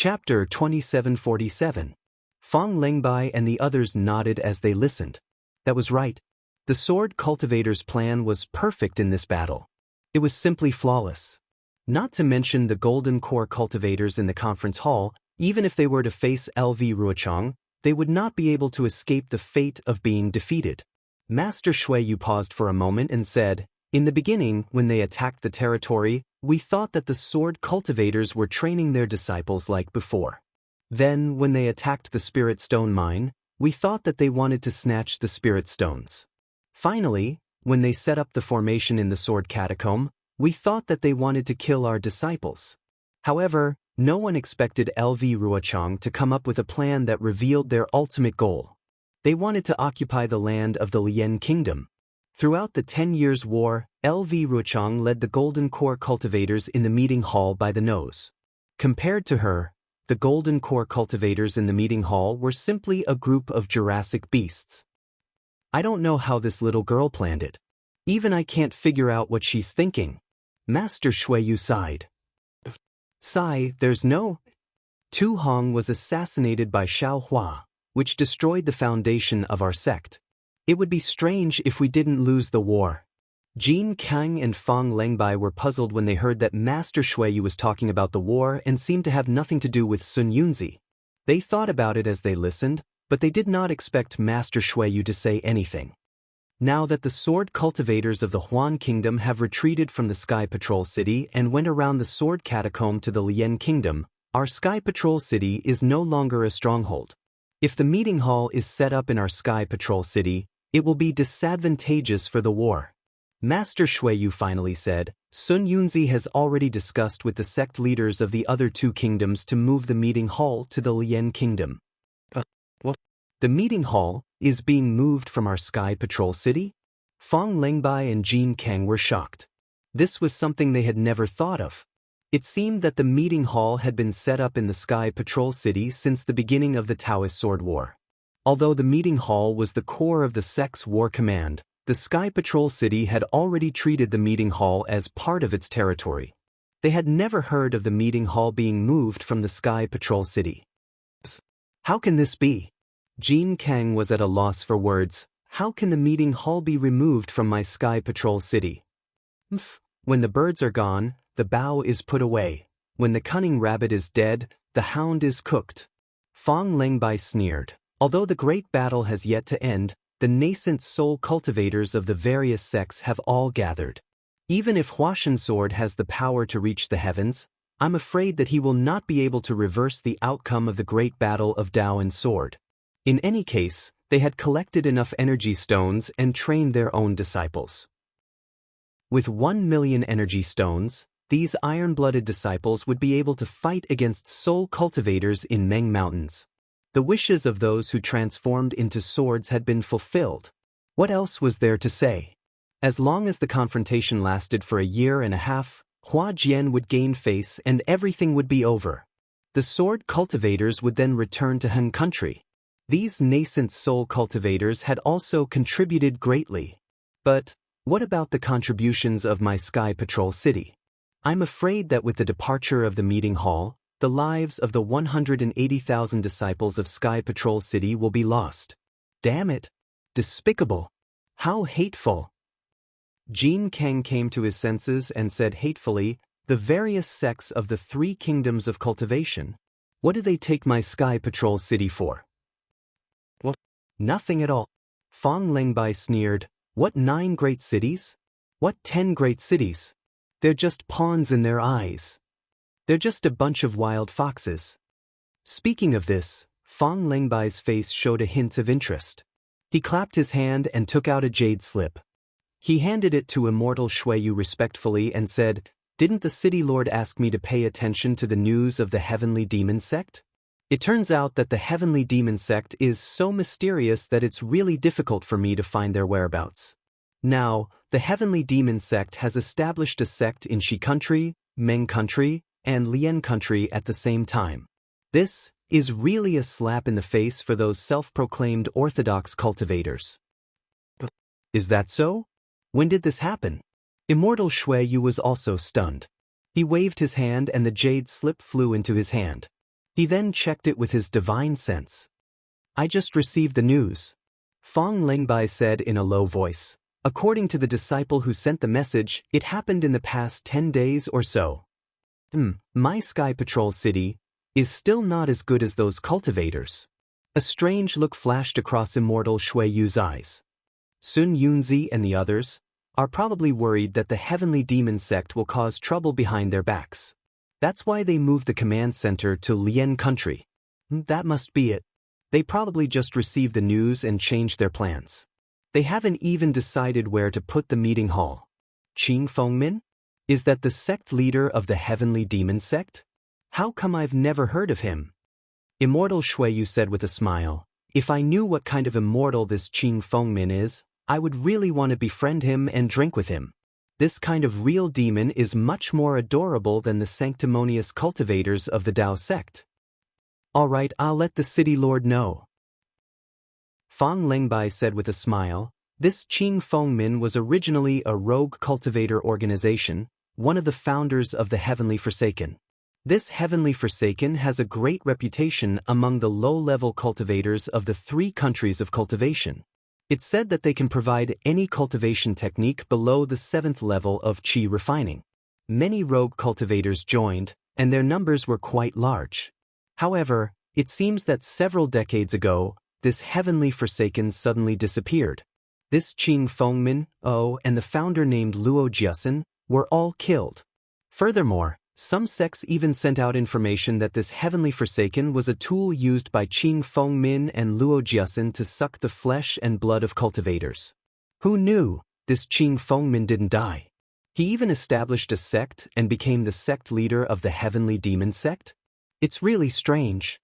Chapter 2747. Fang Lengbai and the others nodded as they listened. That was right. The sword cultivator's plan was perfect in this battle. It was simply flawless. Not to mention the golden core cultivators in the conference hall, even if they were to face LV Ruochang, they would not be able to escape the fate of being defeated. Master Xueyu paused for a moment and said, "In the beginning, when they attacked the territory, we thought that the sword cultivators were training their disciples like before. Then, when they attacked the spirit stone mine, we thought that they wanted to snatch the spirit stones. Finally, when they set up the formation in the sword catacomb, we thought that they wanted to kill our disciples. However, no one expected LV Ruochang to come up with a plan that revealed their ultimate goal. They wanted to occupy the land of the Lian Kingdom. Throughout the 10 Years' War, LV Ruochang led the Golden Core cultivators in the meeting hall by the nose. Compared to her, the Golden Core cultivators in the meeting hall were simply a group of Jurassic beasts. I don't know how this little girl planned it. Even I can't figure out what she's thinking." Master Xueyu sighed. There's no... Tu Hong was assassinated by Xiao Hua, which destroyed the foundation of our sect. It would be strange if we didn't lose the war. Jin Kang and Fang Lengbai were puzzled when they heard that Master Xueyu was talking about the war and seemed to have nothing to do with Sun Yunzi. They thought about it as they listened, but they did not expect Master Xueyu to say anything. Now that the sword cultivators of the Huan Kingdom have retreated from the Sky Patrol City and went around the sword catacomb to the Lian Kingdom, our Sky Patrol City is no longer a stronghold. If the meeting hall is set up in our Sky Patrol City, it will be disadvantageous for the war. Master Xueyu finally said, "Sun Yunzi has already discussed with the sect leaders of the other two kingdoms to move the meeting hall to the Lian Kingdom." What? The meeting hall is being moved from our Sky Patrol City? Fang Lengbai and Jin Kang were shocked. This was something they had never thought of. It seemed that the meeting hall had been set up in the Sky Patrol City since the beginning of the Taoist Sword War. Although the meeting hall was the core of the sect's war command, the Sky Patrol City had already treated the meeting hall as part of its territory. They had never heard of the meeting hall being moved from the Sky Patrol City. How can this be? Jin Kang was at a loss for words. How can the meeting hall be removed from my Sky Patrol City? When the birds are gone, the bow is put away. When the cunning rabbit is dead, the hound is cooked. Fang Lengbai sneered. Although the great battle has yet to end, the nascent soul cultivators of the various sects have all gathered. Even if Huashan Sword has the power to reach the heavens, I'm afraid that he will not be able to reverse the outcome of the great battle of Dao and Sword. In any case, they had collected enough energy stones and trained their own disciples. With 1 million energy stones, these iron-blooded disciples would be able to fight against soul cultivators in Meng Mountains. The wishes of those who transformed into swords had been fulfilled. What else was there to say? As long as the confrontation lasted for a year and a half, Hua Jian would gain face and everything would be over. The sword cultivators would then return to Han country. These nascent soul cultivators had also contributed greatly. But what about the contributions of my Sky Patrol City? I'm afraid that with the departure of the meeting hall, the lives of the 180,000 disciples of Sky Patrol City will be lost. Damn it! Despicable! How hateful! Jin Kang came to his senses and said hatefully, "The various sects of the 3 kingdoms of cultivation. What do they take my Sky Patrol City for?" What? Nothing at all. Fang Lengbai sneered. What 9 great cities? What 10 great cities? They're just pawns in their eyes. They're just a bunch of wild foxes. Speaking of this, Fang Lengbai's face showed a hint of interest. He clapped his hand and took out a jade slip. He handed it to Immortal Xueyu respectfully and said, "Didn't the city lord ask me to pay attention to the news of the Heavenly Demon Sect? It turns out that the Heavenly Demon Sect is so mysterious that it's really difficult for me to find their whereabouts. Now, the Heavenly Demon Sect has established a sect in Shi country, Meng country, and Lian country at the same time. This is really a slap in the face for those self-proclaimed orthodox cultivators." Is that so? When did this happen? Immortal Xueyu was also stunned. He waved his hand and the jade slip flew into his hand. He then checked it with his divine sense. I just received the news. Fang Lengbai said in a low voice. According to the disciple who sent the message, it happened in the past 10 days or so. My Sky Patrol city is still not as good as those cultivators. A strange look flashed across Immortal Shuiyu's eyes. Sun Yunzi and the others are probably worried that the heavenly demon sect will cause trouble behind their backs. That's why they moved the command center to Lian country. That must be it. They probably just received the news and changed their plans. They haven't even decided where to put the meeting hall. Qing Fengmin? Is that the sect leader of the heavenly demon sect? How come I've never heard of him? Immortal Shuiyu said with a smile. If I knew what kind of immortal this Qing Fengmin is, I would really want to befriend him and drink with him. This kind of real demon is much more adorable than the sanctimonious cultivators of the Dao sect. All right, I'll let the city lord know. Fang Lengbai said with a smile. This Qing Fengmin was originally a rogue cultivator organization, one of the founders of the Heavenly Forsaken. This Heavenly Forsaken has a great reputation among the low-level cultivators of the 3 countries of cultivation. It's said that they can provide any cultivation technique below the 7th level of qi refining. Many rogue cultivators joined, and their numbers were quite large. However, it seems that several decades ago, this Heavenly Forsaken suddenly disappeared. This Qing Fengmin, and the founder named Luo Jiasen were all killed. Furthermore, some sects even sent out information that this Heavenly Forsaken was a tool used by Qing Fengmin and Luo Jiasen to suck the flesh and blood of cultivators. Who knew this Qing Fengmin didn't die? He even established a sect and became the sect leader of the Heavenly Demon sect? It's really strange.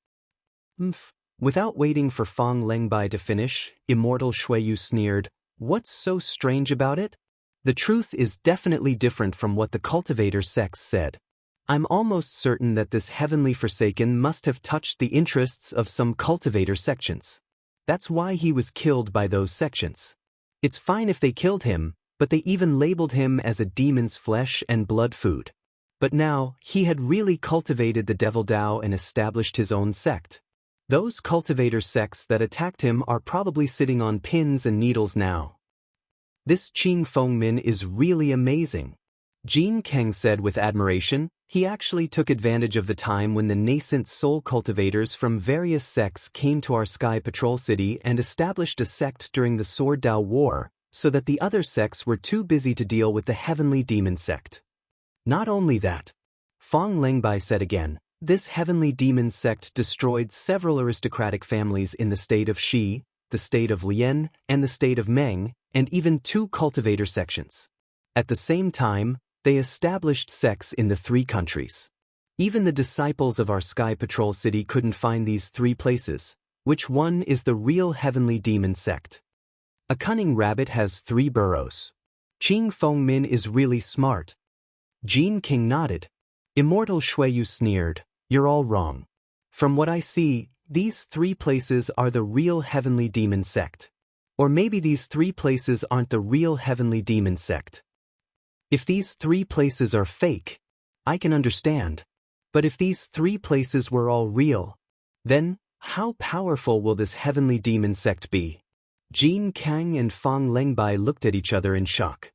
Without waiting for Fang Lengbai to finish, Immortal Shuiyu sneered, "What's so strange about it? The truth is definitely different from what the cultivator sects said. I'm almost certain that this Heavenly Forsaken must have touched the interests of some cultivator sections. That's why he was killed by those sections. It's fine if they killed him, but they even labeled him as a demon's flesh and blood food. But now, he had really cultivated the Devil Dao and established his own sect. Those cultivator sects that attacked him are probably sitting on pins and needles now. This Qing Fengmin is really amazing." Jin Kang said with admiration. He actually took advantage of the time when the nascent soul cultivators from various sects came to our Sky Patrol city and established a sect during the Sword Dao War, so that the other sects were too busy to deal with the Heavenly Demon sect. Not only that, Fang Lengbai said again, this Heavenly Demon sect destroyed several aristocratic families in the state of Shi, the state of Lian, and the state of Meng, and even 2 cultivator sections. At the same time, they established sects in the 3 countries. Even the disciples of our Sky Patrol city couldn't find these 3 places. Which one is the real Heavenly Demon sect? A cunning rabbit has 3 burrows. Qing Fengmin is really smart. Jin King nodded. Immortal Shuiyu sneered, "You're all wrong. From what I see, these 3 places are the real Heavenly Demon sect. Or maybe these 3 places aren't the real Heavenly Demon sect. If these 3 places are fake, I can understand. But if these 3 places were all real, then how powerful will this Heavenly Demon sect be?" Jin Kang and Fang Lengbai looked at each other in shock.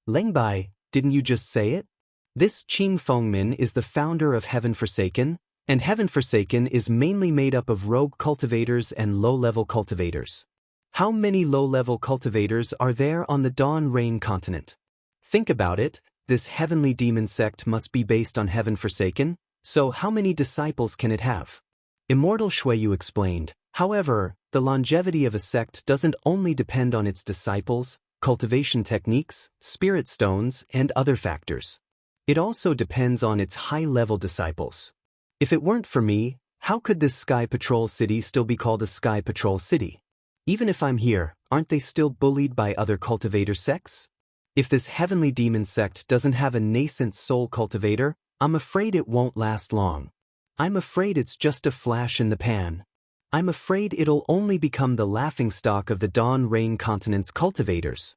"Lengbai, didn't you just say it? This Qing Fengmin is the founder of Heaven Forsaken, and Heaven Forsaken is mainly made up of rogue cultivators and low-level cultivators. How many low-level cultivators are there on the Dawn Rain continent? Think about it, this Heavenly Demon sect must be based on Heaven Forsaken, so how many disciples can it have?" Immortal Shuiyu explained, "However, the longevity of a sect doesn't only depend on its disciples, cultivation techniques, spirit stones, and other factors. It also depends on its high-level disciples. If it weren't for me, how could this Sky Patrol city still be called a Sky Patrol city? Even if I'm here, aren't they still bullied by other cultivator sects? If this Heavenly Demon sect doesn't have a nascent soul cultivator, I'm afraid it won't last long. I'm afraid it's just a flash in the pan. I'm afraid it'll only become the laughingstock of the Dawn Rain continent's cultivators."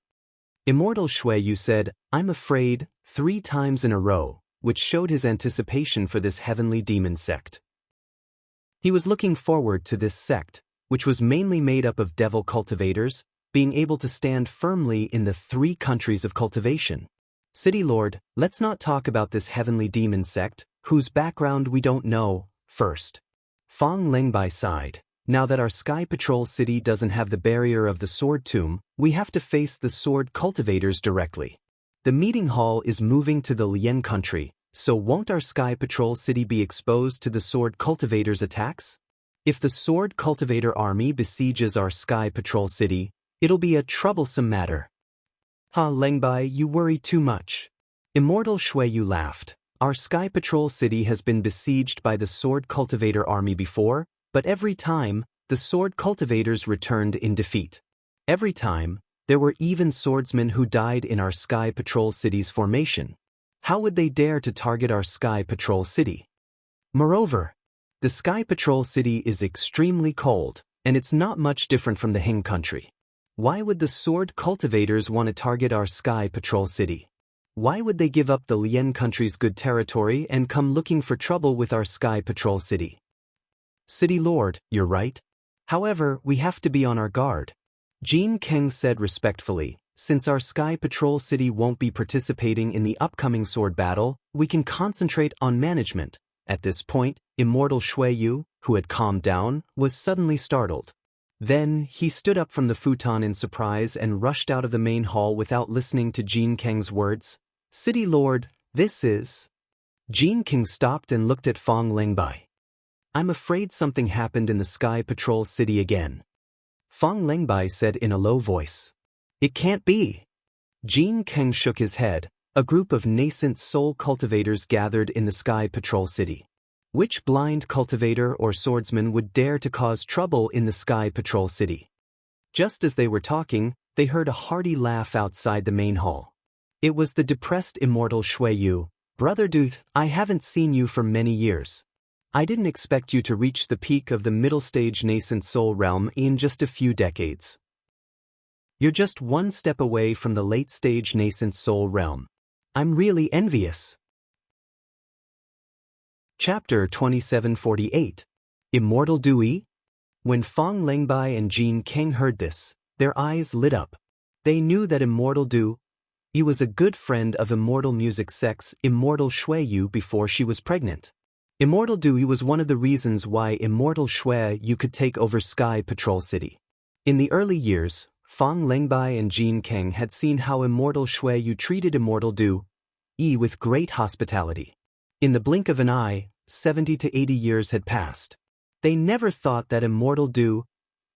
Immortal Shuiyu said, "I'm afraid," 3 times in a row, which showed his anticipation for this Heavenly Demon sect. He was looking forward to this sect, which was mainly made up of devil cultivators, being able to stand firmly in the 3 countries of cultivation. City Lord, let's not talk about this heavenly demon sect, whose background we don't know, first. Fang Lengbai sighed. Now that our Sky Patrol city doesn't have the barrier of the Sword Tomb, we have to face the sword cultivators directly. The meeting hall is moving to the Lian country, so won't our Sky Patrol city be exposed to the sword cultivators' attacks? If the sword cultivator army besieges our Sky Patrol city, it'll be a troublesome matter. Lengbai, you worry too much. Immortal Shuiyu laughed. Our Sky Patrol city has been besieged by the sword cultivator army before, but every time, the sword cultivators returned in defeat. Every time, there were even swordsmen who died in our Sky Patrol city's formation. How would they dare to target our Sky Patrol city? Moreover, the Sky Patrol city is extremely cold, and it's not much different from the Hing country. Why would the sword cultivators want to target our Sky Patrol city? Why would they give up the Lian country's good territory and come looking for trouble with our Sky Patrol city? City Lord, you're right. However, we have to be on our guard. Jin Keng said respectfully, since our Sky Patrol city won't be participating in the upcoming sword battle, we can concentrate on management. At this point, Immortal Shuiyu, who had calmed down, was suddenly startled. Then, he stood up from the futon in surprise and rushed out of the main hall without listening to Jin Keng's words. City Lord, this is... Jin Keng stopped and looked at Fang Lengbai. I'm afraid something happened in the Sky Patrol city again. Fang Lengbai said in a low voice. It can't be. Jin Keng shook his head. A group of nascent soul cultivators gathered in the Sky Patrol city. Which blind cultivator or swordsman would dare to cause trouble in the Sky Patrol city? Just as they were talking, they heard a hearty laugh outside the main hall. It was the depressed Immortal Shuiyu. Brother dude, I haven't seen you for many years. I didn't expect you to reach the peak of the middle stage nascent soul realm in just a few decades. You're just one step away from the late stage nascent soul realm. I'm really envious. Chapter 2748. Immortal Dewey? When Fang Lengbai and Jin Keng heard this, their eyes lit up. They knew that Immortal Dewey was a good friend of Immortal Music Sect's Immortal Shuiyu before she was pregnant. Immortal Dewey was one of the reasons why Immortal Shuiyu could take over Sky Patrol City. In the early years, Fang Lengbai and Jin Keng had seen how Immortal Shuiyu treated Immortal Dewey with great hospitality. In the blink of an eye, 70 to 80 years had passed. They never thought that Immortal Dewey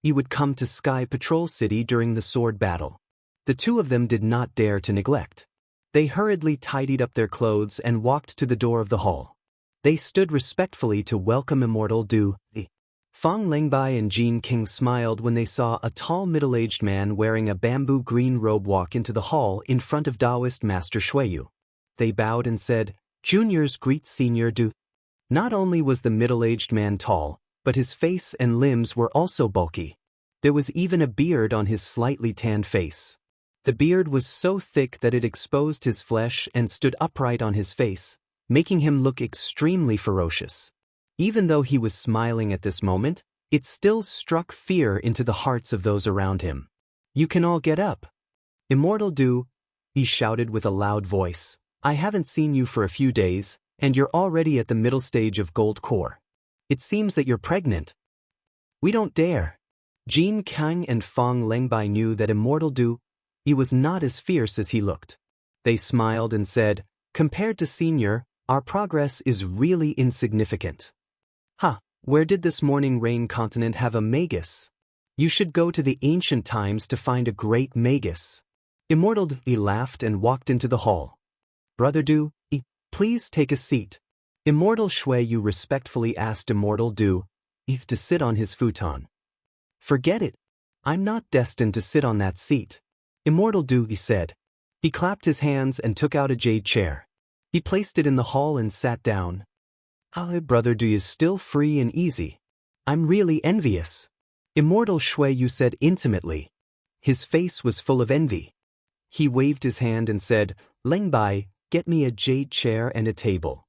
would come to Sky Patrol City during the sword battle. The two of them did not dare to neglect. They hurriedly tidied up their clothes and walked to the door of the hall. They stood respectfully to welcome Immortal Dewey. Fang Lengbai and Jin Keng smiled when they saw a tall middle-aged man wearing a bamboo green robe walk into the hall in front of Taoist Master Shuiyu. They bowed and said, Juniors greet Senior Dewey. Not only was the middle-aged man tall, but his face and limbs were also bulky. There was even a beard on his slightly tanned face. The beard was so thick that it exposed his flesh and stood upright on his face, making him look extremely ferocious. Even though he was smiling at this moment, it still struck fear into the hearts of those around him. You can all get up. Immortal Dewey, he shouted with a loud voice. I haven't seen you for a few days, and you're already at the middle stage of Gold Core. It seems that you're pregnant. We don't dare. Jin Keng and Fang Lengbai knew that Immortal Dewey was not as fierce as he looked. They smiled and said, compared to Senior, our progress is really insignificant. Where did this morning rain continent have a magus? You should go to the ancient times to find a great magus. Immortal Dewey laughed and walked into the hall. Brother Dewey, please take a seat. Immortal Shuiyu respectfully asked Immortal Dewey to sit on his futon. Forget it. I'm not destined to sit on that seat. Immortal Dewey said. He clapped his hands and took out a jade chair. He placed it in the hall and sat down. Brother Dewey is still free and easy. I'm really envious. Immortal Shuiyu said intimately. His face was full of envy. He waved his hand and said, Lengbai, get me a jade chair and a table.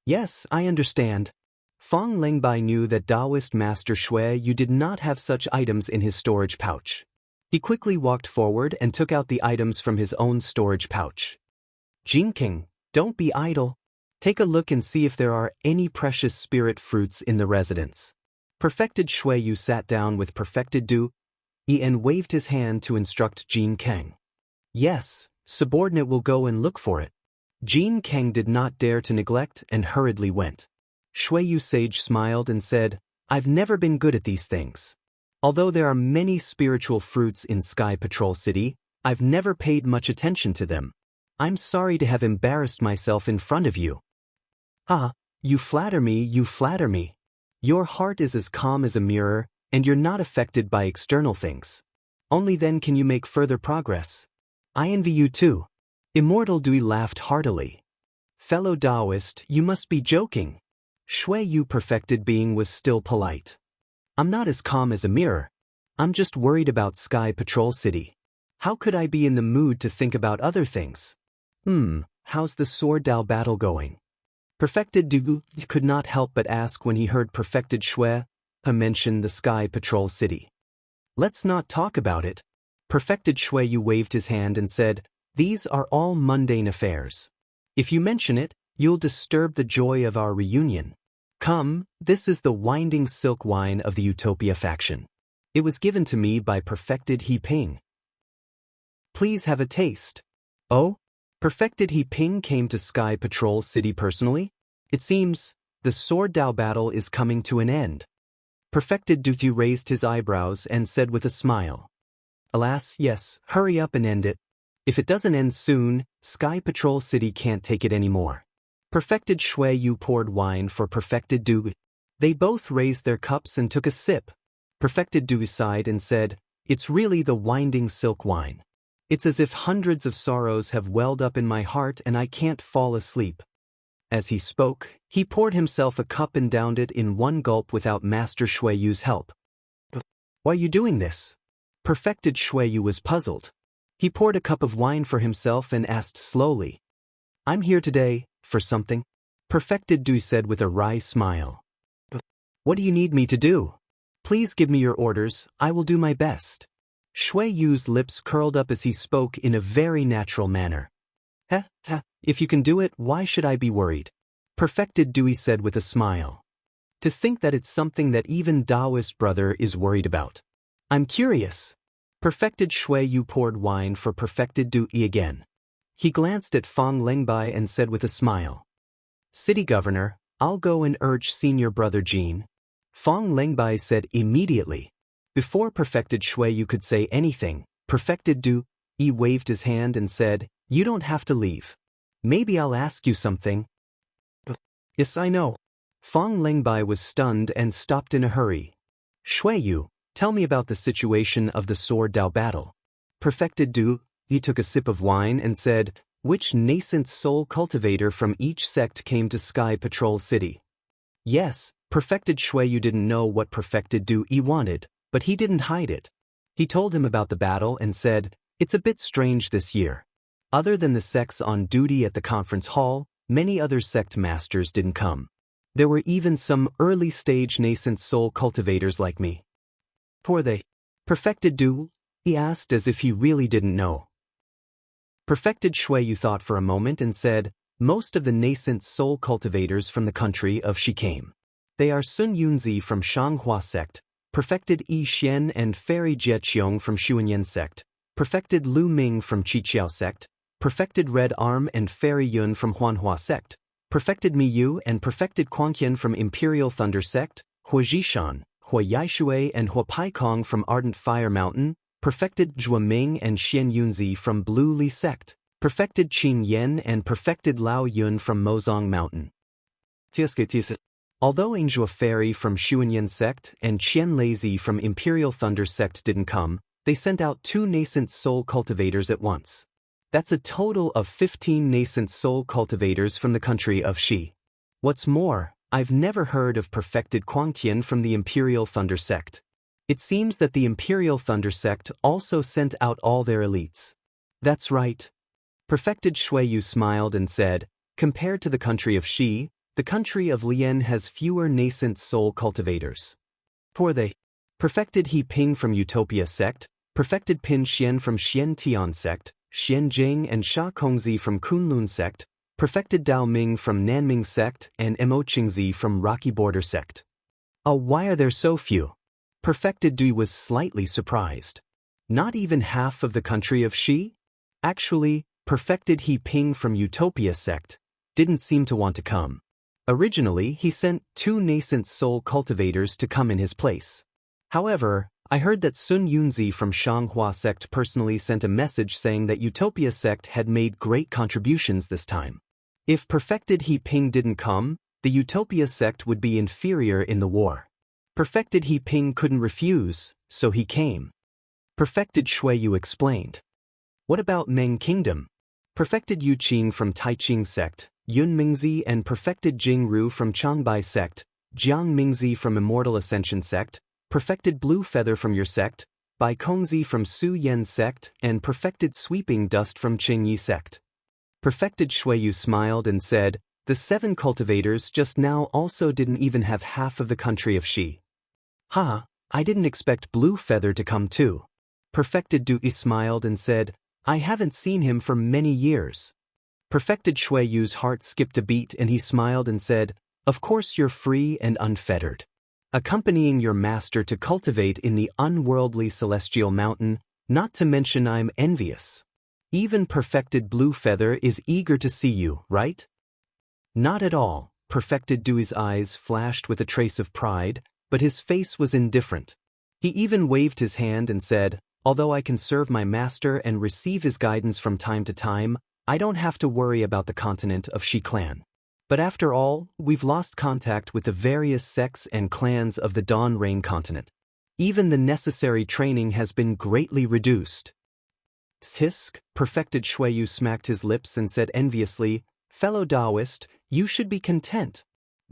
Yes, I understand. Fang Lengbai knew that Taoist Master Shui Yu did not have such items in his storage pouch. He quickly walked forward and took out the items from his own storage pouch. Jinking, don't be idle. Take a look and see if there are any precious spirit fruits in the residence. Perfected Shui Yu sat down with Perfected Du Yi and waved his hand to instruct Jin Kang. Yes, subordinate will go and look for it. Jin Kang did not dare to neglect and hurriedly went. Shui Yu Sage smiled and said, I've never been good at these things. Although there are many spiritual fruits in Sky Patrol City, I've never paid much attention to them. I'm sorry to have embarrassed myself in front of you. Ah, you flatter me, you flatter me. Your heart is as calm as a mirror, and you're not affected by external things. Only then can you make further progress. I envy you too. Immortal Dui laughed heartily. Fellow Taoist, you must be joking. Shui Yu Perfected Being was still polite. I'm not as calm as a mirror. I'm just worried about Sky Patrol City. How could I be in the mood to think about other things? How's the Sword Dao battle going? Perfected Du could not help but ask when he heard Perfected Shui mention the Sky Patrol City. Let's not talk about it. Perfected Shui Yu waved his hand and said, these are all mundane affairs. If you mention it, you'll disturb the joy of our reunion. Come, this is the winding silk wine of the Utopia faction. It was given to me by Perfected He Ping. Please have a taste. Oh? Perfected He Ping came to Sky Patrol City personally? It seems, the Sword Dao battle is coming to an end. Perfected Du raised his eyebrows and said with a smile. Alas, yes, hurry up and end it. If it doesn't end soon, Sky Patrol City can't take it anymore. Perfected Shui Yu poured wine for Perfected Du. They both raised their cups and took a sip. Perfected Du sighed and said, it's really the winding silk wine. It's as if hundreds of sorrows have welled up in my heart and I can't fall asleep. As he spoke, he poured himself a cup and downed it in one gulp without Master Shui Yu's help. Why are you doing this? Perfected Shui Yu was puzzled. He poured a cup of wine for himself and asked slowly. I'm here today, for something? Perfected Du said with a wry smile. What do you need me to do? Please give me your orders, I will do my best. Shui Yu's lips curled up as he spoke in a very natural manner. If you can do it, why should I be worried? Perfected Dewey said with a smile. To think that it's something that even Taoist brother is worried about. I'm curious. Perfected Shui Yu poured wine for Perfected Dewey again. He glanced at Fang Lengbai and said with a smile. City Governor, I'll go and urge Senior Brother Jin. Fang Lengbai said immediately. Before Perfected Shui Yu could say anything, Perfected Du Yi waved his hand and said, you don't have to leave. Maybe I'll ask you something. Yes, I know. Fang Lengbai was stunned and stopped in a hurry. Shui Yu, tell me about the situation of the Sword Dao battle. Perfected Du Yi took a sip of wine and said, which nascent soul cultivator from each sect came to Sky Patrol City? Yes, Perfected Shui Yu didn't know what Perfected Du Yi wanted, but he didn't hide it. He told him about the battle and said, it's a bit strange this year. Other than the sects on duty at the conference hall, many other sect masters didn't come. There were even some early-stage nascent soul cultivators like me. Who are they? Perfected Du? He asked as if he really didn't know. Perfected Shui Yu thought for a moment and said, most of the nascent soul cultivators from the country of Shi came. They are Sun Yunzi from Shanghua sect, Perfected Yi Xian and Fairy Jieqiong from Xuanyan sect, Perfected Lu Ming from Qiqiao sect, Perfected Red Arm and Fairy Yun from Huanhua sect, Perfected Mi Yu and Perfected Quangqian from Imperial Thunder sect, Hua Zhishan, Hua Yaishui and Hua Paikong from Ardent Fire Mountain, Perfected Zhua Ming and Xian Yunzi from Blue Li sect, Perfected Qing Yen and Perfected Lao Yun from Mozong Mountain. Although Angjua Fairy from Xuanyan sect and Qian Lazy from Imperial Thunder sect didn't come, they sent out 2 nascent soul cultivators at once. That's a total of 15 nascent soul cultivators from the country of Shi. What's more, I've never heard of Perfected Quangqian from the Imperial Thunder sect. It seems that the Imperial Thunder sect also sent out all their elites. That's right. Perfected Shui Yu smiled and said, compared to the country of Shi, The country of Lian has fewer nascent soul cultivators. Poor they. Perfected He Ping from Utopia sect, perfected Pin Xian from Xian Tian sect, Xian Jing and Sha Kongzi from Kunlun sect, perfected Dao Ming from Nanming sect and Mo Qingzi from Rocky Border sect. Oh, why are there so few? Perfected Dui was slightly surprised. Not even half of the country of Xi? Actually, perfected He Ping from Utopia sect didn't seem to want to come. Originally, he sent 2 nascent soul cultivators to come in his place. However, I heard that Sun Yunzi from Shanghua sect personally sent a message saying that Utopia sect had made great contributions this time. If perfected He Ping didn't come, the Utopia sect would be inferior in the war. Perfected He Ping couldn't refuse, so he came. Perfected Shuiyu explained. What about Meng Kingdom? Perfected Yu Qing from Taiqing sect, Yun Mingzi and perfected Jing Ru from Changbai sect, Jiang Mingzi from Immortal Ascension sect, perfected Blue Feather from your sect, Bai Kongzi from Su Yen sect and perfected Sweeping Dust from Qingyi sect. Perfected Shuiyu smiled and said, the 7 cultivators just now also didn't even have half of the country of Xi. Ha, I didn't expect Blue Feather to come too. Perfected Dui smiled and said, I haven't seen him for many years. Perfected Shuiyu's heart skipped a beat and he smiled and said, of course you're free and unfettered. Accompanying your master to cultivate in the unworldly celestial mountain, not to mention I'm envious. Even perfected Blue Feather is eager to see you, right? Not at all. Perfected Dui's eyes flashed with a trace of pride, but his face was indifferent. He even waved his hand and said, although I can serve my master and receive his guidance from time to time, I don't have to worry about the continent of Xi clan. But after all, we've lost contact with the various sects and clans of the Dawn Rain continent. Even the necessary training has been greatly reduced. Tisk, perfected Shuiyu smacked his lips and said enviously, fellow Taoist, you should be content.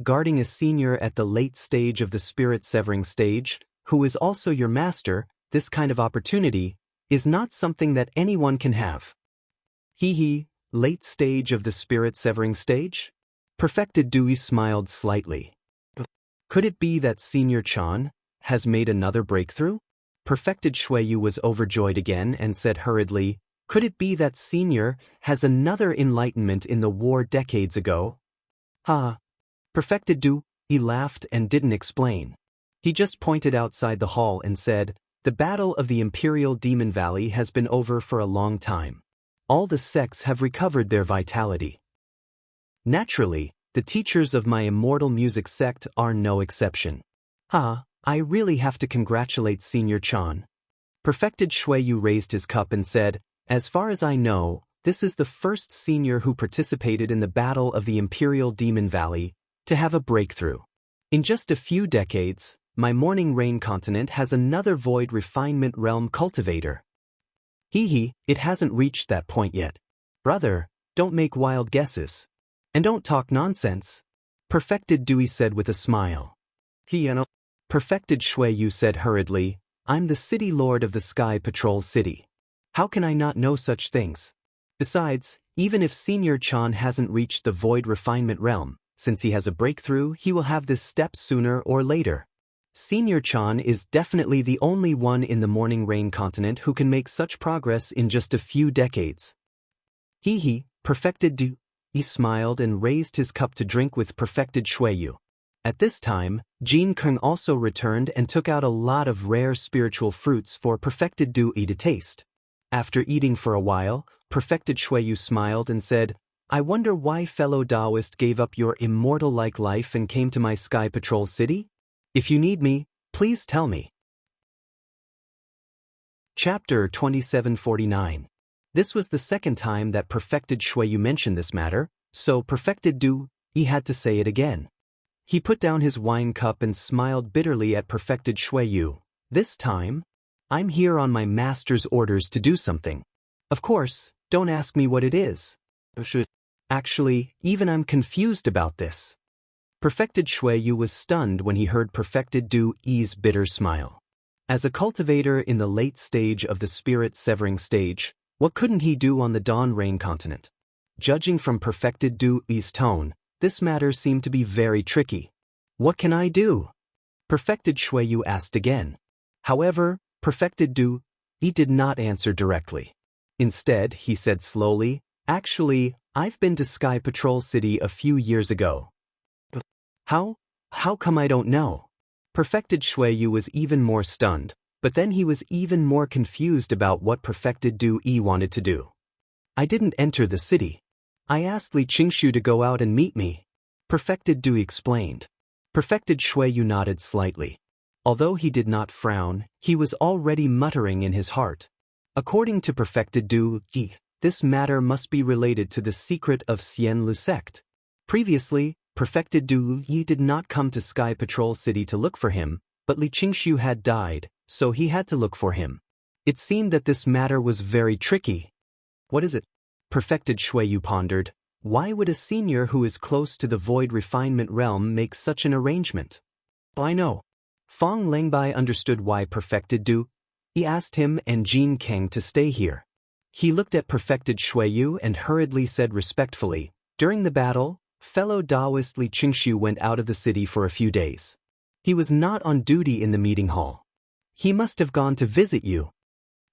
Guarding a senior at the late stage of the spirit-severing stage, who is also your master, this kind of opportunity is not something that anyone can have. Late stage of the spirit-severing stage? Perfected Dui smiled slightly. Could it be that Senior Chan has made another breakthrough? Perfected Shuiyu was overjoyed again and said hurriedly, could it be that Senior has another enlightenment in the war decades ago? Ha! Perfected Dui laughed and didn't explain. He just pointed outside the hall and said, the battle of the Imperial Demon Valley has been over for a long time. All the sects have recovered their vitality. Naturally, the teachers of my Immortal Music sect are no exception. Ha! I really have to congratulate Senior Chan. Perfected Shuiyu raised his cup and said, as far as I know, this is the first senior who participated in the battle of the Imperial Demon Valley to have a breakthrough. In just a few decades, my Morning Rain continent has another Void Refinement Realm cultivator. It hasn't reached that point yet. Brother, don't make wild guesses. And don't talk nonsense. Perfected Dui said with a smile. Perfected Shuiyu said hurriedly, I'm the City Lord of the Sky Patrol City. How can I not know such things? Besides, even if Senior Chan hasn't reached the Void Refinement Realm, since he has a breakthrough, he will have this step sooner or later. Senior Chan is definitely the only one in the Morning Rain continent who can make such progress in just a few decades. Perfected Dui smiled and raised his cup to drink with Perfected Shuiyu. At this time, Jin Keng also returned and took out a lot of rare spiritual fruits for Perfected Dui to taste. After eating for a while, Perfected Shuiyu smiled and said, I wonder why fellow Taoist gave up your immortal-like life and came to my Sky Patrol City? If you need me, please tell me. Chapter 2749. This was the second time that Perfected Shuiyu mentioned this matter, so Perfected Dui had to say it again. He put down his wine cup and smiled bitterly at Perfected Shuiyu. This time, I'm here on my master's orders to do something. Of course, don't ask me what it is. Actually, even I'm confused about this. Perfected Shuiyu was stunned when he heard Perfected Dui's bitter smile. As a cultivator in the late stage of the spirit-severing stage, what couldn't he do on the Dawn Rain continent? Judging from Perfected Dui's tone, this matter seemed to be very tricky. What can I do? Perfected Shui Yu asked again. However, Perfected Du, he did not answer directly. Instead, he said slowly, actually, I've been to Sky Patrol City a few years ago. How? How come I don't know? Perfected Shui Yu was even more stunned, but then he was even more confused about what Perfected Du Yi wanted to do. I didn't enter the city. I asked Li Qingshu to go out and meet me. Perfected Du explained. Perfected Shui Yu nodded slightly. Although he did not frown, he was already muttering in his heart. According to Perfected Du Yi, this matter must be related to the secret of Xian Lu sect. Previously, Perfected Du Yi did not come to Sky Patrol City to look for him, but Li Qingshu had died, so he had to look for him. It seemed that this matter was very tricky. What is it? Perfected Shui Yu pondered. Why would a senior who is close to the void refinement realm make such an arrangement? I know. Fong Lengbai understood why Perfected Du. He asked him and Jin Kang to stay here. He looked at Perfected Shui Yu and hurriedly said respectfully, during the battle, fellow Taoist Li Qingshu went out of the city for a few days. He was not on duty in the meeting hall. He must have gone to visit you.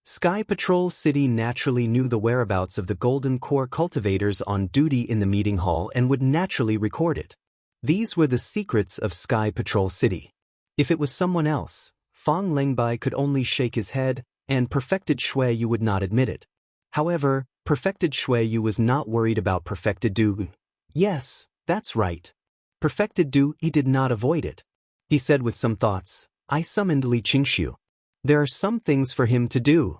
Sky Patrol City naturally knew the whereabouts of the Golden Core cultivators on duty in the meeting hall and would naturally record it. These were the secrets of Sky Patrol City. If it was someone else, Fong Lengbai could only shake his head, and Perfected Shui Yu would not admit it. However, Perfected Shui Yu was not worried about Perfected Du. Yes, that's right. Perfected Du, he did not avoid it. He said with some thoughts, I summoned Li Qingshu. There are some things for him to do.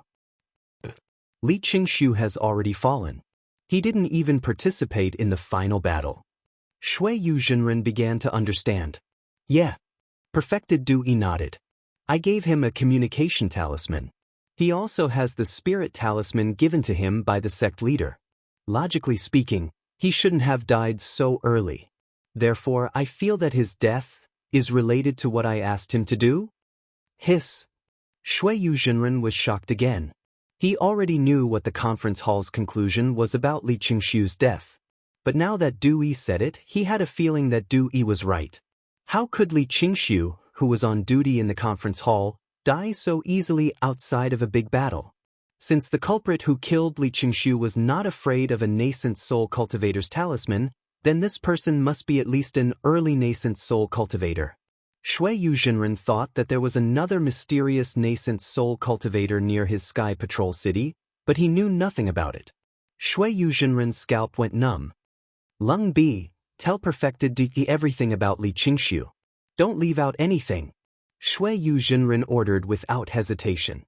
Li Qingshu has already fallen. He didn't even participate in the final battle. Shui Yu Zhenren began to understand. Yeah. Perfected Du Yi nodded. I gave him a communication talisman. He also has the spirit talisman given to him by the sect leader. Logically speaking, he shouldn't have died so early. Therefore, I feel that his death is related to what I asked him to do? Hiss. Shui Yu Zhenren was shocked again. He already knew what the conference hall's conclusion was about Li Qingshu's death. But now that Du Yi said it, he had a feeling that Du Yi was right. How could Li Qingshu, who was on duty in the conference hall, die so easily outside of a big battle? Since the culprit who killed Li Qingshu was not afraid of a nascent soul cultivator's talisman, then this person must be at least an early nascent soul cultivator. Shui Yu Zhenren thought that there was another mysterious nascent soul cultivator near his Sky Patrol City, but he knew nothing about it. Shui Yu Zhenren's scalp went numb. Lung Bi, tell Perfected Du Yi everything about Li Qingshu. Don't leave out anything. Shui Yu Zhenren ordered without hesitation.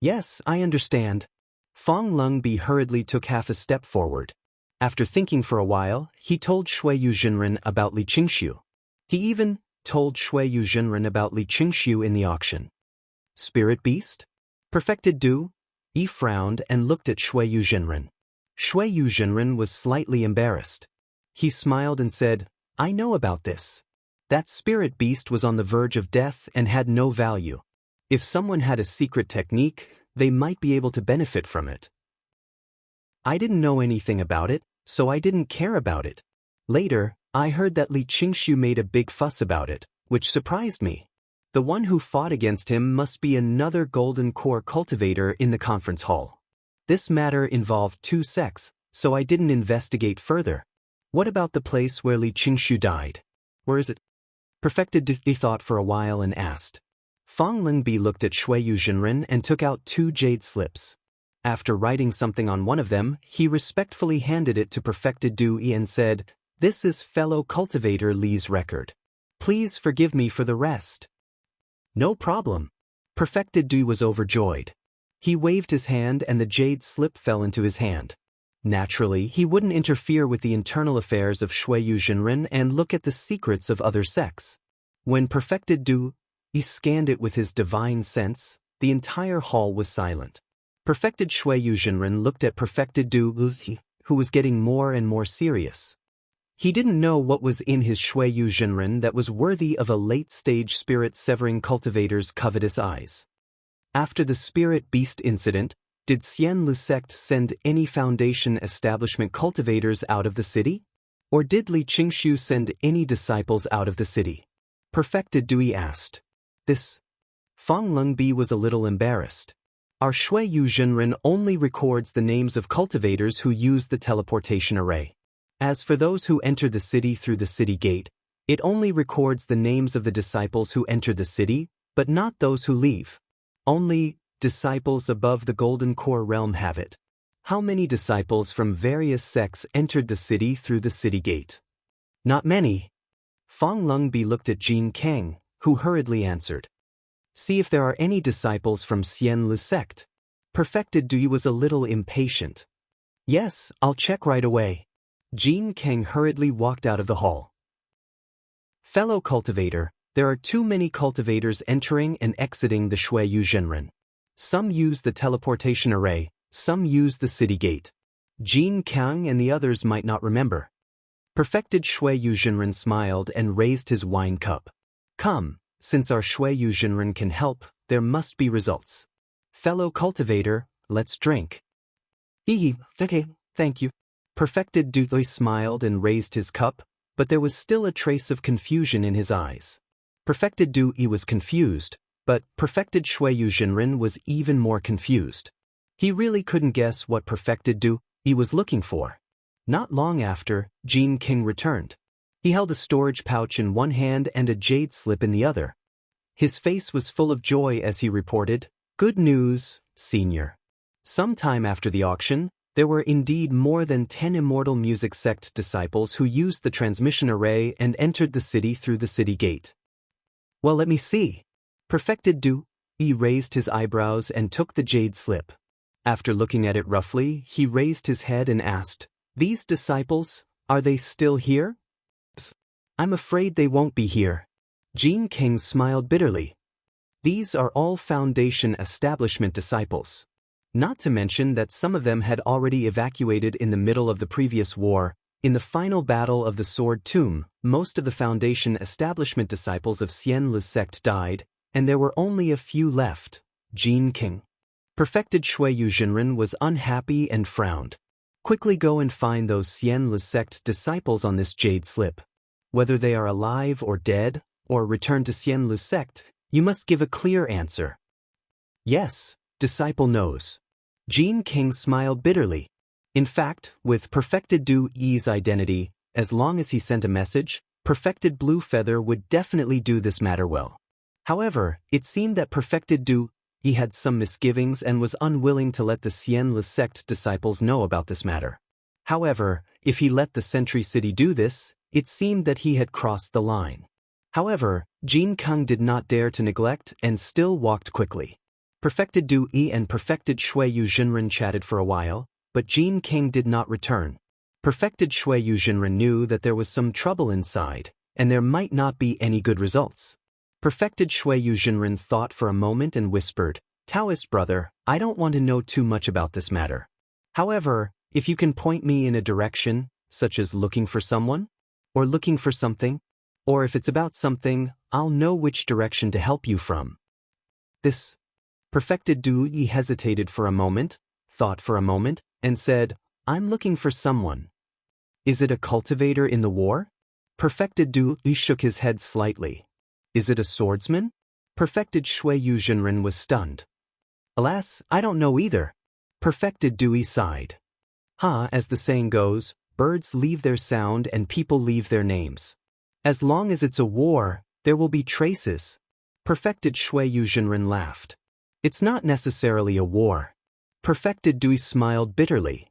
Yes, I understand. Fong Lung Bi hurriedly took half a step forward. After thinking for a while, he told Shui Yu Zhenren about Li Qingshu. He even told Shui Yu Zhenren about Li Qingshu in the auction. Spirit beast? Perfected Du? Yi frowned and looked at Shui Yu Zhenren. Shui Yu Zhenren was slightly embarrassed. He smiled and said, I know about this. That spirit beast was on the verge of death and had no value. If someone had a secret technique, they might be able to benefit from it. I didn't know anything about it, so I didn't care about it. Later, I heard that Li Qingshu made a big fuss about it, which surprised me. The one who fought against him must be another Golden Core cultivator in the conference hall. This matter involved two sects, so I didn't investigate further. What about the place where Li Qingshu died? Where is it? Perfected Du Yi thought for a while and asked. Fong Lingbi looked at Shui Yu Zhenren and took out 2 jade slips. After writing something on one of them, he respectfully handed it to Perfected Du Yi and said, This is fellow cultivator Li's record. Please forgive me for the rest. No problem. Perfected Du was overjoyed. He waved his hand and the jade slip fell into his hand. Naturally, he wouldn't interfere with the internal affairs of Shui Yu Zhenren and look at the secrets of other sects. When Perfected Du Yi scanned it with his divine sense, the entire hall was silent. Perfected Shui Yu Zhenren looked at Perfected Du Yi, who was getting more and more serious. He didn't know what was in his Shui Yu Zhenren that was worthy of a late-stage spirit-severing cultivator's covetous eyes. After the spirit beast incident, did Xian Lu sect send any Foundation establishment cultivators out of the city? Or did Li Qingshu send any disciples out of the city? Perfected Dui asked. This. Fang Lengbi was a little embarrassed. Our Shui Yu Zhenren only records the names of cultivators who use the teleportation array. As for those who enter the city through the city gate, it only records the names of the disciples who enter the city, but not those who leave. Only disciples above the Golden Core realm have it. How many disciples from various sects entered the city through the city gate? Not many. Fang Lengbi looked at Jin Kang, who hurriedly answered. See if there are any disciples from Xian Lu sect. Perfected Dui was a little impatient. Yes, I'll check right away. Jin Kang hurriedly walked out of the hall. Fellow cultivator, there are too many cultivators entering and exiting the Shui Yu Zhenren. Some use the teleportation array, some use the city gate. Jin Kang and the others might not remember. Perfected Shui Yu Zhenren smiled and raised his wine cup. Come, since our Shui Yu Zhenren can help, there must be results. Fellow cultivator, let's drink. Okay, thank you. Perfected Dui smiled and raised his cup, but there was still a trace of confusion in his eyes. Perfected Dui was confused, but Perfected Shui Yu Zhenren was even more confused. He really couldn't guess what Perfected Dui was looking for. Not long after, Jin King returned. He held a storage pouch in one hand and a jade slip in the other. His face was full of joy as he reported, "Good news, senior. Some time after the auction, there were indeed more than 10 Immortal Music Sect disciples who used the transmission array and entered the city through the city gate." Well, let me see. Perfected Dui raised his eyebrows and took the jade slip. After looking at it roughly, he raised his head and asked, "These disciples, are they still here?" "I'm afraid they won't be here." Jin King smiled bitterly. "These are all Foundation establishment disciples. Not to mention that some of them had already evacuated in the middle of the previous war. In the final battle of the Sword Tomb, most of the Foundation establishment disciples of Xian Lu sect died, and there were only a few left." Jin King. Perfected Shui Yu Zhenren was unhappy and frowned. "Quickly go and find those Xian Lu sect disciples on this jade slip. Whether they are alive or dead, or return to Xian Lu sect, you must give a clear answer." "Yes, disciple knows." Jin King smiled bitterly. In fact, with Perfected Dui's identity, as long as he sent a message, Perfected Blue Feather would definitely do this matter well. However, it seemed that Perfected Dui had some misgivings and was unwilling to let the Xian Lu sect disciples know about this matter. However, if he let the Sentry City do this, it seemed that he had crossed the line. However, Jin Kang did not dare to neglect and still walked quickly. Perfected Dui and Perfected Shui Yu Zhenren chatted for a while, but Jin King did not return. Perfected Shui Yu Zhenren knew that there was some trouble inside, and there might not be any good results. Perfected Shui Yu Zhenren thought for a moment and whispered, "Taoist brother, I don't want to know too much about this matter. However, if you can point me in a direction, such as looking for someone, or looking for something, or if it's about something, I'll know which direction to help you from." This. Perfected Dui hesitated for a moment, thought for a moment, and said, "I'm looking for someone." "Is it a cultivator in the war?" Perfected Dui shook his head slightly. "Is it a swordsman?" Perfected Shui Yu Zhenren was stunned. "Alas, I don't know either." Perfected Dui sighed. As the saying goes, birds leave their sound and people leave their names. As long as it's a war, there will be traces. Perfected Shui Yu Zhenren laughed. "It's not necessarily a war." Perfected Dui smiled bitterly.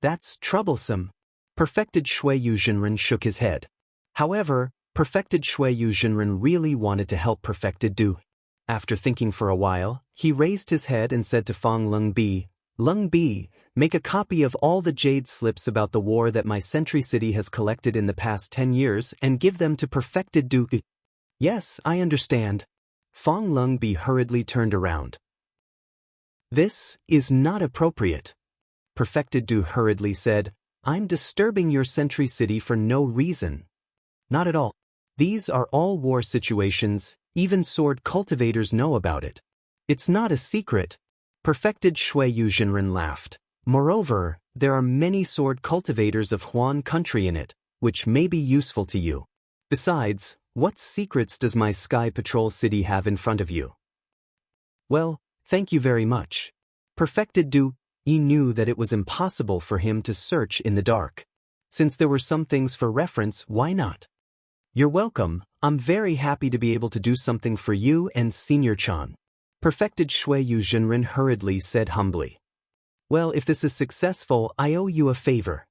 "That's troublesome." Perfected Shui Yu Zhenren shook his head. However, Perfected Shui Yu Zhenren really wanted to help Perfected Dui. After thinking for a while, he raised his head and said to Fang Lengbi, "Lengbi, make a copy of all the jade slips about the war that my Sentry City has collected in the past 10 years and give them to Perfected Dui." "Yes, I understand." Fang Lengbi hurriedly turned around. "This is not appropriate." Perfected Dui hurriedly said, "I'm disturbing your Sentry City for no reason." "Not at all. These are all war situations, even sword cultivators know about it. It's not a secret." Perfected Shui Yu Zhenren laughed. Moreover, there are many sword cultivators of Huan country in it, which may be useful to you. Besides, what secrets does my Sky Patrol City have in front of you? Well, thank you very much. Perfected Du, he knew that it was impossible for him to search in the dark. Since there were some things for reference, why not? You're welcome. I'm very happy to be able to do something for you and Senior Chan. Perfected Shuiyu Jinren hurriedly said humbly. Well, if this is successful, I owe you a favor.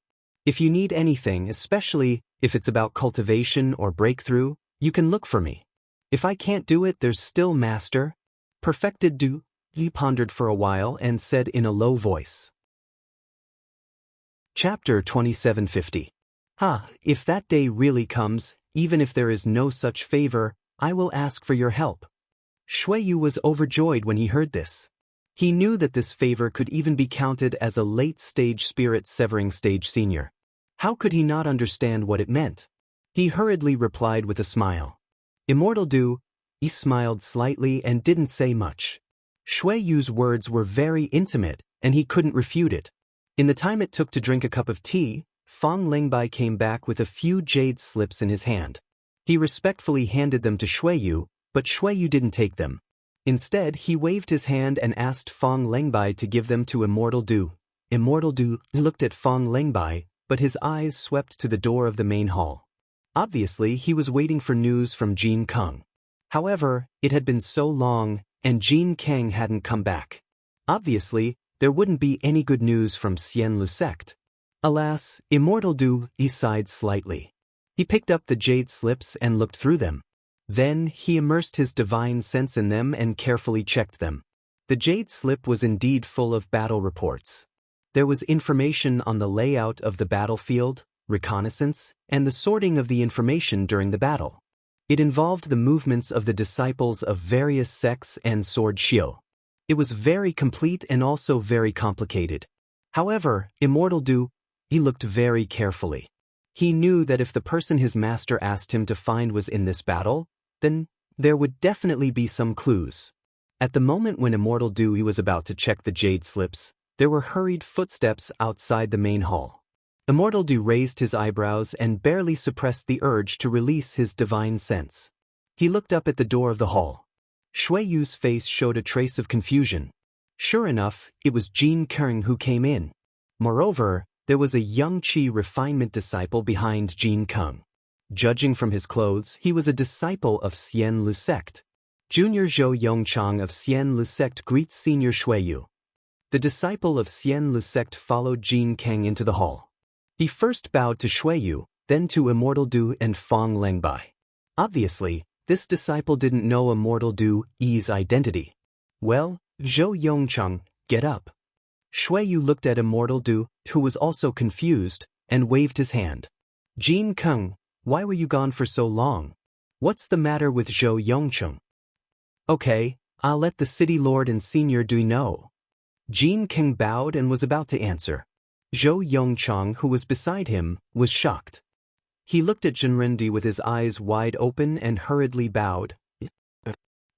If you need anything, especially if it's about cultivation or breakthrough, you can look for me. If I can't do it, there's still Master. Perfected Du, he pondered for a while and said in a low voice. Chapter 2750. If that day really comes, even if there is no such favor, I will ask for your help. Shuiyu was overjoyed when he heard this. He knew that this favor could even be counted as a late-stage spirit-severing stage senior. How could he not understand what it meant? He hurriedly replied with a smile. Immortal Du, he smiled slightly and didn't say much. Shuiyu's words were very intimate, and he couldn't refute it. In the time it took to drink a cup of tea, Fang Lingbai came back with a few jade slips in his hand. He respectfully handed them to Shuiyu, but Shuiyu didn't take them. Instead, he waved his hand and asked Fang Lingbai to give them to Immortal Du. Immortal Du looked at Fang Lingbai, but his eyes swept to the door of the main hall. Obviously, he was waiting for news from Jin Keng. However, it had been so long, and Jin Keng hadn't come back. Obviously, there wouldn't be any good news from Xian Lu sect. Alas, Immortal Du, he sighed slightly. He picked up the jade slips and looked through them. Then, he immersed his divine sense in them and carefully checked them. The jade slip was indeed full of battle reports. There was information on the layout of the battlefield, reconnaissance, and the sorting of the information during the battle. It involved the movements of the disciples of various sects and sword shio. It was very complete and also very complicated. However, Immortal Du, he looked very carefully. He knew that if the person his master asked him to find was in this battle, then there would definitely be some clues. At the moment when Immortal Du was about to check the jade slips, there were hurried footsteps outside the main hall. Immortal Du raised his eyebrows and barely suppressed the urge to release his divine sense. He looked up at the door of the hall. Shuiyu's face showed a trace of confusion. Sure enough, it was Jin Keng who came in. Moreover, there was a young Qi refinement disciple behind Jin Keng. Judging from his clothes, he was a disciple of Xian Lu sect. Junior Zhou Yongchang of Xian Lu sect greets Senior Shuiyu. The disciple of Xian Lu sect followed Jin Keng into the hall. He first bowed to Shuiyu, then to Immortal Du and Fang Lingbai. Obviously, this disciple didn't know Immortal Du's identity. Well, Zhou Yongchang, get up. Shuiyu looked at Immortal Du, who was also confused, and waved his hand. Jin Keng, why were you gone for so long? What's the matter with Zhou Yongchang? Okay, I'll let the city lord and Senior Du know. Jin Keng bowed and was about to answer. Zhou Yongchang, who was beside him, was shocked. He looked at Jinrendi with his eyes wide open and hurriedly bowed.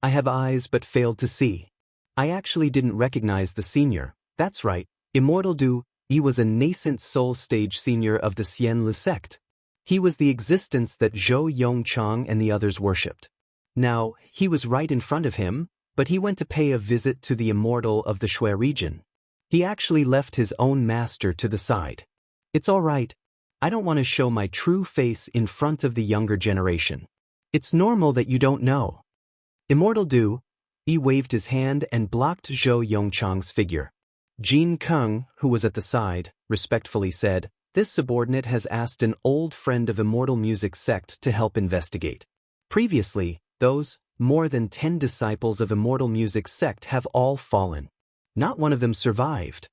I have eyes but failed to see. I actually didn't recognize the senior. That's right, Immortal Du, he was a nascent soul stage senior of the Xian Lu sect. He was the existence that Zhou Yongchang and the others worshipped. Now, he was right in front of him, but he went to pay a visit to the Immortal of the Shui region. He actually left his own master to the side. It's all right. I don't want to show my true face in front of the younger generation. It's normal that you don't know. Immortal Du, he waved his hand and blocked Zhou Yongchang's figure. Jin Keng, who was at the side, respectfully said, this subordinate has asked an old friend of Immortal Music sect to help investigate. Previously, those, more than 10 disciples of Immortal Music sect have all fallen. Not one of them survived.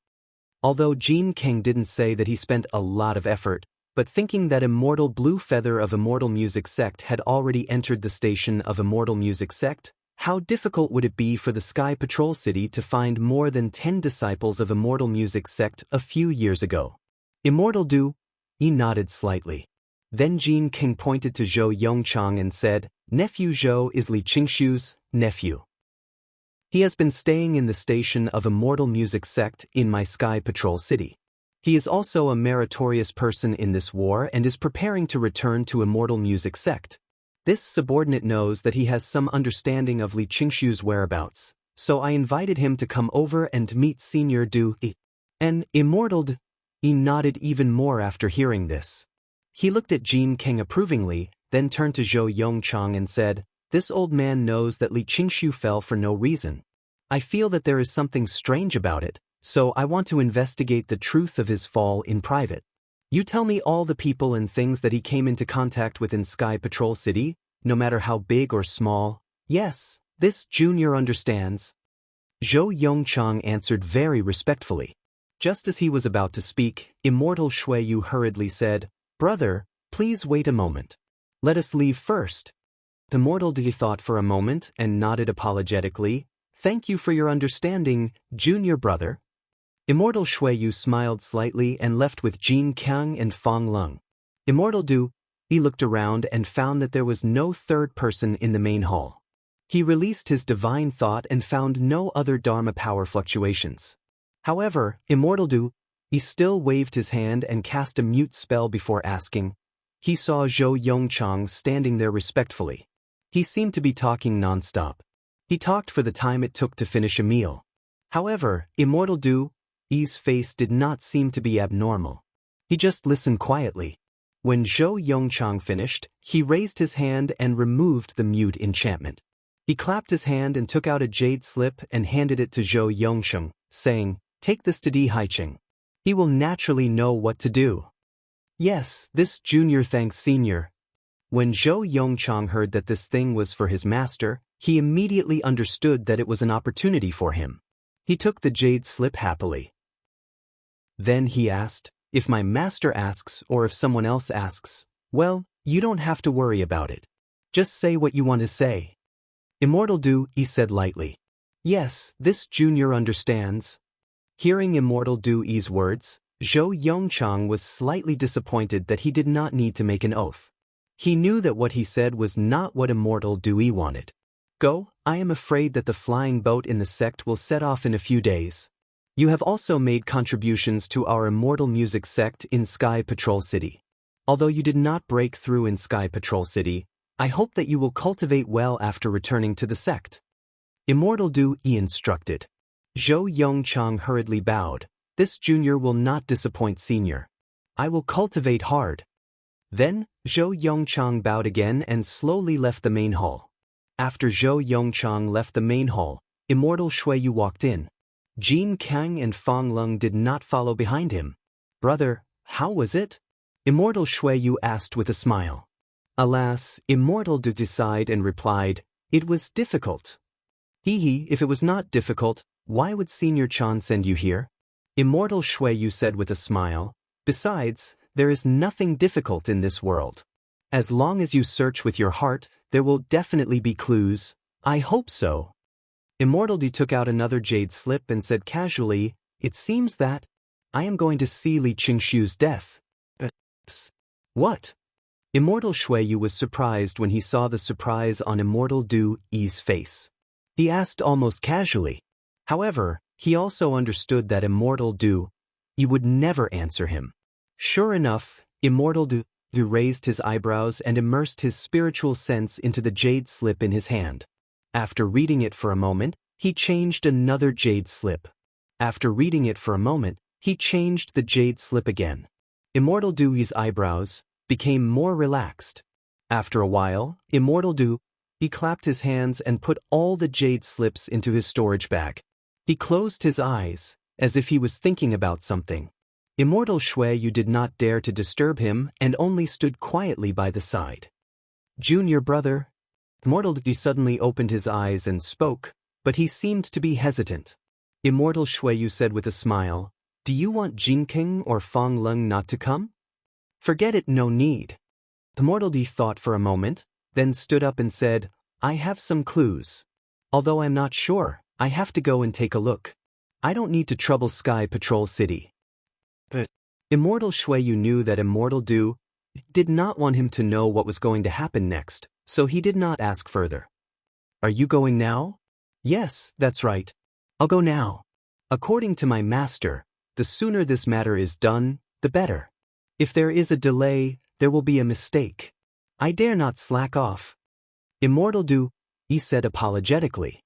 Although Jin Keng didn't say that he spent a lot of effort, but thinking that Immortal Blue Feather of Immortal Music sect had already entered the station of Immortal Music sect, how difficult would it be for the Sky Patrol City to find more than 10 disciples of Immortal Music sect a few years ago? Immortal Du, he nodded slightly. Then Jin Keng pointed to Zhou Yongchang and said, Nephew Zhou is Li Qingshu's nephew. He has been staying in the station of Immortal Music Sect in my Sky Patrol City. He is also a meritorious person in this war and is preparing to return to Immortal Music Sect. This subordinate knows that he has some understanding of Li Qingshu's whereabouts, so I invited him to come over and meet Senior Du Yi. And Immortal Du Yi nodded even more after hearing this. He looked at Jin Kang approvingly, then turned to Zhou Yongchang and said, "This old man knows that Li Qingshu fell for no reason. I feel that there is something strange about it, so I want to investigate the truth of his fall in private. You tell me all the people and things that he came into contact with in Sky Patrol City, no matter how big or small." "Yes, this junior understands," Zhou Yongchang answered very respectfully. Just as he was about to speak, Immortal Shuiyu hurriedly said, "Brother, please wait a moment. Let us leave first." The Immortal Du Yi thought for a moment and nodded apologetically. "Thank you for your understanding, junior brother." Immortal Shuiyu smiled slightly and left with Jin Kang and Fang Lung. Immortal Du Yi looked around and found that there was no third person in the main hall. He released his divine thought and found no other Dharma power fluctuations. However, Immortal Du Yi still waved his hand and cast a mute spell before asking. He saw Zhou Yongchang standing there respectfully. He seemed to be talking non-stop. He talked for the time it took to finish a meal. However, Immortal Du Yi's face did not seem to be abnormal. He just listened quietly. When Zhou Yongchang finished, he raised his hand and removed the mute enchantment. He clapped his hand and took out a jade slip and handed it to Zhou Yongchang, saying, "Take this to Di Haicheng. He will naturally know what to do." "Yes, this junior thanks senior." When Zhou Yongchang heard that this thing was for his master, he immediately understood that it was an opportunity for him. He took the jade slip happily. Then he asked, "If my master asks or if someone else asks, well, you don't have to worry about it. Just say what you want to say." Immortal Du Yi said lightly. "Yes, this junior understands." Hearing Immortal Du Yi's words, Zhou Yongchang was slightly disappointed that he did not need to make an oath. He knew that what he said was not what Immortal Du Yi wanted. "Go, I am afraid that the flying boat in the sect will set off in a few days. You have also made contributions to our Immortal Music Sect in Sky Patrol City. Although you did not break through in Sky Patrol City, I hope that you will cultivate well after returning to the sect." Immortal Du Yi instructed. Zhou Yongchang hurriedly bowed. "This junior will not disappoint senior. I will cultivate hard." Then, Zhou Yongchang bowed again and slowly left the main hall. After Zhou Yongchang left the main hall, Immortal Shuiyu walked in. Jin Kang and Fang Lung did not follow behind him. "Brother, how was it?" Immortal Shuiyu asked with a smile. Alas, Immortal Du Yi sighed and replied, "It was difficult." "Hee, if it was not difficult, why would Senior Chan send you here?" Immortal Shuiyu said with a smile. "Besides, there is nothing difficult in this world. As long as you search with your heart, there will definitely be clues. I hope so." Immortal Du took out another jade slip and said casually, "It seems that I am going to see Li Qingshu's death." "What?" Immortal Shuiyu was surprised when he saw the surprise on Immortal Du Yi's face. He asked almost casually. However, he also understood that Immortal Du Yi would never answer him. Sure enough, Immortal Du Yi raised his eyebrows and immersed his spiritual sense into the jade slip in his hand. After reading it for a moment, he changed another jade slip. After reading it for a moment, he changed the jade slip again. Immortal Du Yi's eyebrows became more relaxed. After a while, Immortal Du Yi clapped his hands and put all the jade slips into his storage bag. He closed his eyes, as if he was thinking about something. Immortal Shuiyu did not dare to disturb him and only stood quietly by the side. "Junior brother." Immortal Du Yi suddenly opened his eyes and spoke, but he seemed to be hesitant. Immortal Shuiyu said with a smile, "Do you want Jinking or Fang Lung not to come?" "Forget it, no need." Immortal Du Yi thought for a moment, then stood up and said, "I have some clues. Although I'm not sure, I have to go and take a look. I don't need to trouble Sky Patrol City." But Immortal Shuiyu knew that Immortal Du Yi did not want him to know what was going to happen next, so he did not ask further. "Are you going now?" Yes, that's right. I'll go now. According to my master, the sooner this matter is done, the better. If there is a delay, there will be a mistake. I dare not slack off. Immortal Du, he said apologetically.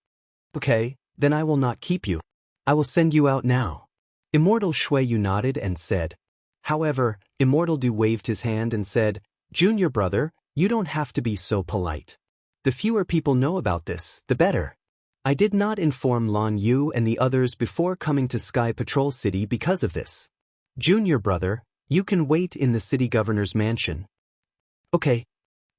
Okay, then I will not keep you. I will send you out now. Immortal Shui Yu nodded and said. However, Immortal Du waved his hand and said, Junior brother, you don't have to be so polite. The fewer people know about this, the better. I did not inform Lan Yu and the others before coming to Sky Patrol City because of this. Junior brother, you can wait in the city governor's mansion. Okay.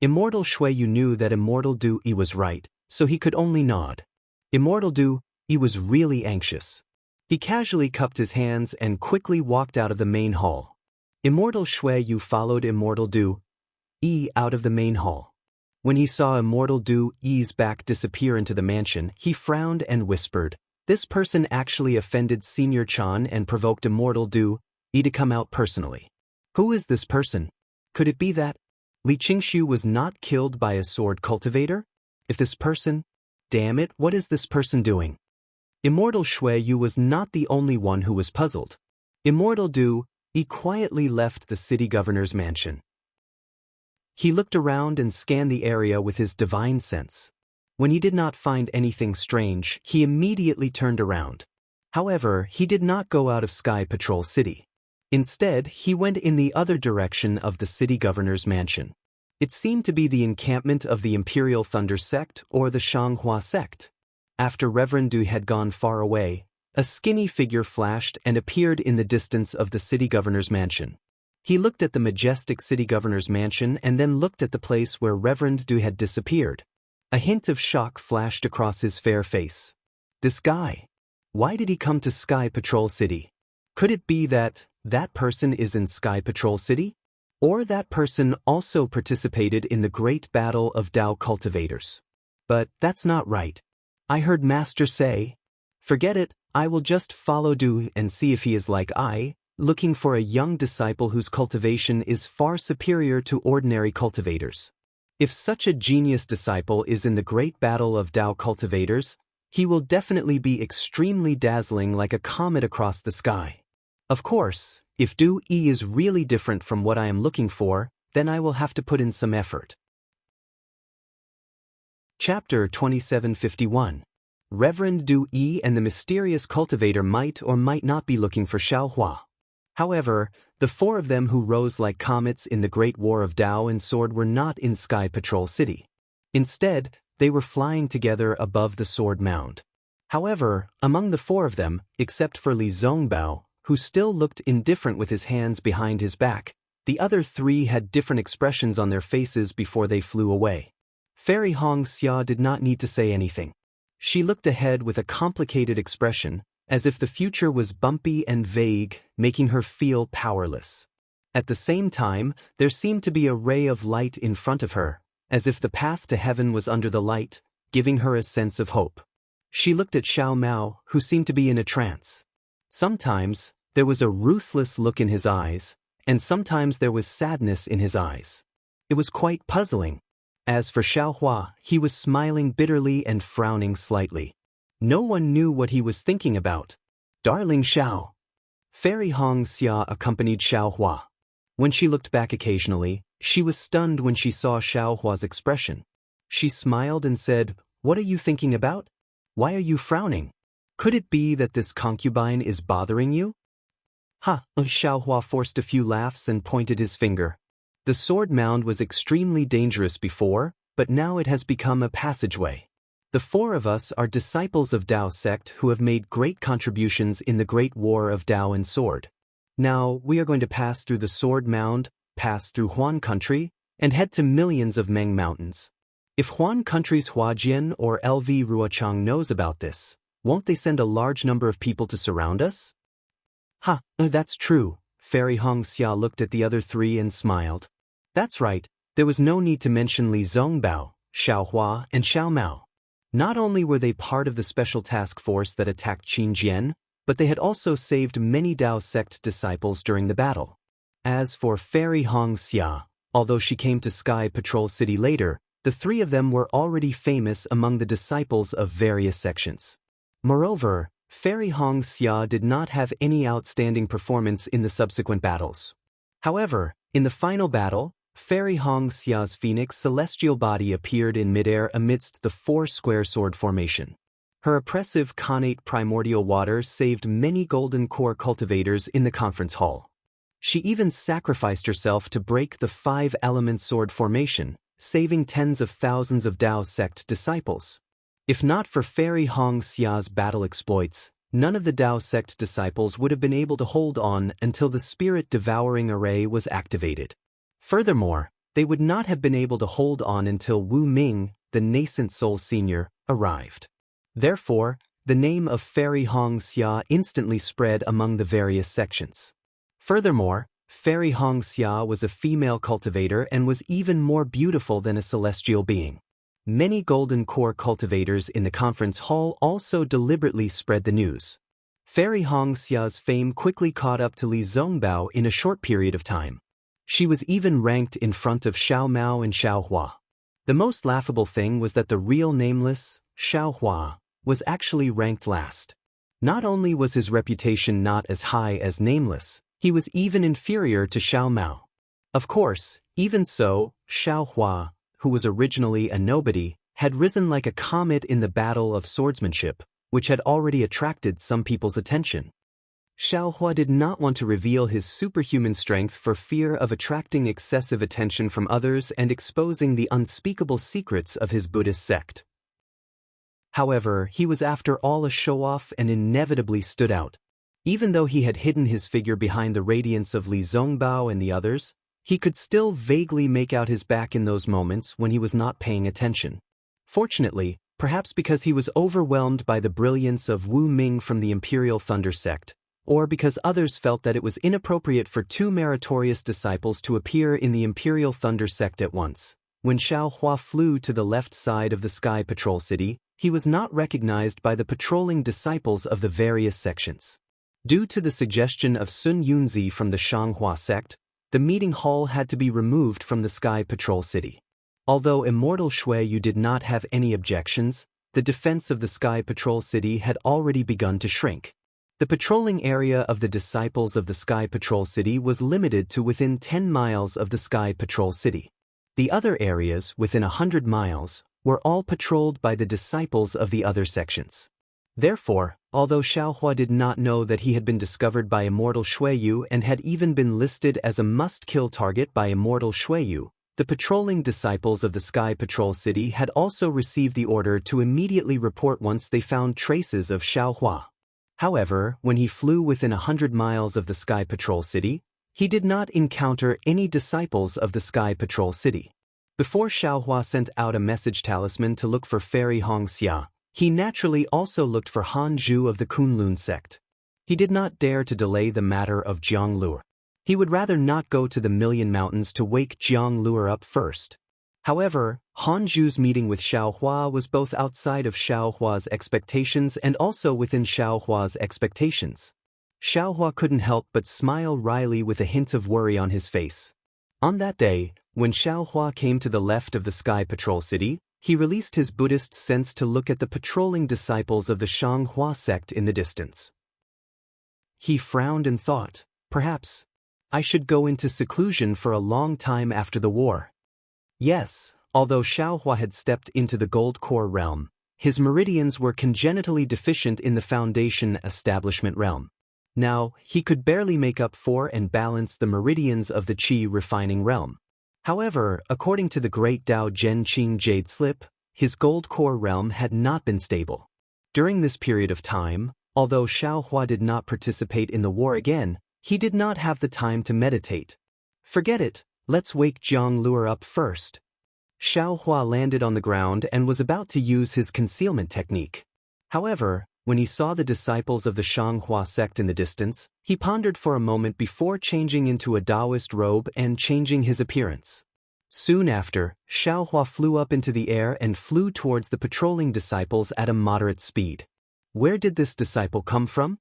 Immortal Shui Yu knew that Immortal Du Yi was right, so he could only nod. Immortal Du Yi was really anxious. He casually cupped his hands and quickly walked out of the main hall. Immortal Shui Yu followed Immortal Du Yi out of the main hall. When he saw Immortal Du Yi's back disappear into the mansion, he frowned and whispered, this person actually offended Senior Chan and provoked Immortal Du Yi to come out personally. Who is this person? Could it be that Li Qingshu was not killed by a sword cultivator? If this person… Damn it, what is this person doing? Immortal Shui Yu was not the only one who was puzzled. Immortal Du Yi quietly left the city governor's mansion. He looked around and scanned the area with his divine sense. When he did not find anything strange, he immediately turned around. However, he did not go out of Sky Patrol City. Instead, he went in the other direction of the city governor's mansion. It seemed to be the encampment of the Imperial Thunder sect or the Shanghua sect. After Reverend Du had gone far away, a skinny figure flashed and appeared in the distance of the city governor's mansion. He looked at the majestic city governor's mansion and then looked at the place where Reverend Du had disappeared. A hint of shock flashed across his fair face. This guy. Why did he come to Sky Patrol City? Could it be that person is in Sky Patrol City? Or that person also participated in the great battle of Dao cultivators? But that's not right. I heard Master say, forget it, I will just follow Du and see if he is like I, looking for a young disciple whose cultivation is far superior to ordinary cultivators. If such a genius disciple is in the great battle of Dao cultivators, he will definitely be extremely dazzling like a comet across the sky. Of course, if Du Yi is really different from what I am looking for, then I will have to put in some effort. Chapter 2751. Reverend Du Yi and the mysterious cultivator might or might not be looking for Xiaohua. However, the four of them who rose like comets in the Great War of Dao and Sword were not in Sky Patrol City. Instead, they were flying together above the Sword Mound. However, among the four of them, except for Li Zongbao, who still looked indifferent with his hands behind his back, the other three had different expressions on their faces before they flew away. Fairy Hong Xia did not need to say anything. She looked ahead with a complicated expression, as if the future was bumpy and vague, making her feel powerless. At the same time, there seemed to be a ray of light in front of her, as if the path to heaven was under the light, giving her a sense of hope. She looked at Xiao Mao, who seemed to be in a trance. Sometimes, there was a ruthless look in his eyes, and sometimes there was sadness in his eyes. It was quite puzzling. As for Xiaohua, he was smiling bitterly and frowning slightly. No one knew what he was thinking about. Darling Xiao. Fairy Hong Xia accompanied Xiaohua. When she looked back occasionally, she was stunned when she saw Xiaohua's expression. She smiled and said, "What are you thinking about? Why are you frowning? Could it be that this concubine is bothering you?" Ha! Xiaohua forced a few laughs and pointed his finger. The sword mound was extremely dangerous before, but now it has become a passageway. The four of us are disciples of Dao sect who have made great contributions in the Great War of Dao and Sword. Now, we are going to pass through the Sword Mound, pass through Huan Country, and head to millions of Meng Mountains. If Huan Country's Huajian or LV Ruochang knows about this, won't they send a large number of people to surround us? Ha, that's true. Fairy Hong Xia looked at the other three and smiled. That's right, there was no need to mention Li Zongbao, Xiaohua, and Xiao Mao. Not only were they part of the special task force that attacked Qingjian, but they had also saved many Dao sect disciples during the battle. As for Fairy Hong Xia, although she came to Sky Patrol City later, the The three of them were already famous among the disciples of various sections. Moreover, Fairy Hong Xia did not have any outstanding performance in the subsequent battles. However, in the final battle, Fairy Hong Xia's phoenix celestial body appeared in midair amidst the four-square sword formation. Her oppressive connate primordial water saved many golden core cultivators in the conference hall. She even sacrificed herself to break the five-element sword formation, saving tens of thousands of Dao sect disciples. If not for Fairy Hong Xia's battle exploits, none of the Dao sect disciples would have been able to hold on until the spirit-devouring array was activated. Furthermore, they would not have been able to hold on until Wu Ming, the nascent soul senior, arrived. Therefore, the name of Fairy Hong Xia instantly spread among the various sections. Furthermore, Fairy Hong Xia was a female cultivator and was even more beautiful than a celestial being. Many golden core cultivators in the conference hall also deliberately spread the news. Fairy Hong Xia's fame quickly caught up to Li Zongbao in a short period of time. She was even ranked in front of Xiao Mao and Xiao Hua. The most laughable thing was that the real nameless, Xiao Hua, was actually ranked last. Not only was his reputation not as high as nameless, he was even inferior to Xiao Mao. Of course, even so, Xiao Hua, who was originally a nobody, had risen like a comet in the battle of swordsmanship, which had already attracted some people's attention. Xiao Hua did not want to reveal his superhuman strength for fear of attracting excessive attention from others and exposing the unspeakable secrets of his Buddhist sect. However, he was after all a show-off and inevitably stood out. Even though he had hidden his figure behind the radiance of Li Zongbao and the others, he could still vaguely make out his back in those moments when he was not paying attention. Fortunately, perhaps because he was overwhelmed by the brilliance of Wu Ming from the Imperial Thunder sect, or because others felt that it was inappropriate for two meritorious disciples to appear in the Imperial Thunder sect at once. When Xiao Hua flew to the left side of the Sky Patrol City, he was not recognized by the patrolling disciples of the various sections. Due to the suggestion of Sun Yunzi from the Shanghua sect, the meeting hall had to be removed from the Sky Patrol City. Although Immortal Shuiyu did not have any objections, the defense of the Sky Patrol City had already begun to shrink. The patrolling area of the disciples of the Sky Patrol City was limited to within 10 miles of the Sky Patrol City. The other areas, within 100 miles, were all patrolled by the disciples of the other sections. Therefore, although Xiao Hua did not know that he had been discovered by Immortal Shuiyu and had even been listed as a must-kill target by Immortal Shuiyu, the patrolling disciples of the Sky Patrol City had also received the order to immediately report once they found traces of Xiao Hua. However, when he flew within 100 miles of the Sky Patrol City, he did not encounter any disciples of the Sky Patrol City. Before Xiao Hua sent out a message talisman to look for Fairy Hong Xia, he naturally also looked for Han Zhu of the Kunlun sect. He did not dare to delay the matter of Jianghu. He would rather not go to the Million Mountains to wake Jianghu up first. However, Han Zhu's meeting with Xiao Hua was both outside of Xiao Hua's expectations and also within Xiao Hua's expectations. Xiao Hua couldn't help but smile wryly with a hint of worry on his face. On that day, when Xiao Hua came to the left of the Sky Patrol City, he released his Buddhist sense to look at the patrolling disciples of the Shanghua sect in the distance. He frowned and thought, perhaps, I should go into seclusion for a long time after the war. Yes, although Xiao Hua had stepped into the Gold Core realm, his meridians were congenitally deficient in the Foundation Establishment realm. Now, he could barely make up for and balance the meridians of the Qi refining realm. However, according to the Great Tao Zhen Qing Jade Slip, his Gold Core realm had not been stable. During this period of time, although Xiao Hua did not participate in the war again, he did not have the time to meditate. Forget it, let's wake Jianghu up first. Xiao Hua landed on the ground and was about to use his concealment technique. However, when he saw the disciples of the Shanghua sect in the distance, he pondered for a moment before changing into a Taoist robe and changing his appearance. Soon after, Xiao Hua flew up into the air and flew towards the patrolling disciples at a moderate speed. Where did this disciple come from?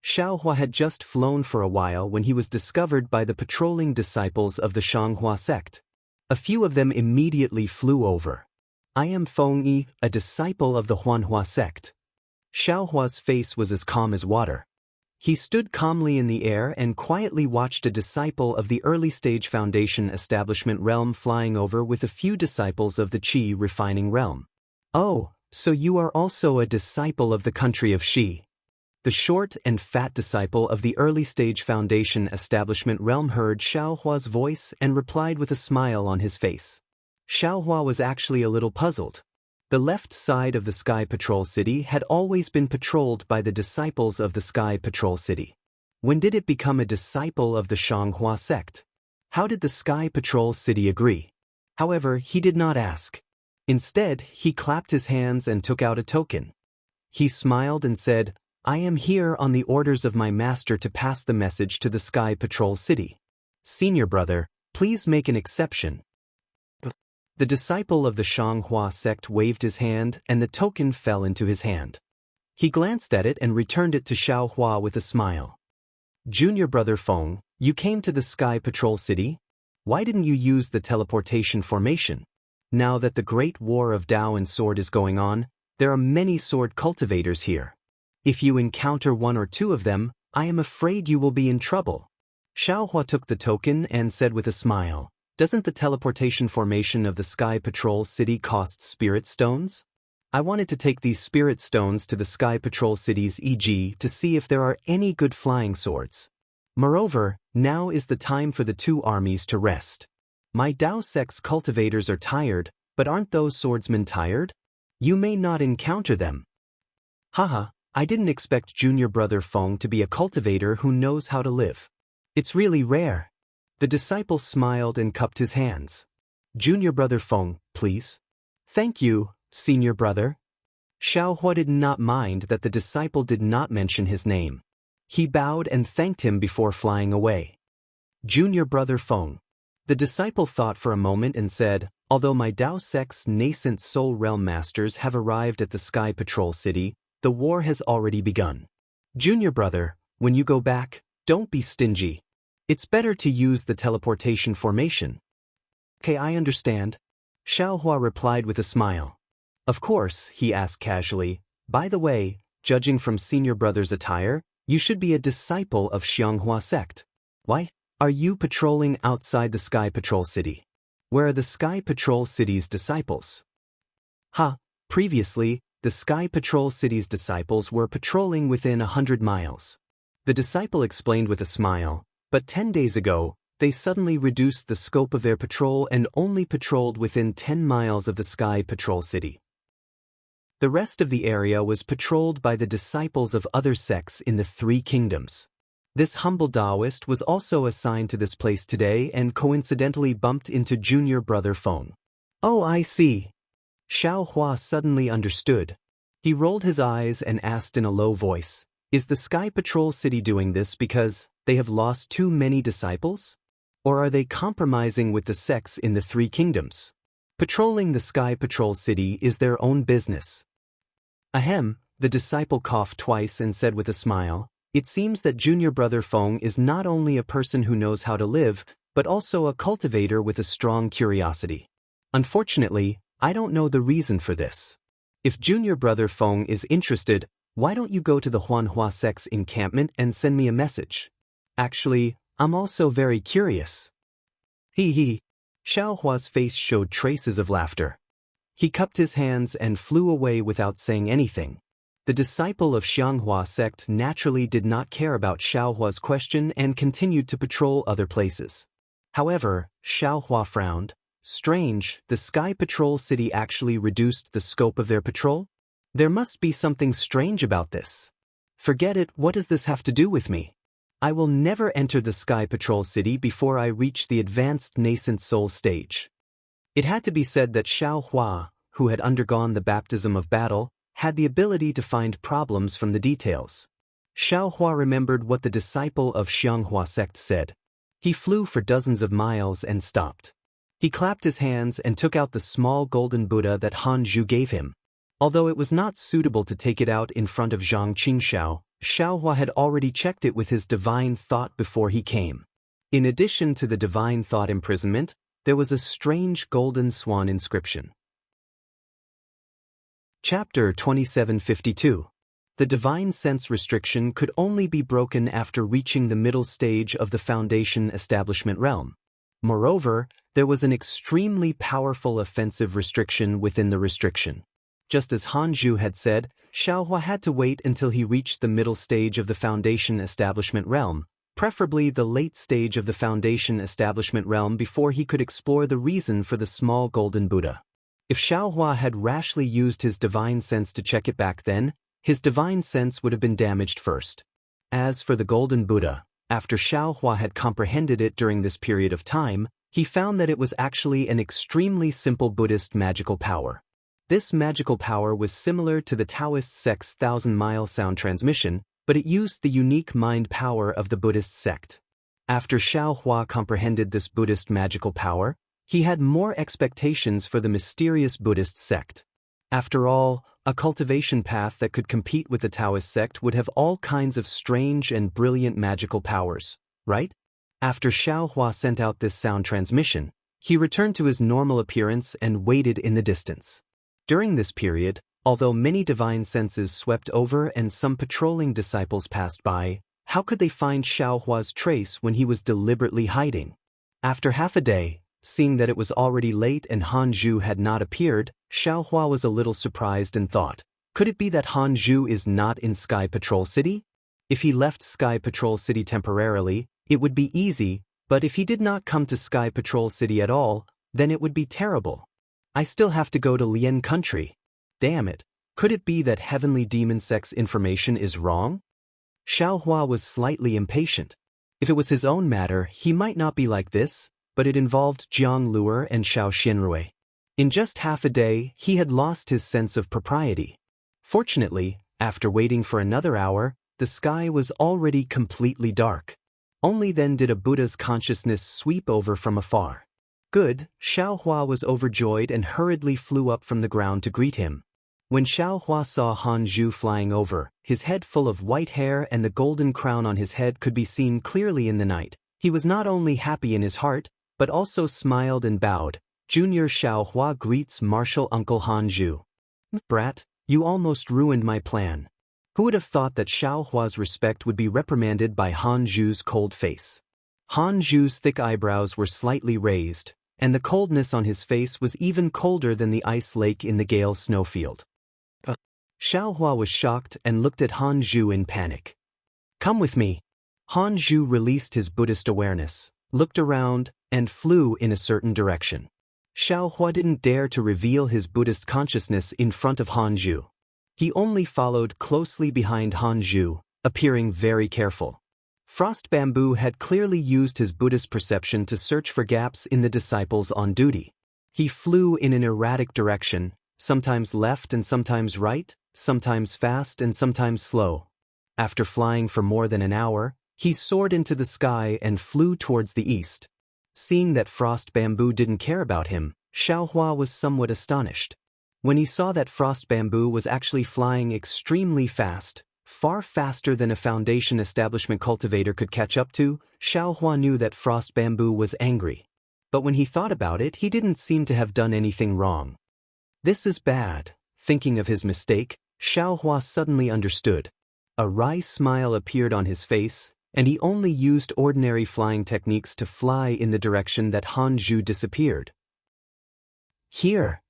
Xiao Hua had just flown for a while when he was discovered by the patrolling disciples of the Shanghua sect. A few of them immediately flew over. I am Feng Yi, a disciple of the Huanhua sect. Xiaohua's face was as calm as water. He stood calmly in the air and quietly watched a disciple of the early-stage Foundation establishment realm flying over with a few disciples of the Qi refining realm. Oh, so you are also a disciple of the country of Xi. The short and fat disciple of the early-stage Foundation establishment realm heard Xiaohua's voice and replied with a smile on his face. Xiaohua was actually a little puzzled. The left side of the Sky Patrol City had always been patrolled by the disciples of the Sky Patrol City. When did it become a disciple of the Xianghua sect? How did the Sky Patrol City agree? However, he did not ask. Instead, he clapped his hands and took out a token. He smiled and said, I am here on the orders of my master to pass the message to the Sky Patrol City. Senior brother, please make an exception. The disciple of the Xianghua sect waved his hand and the token fell into his hand. He glanced at it and returned it to Xiaohua with a smile. Junior brother Feng, you came to the Sky Patrol City? Why didn't you use the teleportation formation? Now that the Great War of Dao and Sword is going on, there are many sword cultivators here. If you encounter one or two of them, I am afraid you will be in trouble. Xiaohua took the token and said with a smile, doesn't the teleportation formation of the Sky Patrol City cost spirit stones? I wanted to take these spirit stones to the Sky Patrol City's EG to see if there are any good flying swords. Moreover, now is the time for the two armies to rest. My Dao sect's cultivators are tired, but aren't those swordsmen tired? You may not encounter them. Haha, I didn't expect junior brother Feng to be a cultivator who knows how to live. It's really rare. The disciple smiled and cupped his hands. Junior brother Feng, please. Thank you, senior brother. Xiaohua did not mind that the disciple did not mention his name. He bowed and thanked him before flying away. Junior brother Feng. The disciple thought for a moment and said, although my Dao sect's nascent soul realm masters have arrived at the Sky Patrol City, the war has already begun. Junior brother, when you go back, don't be stingy. It's better to use the teleportation formation. Okay, I understand. Xiaohua replied with a smile. Of course, he asked casually, by the way, judging from senior brother's attire, you should be a disciple of Xianghua sect. Why? Are you patrolling outside the Sky Patrol City? Where are the Sky Patrol City's disciples? Previously, the Sky Patrol City's disciples were patrolling within 100 miles. The disciple explained with a smile, but 10 days ago, they suddenly reduced the scope of their patrol and only patrolled within 10 miles of the Sky Patrol City. The rest of the area was patrolled by the disciples of other sects in the Three Kingdoms. This humble Taoist was also assigned to this place today and coincidentally bumped into junior brother Feng. Oh, I see. Xiaohua suddenly understood. He rolled his eyes and asked in a low voice, is the Sky Patrol City doing this because they have lost too many disciples? Or are they compromising with the sects in the Three Kingdoms? Patrolling the Sky Patrol City is their own business. Ahem, the disciple coughed twice and said with a smile, it seems that junior brother Feng is not only a person who knows how to live, but also a cultivator with a strong curiosity. Unfortunately, I don't know the reason for this. If junior brother Feng is interested, why don't you go to the Huanhua sect's encampment and send me a message? Actually, I'm also very curious. Hee. Xiaohua's face showed traces of laughter. He cupped his hands and flew away without saying anything. The disciple of Xianghua sect naturally did not care about Xiaohua's question and continued to patrol other places. However, Xiaohua frowned. Strange, the Sky Patrol City actually reduced the scope of their patrol? There must be something strange about this. Forget it, what does this have to do with me? I will never enter the Sky Patrol City before I reach the advanced nascent soul stage. It had to be said that Xiaohua, who had undergone the baptism of battle, had the ability to find problems from the details. Xiaohua remembered what the disciple of Xianghua sect said. He flew for dozens of miles and stopped. He clapped his hands and took out the small golden Buddha that Han Zhu gave him. Although it was not suitable to take it out in front of Zhang Qingxiao, Xiaohua had already checked it with his divine thought before he came. In addition to the divine thought imprisonment, there was a strange golden swan inscription. Chapter 2752. The divine sense restriction could only be broken after reaching the middle stage of the Foundation establishment realm. Moreover, there was an extremely powerful offensive restriction within the restriction. Just as Hanzhu had said, Xiaohua had to wait until he reached the middle stage of the Foundation establishment realm, preferably the late stage of the Foundation establishment realm, before he could explore the reason for the small golden Buddha. If Xiaohua had rashly used his divine sense to check it back then, his divine sense would have been damaged first. As for the golden Buddha, after Xiaohua had comprehended it during this period of time, he found that it was actually an extremely simple Buddhist magical power. This magical power was similar to the Taoist sect's thousand-mile sound transmission, but it used the unique mind power of the Buddhist sect. After Xiaohua comprehended this Buddhist magical power, he had more expectations for the mysterious Buddhist sect. After all, a cultivation path that could compete with the Taoist sect would have all kinds of strange and brilliant magical powers, right? After Xiaohua sent out this sound transmission, he returned to his normal appearance and waited in the distance. During this period, although many divine senses swept over and some patrolling disciples passed by, how could they find Xiaohua's trace when he was deliberately hiding? After half a day, seeing that it was already late and Hanzhu had not appeared, Xiaohua was a little surprised and thought, could it be that Hanzhu is not in Sky Patrol City? If he left Sky Patrol City temporarily, it would be easy, but if he did not come to Sky Patrol City at all, then it would be terrible. I still have to go to Lian Country. Damn it, could it be that Heavenly Demon Sect's information is wrong? Xiaohua was slightly impatient. If it was his own matter, he might not be like this, but it involved Jianghu and Xiao Xinrui. In just half a day, he had lost his sense of propriety. Fortunately, after waiting for another hour, the sky was already completely dark. Only then did a Buddha's consciousness sweep over from afar. Good, Xiaohua was overjoyed and hurriedly flew up from the ground to greet him. When Xiaohua saw Hanzhu flying over, his head full of white hair and the golden crown on his head could be seen clearly in the night, he was not only happy in his heart, but also smiled and bowed. Junior Xiaohua greets Martial Uncle Hanzhu. Brat, you almost ruined my plan. Who would have thought that Xiaohua's respect would be reprimanded by Hanzhu's cold face? Hanzhu's thick eyebrows were slightly raised, and the coldness on his face was even colder than the ice lake in the Gale snowfield. Xiaohua was shocked and looked at Hanzhu in panic. Come with me. Hanzhu released his Buddhist awareness, looked around, and flew in a certain direction. Xiaohua didn't dare to reveal his Buddhist consciousness in front of Hanzhu. He only followed closely behind Hanzhu, appearing very careful. Frost Bamboo had clearly used his Buddhist perception to search for gaps in the disciples on duty. He flew in an erratic direction, sometimes left and sometimes right, sometimes fast and sometimes slow. After flying for more than an hour, he soared into the sky and flew towards the east. Seeing that Frost Bamboo didn't care about him, Xiaohua was somewhat astonished. When he saw that Frost Bamboo was actually flying extremely fast, far faster than a Foundation establishment cultivator could catch up to, Xiaohua knew that Frost Bamboo was angry. But when he thought about it, he didn't seem to have done anything wrong. This is bad. Thinking of his mistake, Xiaohua suddenly understood. A wry smile appeared on his face, and he only used ordinary flying techniques to fly in the direction that Hanzhu disappeared. Here!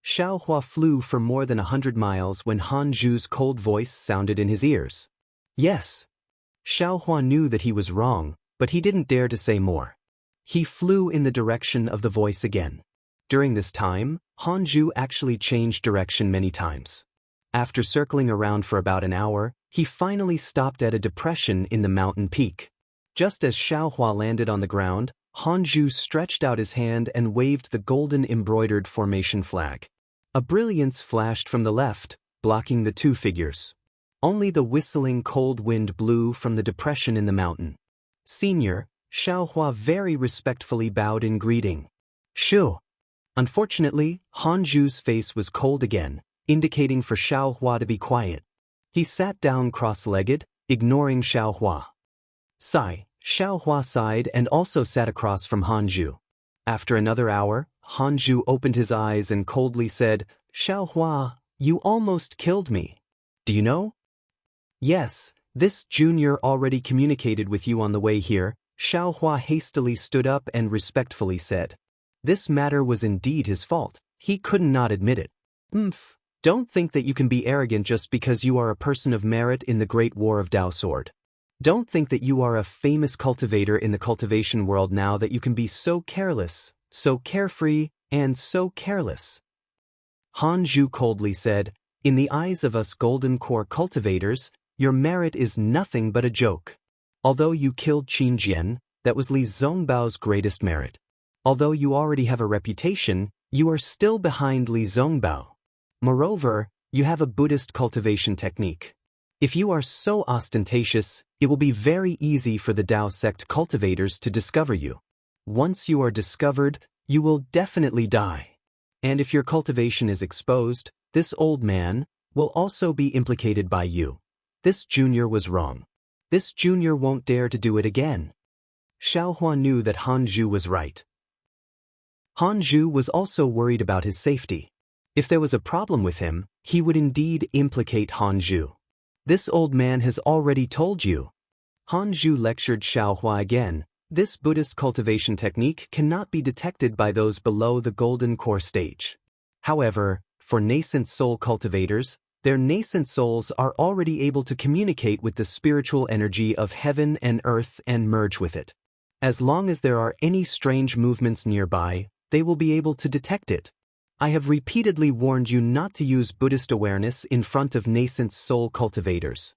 Xiaohua flew for more than 100 miles when Hanzhu's cold voice sounded in his ears. Yes. Xiaohua knew that he was wrong, but he didn't dare to say more. He flew in the direction of the voice again. During this time, Hanzhu actually changed direction many times. After circling around for about an hour, he finally stopped at a depression in the mountain peak. Just as Xiaohua landed on the ground, Hanzhu stretched out his hand and waved the golden embroidered formation flag. A brilliance flashed from the left, blocking the two figures. Only the whistling cold wind blew from the depression in the mountain. Senior, Xiaohua very respectfully bowed in greeting. Shu. Unfortunately, Hanzhu's face was cold again, indicating for Xiaohua to be quiet. He sat down cross-legged, ignoring Xiaohua. Sigh, Xiaohua sighed and also sat across from Hanzhu. After another hour, Hanju opened his eyes and coldly said, Xiaohua, you almost killed me. Do you know? Yes, this junior already communicated with you on the way here. Xiaohua hastily stood up and respectfully said. This matter was indeed his fault. He could not admit it. Don't think that you can be arrogant just because you are a person of merit in the Great War of Dao Sword. Don't think that you are a famous cultivator in the cultivation world now that you can be so careless, so carefree, and so careless. Hanju coldly said, in the eyes of us Golden Core cultivators, your merit is nothing but a joke. Although you killed Qin Jian, that was Li Zongbao's greatest merit. Although you already have a reputation, you are still behind Li Zongbao. Moreover, you have a Buddhist cultivation technique. If you are so ostentatious, it will be very easy for the Dao sect cultivators to discover you. Once you are discovered, you will definitely die. And if your cultivation is exposed, this old man will also be implicated by you. This junior was wrong. This junior won't dare to do it again. Xiaohua knew that Hanju was right. Hanju was also worried about his safety. If there was a problem with him, he would indeed implicate Hanju. This old man has already told you. Hanju lectured Xiaohua again. This Buddhist cultivation technique cannot be detected by those below the Golden Core stage. However, for nascent soul cultivators, their nascent souls are already able to communicate with the spiritual energy of heaven and earth and merge with it. As long as there are any strange movements nearby, they will be able to detect it. I have repeatedly warned you not to use Buddhist awareness in front of nascent soul cultivators.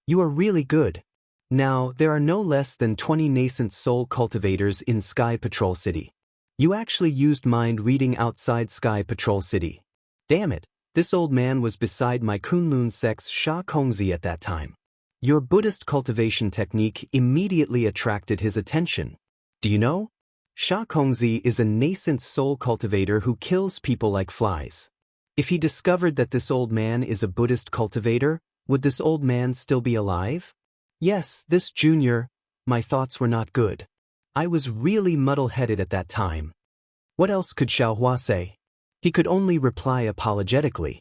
You are really good. Now, there are no less than 20 nascent soul cultivators in Sky Patrol City. You actually used mind reading outside Sky Patrol City. Damn it, this old man was beside my Kunlun sect's Sha Kongzi at that time. Your Buddhist cultivation technique immediately attracted his attention. Do you know? Sha Kongzi is a nascent soul cultivator who kills people like flies. If he discovered that this old man is a Buddhist cultivator, would this old man still be alive? Yes, this junior. My thoughts were not good. I was really muddle-headed at that time. What else could Xiaohua say? He could only reply apologetically.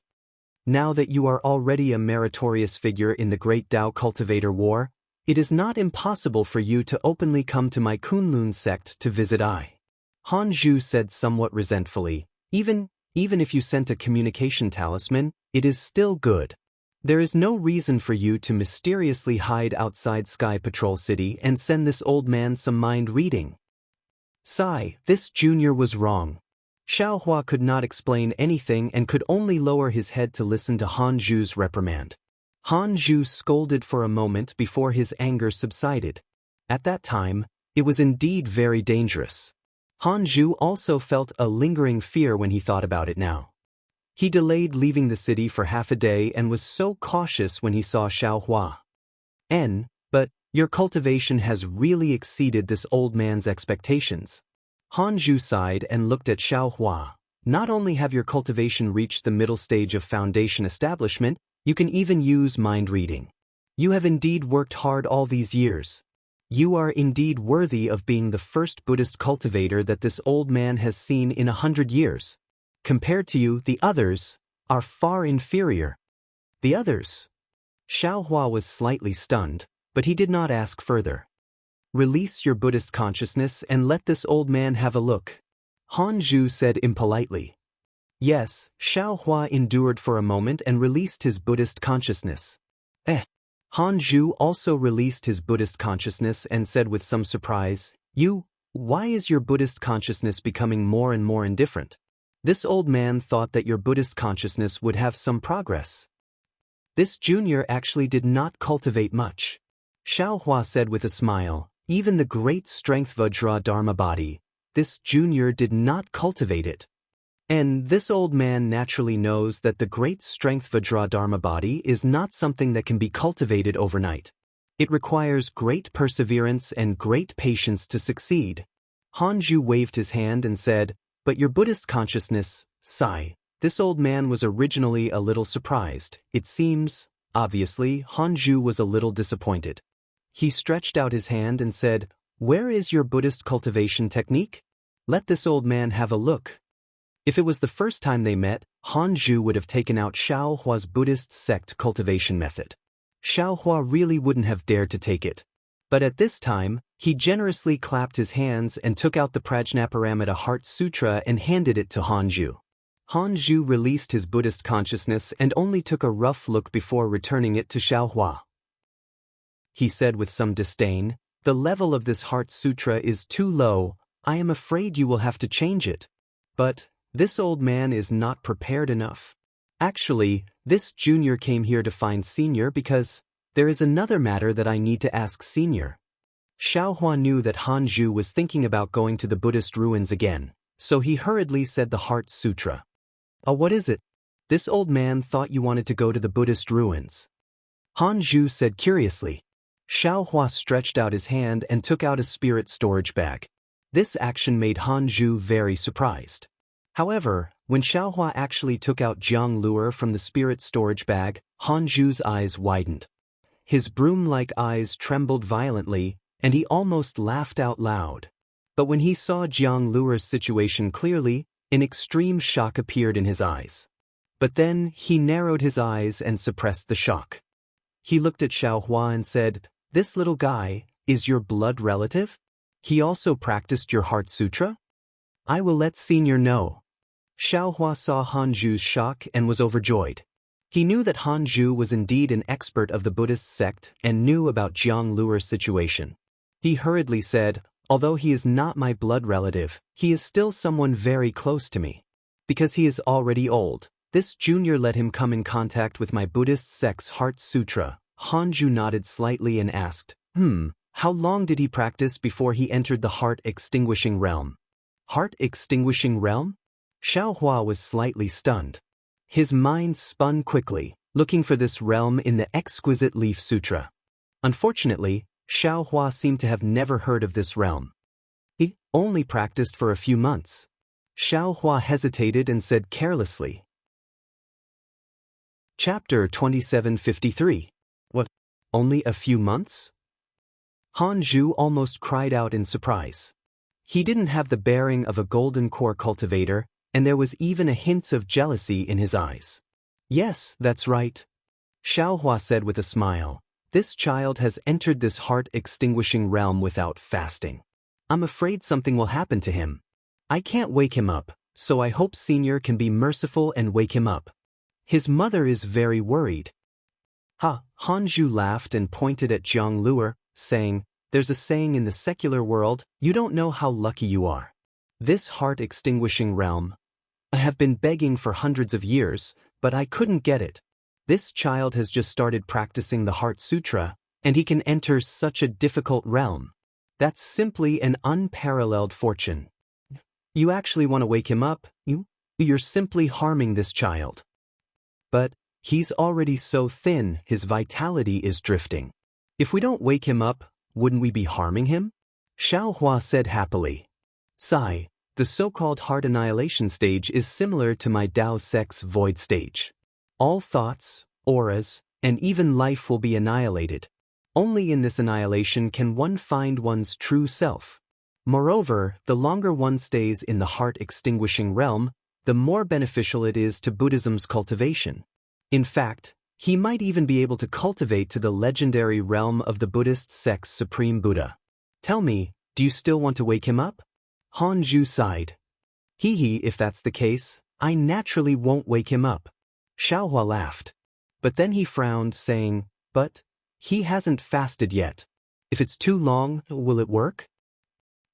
Now that you are already a meritorious figure in the Great Dao Cultivator War, it is not impossible for you to openly come to my Kunlun sect to visit I. Hanju said somewhat resentfully, even if you sent a communication talisman, it is still good. There is no reason for you to mysteriously hide outside Sky Patrol City and send this old man some mind reading. Sigh, this junior was wrong. Xiaohua could not explain anything and could only lower his head to listen to Hanju's reprimand. Hanju scolded for a moment before his anger subsided. At that time, it was indeed very dangerous. Hanju also felt a lingering fear when he thought about it now. He delayed leaving the city for half a day and was so cautious when he saw Xiaohua. But your cultivation has really exceeded this old man's expectations. Hanju sighed and looked at Xiaohua. Not only have your cultivation reached the middle stage of foundation establishment, you can even use mind reading. You have indeed worked hard all these years. You are indeed worthy of being the first Buddhist cultivator that this old man has seen in 100 years. Compared to you, the others are far inferior. The others? Xiaohua was slightly stunned, but he did not ask further. Release your Buddhist consciousness and let this old man have a look. Hanju said impolitely. Yes, Xiaohua endured for a moment and released his Buddhist consciousness. Hanju also released his Buddhist consciousness and said with some surprise, why is your Buddhist consciousness becoming more and more indifferent? This old man thought that your Buddhist consciousness would have some progress. This junior actually did not cultivate much. Xiaohua said with a smile, even the great strength Vajra Dharma body, this junior did not cultivate it. And this old man naturally knows that the great strength Vajra Dharma body is not something that can be cultivated overnight. It requires great perseverance and great patience to succeed. Hanju waved his hand and said, but your Buddhist consciousness, sigh. This old man was originally a little surprised. It seems, obviously, Hanju was a little disappointed. He stretched out his hand and said, where is your Buddhist cultivation technique? Let this old man have a look. If it was the first time they met, Han Zhu would have taken out Xiao Hua's Buddhist sect cultivation method. Xiao Hua really wouldn't have dared to take it. But at this time, he generously clapped his hands and took out the Prajnaparamita Heart Sutra and handed it to Han Zhu. Han Zhu released his Buddhist consciousness and only took a rough look before returning it to Xiao Hua. He said with some disdain, "The level of this Heart Sutra is too low. I am afraid you will have to change it." But this old man is not prepared enough. Actually, this junior came here to find senior because there is another matter that I need to ask senior. Xiao Hua knew that Han Zhu was thinking about going to the Buddhist ruins again, so he hurriedly said the Heart Sutra. What is it? This old man thought you wanted to go to the Buddhist ruins. Han Zhu said curiously. Xiao Hua stretched out his hand and took out a spirit storage bag. This action made Han Zhu very surprised. However, when Xiao Hua actually took out Jianghu from the spirit storage bag, Han Zhu's eyes widened. His broom-like eyes trembled violently, and he almost laughed out loud. But when he saw Jianghu's situation clearly, an extreme shock appeared in his eyes. But then he narrowed his eyes and suppressed the shock. He looked at Xiao Hua and said, "This little guy is your blood relative? He also practiced your Heart Sutra? I will let senior know." Xiao Hua saw Han Zhu's shock and was overjoyed. He knew that Han Zhu was indeed an expert of the Buddhist sect and knew about Jianghu's situation. He hurriedly said, "Although he is not my blood relative, he is still someone very close to me. Because he is already old, this junior let him come in contact with my Buddhist sect's Heart Sutra." Han Zhu nodded slightly and asked, How long did he practice before he entered the heart-extinguishing realm?" Heart-extinguishing realm? Xiao Hua was slightly stunned. His mind spun quickly, looking for this realm in the exquisite Leaf Sutra. Unfortunately, Xiao Hua seemed to have never heard of this realm. He only practiced for a few months. Xiao Hua hesitated and said carelessly. Chapter 2753. What? Only a few months? Han Zhu almost cried out in surprise. He didn't have the bearing of a golden core cultivator, and there was even a hint of jealousy in his eyes. "Yes, that's right," Xiao Hua said with a smile. "This child has entered this heart-extinguishing realm without fasting. I'm afraid something will happen to him. I can't wake him up, so I hope senior can be merciful and wake him up. His mother is very worried." Han Zhu laughed and pointed at Jianghu, saying, "There's a saying in the secular world, you don't know how lucky you are. This heart-extinguishing realm, I have been begging for hundreds of years, but I couldn't get it. This child has just started practicing the Heart Sutra, and he can enter such a difficult realm. That's simply an unparalleled fortune. You actually want to wake him up? You're simply harming this child." "But he's already so thin, his vitality is drifting. If we don't wake him up, wouldn't we be harming him?" Xiao Hua said happily. "Sigh, the so-called heart annihilation stage is similar to my Tao sect's void stage. All thoughts, auras, and even life will be annihilated. Only in this annihilation can one find one's true self. Moreover, the longer one stays in the heart-extinguishing realm, the more beneficial it is to Buddhism's cultivation. In fact, he might even be able to cultivate to the legendary realm of the Buddhist sect's Supreme Buddha. Tell me, do you still want to wake him up?" Han Zhu sighed. If that's the case, I naturally won't wake him up." Xiao Hua laughed. But then he frowned, saying, "But he hasn't fasted yet. If it's too long, will it work?"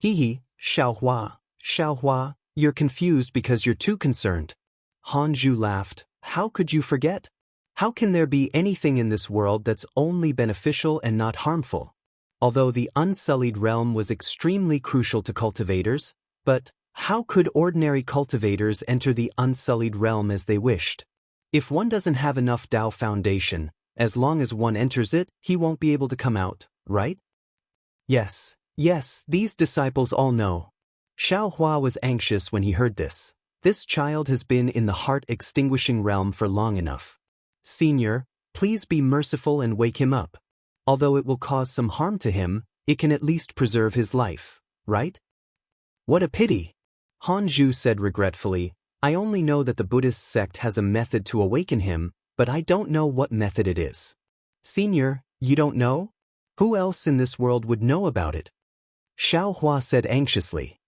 Xiao Hua, you're confused because you're too concerned." Han Zhu laughed. "How could you forget? How can there be anything in this world that's only beneficial and not harmful? Although the unsullied realm was extremely crucial to cultivators, but how could ordinary cultivators enter the unsullied realm as they wished? If one doesn't have enough Tao foundation, as long as one enters it, he won't be able to come out, right?" Yes, these disciples all know." Xiao Hua was anxious when he heard this. This child has been in the heart-extinguishing realm for long enough. "Senior, please be merciful and wake him up. Although it will cause some harm to him, it can at least preserve his life, right?" "What a pity! Han Zhu said regretfully, I only know that the Buddhist sect has a method to awaken him, but I don't know what method it is. Senior, you don't know? Who else in this world would know about it? Xiao Hua said anxiously.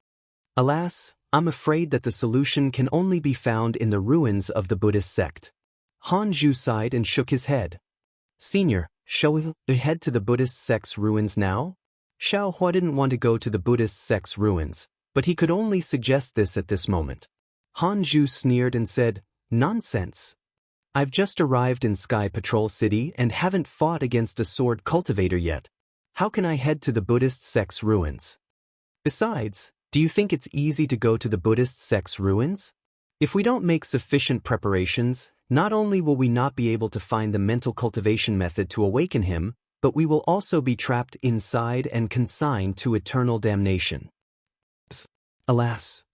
Alas, I'm afraid that the solution can only be found in the ruins of the Buddhist sect. Han Zhu sighed and shook his head. Senior, shall we head to the Buddhist sect's ruins now? Xiao Hua didn't want to go to the Buddhist sect's ruins, but he could only suggest this at this moment. Han Zhu sneered and said, Nonsense. I've just arrived in Sky Patrol City and haven't fought against a sword cultivator yet. How can I head to the Buddhist sect's ruins? Besides, do you think it's easy to go to the Buddhist sect's ruins? If we don't make sufficient preparations, not only will we not be able to find the mental cultivation method to awaken him, but we will also be trapped inside and consigned to eternal damnation. Alas.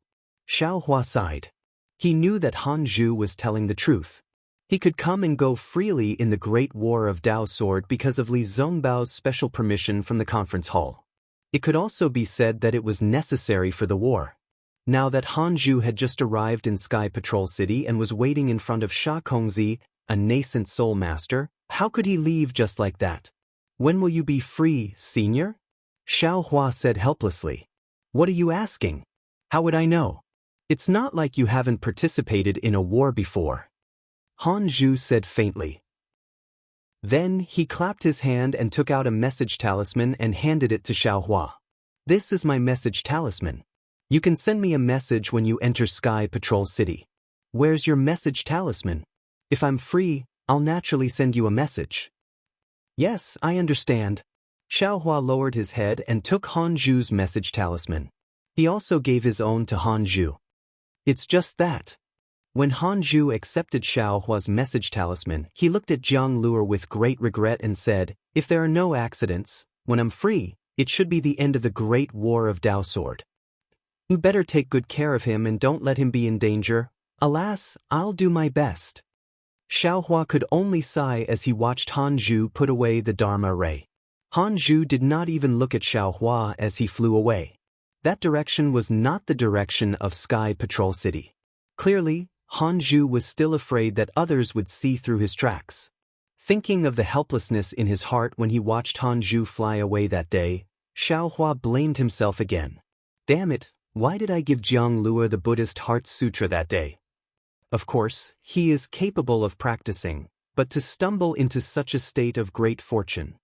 Xiao Hua sighed. He knew that Han Zhu was telling the truth. He could come and go freely in the Great War of Dao Sword because of Li Zhongbao's special permission from the conference hall. It could also be said that it was necessary for the war. Now that Han Zhu had just arrived in Sky Patrol City and was waiting in front of Sha Kongzi, a nascent soul master, how could he leave just like that? When will you be free, senior? Xiao Hua said helplessly. What are you asking? How would I know? It's not like you haven't participated in a war before. Han Zhu said faintly. Then he clapped his hand and took out a message talisman and handed it to Xiao Hua. This is my message talisman. You can send me a message when you enter Sky Patrol City. Where's your message talisman? If I'm free, I'll naturally send you a message. Yes, I understand. Xiao Hua lowered his head and took Han Zhu's message talisman. He also gave his own to Han Zhu. It's just that. When Han Zhu accepted Xiao Hua's message talisman, he looked at Jianghu with great regret and said, if there are no accidents, when I'm free, it should be the end of the Great War of Dao Sword. You better take good care of him and don't let him be in danger. Alas, I'll do my best. Xiao Hua could only sigh as he watched Han Zhu put away the Dharma ray. Han Zhu did not even look at Xiao Hua as he flew away. That direction was not the direction of Sky Patrol City. Clearly, Han Zhu was still afraid that others would see through his tracks. Thinking of the helplessness in his heart when he watched Han Zhu fly away that day, Xiao Hua blamed himself again. Damn it, why did I give Jianghu the Buddhist Heart Sutra that day? Of course, he is capable of practicing, but to stumble into such a state of great fortune.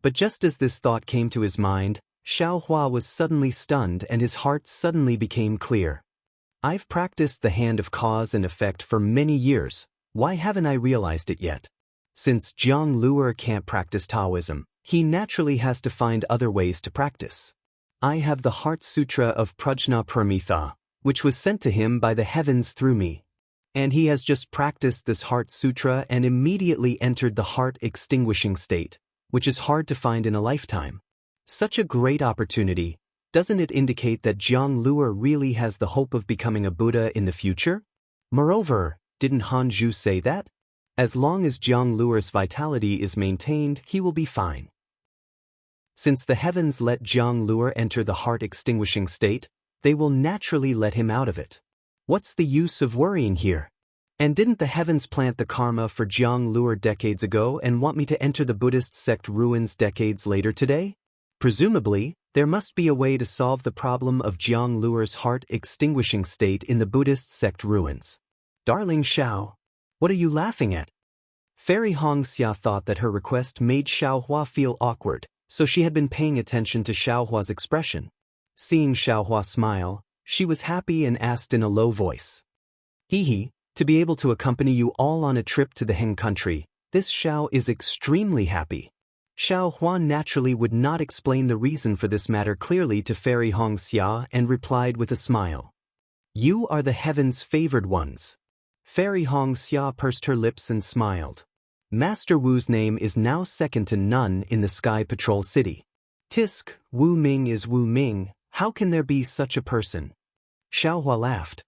But just as this thought came to his mind, Xiao Hua was suddenly stunned and his heart suddenly became clear. I've practiced the hand of cause and effect for many years, why haven't I realized it yet? Since Jianghu can't practice Taoism, he naturally has to find other ways to practice. I have the Heart Sutra of Prajna Paramitha, which was sent to him by the heavens through me. And he has just practiced this Heart Sutra and immediately entered the heart extinguishing state, which is hard to find in a lifetime. Such a great opportunity, doesn't it indicate that Jianghu really has the hope of becoming a Buddha in the future? Moreover, didn't Han Zhu say that? As long as Jianghu's vitality is maintained, he will be fine. Since the heavens let Jianghu enter the heart-extinguishing state, they will naturally let him out of it. What's the use of worrying here? And didn't the heavens plant the karma for Jianghu decades ago and want me to enter the Buddhist sect ruins decades later today? Presumably, there must be a way to solve the problem of Jianghu's heart-extinguishing state in the Buddhist sect ruins. Darling Xiao, what are you laughing at? Fairy Hongxia thought that her request made Xiao Hua feel awkward, so she had been paying attention to Xiao Hua's expression. Seeing Xiao Hua smile, she was happy and asked in a low voice. Hee, to be able to accompany you all on a trip to the Heng country, this Xiao is extremely happy. Xiao Hua naturally would not explain the reason for this matter clearly to Fairy Hongxia and replied with a smile. You are the heaven's favored ones. Fairy Hongxia pursed her lips and smiled. Master Wu's name is now second to none in the Sky Patrol City. Tisk, Wu Ming is Wu Ming, how can there be such a person? Xiao Hua laughed.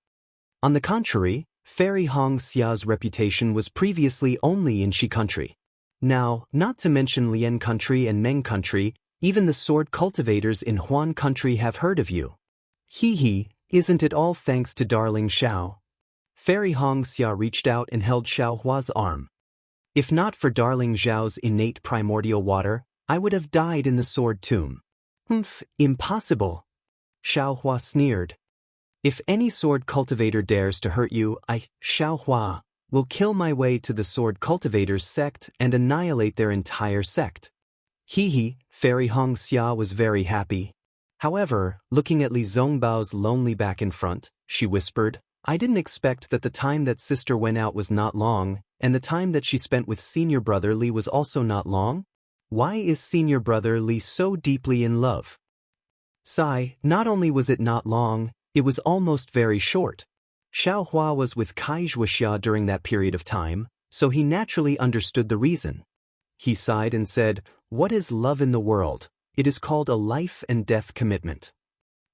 On the contrary, Fairy Hongxia's reputation was previously only in Shi country. Now, not to mention Lian country and Meng country, even the sword cultivators in Huan country have heard of you. Hee, Isn't it all thanks to darling Xiao? Fairy Hongxia reached out and held Xiao Hua's arm. If not for darling Xiao's innate primordial water, I would have died in the sword tomb. Humph, impossible. Xiao Hua sneered. If any sword cultivator dares to hurt you, I, Xiao Hua, will kill my way to the sword cultivators sect and annihilate their entire sect. Hee, Fairy Hongxia was very happy. However, looking at Li Zongbao's lonely back in front, she whispered, I didn't expect that the time that sister went out was not long, and the time that she spent with senior brother Li was also not long? Why is senior brother Li so deeply in love? Sigh, not only was it not long, it was almost very short. Xiao Hua was with Wuxia during that period of time, so he naturally understood the reason. He sighed and said, What is love in the world? It is called a life and death commitment.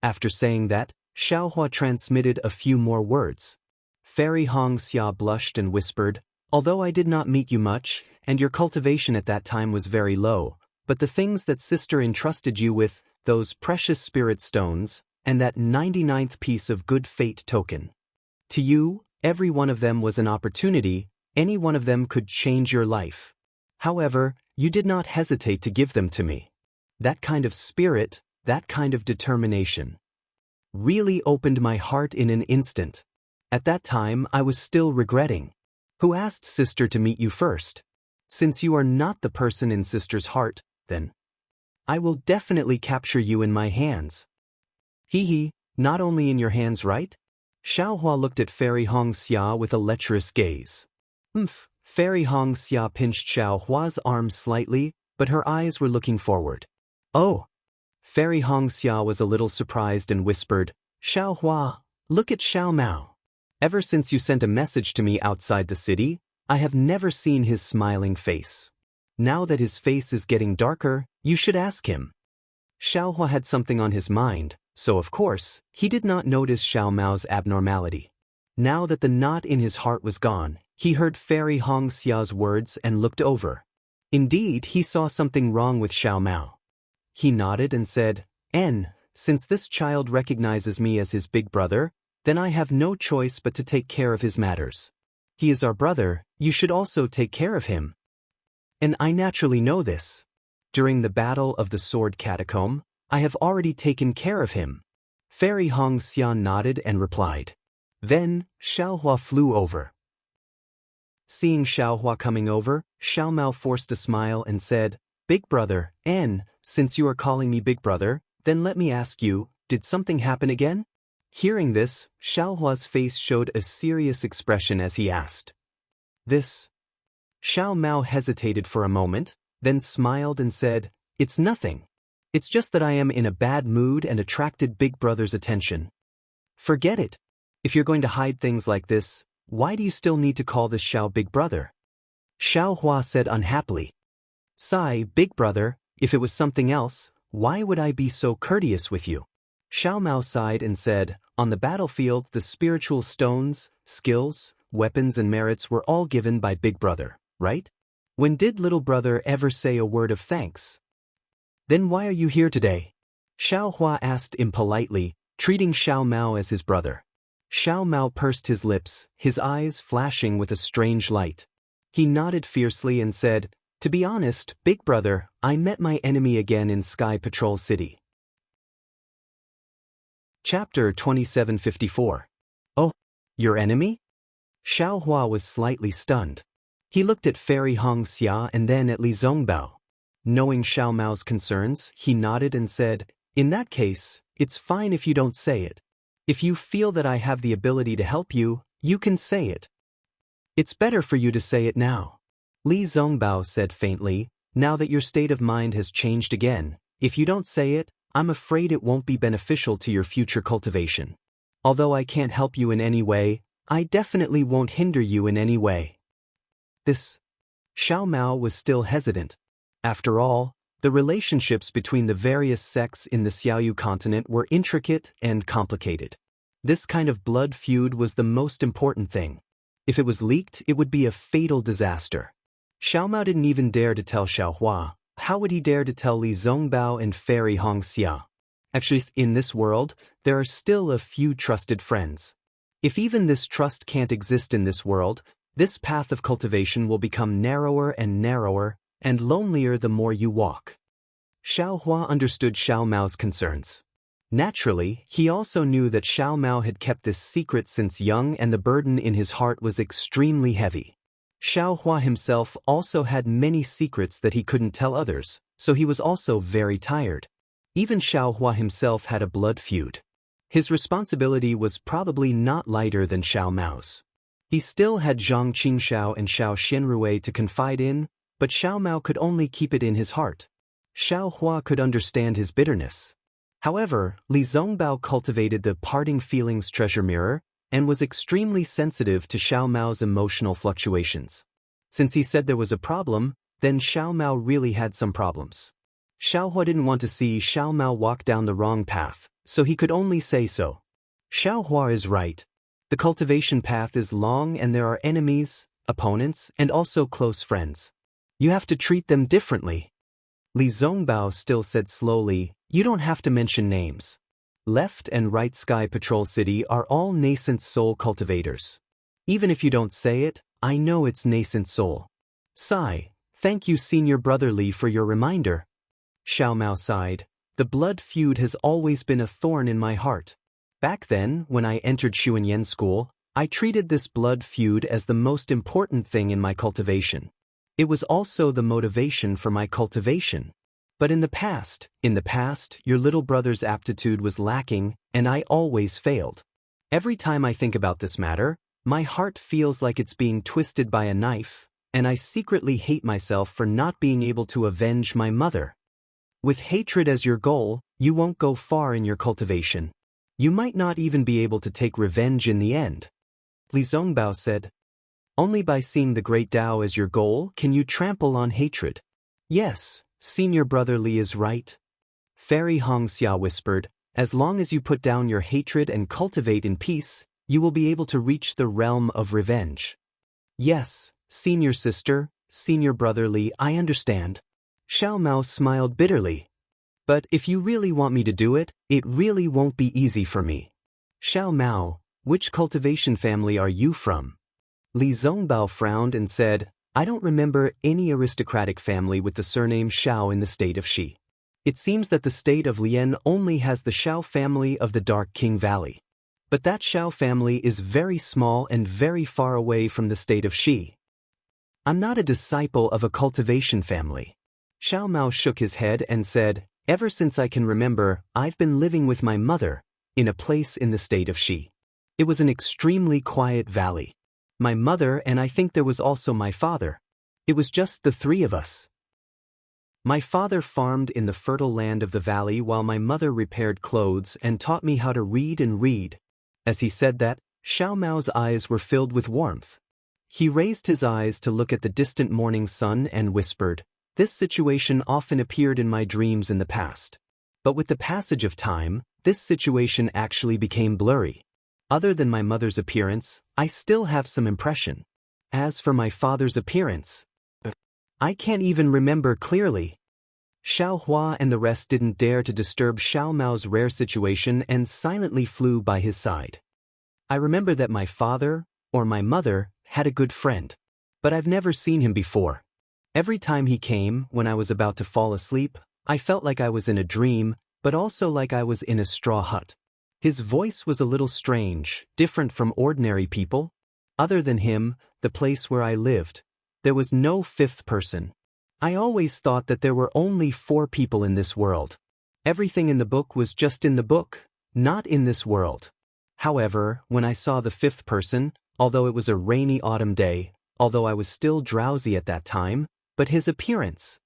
After saying that, Xiao Hua transmitted a few more words. Fairy Hongxia blushed and whispered, Although I did not meet you much, and your cultivation at that time was very low, but the things that sister entrusted you with, those precious spirit stones, and that 99th piece of good fate token. To you, every one of them was an opportunity, any one of them could change your life. However, you did not hesitate to give them to me. That kind of spirit, that kind of determination, really opened my heart in an instant. At that time I was still regretting. Who asked sister to meet you first? Since you are not the person in sister's heart, then I will definitely capture you in my hands. Hee, not only in your hands, right? Xiao Hua looked at Fairy Hongxia with a lecherous gaze. Fairy Hongxia pinched Xiao Hua's arm slightly, but her eyes were looking forward. Oh! Fairy Hongxia was a little surprised and whispered, Xiao Hua, look at Xiao Mao. Ever since you sent a message to me outside the city, I have never seen his smiling face. Now that his face is getting darker, you should ask him. Xiao Hua had something on his mind, so of course, he did not notice Xiao Mao's abnormality. Now that the knot in his heart was gone, he heard Fairy Hongxia's words and looked over. Indeed, he saw something wrong with Xiao Mao. He nodded and said, Since this child recognizes me as his big brother, then I have no choice but to take care of his matters. He is our brother, you should also take care of him. And I naturally know this. During the Battle of the Sword Catacomb, I have already taken care of him. Fairy Hongxia nodded and replied. Then, Xiao Hua flew over. Seeing Xiao Hua coming over, Xiao Mao forced a smile and said, Big brother, since you are calling me big brother, then let me ask you, did something happen again? Hearing this, Xiao Hua's face showed a serious expression as he asked. This? Xiao Mao hesitated for a moment, then smiled and said, It's nothing. It's just that I am in a bad mood and attracted big brother's attention. Forget it. If you're going to hide things like this, why do you still need to call this Xiao big brother? Xiao Hua said unhappily. Sigh, big brother, if it was something else, why would I be so courteous with you? Xiao Mao sighed and said, On the battlefield the spiritual stones, skills, weapons and merits were all given by big brother, right? When did little brother ever say a word of thanks? Then why are you here today? Xiao Hua asked impolitely, treating Xiao Mao as his brother. Xiao Mao pursed his lips, his eyes flashing with a strange light. He nodded fiercely and said, To be honest, big brother, I met my enemy again in Sky Patrol City. Chapter 2754. Oh, your enemy? Xiao Hua was slightly stunned. He looked at Fairy Hongxia and then at Li Zongbao. Knowing Xiao Mao's concerns, he nodded and said, In that case, it's fine if you don't say it. If you feel that I have the ability to help you, you can say it. It's better for you to say it now. Li Zongbao said faintly, Now that your state of mind has changed again, if you don't say it, I'm afraid it won't be beneficial to your future cultivation. Although I can't help you in any way, I definitely won't hinder you in any way. This. Xiao Mao was still hesitant. After all, the relationships between the various sects in the Xiaoyu continent were intricate and complicated. This kind of blood feud was the most important thing. If it was leaked, it would be a fatal disaster. Xiao Mao didn't even dare to tell Xiao Hua. How would he dare to tell Li Zongbao and Fairy Hongxia? Actually, in this world, there are still a few trusted friends. If even this trust can't exist in this world, this path of cultivation will become narrower and lonelier the more you walk. Xiao Hua understood Xiao Mao's concerns. Naturally, he also knew that Xiao Mao had kept this secret since young and the burden in his heart was extremely heavy. Xiao Hua himself also had many secrets that he couldn't tell others, so he was also very tired. Even Xiao Hua himself had a blood feud. His responsibility was probably not lighter than Xiao Mao's. He still had Zhang Qingxiao and Xiao Xianrui to confide in, but Xiao Mao could only keep it in his heart. Xiao Hua could understand his bitterness. However, Li Zongbao cultivated the parting feelings treasure mirror and was extremely sensitive to Xiao Mao's emotional fluctuations. Since he said there was a problem, then Xiao Mao really had some problems. Xiao Hua didn't want to see Xiao Mao walk down the wrong path, so he could only say so. Xiao Hua is right. The cultivation path is long and there are enemies, opponents, and also close friends. You have to treat them differently. Li Zongbao still said slowly, you don't have to mention names. Left and Right Sky Patrol City are all nascent soul cultivators. Even if you don't say it, I know it's nascent soul. Sigh, thank you Senior Brother Li for your reminder. Xiao Mao sighed, the blood feud has always been a thorn in my heart. Back then, when I entered Xuanyan School, I treated this blood feud as the most important thing in my cultivation. It was also the motivation for my cultivation. But in the past, your little brother's aptitude was lacking, and I always failed. Every time I think about this matter, my heart feels like it's being twisted by a knife, and I secretly hate myself for not being able to avenge my mother. With hatred as your goal, you won't go far in your cultivation. You might not even be able to take revenge in the end. Li Zongbao said, only by seeing the great Tao as your goal can you trample on hatred. Yes, Senior Brother Li is right. Fairy Hongxia whispered, as long as you put down your hatred and cultivate in peace, you will be able to reach the realm of revenge. Yes, Senior Sister, Senior Brother Li, I understand. Xiao Mao smiled bitterly. But if you really want me to do it, it really won't be easy for me. Xiao Mao, which cultivation family are you from? Li Zongbao frowned and said, I don't remember any aristocratic family with the surname Xiao in the state of Xi. It seems that the state of Lian only has the Xiao family of the Dark King Valley. But that Xiao family is very small and very far away from the state of Xi. I'm not a disciple of a cultivation family. Xiao Mao shook his head and said, ever since I can remember, I've been living with my mother, in a place in the state of Xi. It was an extremely quiet valley. My mother and I think there was also my father. It was just the three of us. My father farmed in the fertile land of the valley while my mother repaired clothes and taught me how to read and read. As he said that, Xiao Mao's eyes were filled with warmth. He raised his eyes to look at the distant morning sun and whispered, this situation often appeared in my dreams in the past. But with the passage of time, this situation actually became blurry. Other than my mother's appearance, I still have some impression. As for my father's appearance, I can't even remember clearly. Xiao Hua and the rest didn't dare to disturb Xiao Mao's rare situation and silently flew by his side. I remember that my father, or my mother, had a good friend. But I've never seen him before. Every time he came, when I was about to fall asleep, I felt like I was in a dream, but also like I was in a straw hut. His voice was a little strange, different from ordinary people. Other than him, the place where I lived, there was no fifth person. I always thought that there were only 4 people in this world. Everything in the book was just in the book, not in this world. However, when I saw the 5th person, although it was a rainy autumn day, although I was still drowsy at that time, but his appearance,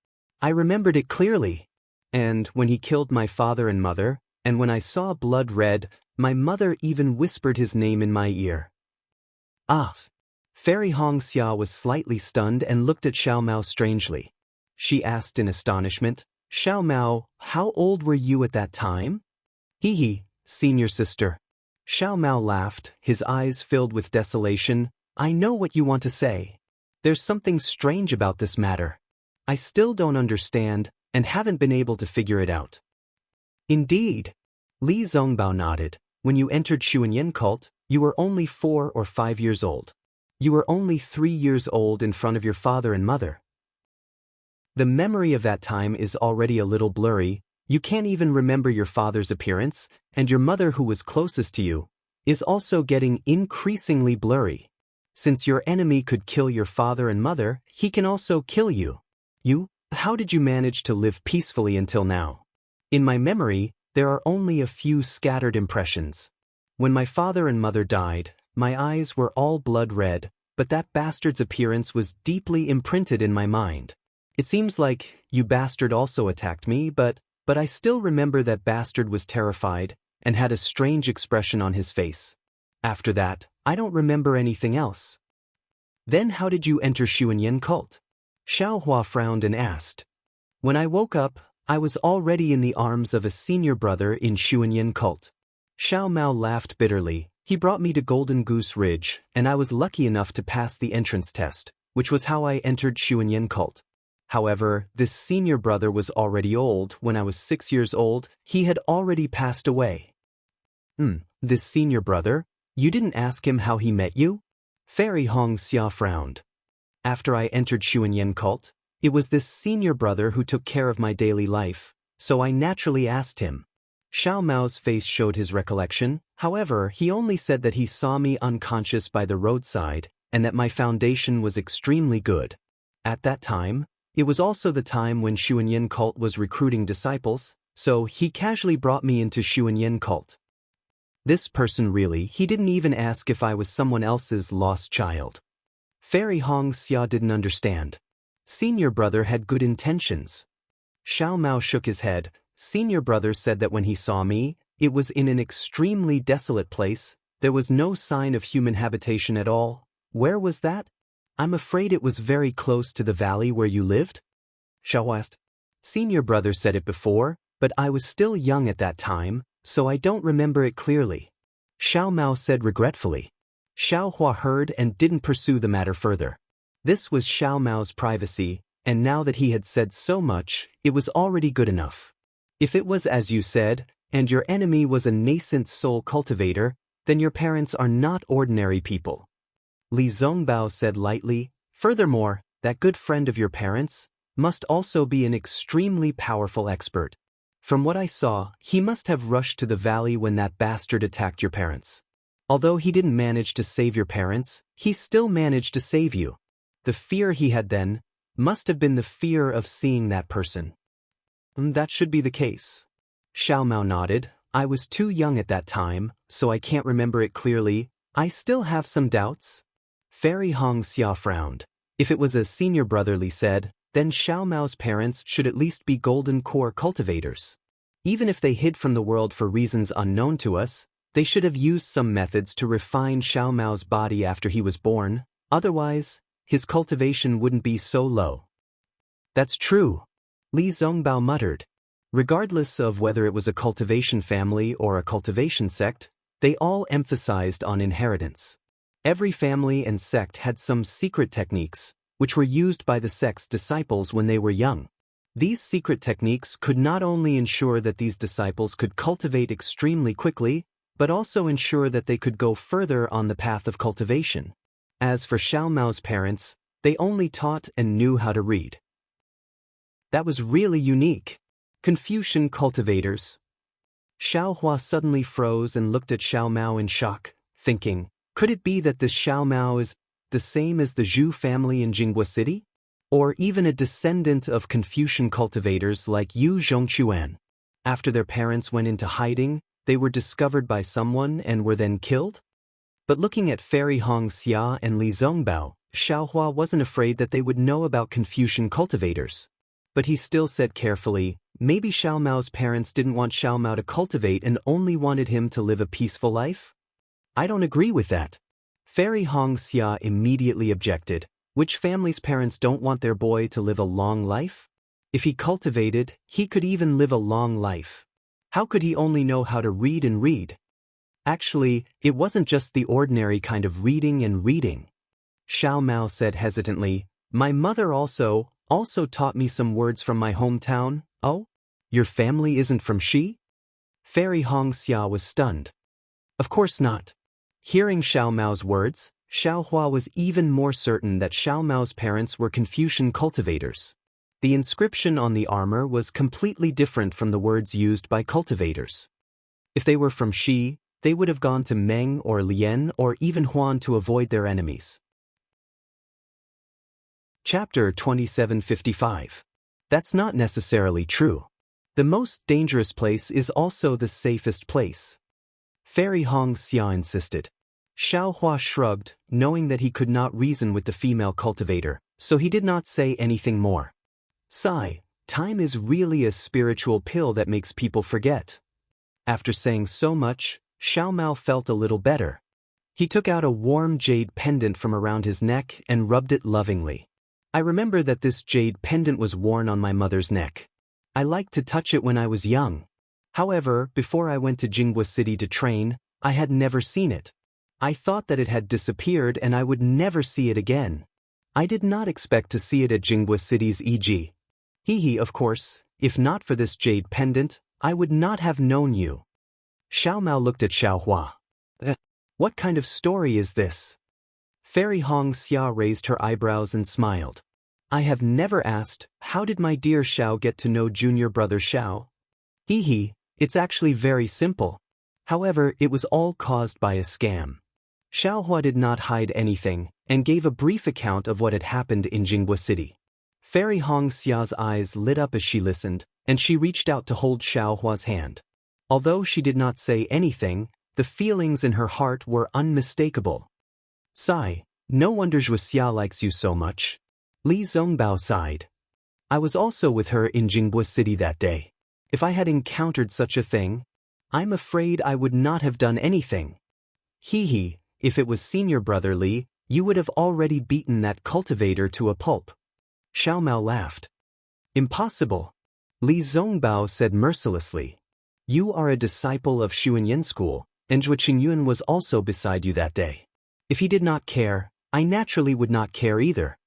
I remembered it clearly. And when he killed my father and mother, and when I saw blood red, my mother even whispered his name in my ear. Ah! Fairy Hongxia was slightly stunned and looked at Xiao Mao strangely. She asked in astonishment, Xiao Mao, how old were you at that time? Hee, Senior Sister. Xiao Mao laughed, his eyes filled with desolation. I know what you want to say. There's something strange about this matter. I still don't understand, and haven't been able to figure it out. Indeed, Li Zongbao nodded. When you entered Xuanyan cult, you were only 4 or 5 years old. You were only 3 years old in front of your father and mother. The memory of that time is already a little blurry. You can't even remember your father's appearance, and your mother, who was closest to you, is also getting increasingly blurry. Since your enemy could kill your father and mother, he can also kill you. How did you manage to live peacefully until now? In my memory, there are only a few scattered impressions. When my father and mother died, my eyes were all blood red, but that bastard's appearance was deeply imprinted in my mind. It seems like you bastard also attacked me, but I still remember that bastard was terrified and had a strange expression on his face. After that, I don't remember anything else. Then how did you enter Xuanyan cult? Xiaohua frowned and asked. When I woke up, I was already in the arms of a senior brother in Xuanyan cult. Xiao Mao laughed bitterly. He brought me to Golden Goose Ridge, and I was lucky enough to pass the entrance test, which was how I entered Xuanyan cult. However, this senior brother was already old. When I was 6 years old, he had already passed away. This senior brother? You didn't ask him how he met you? Fairy Hong Xia frowned. After I entered Xuanyan cult, it was this senior brother who took care of my daily life, so I naturally asked him. Xiao Mao's face showed his recollection. However, he only said that he saw me unconscious by the roadside and that my foundation was extremely good. At that time, it was also the time when Xuanyan cult was recruiting disciples, so he casually brought me into Xuanyan cult. This person he didn't even ask if I was someone else's lost child. Fairy Hong Xia didn't understand. Senior brother had good intentions. Xiao Mao shook his head. Senior brother said that when he saw me, it was in an extremely desolate place. There was no sign of human habitation at all. Where was that? I'm afraid it was very close to the valley where you lived? Xiao asked. Senior brother said it before, but I was still young at that time, so I don't remember it clearly. Xiao Mao said regretfully. Xiao Hua heard and didn't pursue the matter further. This was Xiao Mao's privacy, and now that he had said so much, it was already good enough. If it was as you said, and your enemy was a nascent soul cultivator, then your parents are not ordinary people. Li Zongbao said lightly. Furthermore, that good friend of your parents must also be an extremely powerful expert. From what I saw, he must have rushed to the valley when that bastard attacked your parents. Although he didn't manage to save your parents, he still managed to save you. The fear he had then must have been the fear of seeing that person. That should be the case. Xiao Mao nodded. I was too young at that time, so I can't remember it clearly. I still have some doubts. Fairy Hong Xia frowned. If it was a senior brother, Li said, then Xiao Mao's parents should at least be golden core cultivators. Even if they hid from the world for reasons unknown to us, they should have used some methods to refine Xiao Mao's body after he was born. Otherwise, his cultivation wouldn't be so low. That's true, Li Zongbao muttered. Regardless of whether it was a cultivation family or a cultivation sect, they all emphasized on inheritance. Every family and sect had some secret techniques, which were used by the sect's disciples when they were young. These secret techniques could not only ensure that these disciples could cultivate extremely quickly, but also ensure that they could go further on the path of cultivation. As for Xiao Mao's parents, they only taught and knew how to read. That was really unique. Confucian cultivators. Xiao Hua suddenly froze and looked at Xiao Mao in shock, thinking, could it be that this Xiao Mao is the same as the Zhu family in Jianghu City? Or even a descendant of Confucian cultivators like Yu Zhongquan? After their parents went into hiding, they were discovered by someone and were then killed? But looking at Fairy Hong Xia and Li Zongbao, Xiao Hua wasn't afraid that they would know about Confucian cultivators. But he still said carefully, maybe Xiao Mao's parents didn't want Xiao Mao to cultivate and only wanted him to live a peaceful life? I don't agree with that. Fairy Hong Xia immediately objected. Which family's parents don't want their boy to live a long life? If he cultivated, he could even live a long life. How could he only know how to read and read? Actually, it wasn't just the ordinary kind of reading and reading. Xiao Mao said hesitantly, my mother also taught me some words from my hometown. Oh? Your family isn't from Xi? Fairy Hongxia was stunned. Of course not. Hearing Xiao Mao's words, Xiao Hua was even more certain that Xiao Mao's parents were Confucian cultivators. The inscription on the armor was completely different from the words used by cultivators. If they were from Shi, they would have gone to Meng or Lian or even Huan to avoid their enemies. Chapter 2755. That's not necessarily true. The most dangerous place is also the safest place. Fairy Hongxia insisted. Xiao Hua shrugged, knowing that he could not reason with the female cultivator, so he did not say anything more. Sigh, time is really a spiritual pill that makes people forget. After saying so much, Xiao Mao felt a little better. He took out a warm jade pendant from around his neck and rubbed it lovingly. I remember that this jade pendant was worn on my mother's neck. I liked to touch it when I was young. However, before I went to Jianghu City to train, I had never seen it. I thought that it had disappeared and I would never see it again. I did not expect to see it at Jianghu City's e.g. Hee, of course, if not for this jade pendant, I would not have known you. Xiao Mao looked at Xiao Hua. What kind of story is this? Fairy Hongxia raised her eyebrows and smiled. I have never asked, how did my dear Xiao get to know junior brother Xiao? Hee, it's actually very simple. However, it was all caused by a scam. Xiao Hua did not hide anything, and gave a brief account of what had happened in Jianghu City. Fairy Hongxia's eyes lit up as she listened, and she reached out to hold Xiao Hua's hand. Although she did not say anything, the feelings in her heart were unmistakable. Sigh, no wonder Wuxia likes you so much. Li Zongbao sighed. I was also with her in Jianghu City that day. If I had encountered such a thing, I'm afraid I would not have done anything. Hee, if it was senior brother Li, you would have already beaten that cultivator to a pulp. Xiao Mao laughed. Impossible. Li Zongbao said mercilessly. You are a disciple of Xuanyan school, and Zhuo Qingyun was also beside you that day. If he did not care, I naturally would not care either.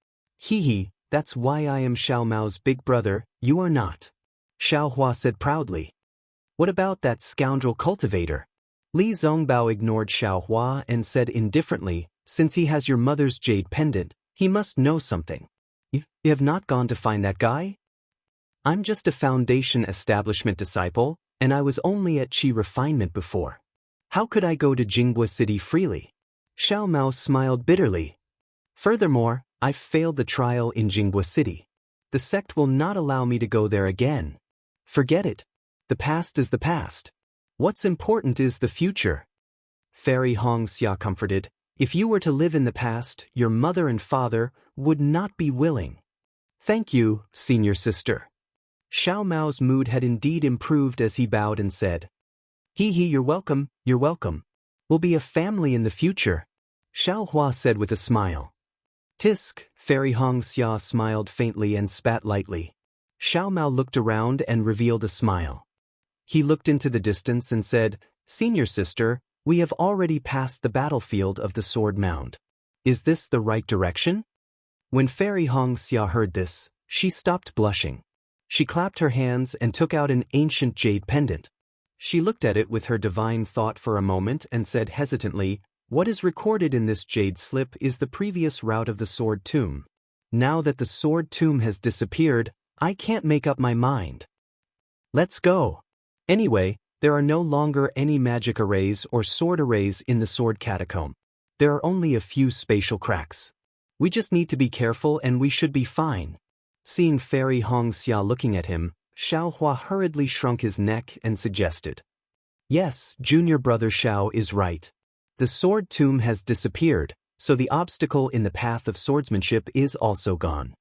Hee, that's why I am Xiao Mao's big brother, you are not. Xiao Hua said proudly. What about that scoundrel cultivator? Li Zongbao ignored Xiao Hua and said indifferently, since he has your mother's jade pendant, he must know something. You have not gone to find that guy? I'm just a foundation establishment disciple, and I was only at Qi refinement before. How could I go to Jianghu City freely? Xiao Mao smiled bitterly. Furthermore, I've failed the trial in Jianghu City. The sect will not allow me to go there again. Forget it. The past is the past. What's important is the future. Fairy Hongxia comforted. If you were to live in the past, your mother and father would not be willing. Thank you, senior sister. Xiao Mao's mood had indeed improved as he bowed and said, Hee, you're welcome, you're welcome. We'll be a family in the future. Xiao Hua said with a smile. Tisk, Fairy Hongxia smiled faintly and spat lightly. Xiao Mao looked around and revealed a smile. He looked into the distance and said, Senior sister, we have already passed the battlefield of the Sword Mound. Is this the right direction? When Fairy Hongxia heard this, she stopped blushing. She clapped her hands and took out an ancient jade pendant. She looked at it with her divine thought for a moment and said hesitantly, What is recorded in this jade slip is the previous route of the Sword Tomb. Now that the Sword Tomb has disappeared, I can't make up my mind. Let's go. Anyway, there are no longer any magic arrays or sword arrays in the Sword Catacomb. There are only a few spatial cracks. We just need to be careful and we should be fine. Seeing Fairy Hongxia looking at him, Xiao Hua hurriedly shrunk his neck and suggested. Yes, junior brother Xiao is right. The Sword Tomb has disappeared, so the obstacle in the path of swordsmanship is also gone.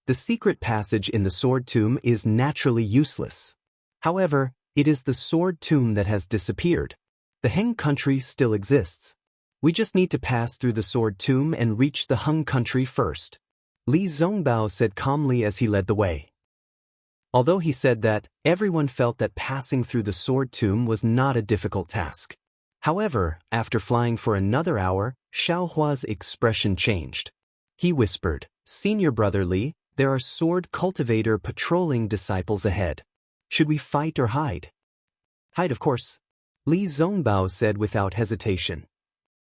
The secret passage in the Sword Tomb is naturally useless. However, it is the Sword Tomb that has disappeared. The Heng country still exists. We just need to pass through the Sword Tomb and reach the Heng country first. Li Zongbao said calmly as he led the way. Although he said that, everyone felt that passing through the Sword Tomb was not a difficult task. However, after flying for another hour, Xiao Hua's expression changed. He whispered, Senior brother Li, there are sword cultivator patrolling disciples ahead. Should we fight or hide? Hide, of course. Li Zongbao said without hesitation.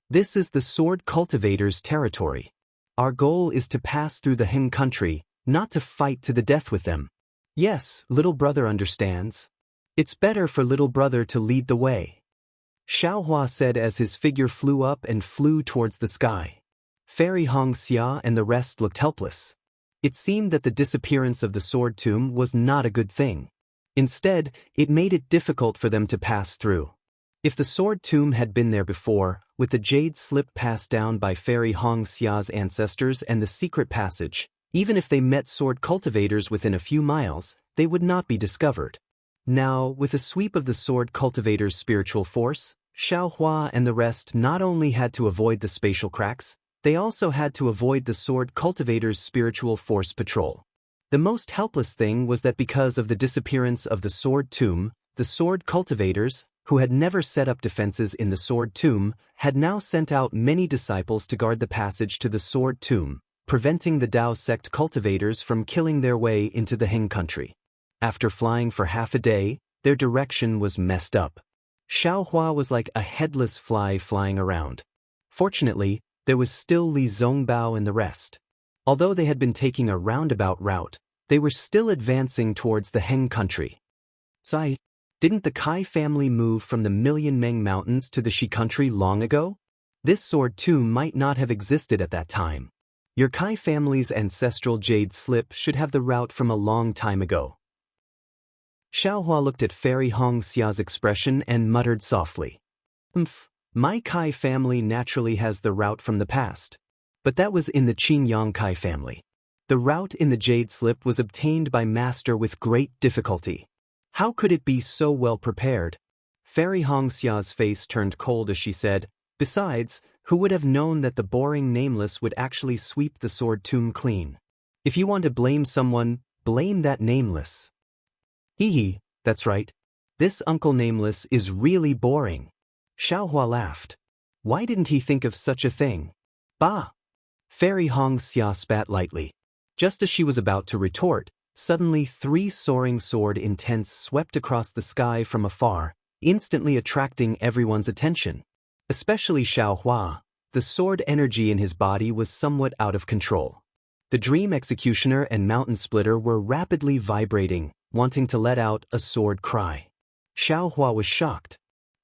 This is the sword cultivator's territory. Our goal is to pass through the Heng country, not to fight to the death with them. Yes, little brother understands. It's better for little brother to lead the way. Xiaohua said as his figure flew up and flew towards the sky. Fairy Hongxia and the rest looked helpless. It seemed that the disappearance of the sword tomb was not a good thing. Instead, it made it difficult for them to pass through. If the sword tomb had been there before, with the jade slip passed down by Fairy Hongxia's ancestors and the secret passage, even if they met sword cultivators within a few miles, they would not be discovered. Now, with a sweep of the sword cultivator's spiritual force, Xiaohua and the rest not only had to avoid the spatial cracks, they also had to avoid the sword cultivator's spiritual force patrol. The most helpless thing was that because of the disappearance of the sword tomb, the sword cultivators, who had never set up defenses in the sword tomb, had now sent out many disciples to guard the passage to the sword tomb, preventing the Dao sect cultivators from killing their way into the Heng country. After flying for half a day, their direction was messed up. Xiaohua was like a headless fly flying around. Fortunately, there was still Li Zongbao and the rest. Although they had been taking a roundabout route, they were still advancing towards the Heng country. Didn't the Kai family move from the Million Meng Mountains to the Shi country long ago? This sword tomb might not have existed at that time. Your Kai family's ancestral jade slip should have the route from a long time ago. Xiaohua looked at Fairy Hongxia's expression and muttered softly. My Kai family naturally has the route from the past. But that was in the Qingyang Kai family. The route in the jade slip was obtained by Master with great difficulty. How could it be so well prepared? Fairy Hongxia's face turned cold as she said, besides, who would have known that the boring Nameless would actually sweep the sword tomb clean? If you want to blame someone, blame that Nameless. Hee, that's right. This Uncle Nameless is really boring. Xiaohua laughed. Why didn't he think of such a thing? Bah! Fairy Hongxia spat lightly. Just as she was about to retort, suddenly 3 soaring sword intents swept across the sky from afar, instantly attracting everyone's attention. Especially Xiaohua. The sword energy in his body was somewhat out of control. The Dream Executioner and Mountain Splitter were rapidly vibrating, wanting to let out a sword cry. Xiaohua was shocked.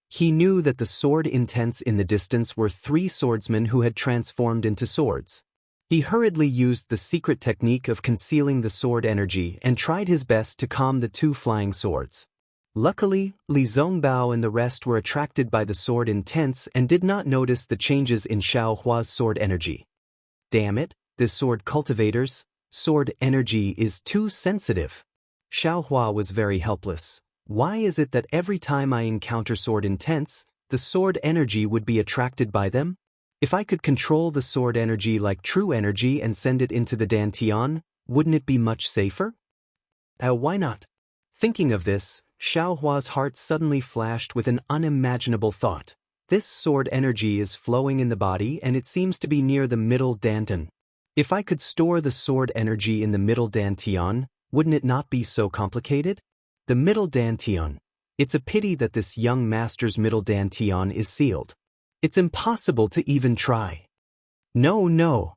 He knew that the sword intents in the distance were 3 swordsmen who had transformed into swords. He hurriedly used the secret technique of concealing the sword energy and tried his best to calm the 2 flying swords. Luckily, Li Zongbao and the rest were attracted by the sword intents and did not notice the changes in Xiaohua's sword energy. Damn it, this sword cultivator's sword energy is too sensitive. Xiaohua was very helpless. Why is it that every time I encounter sword intents, the sword energy would be attracted by them? If I could control the sword energy like true energy and send it into the Dantian, wouldn't it be much safer? Why not? Thinking of this, Xiaohua's heart suddenly flashed with an unimaginable thought. This sword energy is flowing in the body and it seems to be near the middle dantian. If I could store the sword energy in the middle dantian, wouldn't it not be so complicated? The middle dantian. It's a pity that this young master's middle dantian is sealed. It's impossible to even try. No.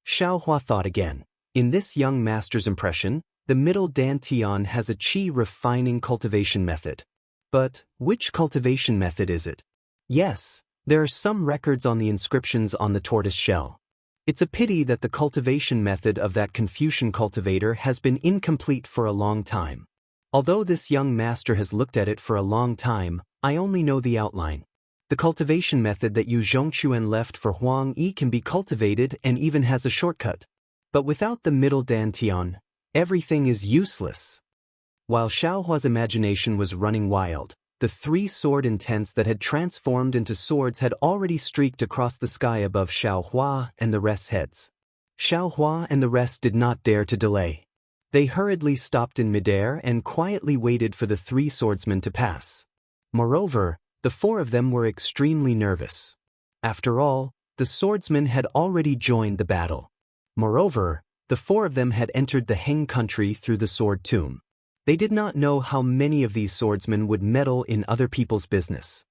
Xiaohua thought again. In this young master's impression, the middle dantian has a qi refining cultivation method. But which cultivation method is it? Yes, there are some records on the inscriptions on the tortoise shell. It's a pity that the cultivation method of that Confucian cultivator has been incomplete for a long time. Although this young master has looked at it for a long time, I only know the outline. The cultivation method that Yu Zhongquan left for Huang Yi can be cultivated and even has a shortcut. But without the middle dantian, everything is useless. While Xiaohua's imagination was running wild, the 3 sword intents that had transformed into swords had already streaked across the sky above Xiaohua and the rest's heads. Xiaohua and the rest did not dare to delay. They hurriedly stopped in midair and quietly waited for the 3 swordsmen to pass. Moreover, the 4 of them were extremely nervous. After all, the swordsmen had already joined the battle. Moreover, the 4 of them had entered the Heng country through the sword tomb. They did not know how many of these swordsmen would meddle in other people's business.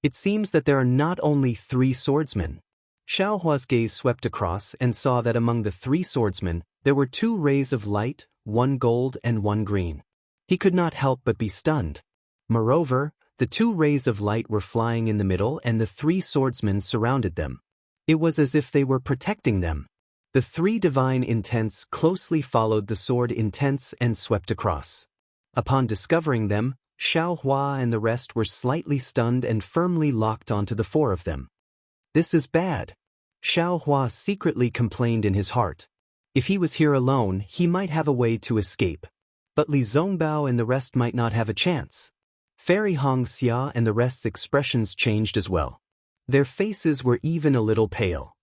It seems that there are not only 3 swordsmen. Xiao Hua's gaze swept across and saw that among the 3 swordsmen, there were 2 rays of light, 1 gold and 1 green. He could not help but be stunned. Moreover, the 2 rays of light were flying in the middle and the 3 swordsmen surrounded them. It was as if they were protecting them. The 3 divine intents closely followed the sword intents and swept across. Upon discovering them, Xiao Hua and the rest were slightly stunned and firmly locked onto the 4 of them. This is bad. Xiao Hua secretly complained in his heart. If he was here alone, he might have a way to escape. But Li Zongbao and the rest might not have a chance. Fairy Hong Xia and the rest's expressions changed as well. Their faces were even a little pale.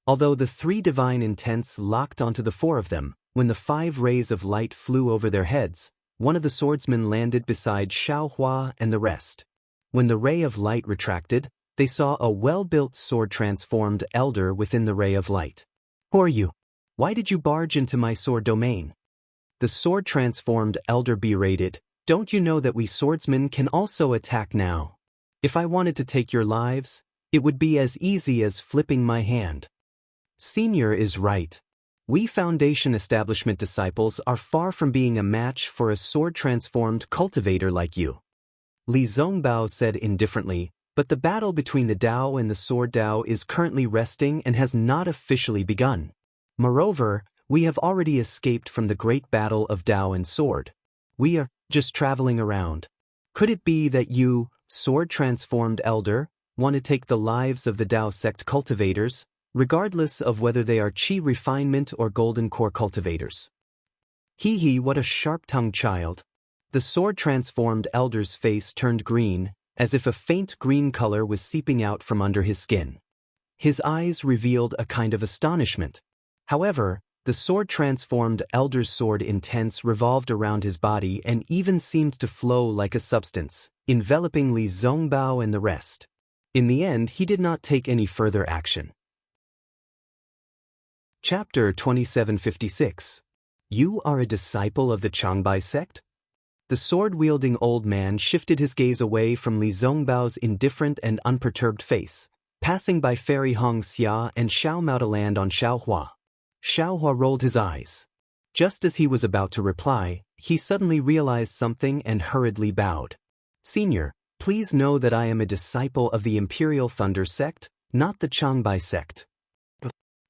Although the 3 divine intents locked onto the 4 of them, when the 5 rays of light flew over their heads, one of the swordsmen landed beside Xiao Hua and the rest. When the ray of light retracted, they saw a well-built sword-transformed elder within the ray of light. Who are you? Why did you barge into my sword domain? The sword-transformed elder berated, don't you know that we swordsmen can also attack now? If I wanted to take your lives, it would be as easy as flipping my hand. Senior is right. We Foundation establishment disciples are far from being a match for a sword-transformed cultivator like you. Li Zongbao said indifferently, but the battle between the Dao and the Sword Dao is currently resting and has not officially begun. Moreover, we have already escaped from the great battle of Dao and Sword. We are just traveling around. Could it be that you, sword-transformed elder, want to take the lives of the Dao sect cultivators, regardless of whether they are Qi refinement or golden core cultivators? Hee, what a sharp-tongued child. The sword-transformed elder's face turned green, as if a faint green color was seeping out from under his skin. His eyes revealed a kind of astonishment. However, the sword-transformed elder's sword intense revolved around his body and even seemed to flow like a substance, enveloping Li Zongbao and the rest. In the end, he did not take any further action. Chapter 2756. You are a disciple of the Changbai sect? The sword-wielding old man shifted his gaze away from Li Zongbao's indifferent and unperturbed face, passing by Fairy Hong Xia and Xiao Mao to land on Xiao Hua. Xiao Hua rolled his eyes. Just as he was about to reply, he suddenly realized something and hurriedly bowed. Senior, please know that I am a disciple of the Imperial Thunder sect, not the Changbai sect.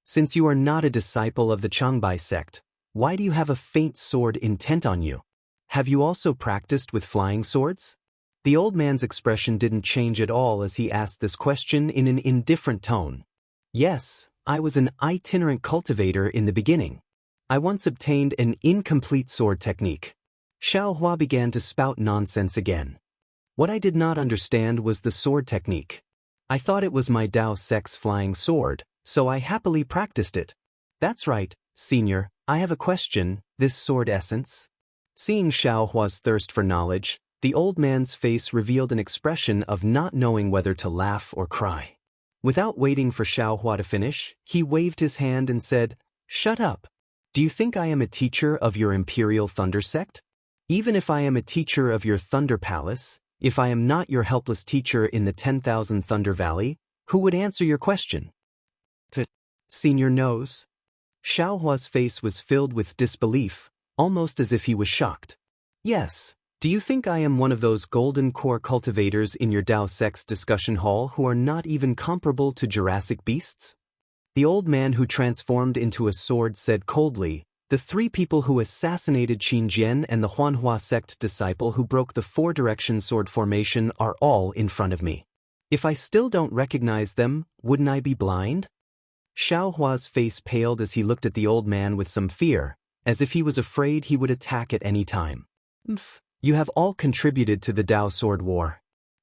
Since you are not a disciple of the Changbai sect, why do you have a faint sword intent on you? Have you also practiced with flying swords? The old man's expression didn't change at all as he asked this question in an indifferent tone. Yes, I was an itinerant cultivator in the beginning. I once obtained an incomplete sword technique. Xiao Hua began to spout nonsense again. What I did not understand was the sword technique. I thought it was my Dao sect's flying sword, so I happily practiced it. That's right, Senior, I have a question, this sword essence? Seeing Xiao Hua's thirst for knowledge, the old man's face revealed an expression of not knowing whether to laugh or cry. Without waiting for Xiao Hua to finish, he waved his hand and said, "Shut up. Do you think I am a teacher of your Imperial Thunder sect? Even if I am a teacher of your Thunder Palace, if I am not your helpless teacher in the 10,000 Thunder Valley, who would answer your question?" Senior knows. Xiao Hua's face was filled with disbelief, almost as if he was shocked. Yes. Do you think I am one of those golden core cultivators in your Dao sect's discussion hall who are not even comparable to Jurassic beasts? The old man who transformed into a sword said coldly, the 3 people who assassinated Qin Jian and the Huanhua sect disciple who broke the 4-direction sword formation are all in front of me. If I still don't recognize them, wouldn't I be blind? Xiao Hua's face paled as he looked at the old man with some fear, as if he was afraid he would attack at any time. You have all contributed to the Dao Sword War.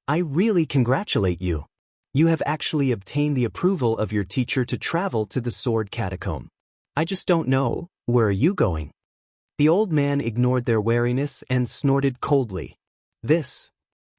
I really congratulate you. You have actually obtained the approval of your teacher to travel to the Sword Catacomb. I just don't know, where are you going? The old man ignored their wariness and snorted coldly. This.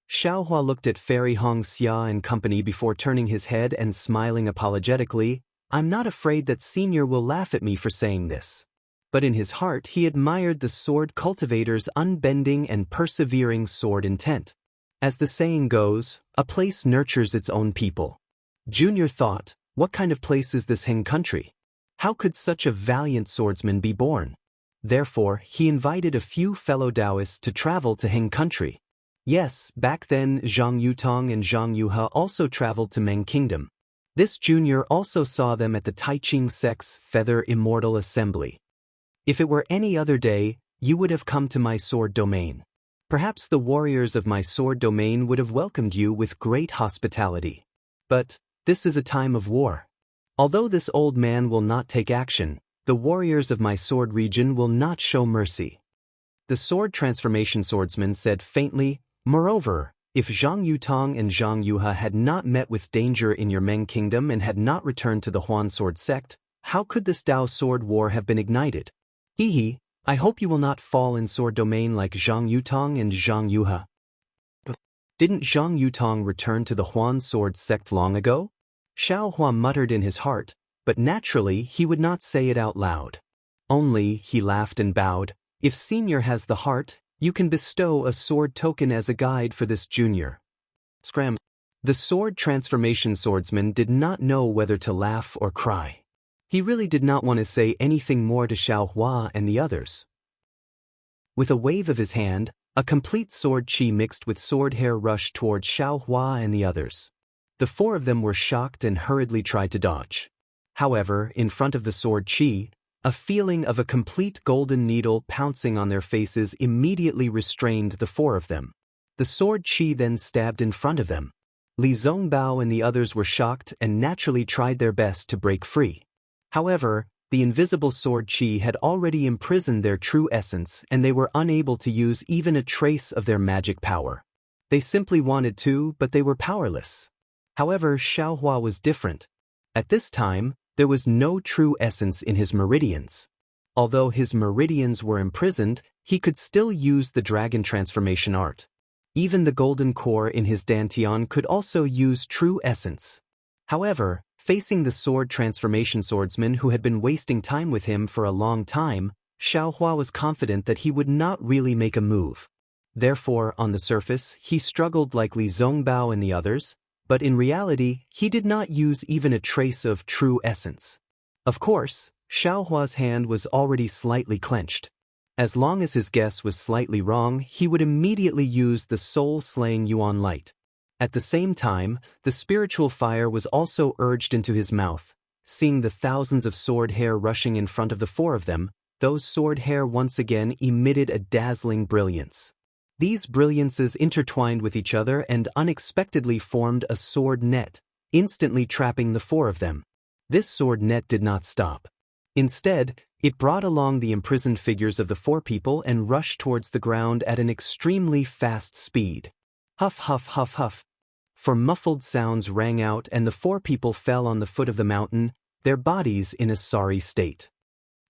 Xiao Hua looked at Fairy Hong Xia and company before turning his head and smiling apologetically. I'm not afraid that Senior will laugh at me for saying this. But in his heart he admired the sword cultivator's unbending and persevering sword intent. As the saying goes, a place nurtures its own people. Junior thought, what kind of place is this Heng country? How could such a valiant swordsman be born? Therefore, he invited a few fellow Taoists to travel to Heng country. Yes, back then Zhang Yutong and Zhang Yuhe also traveled to Meng Kingdom. This junior also saw them at the Taiching sect's Feather Immortal Assembly. If it were any other day, you would have come to my sword domain. Perhaps the warriors of my sword domain would have welcomed you with great hospitality. But this is a time of war. Although this old man will not take action, the warriors of my sword region will not show mercy. The sword transformation swordsman said faintly, moreover, if Zhang Yutong and Zhang Yuhe had not met with danger in your Meng kingdom and had not returned to the Huan sword sect, how could this Dao sword war have been ignited? Hehe, I hope you will not fall in sword domain like Zhang Yutong and Zhang Yuhe. Didn't Zhang Yutong return to the Huan sword sect long ago? Xiao Hua muttered in his heart, but naturally he would not say it out loud. Only, he laughed and bowed, if senior has the heart, you can bestow a sword token as a guide for this junior. Scram. The sword transformation swordsman did not know whether to laugh or cry. He really did not want to say anything more to Xiao Hua and the others. With a wave of his hand, a complete sword chi mixed with sword hair rushed toward Xiao Hua and the others. The four of them were shocked and hurriedly tried to dodge. However, in front of the sword chi, a feeling of a complete golden needle pouncing on their faces immediately restrained the four of them. The sword chi then stabbed in front of them. Li Zongbao and the others were shocked and naturally tried their best to break free. However, the invisible sword chi had already imprisoned their true essence and they were unable to use even a trace of their magic power. They simply wanted to, but they were powerless. However, Xiao Hua was different. At this time, there was no true essence in his meridians. Although his meridians were imprisoned, he could still use the dragon transformation art. Even the golden core in his dantian could also use true essence. However, facing the sword transformation swordsman who had been wasting time with him for a long time, Xiao Hua was confident that he would not really make a move. Therefore, on the surface, he struggled like Li Zongbao and the others, but in reality, he did not use even a trace of true essence. Of course, Xiao Hua's hand was already slightly clenched. As long as his guess was slightly wrong, he would immediately use the soul-slaying Yuan light. At the same time, the spiritual fire was also urged into his mouth. Seeing the thousands of sword hair rushing in front of the four of them, those sword hair once again emitted a dazzling brilliance. These brilliances intertwined with each other and unexpectedly formed a sword net, instantly trapping the four of them. This sword net did not stop. Instead, it brought along the imprisoned figures of the four people and rushed towards the ground at an extremely fast speed. Huff, huff, huff, huff. For muffled sounds rang out and the four people fell on the foot of the mountain, their bodies in a sorry state.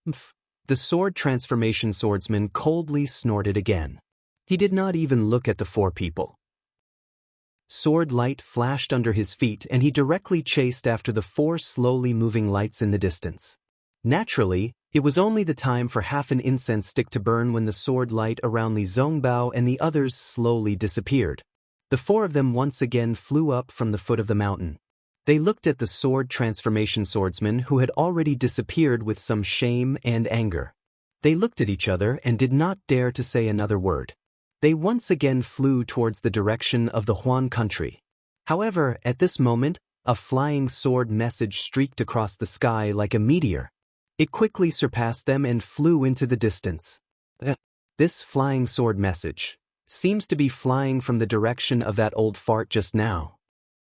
Mph. The sword transformation swordsman coldly snorted again. He did not even look at the four people. Sword light flashed under his feet and he directly chased after the four slowly moving lights in the distance. Naturally, it was only the time for half an incense stick to burn when the sword light around Li Zongbao and the others slowly disappeared. The four of them once again flew up from the foot of the mountain. They looked at the sword transformation swordsman who had already disappeared with some shame and anger. They looked at each other and did not dare to say another word. They once again flew towards the direction of the Huan country. However, at this moment, a flying sword message streaked across the sky like a meteor. It quickly surpassed them and flew into the distance. This flying sword message seems to be flying from the direction of that old fart just now.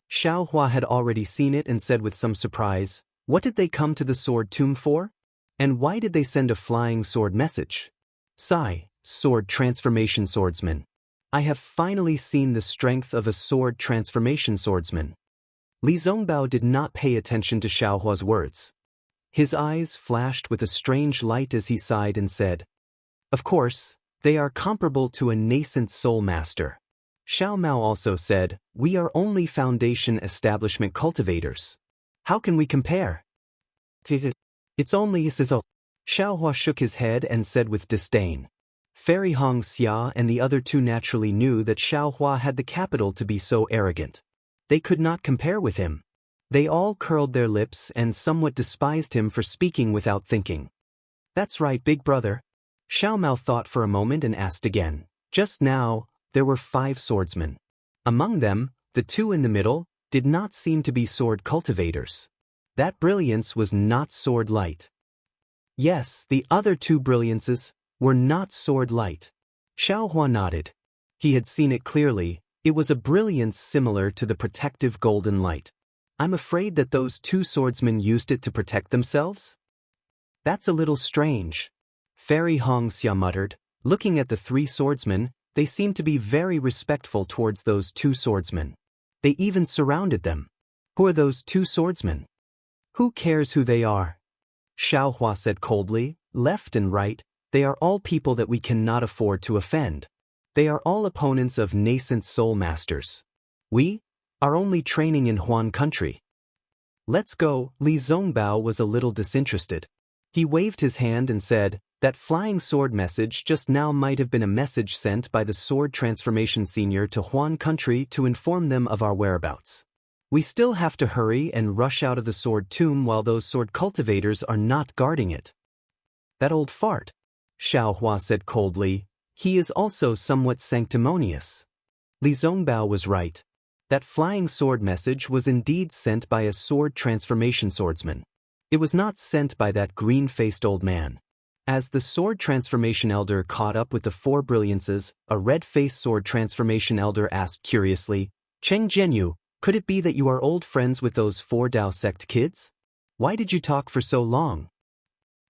Xiao Hua had already seen it and said with some surprise, "What did they come to the sword tomb for? And why did they send a flying sword message?" Sigh. Sword transformation swordsman. I have finally seen the strength of a sword transformation swordsman. Li Zongbao did not pay attention to Xiao Hua's words. His eyes flashed with a strange light as he sighed and said, "Of course, they are comparable to a nascent soul master." Xiao Mao also said, "We are only foundation establishment cultivators. How can we compare? It's only Isitho." Xiaohua shook his head and said with disdain. Fairy Hongxia and the other two naturally knew that Xiaohua had the capital to be so arrogant. They could not compare with him. They all curled their lips and somewhat despised him for speaking without thinking. That's right, big brother. Xiao Mao thought for a moment and asked again. Just now, there were 5 swordsmen. Among them, the 2 in the middle did not seem to be sword cultivators. That brilliance was not sword light. Yes, the other 2 brilliances were not sword light. Xiaohua nodded. He had seen it clearly. It was a brilliance similar to the protective golden light. I'm afraid that those 2 swordsmen used it to protect themselves? That's a little strange. Fairy Hongxia muttered. Looking at the 3 swordsmen, they seemed to be very respectful towards those 2 swordsmen. They even surrounded them. Who are those 2 swordsmen? Who cares who they are? Xiaohua said coldly. Left and right, they are all people that we cannot afford to offend. They are all opponents of nascent soul masters. We are only training in Huan country. Let's go. Li Zongbao was a little disinterested. He waved his hand and said, that flying sword message just now might have been a message sent by the sword transformation senior to Huan country to inform them of our whereabouts. We still have to hurry and rush out of the sword tomb while those sword cultivators are not guarding it. That old fart, Xiaohua said coldly. He is also somewhat sanctimonious. Li Zongbao was right. That flying sword message was indeed sent by a sword transformation swordsman. It was not sent by that green-faced old man. As the sword transformation elder caught up with the 4 brilliances, a red-faced sword transformation elder asked curiously, Cheng Zhenyu, could it be that you are old friends with those 4 Dao sect kids? Why did you talk for so long?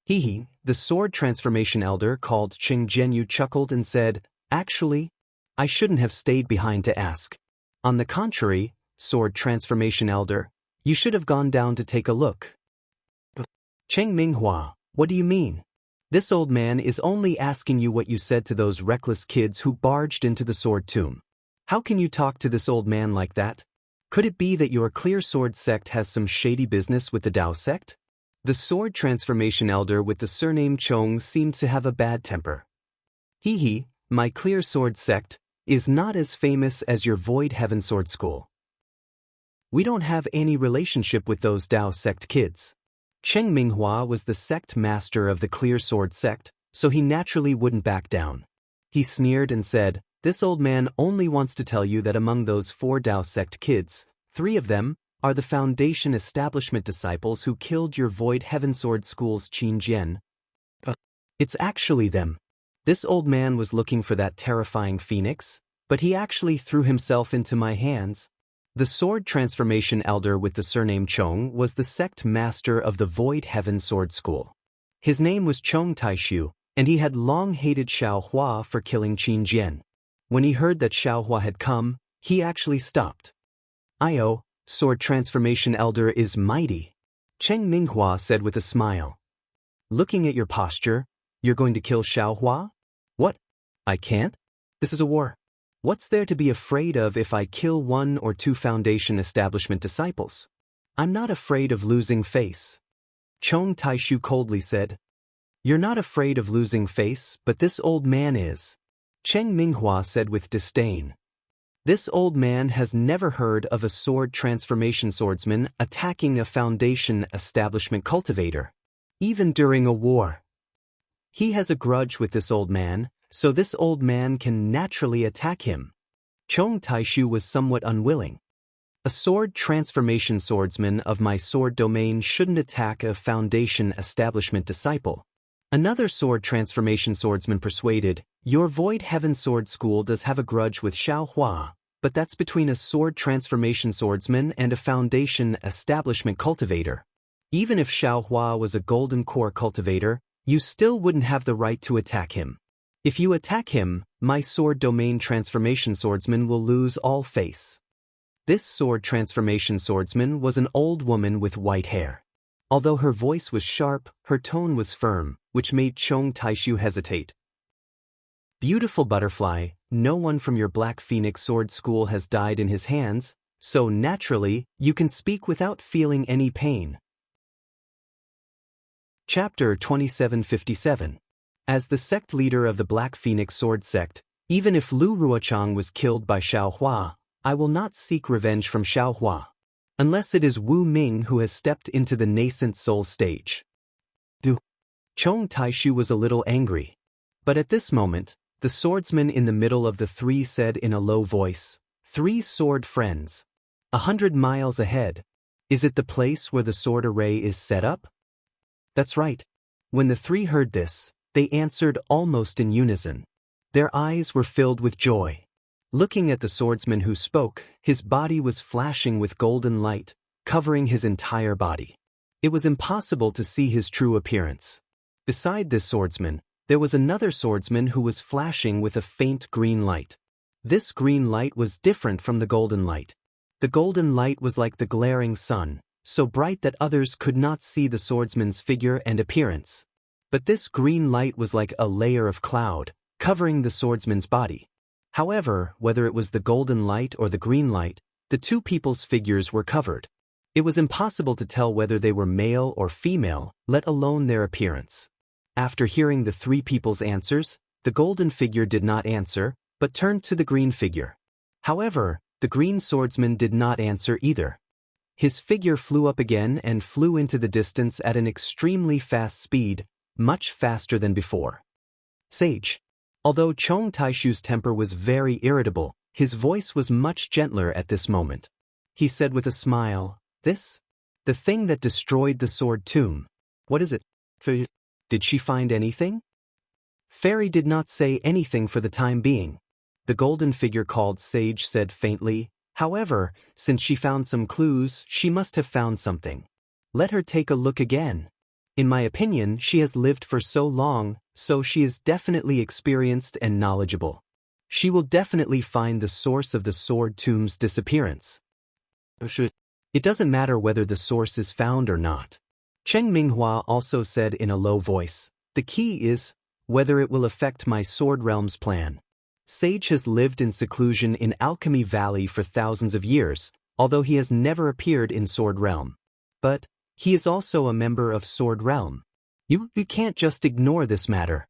Hee, the sword transformation elder called Cheng Zhenyu chuckled and said, actually, I shouldn't have stayed behind to ask. On the contrary, sword transformation elder, you should have gone down to take a look. Cheng Minghua, what do you mean? This old man is only asking you what you said to those reckless kids who barged into the sword tomb. How can you talk to this old man like that? Could it be that your clear sword sect has some shady business with the Dao sect? The sword transformation elder with the surname Chong seemed to have a bad temper. Hee, my clear sword sect is not as famous as your Void Heaven Sword School. We don't have any relationship with those Dao sect kids. Cheng Minghua was the sect master of the clear sword sect, so he naturally wouldn't back down. He sneered and said, this old man only wants to tell you that among those 4 Dao sect kids, 3 of them are the Foundation establishment disciples who killed your Void Heaven Sword School's Qin Jian. It's actually them. This old man was looking for that terrifying phoenix, but he actually threw himself into my hands. The sword transformation elder with the surname Chong was the sect master of the Void Heaven Sword School. His name was Chong Taishu, and he had long hated Xiaohua for killing Qin Jian. When he heard that Xiaohua had come, he actually stopped. Sword transformation elder is mighty, Cheng Minghua said with a smile. Looking at your posture, you're going to kill Xiaohua? What? I can't? This is a war. What's there to be afraid of if I kill 1 or 2 Foundation establishment disciples? I'm not afraid of losing face. Chong Taishu coldly said. You're not afraid of losing face, but this old man is. Cheng Minghua said with disdain. This old man has never heard of a sword transformation swordsman attacking a Foundation establishment cultivator, even during a war. He has a grudge with this old man, so this old man can naturally attack him. Chong Taishu was somewhat unwilling. A sword transformation swordsman of my sword domain shouldn't attack a Foundation establishment disciple. Another sword transformation swordsman persuaded, your Void Heaven Sword School does have a grudge with Xiaohua, but that's between a sword transformation swordsman and a Foundation establishment cultivator. Even if Xiaohua was a golden core cultivator, you still wouldn't have the right to attack him. If you attack him, my sword domain transformation swordsman will lose all face. This sword transformation swordsman was an old woman with white hair. Although her voice was sharp, her tone was firm, which made Chong Taishu hesitate. Beautiful butterfly, no one from your Black Phoenix Sword School has died in his hands, so naturally, you can speak without feeling any pain. Chapter 2757. As the sect leader of the Black Phoenix Sword Sect, even if Lu Ruochang was killed by Xiao Hua, I will not seek revenge from Xiao Hua. Unless it is Wu Ming who has stepped into the nascent soul stage. Chong Taishu was a little angry. But at this moment, the swordsman in the middle of the three said in a low voice, 3 sword friends. 100 miles ahead. Is it the place where the sword array is set up? That's right. When the 3 heard this, they answered almost in unison. Their eyes were filled with joy. Looking at the swordsman who spoke, his body was flashing with golden light, covering his entire body. It was impossible to see his true appearance. Beside this swordsman, there was another swordsman who was flashing with a faint green light. This green light was different from the golden light. The golden light was like the glaring sun, so bright that others could not see the swordsman's figure and appearance. But this green light was like a layer of cloud, covering the swordsman's body. However, whether it was the golden light or the green light, the 2 people's figures were covered. It was impossible to tell whether they were male or female, let alone their appearance. After hearing the 3 people's answers, the golden figure did not answer, but turned to the green figure. However, the green swordsman did not answer either. His figure flew up again and flew into the distance at an extremely fast speed, much faster than before. Sage. Although Chong Taishu's temper was very irritable, his voice was much gentler at this moment. He said with a smile, "This? The thing that destroyed the sword tomb. What is it? Did she find anything?" Fairy did not say anything for the time being. The golden figure called Sage said faintly, "However, since she found some clues, she must have found something. Let her take a look again. In my opinion, she has lived for so long, so she is definitely experienced and knowledgeable. She will definitely find the source of the sword tomb's disappearance." It doesn't matter whether the source is found or not. Cheng Minghua also said in a low voice, "The key is whether it will affect my Sword Realm's plan." Sage has lived in seclusion in Alchemy Valley for thousands of years, although he has never appeared in Sword Realm. But he is also a member of Sword Realm. You can't just ignore this matter.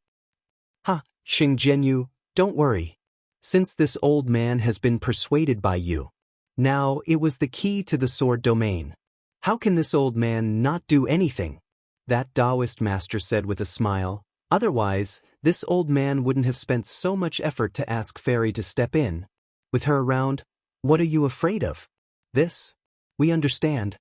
Xing Jianyu, don't worry. Since this old man has been persuaded by you, now it was the key to the sword domain. How can this old man not do anything? That Taoist master said with a smile. Otherwise, this old man wouldn't have spent so much effort to ask Fairy to step in. With her around, what are you afraid of? This? We understand.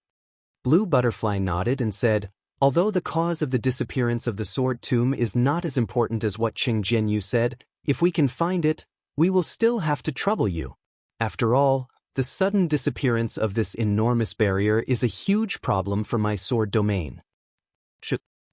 Blue Butterfly nodded and said, although the cause of the disappearance of the sword tomb is not as important as what Qing Jianyu said, if we can find it, we will still have to trouble you. After all, the sudden disappearance of this enormous barrier is a huge problem for my sword domain.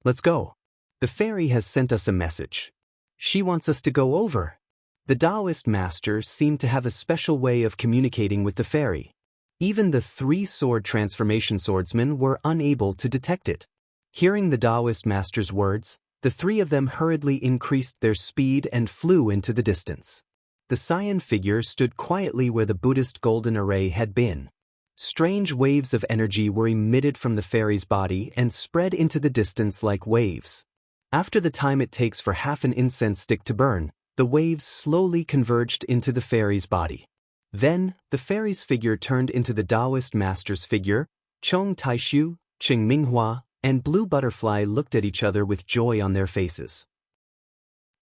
Let's go. The fairy has sent us a message. She wants us to go over. The Taoist master seemed to have a special way of communicating with the fairy. Even the 3 sword transformation swordsmen were unable to detect it. Hearing the Taoist master's words, the 3 of them hurriedly increased their speed and flew into the distance. The cyan figure stood quietly where the Buddhist golden array had been. Strange waves of energy were emitted from the fairy's body and spread into the distance like waves. After the time it takes for half an incense stick to burn, the waves slowly converged into the fairy's body. Then, the fairy's figure turned into the Taoist master's figure. Chong Taishu, Qing Minghua, and Blue Butterfly looked at each other with joy on their faces.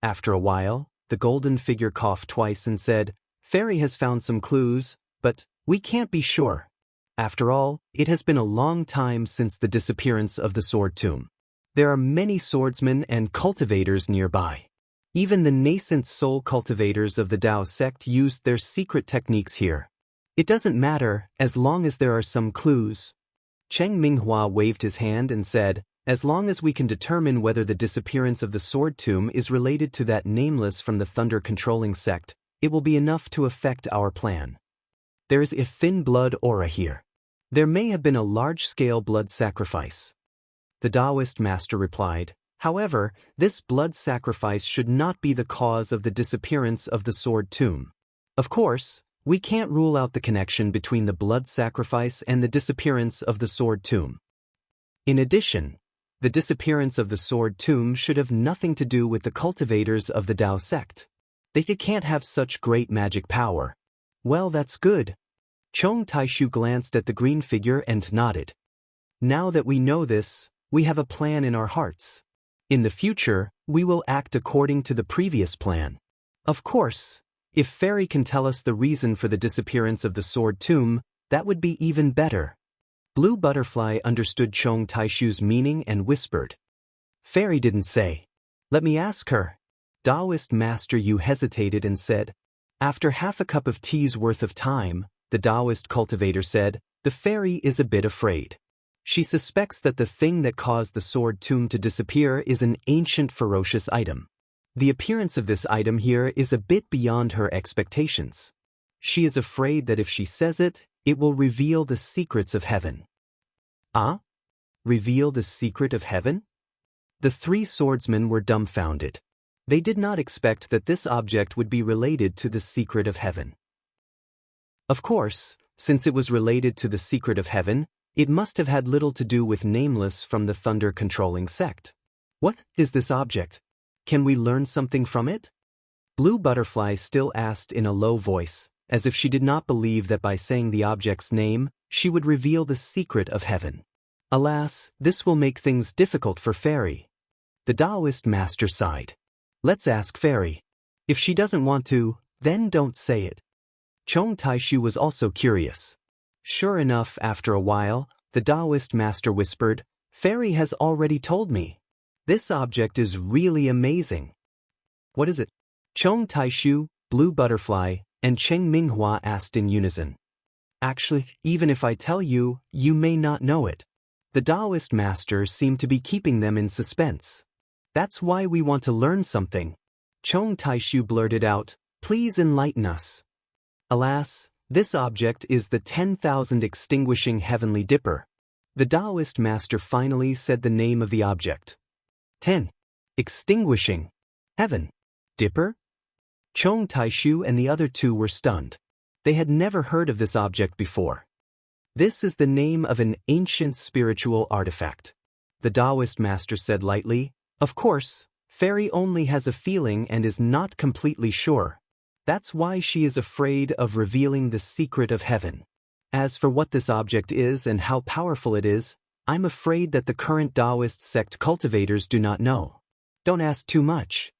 After a while, the golden figure coughed twice and said, "Fairy has found some clues, but we can't be sure. After all, it has been a long time since the disappearance of the sword tomb. There are many swordsmen and cultivators nearby. Even the nascent soul cultivators of the Tao sect used their secret techniques here. It doesn't matter as long as there are some clues." Cheng Minghua waved his hand and said, "As long as we can determine whether the disappearance of the sword tomb is related to that nameless from the thunder-controlling sect, it will be enough to affect our plan. There is a thin blood aura here. There may have been a large-scale blood sacrifice." The Taoist master replied, "However, this blood sacrifice should not be the cause of the disappearance of the sword tomb. Of course, we can't rule out the connection between the blood sacrifice and the disappearance of the sword tomb. In addition, The disappearance of the sword tomb should have nothing to do with the cultivators of the Dao sect. They can't have such great magic power. Well, that's good. Chong Taishu glanced at the green figure and nodded. Now that we know this, we have a plan in our hearts. In the future, we will act according to the previous plan. Of course, if Fairy can tell us the reason for the disappearance of the sword tomb, that would be even better. Blue Butterfly understood Chong Taishu's meaning and whispered. Fairy didn't say. Let me ask her. Taoist Master Yu hesitated and said. After half a cup of tea's worth of time, the Taoist cultivator said, the fairy is a bit afraid. She suspects that the thing that caused the sword tomb to disappear is an ancient ferocious item. The appearance of this item here is a bit beyond her expectations. She is afraid that if she says it, it will reveal the secrets of heaven. Ah? Reveal the secret of heaven? The three swordsmen were dumbfounded. They did not expect that this object would be related to the secret of heaven. Of course, since it was related to the secret of heaven, it must have had little to do with Nameless from the thunder-controlling sect. What is this object? Can we learn something from it? Blue Butterfly still asked in a low voice, as if she did not believe that by saying the object's name, she would reveal the secret of heaven. Alas, this will make things difficult for Fairy. The Taoist master sighed. Let's ask Fairy. If she doesn't want to, then don't say it. Chong Taishu was also curious. Sure enough, after a while, the Taoist master whispered, Fairy has already told me. This object is really amazing. What is it? Chong Taishu, Blue Butterfly, and Cheng Minghua asked in unison. Actually, even if I tell you, you may not know it. The Taoist master seemed to be keeping them in suspense. That's why we want to learn something. Chong Taishu blurted out, please enlighten us. Alas, this object is the 10,000 extinguishing heavenly dipper. The Taoist master finally said the name of the object. 10. Extinguishing. Heaven. Dipper? Chong Taishu and the other two were stunned. They had never heard of this object before. This is the name of an ancient spiritual artifact. The Taoist master said lightly, of course, Fairy only has a feeling and is not completely sure. That's why she is afraid of revealing the secret of heaven. As for what this object is and how powerful it is, I'm afraid that the current Taoist sect cultivators do not know. Don't ask too much.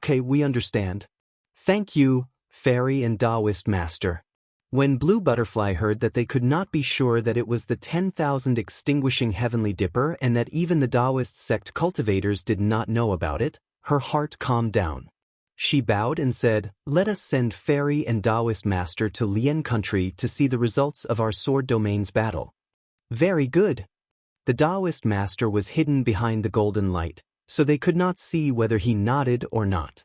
Okay, we understand. Thank you, Fairy and Taoist Master. When Blue Butterfly heard that they could not be sure that it was the 10,000 extinguishing heavenly dipper and that even the Taoist sect cultivators did not know about it, her heart calmed down. She bowed and said, let us send Fairy and Taoist Master to Lian country to see the results of our sword domain's battle. Very good. The Taoist Master was hidden behind the golden light, so they could not see whether he nodded or not.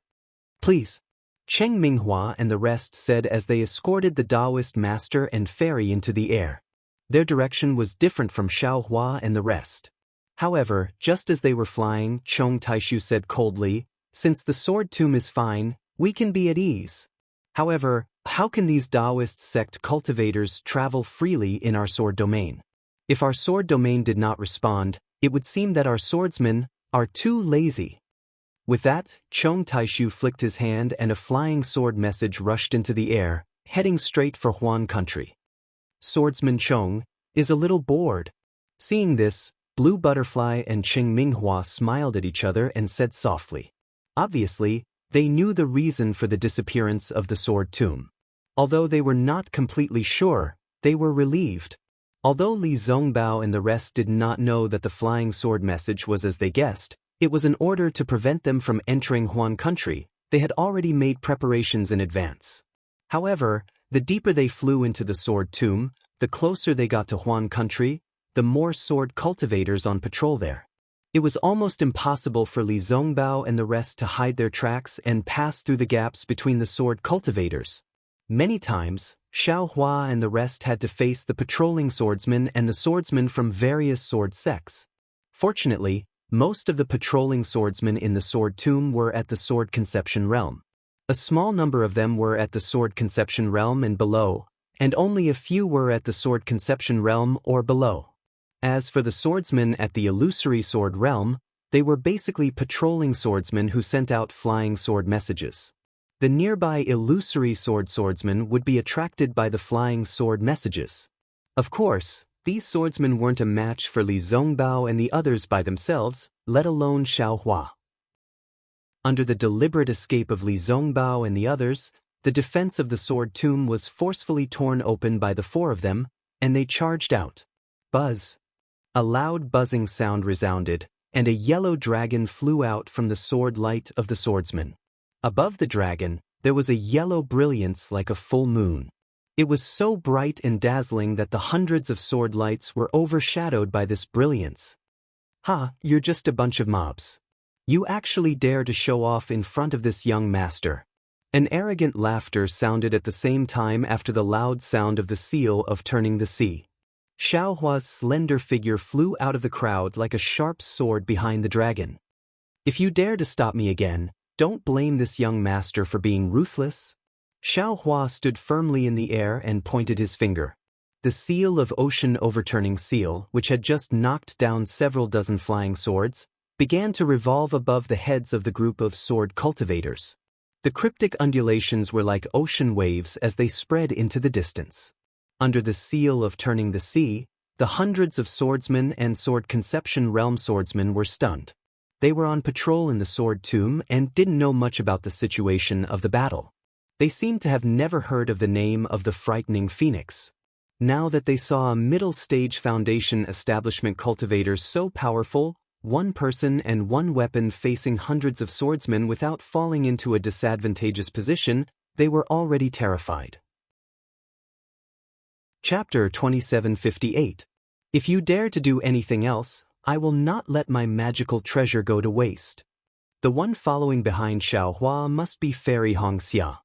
Please. Cheng Minghua and the rest said as they escorted the Taoist Master and Fairy into the air. Their direction was different from Xiaohua and the rest. However, just as they were flying, Chong Taishu said coldly, since the sword tomb is fine, we can be at ease. However, how can these Taoist sect cultivators travel freely in our sword domain? If our sword domain did not respond, it would seem that our swordsmen are too lazy. With that, Chong Taishu flicked his hand and a flying sword message rushed into the air, heading straight for Huan country. Swordsman Chong is a little bored. Seeing this, Blue Butterfly and Cheng Minghua smiled at each other and said softly. Obviously, they knew the reason for the disappearance of the sword tomb. Although they were not completely sure, they were relieved. Although Li Zongbao and the rest did not know that the flying sword message was as they guessed, it was in order to prevent them from entering Huan country. They had already made preparations in advance. However, the deeper they flew into the sword tomb, the closer they got to Huan country, the more sword cultivators on patrol there. It was almost impossible for Li Zongbao and the rest to hide their tracks and pass through the gaps between the sword cultivators. Many times, Xiaohua and the rest had to face the patrolling swordsmen and the swordsmen from various sword sects. Fortunately, most of the patrolling swordsmen in the sword tomb were at the sword conception realm. A small number of them were at the sword conception realm and below, and only a few were at the sword conception realm or below. As for the swordsmen at the illusory sword realm, they were basically patrolling swordsmen who sent out flying sword messages. The nearby illusory swordsmen would be attracted by the flying sword messages. Of course, these swordsmen weren't a match for Li Zongbao and the others by themselves, let alone Xiao Hua. Under the deliberate escape of Li Zongbao and the others, the defense of the sword tomb was forcefully torn open by the four of them, and they charged out. Buzz! A loud buzzing sound resounded, and a yellow dragon flew out from the sword light of the swordsman. Above the dragon, there was a yellow brilliance like a full moon. It was so bright and dazzling that the hundreds of sword lights were overshadowed by this brilliance. Ha, you're just a bunch of mobs. You actually dare to show off in front of this young master. An arrogant laughter sounded at the same time after the loud sound of the seal of turning the sea. Xiao Hua's slender figure flew out of the crowd like a sharp sword behind the dragon. If you dare to stop me again, don't blame this young master for being ruthless. Xiao Hua stood firmly in the air and pointed his finger. The seal of ocean overturning seal, which had just knocked down several dozen flying swords, began to revolve above the heads of the group of sword cultivators. The cryptic undulations were like ocean waves as they spread into the distance. Under the seal of turning the sea, the hundreds of swordsmen and sword conception realm swordsmen were stunned. They were on patrol in the sword tomb and didn't know much about the situation of the battle. They seemed to have never heard of the name of the frightening phoenix. Now that they saw a middle-stage foundation establishment cultivators so powerful, one person and one weapon facing hundreds of swordsmen without falling into a disadvantageous position, they were already terrified. Chapter 2758. If you dare to do anything else, I will not let my magical treasure go to waste. The one following behind Xiao Hua must be Fairy Hongxia.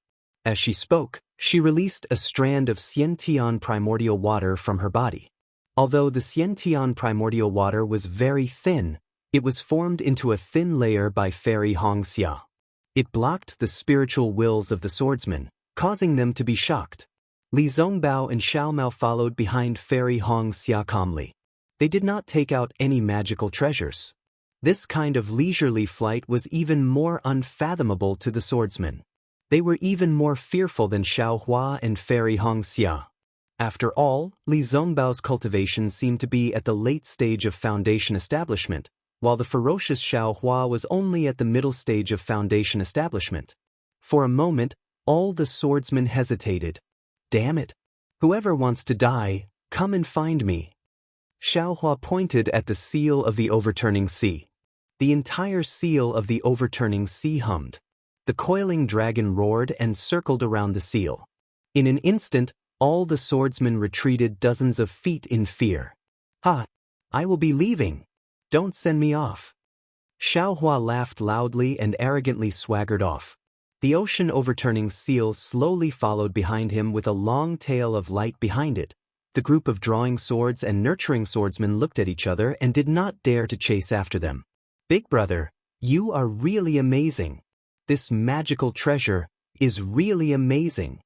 As she spoke, she released a strand of Xiantian primordial water from her body. Although the Xiantian primordial water was very thin, it was formed into a thin layer by Fairy Hongxia. It blocked the spiritual wills of the swordsmen, causing them to be shocked. Li Zongbao and Xiao Mao followed behind Fairy Hongxia calmly. They did not take out any magical treasures. This kind of leisurely flight was even more unfathomable to the swordsmen. They were even more fearful than Xiao Hua and Fairy Hongxia. After all, Li Zongbao's cultivation seemed to be at the late stage of foundation establishment, while the ferocious Xiao Hua was only at the middle stage of foundation establishment. For a moment, all the swordsmen hesitated. Damn it! Whoever wants to die, come and find me. Xiao Hua pointed at the seal of the overturning sea. The entire seal of the overturning sea hummed. The coiling dragon roared and circled around the seal. In an instant, all the swordsmen retreated dozens of feet in fear. Ha! I will be leaving. Don't send me off. Xiao Hua laughed loudly and arrogantly swaggered off. The ocean overturning seal slowly followed behind him with a long tail of light behind it. The group of drawing swords and nurturing swordsmen looked at each other and did not dare to chase after them. Big brother, you are really amazing. This magical treasure is really amazing.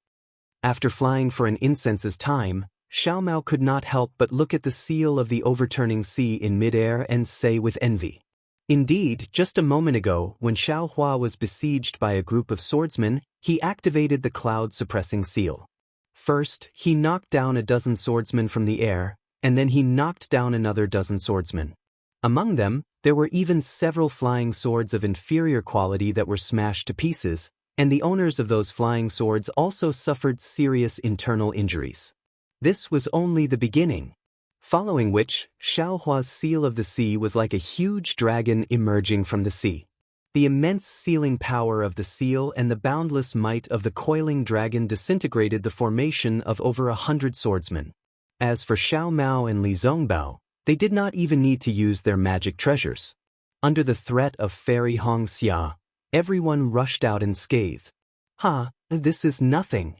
After flying for an incense's time, Xiao Mao could not help but look at the seal of the overturning sea in midair and say with envy. Indeed, just a moment ago, when Xiao Hua was besieged by a group of swordsmen, he activated the cloud-suppressing seal. First, he knocked down a dozen swordsmen from the air, and then he knocked down another dozen swordsmen. Among them, there were even several flying swords of inferior quality that were smashed to pieces, and the owners of those flying swords also suffered serious internal injuries. This was only the beginning. Following which, Xiao Hua's seal of the sea was like a huge dragon emerging from the sea. The immense sealing power of the seal and the boundless might of the coiling dragon disintegrated the formation of over 100 swordsmen. As for Xiao Mao and Li Zongbao, they did not even need to use their magic treasures. Under the threat of Fairy Hongxia, everyone rushed out unscathed. Ha, this is nothing.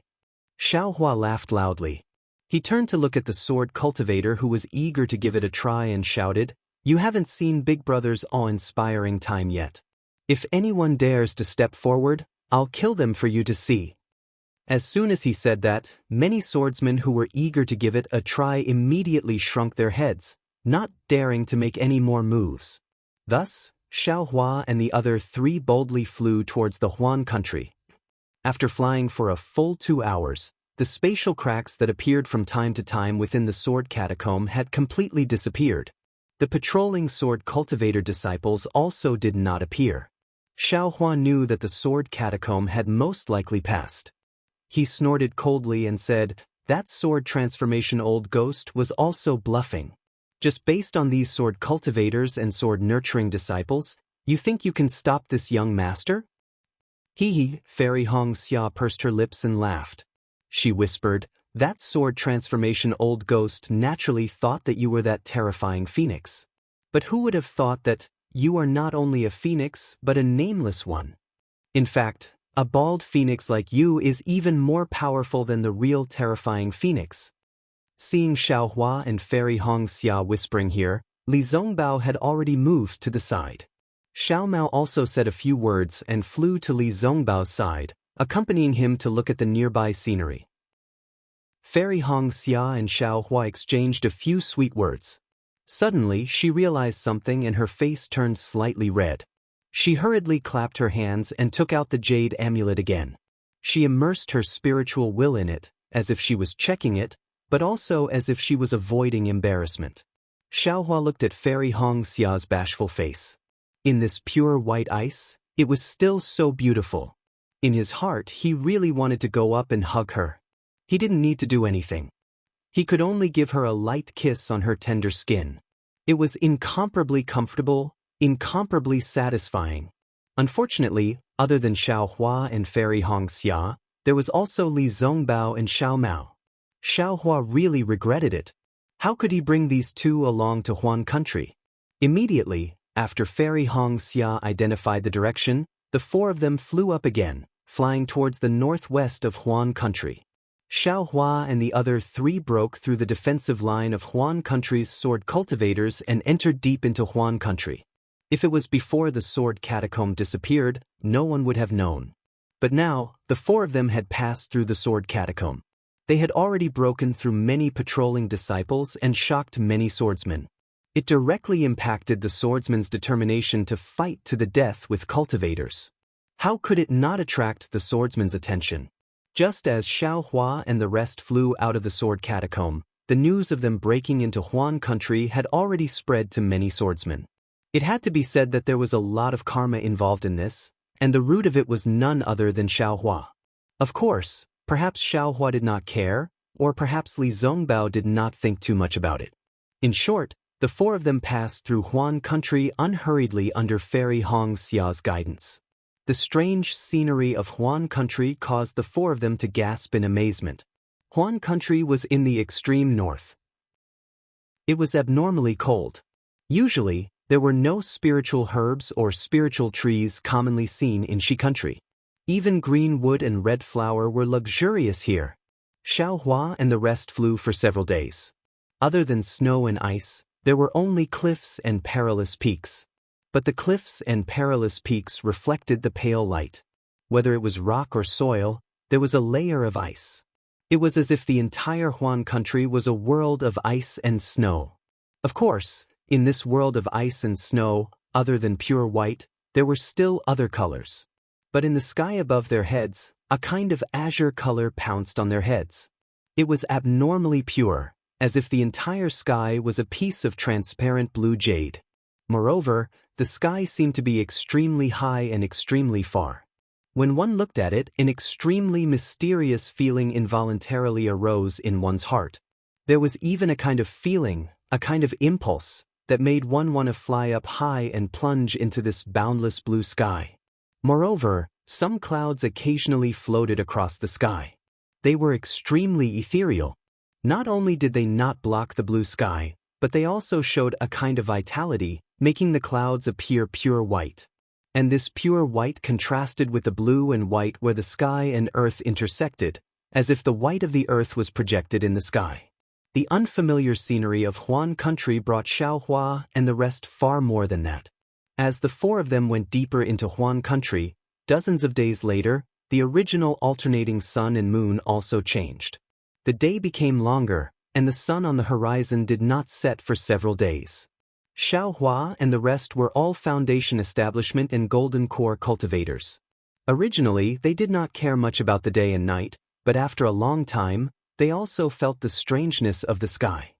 Xiao Hua laughed loudly. He turned to look at the sword cultivator who was eager to give it a try and shouted, "You haven't seen Big Brother's awe-inspiring time yet. If anyone dares to step forward, I'll kill them for you to see." As soon as he said that, many swordsmen who were eager to give it a try immediately shrunk their heads. not daring to make any more moves. Thus, Xiaohua and the other 3 boldly flew towards the Huan country. After flying for a full 2 hours, the spatial cracks that appeared from time to time within the sword catacomb had completely disappeared. The patrolling sword cultivator disciples also did not appear. Xiaohua knew that the sword catacomb had most likely passed. He snorted coldly and said, "That sword transformation old ghost was also bluffing. Just based on these sword cultivators and sword nurturing disciples, you think you can stop this young master?" Hee, Fairy Hongxia pursed her lips and laughed. She whispered, "That sword transformation old ghost naturally thought that you were that terrifying phoenix. But who would have thought that you are not only a phoenix but a nameless one? In fact, a bald phoenix like you is even more powerful than the real terrifying phoenix." Seeing Xiaohua and Fairy Hongxia whispering here, Li Zongbao had already moved to the side. Xiao Mao also said a few words and flew to Li Zongbao's side, accompanying him to look at the nearby scenery. Fairy Hongxia and Xiaohua exchanged a few sweet words. Suddenly, she realized something and her face turned slightly red. She hurriedly clapped her hands and took out the jade amulet again. She immersed her spiritual will in it, as if she was checking it, but also as if she was avoiding embarrassment. Xiaohua looked at Fairy Hongxia's bashful face. In this pure white ice, it was still so beautiful. In his heart, he really wanted to go up and hug her. He didn't need to do anything. He could only give her a light kiss on her tender skin. It was incomparably comfortable, incomparably satisfying. Unfortunately, other than Xiaohua and Fairy Hongxia, there was also Li Zongbao and Xiao Mao. Xiaohua really regretted it. How could he bring these 2 along to Huan country? Immediately, after Fairy Hongxia identified the direction, the 4 of them flew up again, flying towards the northwest of Huan country. Xiaohua and the other 3 broke through the defensive line of Huan country's sword cultivators and entered deep into Huan country. If it was before the sword catacomb disappeared, no one would have known. But now, the 4 of them had passed through the sword catacomb. They had already broken through many patrolling disciples and shocked many swordsmen. It directly impacted the swordsman's determination to fight to the death with cultivators. How could it not attract the swordsman's attention? Just as Xiaohua and the rest flew out of the sword catacomb, the news of them breaking into Huan country had already spread to many swordsmen. It had to be said that there was a lot of karma involved in this, and the root of it was none other than Xiaohua. Of course, perhaps Xiaohua did not care, or perhaps Li Zongbao did not think too much about it. In short, the 4 of them passed through Huan country unhurriedly under Fairy Hongxia's guidance. The strange scenery of Huan country caused the 4 of them to gasp in amazement. Huan country was in the extreme north. It was abnormally cold. Usually, there were no spiritual herbs or spiritual trees commonly seen in Shi country. Even green wood and red flower were luxurious here. Xiaohua and the rest flew for several days. Other than snow and ice, there were only cliffs and perilous peaks. But the cliffs and perilous peaks reflected the pale light. Whether it was rock or soil, there was a layer of ice. It was as if the entire Huan country was a world of ice and snow. Of course, in this world of ice and snow, other than pure white, there were still other colors. But in the sky above their heads, a kind of azure color pounced on their heads. It was abnormally pure, as if the entire sky was a piece of transparent blue jade. Moreover, the sky seemed to be extremely high and extremely far. When one looked at it, an extremely mysterious feeling involuntarily arose in one's heart. There was even a kind of feeling, a kind of impulse, that made one want to fly up high and plunge into this boundless blue sky. Moreover, some clouds occasionally floated across the sky. They were extremely ethereal. Not only did they not block the blue sky, but they also showed a kind of vitality, making the clouds appear pure white. And this pure white contrasted with the blue and white where the sky and earth intersected, as if the white of the earth was projected in the sky. The unfamiliar scenery of Huan country brought Xiaohua and the rest far more than that. As the 4 of them went deeper into Huan country, dozens of days later, the original alternating sun and moon also changed. The day became longer, and the sun on the horizon did not set for several days. Xiao Hua and the rest were all Foundation Establishment and Golden Core cultivators. Originally, they did not care much about the day and night, but after a long time, they also felt the strangeness of the sky.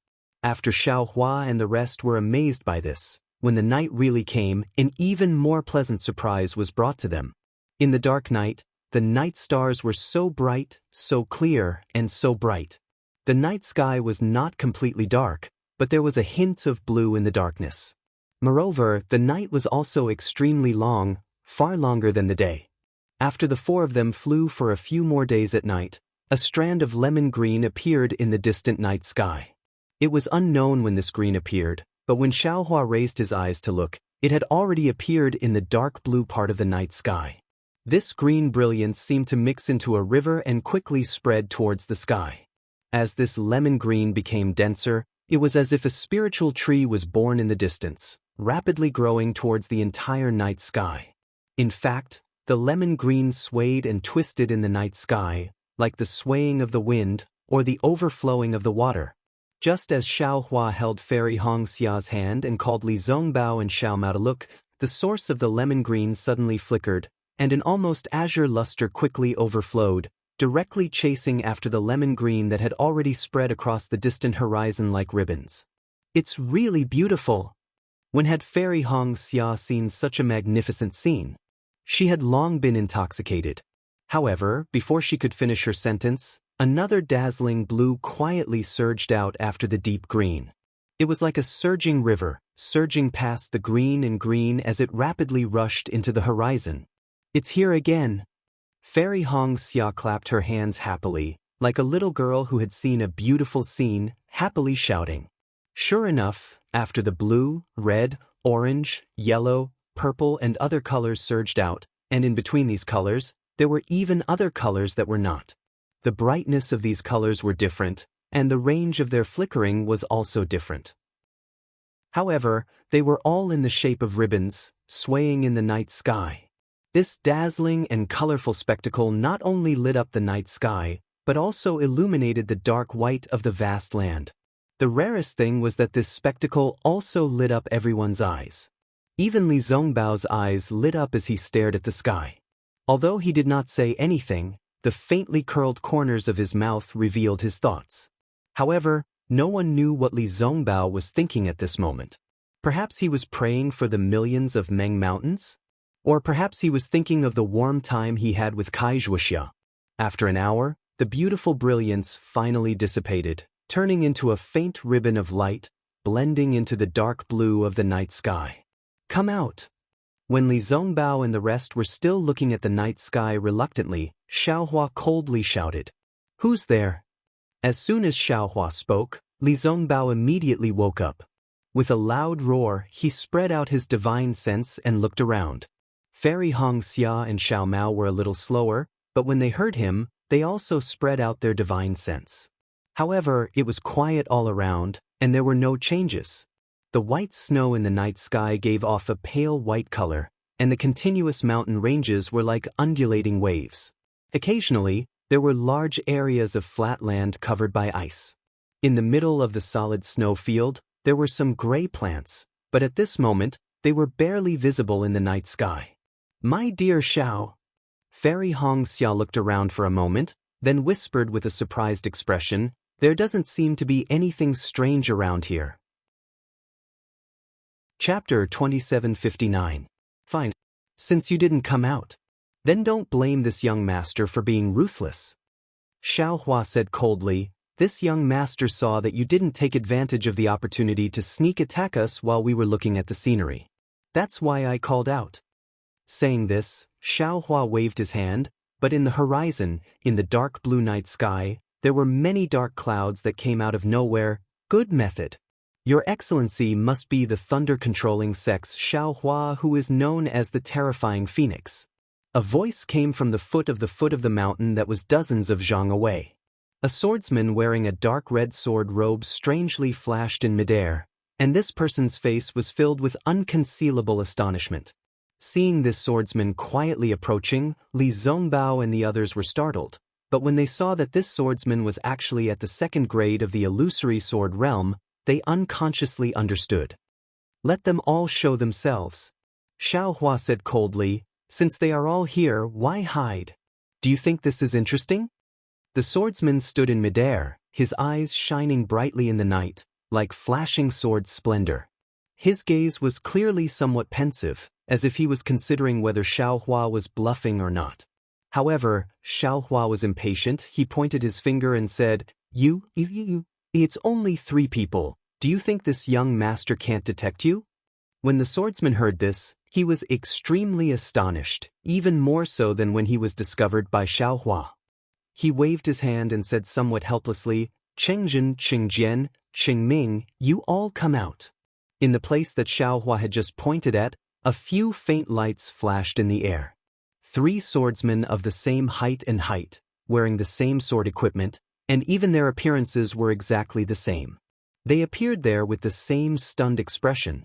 After Xiao Hua and the rest were amazed by this, when the night really came, an even more pleasant surprise was brought to them. In the dark night, the night stars were so bright, so clear, and so bright. The night sky was not completely dark, but there was a hint of blue in the darkness. Moreover, the night was also extremely long, far longer than the day. After the four of them flew for a few more days at night, a strand of lemon green appeared in the distant night sky. It was unknown when this green appeared, but when Xiao Hua raised his eyes to look, it had already appeared in the dark blue part of the night sky. This green brilliance seemed to mix into a river and quickly spread towards the sky. As this lemon green became denser, it was as if a spiritual tree was born in the distance, rapidly growing towards the entire night sky. In fact, the lemon green swayed and twisted in the night sky, like the swaying of the wind or the overflowing of the water. Just as Xiao Hua held Fairy Hongxia's hand and called Li Zongbao and Xiao Mao to look, the source of the lemon green suddenly flickered, and an almost azure luster quickly overflowed, directly chasing after the lemon green that had already spread across the distant horizon like ribbons. "It's really beautiful." When had Fairy Hongxia seen such a magnificent scene? She had long been intoxicated. However, before she could finish her sentence, another dazzling blue quietly surged out after the deep green. It was like a surging river, surging past the green and green as it rapidly rushed into the horizon. "It's here again." Fairy Hongxia clapped her hands happily, like a little girl who had seen a beautiful scene, happily shouting. Sure enough, after the blue, red, orange, yellow, purple and other colors surged out, and in between these colors, there were even other colors that were not. The brightness of these colors were different, and the range of their flickering was also different. However, they were all in the shape of ribbons, swaying in the night sky. This dazzling and colorful spectacle not only lit up the night sky, but also illuminated the dark white of the vast land. The rarest thing was that this spectacle also lit up everyone's eyes. Even Li Zongbao's eyes lit up as he stared at the sky. Although he did not say anything, the faintly curled corners of his mouth revealed his thoughts. However, no one knew what Li Zongbao was thinking at this moment. Perhaps he was praying for the millions of Meng Mountains? Or perhaps he was thinking of the warm time he had with Wuxia. After an hour, the beautiful brilliance finally dissipated, turning into a faint ribbon of light, blending into the dark blue of the night sky. "Come out." When Li Zongbao and the rest were still looking at the night sky reluctantly, Xiao Hua coldly shouted, "Who's there?" As soon as Xiao Hua spoke, Li Zongbao immediately woke up. With a loud roar, he spread out his divine sense and looked around. Fairy Hongxia and Xiao Mao were a little slower, but when they heard him, they also spread out their divine sense. However, it was quiet all around, and there were no changes. The white snow in the night sky gave off a pale white color, and the continuous mountain ranges were like undulating waves. Occasionally, there were large areas of flat land covered by ice. In the middle of the solid snow field, there were some gray plants, but at this moment, they were barely visible in the night sky. "My dear Xiao." Fairy Hongxia looked around for a moment, then whispered with a surprised expression, "There doesn't seem to be anything strange around here." Chapter 2759. Fine. Since you didn't come out, then don't blame this young master for being ruthless. Xiao Hua said coldly, "This young master saw that you didn't take advantage of the opportunity to sneak attack us while we were looking at the scenery. That's why I called out." Saying this, Xiao Hua waved his hand, but in the horizon, in the dark blue night sky, there were many dark clouds that came out of nowhere. "Good method. Your Excellency must be the thunder-controlling sex Xiao Hua who is known as the terrifying phoenix." A voice came from the foot of the mountain that was dozens of zhang away. A swordsman wearing a dark red sword robe strangely flashed in midair, and this person's face was filled with unconcealable astonishment. Seeing this swordsman quietly approaching, Li Zongbao and the others were startled. But when they saw that this swordsman was actually at the second grade of the illusory sword realm, they unconsciously understood. Let them all show themselves. Xiao Hua said coldly, since they are all here, why hide? Do you think this is interesting? The swordsman stood in midair, his eyes shining brightly in the night, like flashing sword splendor. His gaze was clearly somewhat pensive, as if he was considering whether Xiao Hua was bluffing or not. However, Xiao Hua was impatient. He pointed his finger and said, You, it's only 3 people. Do you think this young master can't detect you? When the swordsman heard this, he was extremely astonished, even more so than when he was discovered by Xiao Hua. He waved his hand and said somewhat helplessly, Chengjin, Qingjian, Qingming, you all come out. In the place that Xiao Hua had just pointed at, a few faint lights flashed in the air. 3 swordsmen of the same height, wearing the same sword equipment, and even their appearances were exactly the same. They appeared there with the same stunned expression.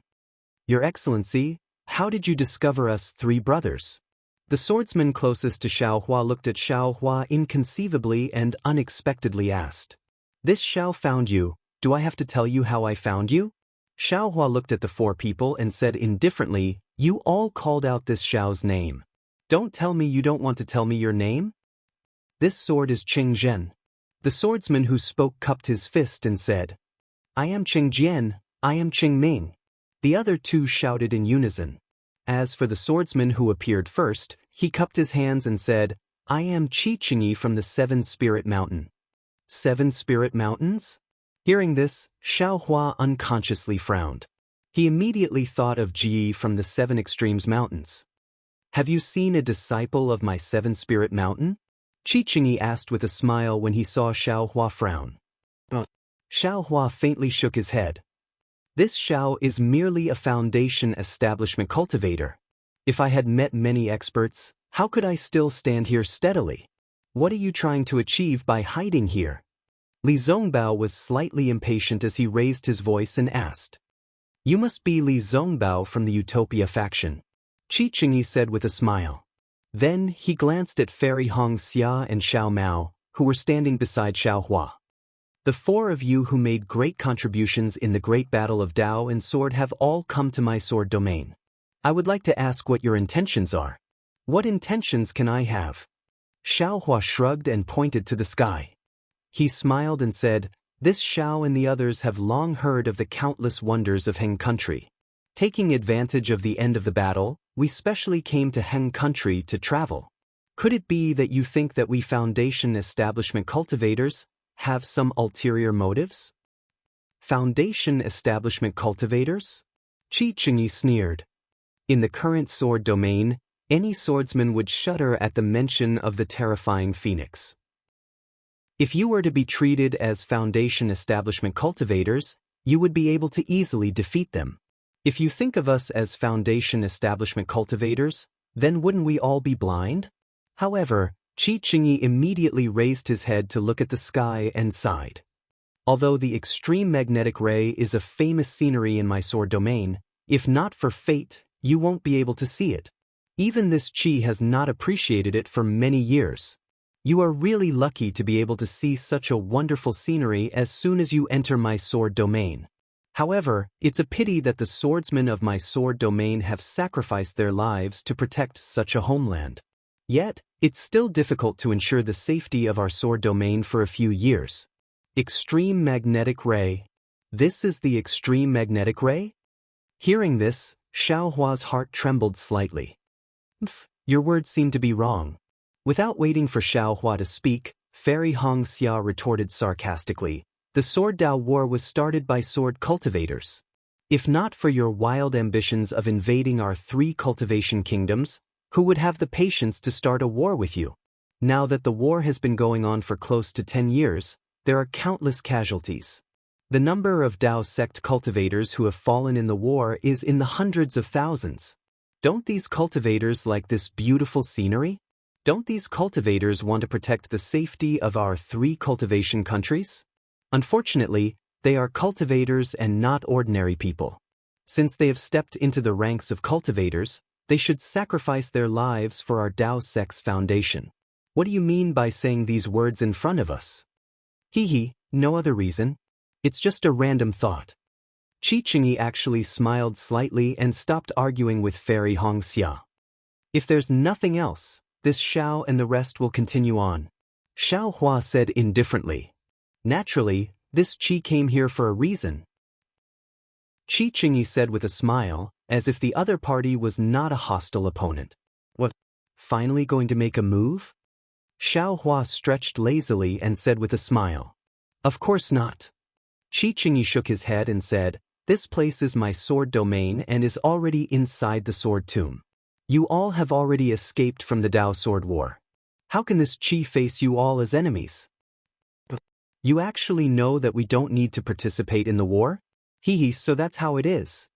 Your Excellency, how did you discover us 3 brothers? The swordsman closest to Xiao Hua looked at Xiao Hua inconceivably and unexpectedly asked. This Xiao found you, do I have to tell you how I found you? Xiao Hua looked at the 4 people and said indifferently, You all called out this Xiao's name. Don't tell me you don't want to tell me your name? This sword is Qingzhen. The swordsman who spoke cupped his fist and said, I am Qingjian, I am Qingming. The other 2 shouted in unison. As for the swordsman who appeared first, he cupped his hands and said, I am Qi Qingyi from the 7 Spirit Mountain. 7 Spirit Mountains? Hearing this, Xiao Hua unconsciously frowned. He immediately thought of Ji from the 7 Extremes Mountains. Have you seen a disciple of my 7 Spirit Mountain? Qi Qingyi asked with a smile when he saw Xiao Hua frown. Xiao Hua faintly shook his head. This Xiao is merely a foundation establishment cultivator. If I had met many experts, how could I still stand here steadily? What are you trying to achieve by hiding here? Li Zongbao was slightly impatient as he raised his voice and asked. You must be Li Zongbao from the Utopia faction. Qi Qingyi said with a smile. Then he glanced at Fairy Hong Xia and Xiao Mao, who were standing beside Xiao Hua. The 4 of you who made great contributions in the great battle of Dao and Sword have all come to my sword domain. I would like to ask what your intentions are. What intentions can I have? Xiao Hua shrugged and pointed to the sky. He smiled and said, This Xiao and the others have long heard of the countless wonders of Heng country. Taking advantage of the end of the battle, we specially came to Heng country to travel. Could it be that you think that we Foundation establishment cultivators have some ulterior motives? Foundation establishment cultivators? Qi Qingyi sneered. In the current sword domain, any swordsman would shudder at the mention of the terrifying phoenix. If you were to be treated as Foundation establishment cultivators, you would be able to easily defeat them. If you think of us as Foundation establishment cultivators, then wouldn't we all be blind? However, Qi Qingyi immediately raised his head to look at the sky and sighed. Although the extreme magnetic ray is a famous scenery in my sword domain, if not for fate, you won't be able to see it. Even this Qi has not appreciated it for many years. You are really lucky to be able to see such a wonderful scenery as soon as you enter my sword domain. However, it's a pity that the swordsmen of my sword domain have sacrificed their lives to protect such a homeland. Yet, it's still difficult to ensure the safety of our sword domain for a few years. Extreme magnetic ray. This is the extreme magnetic ray? Hearing this, Xiao Hua's heart trembled slightly. Your words seem to be wrong. Without waiting for Xiao Hua to speak, Fairy Hong Xia retorted sarcastically, The Sword Dao War was started by sword cultivators. If not for your wild ambitions of invading our 3 cultivation kingdoms, who would have the patience to start a war with you? Now that the war has been going on for close to 10 years, there are countless casualties. The number of Dao sect cultivators who have fallen in the war is in the hundreds of thousands. Don't these cultivators like this beautiful scenery? Don't these cultivators want to protect the safety of our 3 cultivation countries? Unfortunately, they are cultivators and not ordinary people. Since they have stepped into the ranks of cultivators, they should sacrifice their lives for our Dao sect's foundation. What do you mean by saying these words in front of us? Hee, no other reason. It's just a random thought. Qi actually smiled slightly and stopped arguing with Fairy Hongxia. If there's nothing else, this Xiao and the rest will continue on. Xiao Hua said indifferently. Naturally, this Qi came here for a reason. Qi said with a smile, as if the other party was not a hostile opponent. What? Finally going to make a move? Xiao Hua stretched lazily and said with a smile. Of course not. Qi shook his head and said, this place is my sword domain and is already inside the sword tomb. You all have already escaped from the Dao sword war. How can this Qi face you all as enemies? You actually know that we don't need to participate in the war? So that's how it is.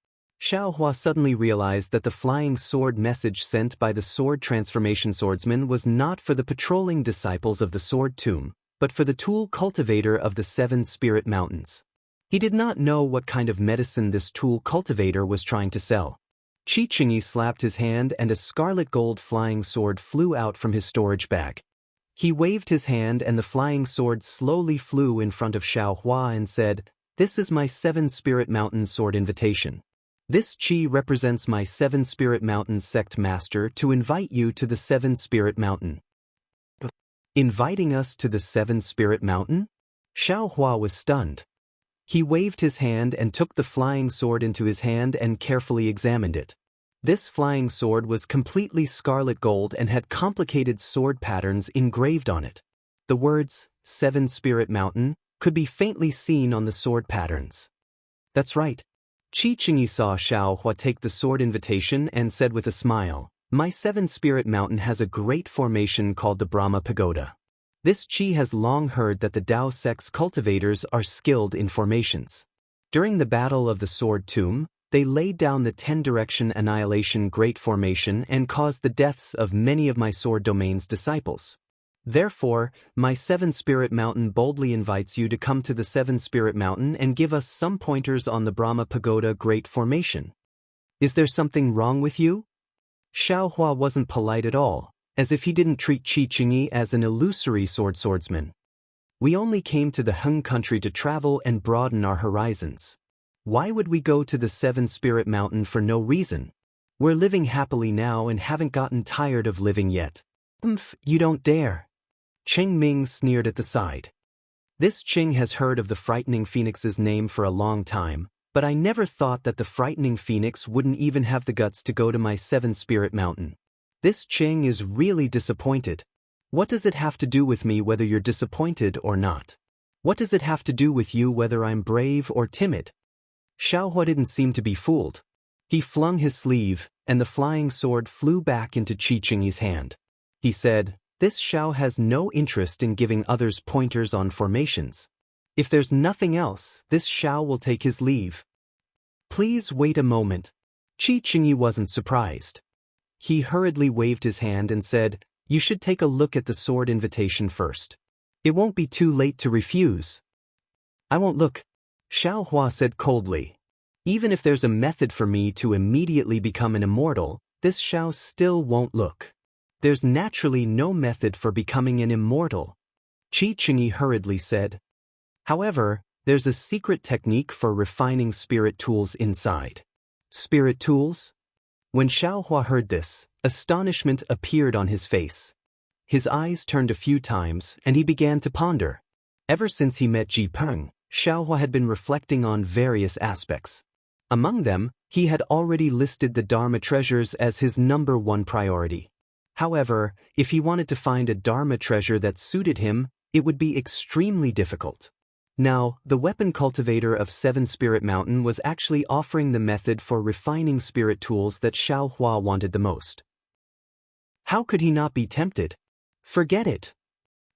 Xiao Hua suddenly realized that the flying sword message sent by the sword transformation swordsman was not for the patrolling disciples of the sword tomb, but for the tool cultivator of the 7 spirit mountains. He did not know what kind of medicine this tool cultivator was trying to sell. Qi slapped his hand and a scarlet gold flying sword flew out from his storage bag. He waved his hand and the flying sword slowly flew in front of Xiao Hua and said, this is my 7 spirit mountain sword invitation. This Qi represents my 7 spirit mountain sect master to invite you to the 7 spirit mountain. Inviting us to the 7 spirit mountain? Xiao Hua was stunned. He waved his hand and took the flying sword into his hand and carefully examined it. This flying sword was completely scarlet gold and had complicated sword patterns engraved on it. The words, 7 Spirit Mountain, could be faintly seen on the sword patterns. That's right. Qi saw Xiao Hua take the sword invitation and said with a smile, my 7 Spirit Mountain has a great formation called the Brahma Pagoda. This Qi has long heard that the Dao sect's cultivators are skilled in formations. During the Battle of the Sword Tomb, they laid down the 10-direction annihilation great formation and caused the deaths of many of my sword domain's disciples. Therefore, my 7 Spirit Mountain boldly invites you to come to the 7 Spirit Mountain and give us some pointers on the Brahma Pagoda great formation. Is there something wrong with you? Xiao Hua wasn't polite at all, as if he didn't treat Qi as an illusory swordsman. We only came to the Heng country to travel and broaden our horizons. Why would we go to the 7 Spirit Mountain for no reason? We're living happily now and haven't gotten tired of living yet. You don't dare. Cheng Ming sneered at the side. This Cheng has heard of the frightening phoenix's name for a long time, but I never thought that the frightening phoenix wouldn't even have the guts to go to my 7 Spirit Mountain. This Cheng is really disappointed. What does it have to do with me whether you're disappointed or not? What does it have to do with you whether I'm brave or timid? Xiao Hua didn't seem to be fooled. He flung his sleeve, and the flying sword flew back into Qi hand. He said, this Xiao has no interest in giving others pointers on formations. If there's nothing else, this Xiao will take his leave. Please wait a moment. Qi wasn't surprised. He hurriedly waved his hand and said, you should take a look at the sword invitation first. It won't be too late to refuse. I won't look. Xiao Hua said coldly. Even if there's a method for me to immediately become an immortal, this Xiao still won't look. There's naturally no method for becoming an immortal. Qi hurriedly said. However, there's a secret technique for refining spirit tools inside. Spirit tools? When Xiao Hua heard this, astonishment appeared on his face. His eyes turned a few times and he began to ponder. Ever since he met Ji Peng, Xiao Hua had been reflecting on various aspects. Among them, he had already listed the Dharma treasures as his #1 priority. However, if he wanted to find a Dharma treasure that suited him, it would be extremely difficult. Now, the weapon cultivator of 7 Spirit Mountain was actually offering the method for refining spirit tools that Xiao Hua wanted the most. How could he not be tempted? Forget it.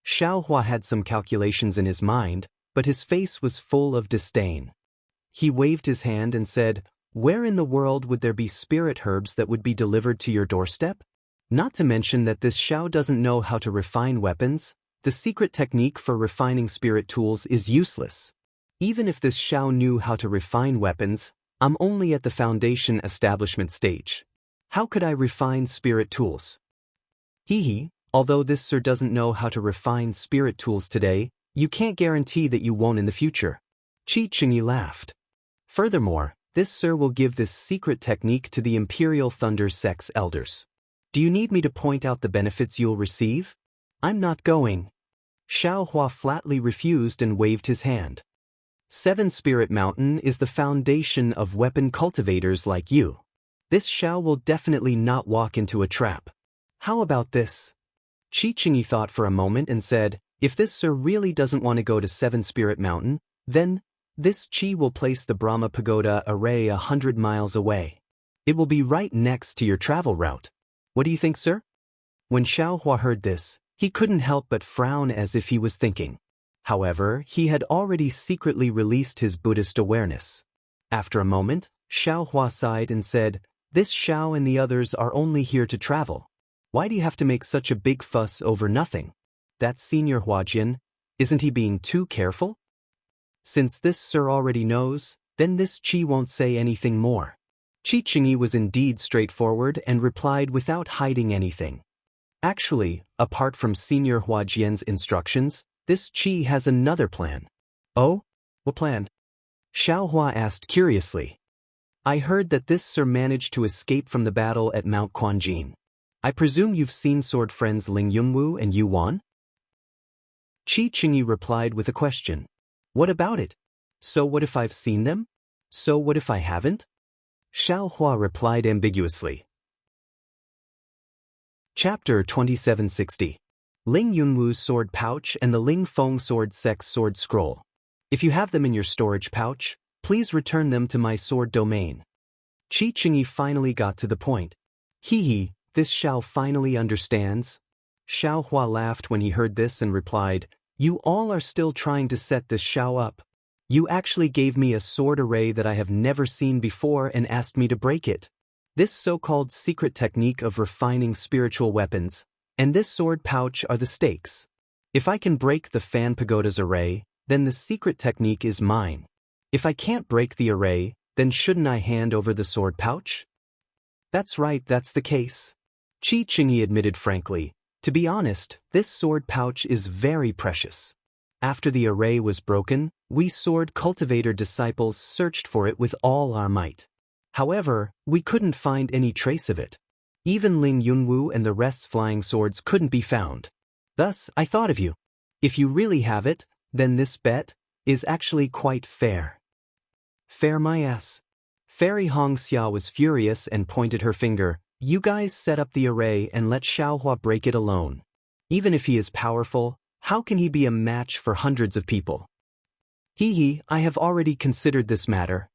Xiao Hua had some calculations in his mind, but his face was full of disdain. He waved his hand and said, where in the world would there be spirit herbs that would be delivered to your doorstep? Not to mention that this Xiao doesn't know how to refine weapons. The secret technique for refining spirit tools is useless. Even if this Xiao knew how to refine weapons, I'm only at the foundation establishment stage. How could I refine spirit tools? Although this sir doesn't know how to refine spirit tools today, you can't guarantee that you won't in the future. Qi Qingyi laughed. Furthermore, this sir will give this secret technique to the Imperial Thunder Sect's elders. Do you need me to point out the benefits you'll receive? I'm not going. Xiao Hua flatly refused and waved his hand. 7 Spirit Mountain is the foundation of weapon cultivators like you. This Xiao will definitely not walk into a trap. How about this? Qi Qingyi thought for a moment and said, if this sir really doesn't want to go to 7 Spirit Mountain, then this Qi will place the Brahma Pagoda array 100 miles away. It will be right next to your travel route. What do you think, sir? When Xiao Hua heard this, he couldn't help but frown as if he was thinking. However, he had already secretly released his Buddhist awareness. After a moment, Xiao Hua sighed and said, this Xiao and the others are only here to travel. Why do you have to make such a big fuss over nothing? That Senior Huajian, isn't he being too careful? Since this sir already knows, then this Qi won't say anything more. Qi Qingyi was indeed straightforward and replied without hiding anything. Actually, apart from Senior Huajian's instructions, this Qi has another plan. Oh? What plan? Xiao Hua asked curiously. I heard that this sir managed to escape from the battle at Mount Quanjin. I presume you've seen sword friends Ling Yunwu and Yuan? Qi Qingyi replied with a question. What about it? So what if I've seen them? So what if I haven't? Xiao Hua replied ambiguously. Chapter 2760. Ling Yunwu's sword pouch and the Ling Feng sword sect's sword scroll. If you have them in your storage pouch, please return them to my sword domain. Qi Qingyi finally got to the point. Hee, this Xiao finally understands. Xiao Hua laughed when he heard this and replied, you all are still trying to set this Xiao up. You actually gave me a sword array that I have never seen before and asked me to break it. This so-called secret technique of refining spiritual weapons, and this sword pouch are the stakes. If I can break the Fan Pagoda's array, then the secret technique is mine. If I can't break the array, then shouldn't I hand over the sword pouch? That's right, that's the case. Qi Qingyi admitted frankly, to be honest, this sword pouch is very precious. After the array was broken, we sword cultivator disciples searched for it with all our might. However, we couldn't find any trace of it. Even Ling Yunwu and the rest's flying swords couldn't be found. Thus, I thought of you. If you really have it, then this bet is actually quite fair. Fair my ass. Fairy Hongxia was furious and pointed her finger. You guys set up the array and let Xiaohua break it alone. Even if he is powerful, how can he be a match for hundreds of people? I have already considered this matter.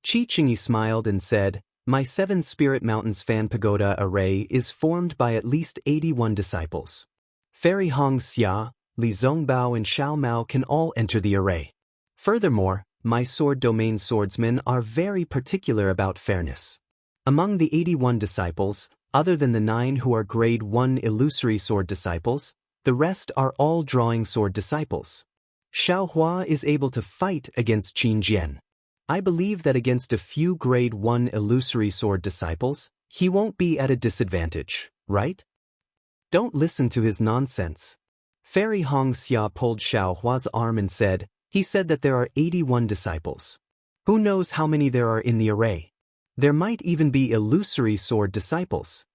Qi Qingyi smiled and said, my 7 Spirit Mountains Fan Pagoda array is formed by at least 81 disciples. Fairy Hongxia, Li Zongbao and Xiao Mao can all enter the array. Furthermore, my sword domain swordsmen are very particular about fairness. Among the 81 disciples, other than the 9 who are grade 1 illusory sword disciples, the rest are all drawing sword disciples. Xiao Hua is able to fight against Qin Jian. I believe that against a few grade 1 illusory sword disciples, he won't be at a disadvantage, right? Don't listen to his nonsense. Fairy Hongxia pulled Xiao Hua's arm and said, he said that there are 81 disciples. Who knows how many there are in the array? There might even be illusory sword disciples.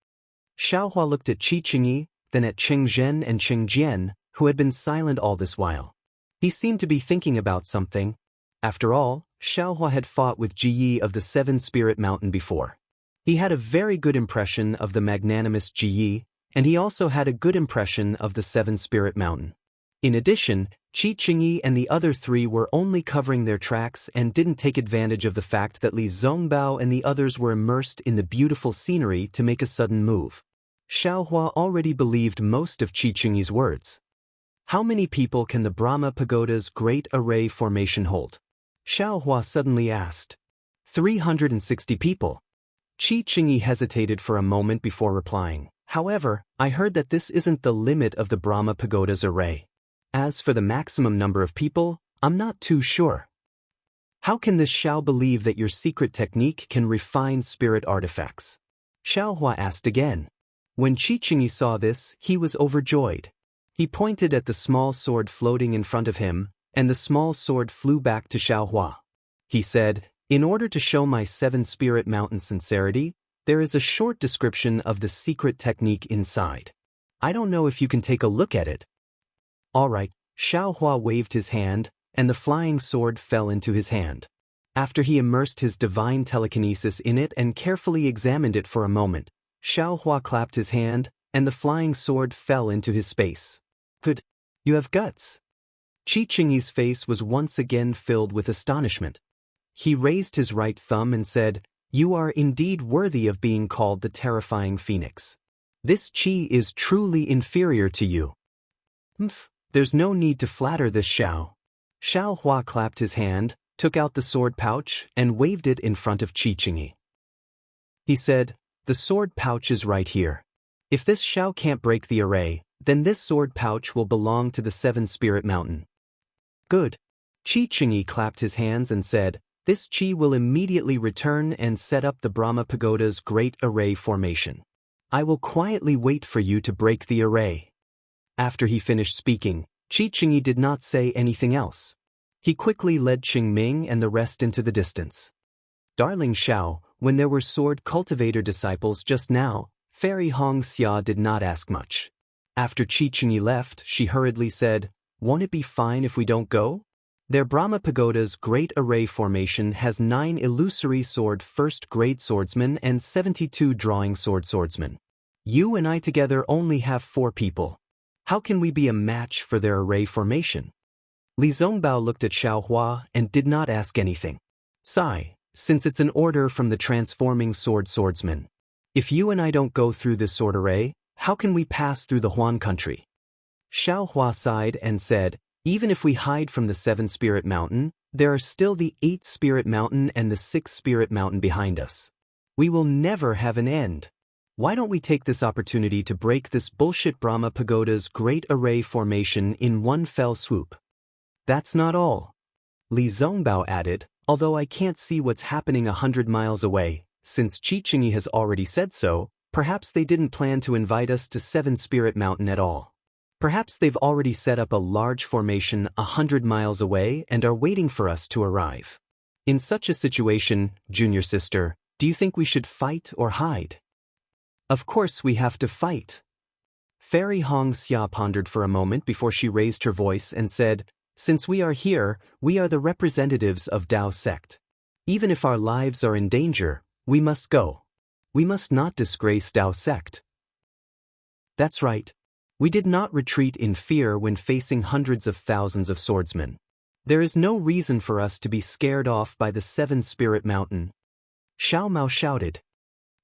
Xiao Hua looked at Qi Qingyi, then at Cheng Zhen and Cheng Jian, who had been silent all this while. He seemed to be thinking about something. After all, Xiao Hua had fought with Ji Yi of the 7 Spirit Mountain before. He had a very good impression of the magnanimous Ji Yi, and he also had a good impression of the 7 Spirit Mountain. In addition, Qi Qingyi and the other 3 were only covering their tracks and didn't take advantage of the fact that Li Zongbao and the others were immersed in the beautiful scenery to make a sudden move. Xiao Hua already believed most of Qi Qingyi's words. How many people can the Brahma Pagoda's great array formation hold? Xiao Hua suddenly asked. 360 people. Qi Qingyi hesitated for a moment before replying. However, I heard that this isn't the limit of the Brahma Pagoda's array. As for the maximum number of people, I'm not too sure. How can this Xiao believe that your secret technique can refine spirit artifacts? Xiao Hua asked again. When Qingyi saw this, he was overjoyed. He pointed at the small sword floating in front of him, and the small sword flew back to Xiaohua. He said, "In order to show my seven spirit mountain sincerity, there is a short description of the secret technique inside. I don't know if you can take a look at it." "All right." Xiaohua waved his hand, and the flying sword fell into his hand. After he immersed his divine telekinesis in it and carefully examined it for a moment, Xiaohua clapped his hand, and the flying sword fell into his space. "Good. You have guts." Qingyi's face was once again filled with astonishment. He raised his right thumb and said, "You are indeed worthy of being called the terrifying phoenix. This qi is truly inferior to you." "There's no need to flatter this Xiao." Xiaohua clapped his hand, took out the sword pouch, and waved it in front of Qingyi. He said, "The sword pouch is right here. If this Xiao can't break the array, then this sword pouch will belong to the Seven Spirit Mountain." "Good." Qingyi clapped his hands and said, "This qi will immediately return and set up the Brahma Pagoda's great array formation. I will quietly wait for you to break the array." After he finished speaking, Qingyi did not say anything else. He quickly led Qingming and the rest into the distance. "Darling Xiao, when there were sword cultivator disciples just now, Fairy Hongxia did not ask much. After Qingyi left, she hurriedly said, 'Won't it be fine if we don't go? Their Brahma Pagoda's great array formation has 9 illusory sword first-grade swordsmen and 72 drawing sword swordsmen. You and I together only have 4 people. How can we be a match for their array formation?'" Li Zongbao looked at Xiaohua and did not ask anything. "Sigh, since it's an order from the transforming sword swordsman. If you and I don't go through this sword array, how can we pass through the Huan country?" Xiaohua sighed and said, "Even if we hide from the 7 Spirit Mountain, there are still the 8 Spirit Mountain and the 6 Spirit Mountain behind us. We will never have an end. Why don't we take this opportunity to break this bullshit Brahma Pagoda's great array formation in one fell swoop?" "That's not all," Li Zongbao added, "although I can't see what's happening 100 miles away. Since Qingyi has already said so, perhaps they didn't plan to invite us to 7 Spirit Mountain at all. Perhaps they've already set up a large formation 100 miles away and are waiting for us to arrive. In such a situation, junior sister, do you think we should fight or hide?" "Of course we have to fight." Fairy Hongxia pondered for a moment before she raised her voice and said, "Since we are here, we are the representatives of Dao sect. Even if our lives are in danger, we must go. We must not disgrace Dao sect." "That's right. We did not retreat in fear when facing hundreds of thousands of swordsmen. There is no reason for us to be scared off by the 7 Spirit Mountain." Xiao Mao shouted.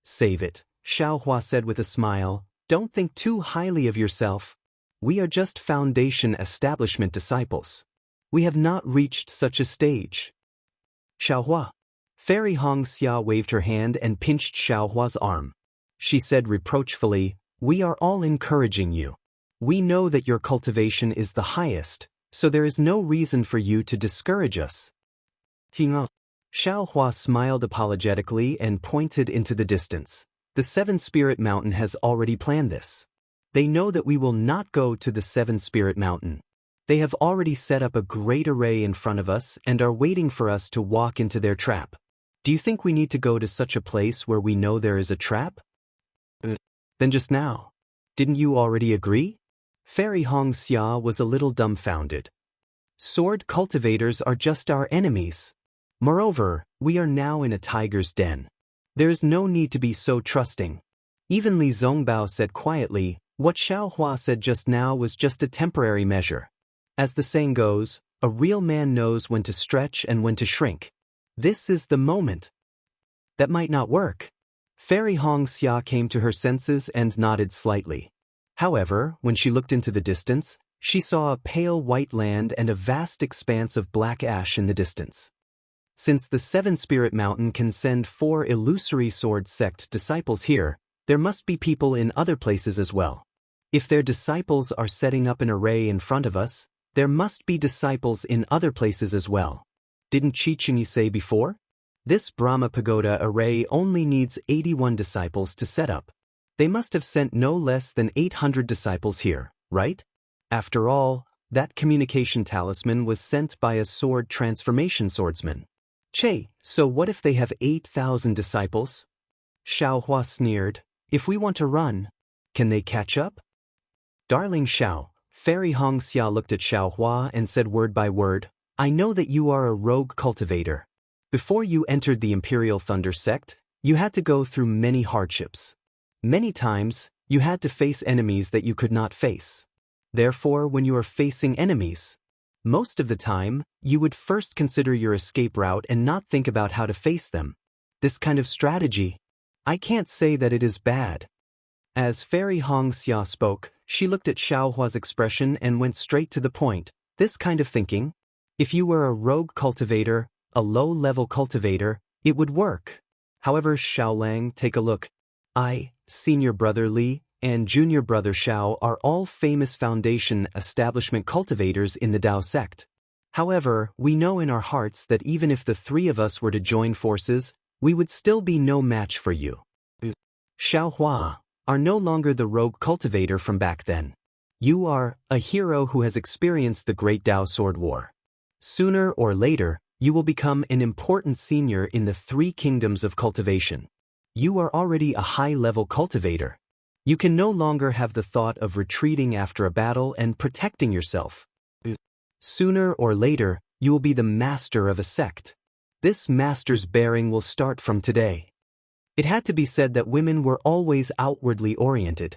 "Save it," Xiaohua said with a smile. "Don't think too highly of yourself. We are just foundation establishment disciples. We have not reached such a stage." "Xiaohua." Fairy Hongxia waved her hand and pinched Xiaohua's arm. She said reproachfully, "We are all encouraging you. We know that your cultivation is the highest, so there is no reason for you to discourage us." "Ting'e." Xiaohua smiled apologetically and pointed into the distance. "The 7 Spirit Mountain has already planned this. They know that we will not go to the 7 Spirit Mountain. They have already set up a great array in front of us and are waiting for us to walk into their trap. Do you think we need to go to such a place where we know there is a trap?" "Then just now. Didn't you already agree?" Fairy Hongxia was a little dumbfounded. "Sword cultivators are just our enemies. Moreover, we are now in a tiger's den. There is no need to be so trusting." Even Li Zongbao said quietly, "What Xiaohua said just now was just a temporary measure. As the saying goes, a real man knows when to stretch and when to shrink. This is the moment." "That might not work." Fairy Hongxia came to her senses and nodded slightly. However, when she looked into the distance, she saw a pale white land and a vast expanse of black ash in the distance. Since the 7 Spirit Mountain can send 4 illusory sword sect disciples here, there must be people in other places as well. If their disciples are setting up an array in front of us, there must be disciples in other places as well. Didn't Qingyi say before? This Brahma Pagoda array only needs 81 disciples to set up. They must have sent no less than 800 disciples here, right? After all, that communication talisman was sent by a sword transformation swordsman. Che, so what if they have 8,000 disciples? Xiao Hua sneered. If we want to run, can they catch up? Darling Xiao, Fairy Hongxia looked at Xiao Hua and said word by word, I know that you are a rogue cultivator. Before you entered the Imperial Thunder sect, you had to go through many hardships. Many times, you had to face enemies that you could not face. Therefore, when you are facing enemies, most of the time, you would first consider your escape route and not think about how to face them. This kind of strategy, I can't say that it is bad. As Fairy Hongxia spoke, she looked at Xiao Hua's expression and went straight to the point. This kind of thinking, if you were a rogue cultivator, a low-level cultivator, it would work. However, Xiaolang, take a look. I, Senior Brother Li, and Junior Brother Xiao are all famous foundation establishment cultivators in the Dao sect. However, we know in our hearts that even if the three of us were to join forces, we would still be no match for you. Xiao Hua are no longer the rogue cultivator from back then. You are a hero who has experienced the Great Dao Sword War. Sooner or later, you will become an important senior in the three kingdoms of cultivation. You are already a high-level cultivator. You can no longer have the thought of retreating after a battle and protecting yourself. Sooner or later, you will be the master of a sect. This master's bearing will start from today. It had to be said that women were always outwardly oriented.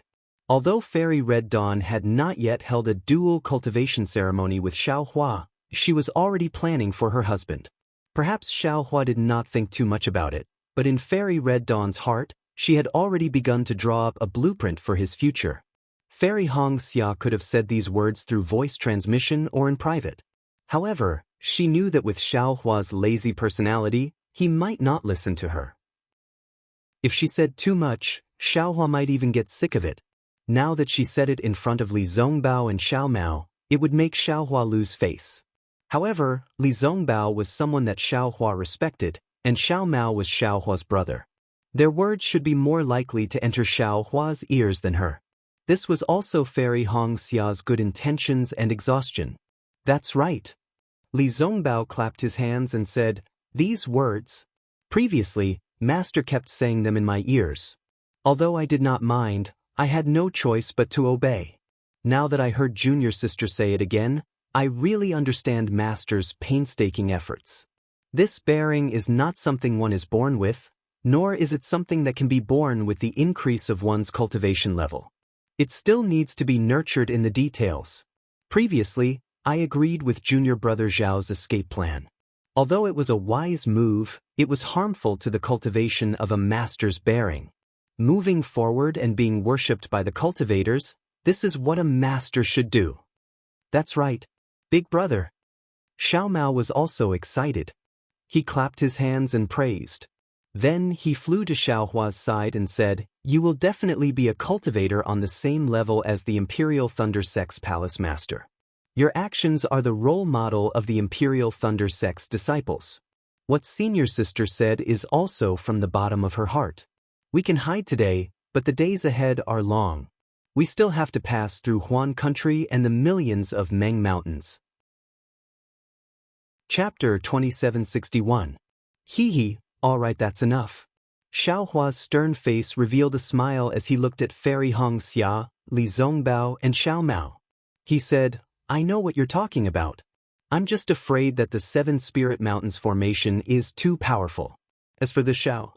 Although Fairy Red Dawn had not yet held a dual cultivation ceremony with Xiao Hua, she was already planning for her husband. Perhaps Xiao Hua did not think too much about it, but in Fairy Red Dawn's heart, she had already begun to draw up a blueprint for his future. Fairy Hongxia could have said these words through voice transmission or in private. However, she knew that with Xiao Hua's lazy personality, he might not listen to her. If she said too much, Xiao Hua might even get sick of it. Now that she said it in front of Li Zongbao and Xiao Mao, it would make Xiao Hua lose face. However, Li Zongbao was someone that Xiao Hua respected, and Xiao Mao was Xiao Hua's brother. Their words should be more likely to enter Xiao Hua's ears than her. This was also Fairy Hongxia's good intentions and exhaustion. That's right. Li Zongbao clapped his hands and said, these words. Previously, Master kept saying them in my ears. Although I did not mind, I had no choice but to obey. Now that I heard Junior Sister say it again, I really understand Master's painstaking efforts. This bearing is not something one is born with, nor is it something that can be born with the increase of one's cultivation level. It still needs to be nurtured in the details. Previously, I agreed with Junior Brother Zhao's escape plan. Although it was a wise move, it was harmful to the cultivation of a master's bearing. Moving forward and being worshipped by the cultivators, this is what a master should do. That's right, big brother. Xiao Mao was also excited. He clapped his hands and praised. Then he flew to Xiao Hua's side and said, you will definitely be a cultivator on the same level as the Imperial Thunder Sect's Palace Master. Your actions are the role model of the Imperial Thunder Sect's disciples. What Senior Sister said is also from the bottom of her heart. We can hide today, but the days ahead are long. We still have to pass through Huan Country and the millions of Meng Mountains. Chapter 2761. Hee. Alright, that's enough. Xiao Hua's stern face revealed a smile as he looked at Fairy Hongxia, Li Zongbao, and Xiao Mao. He said, I know what you're talking about. I'm just afraid that the Seven Spirit Mountains formation is too powerful. As for the Xiao,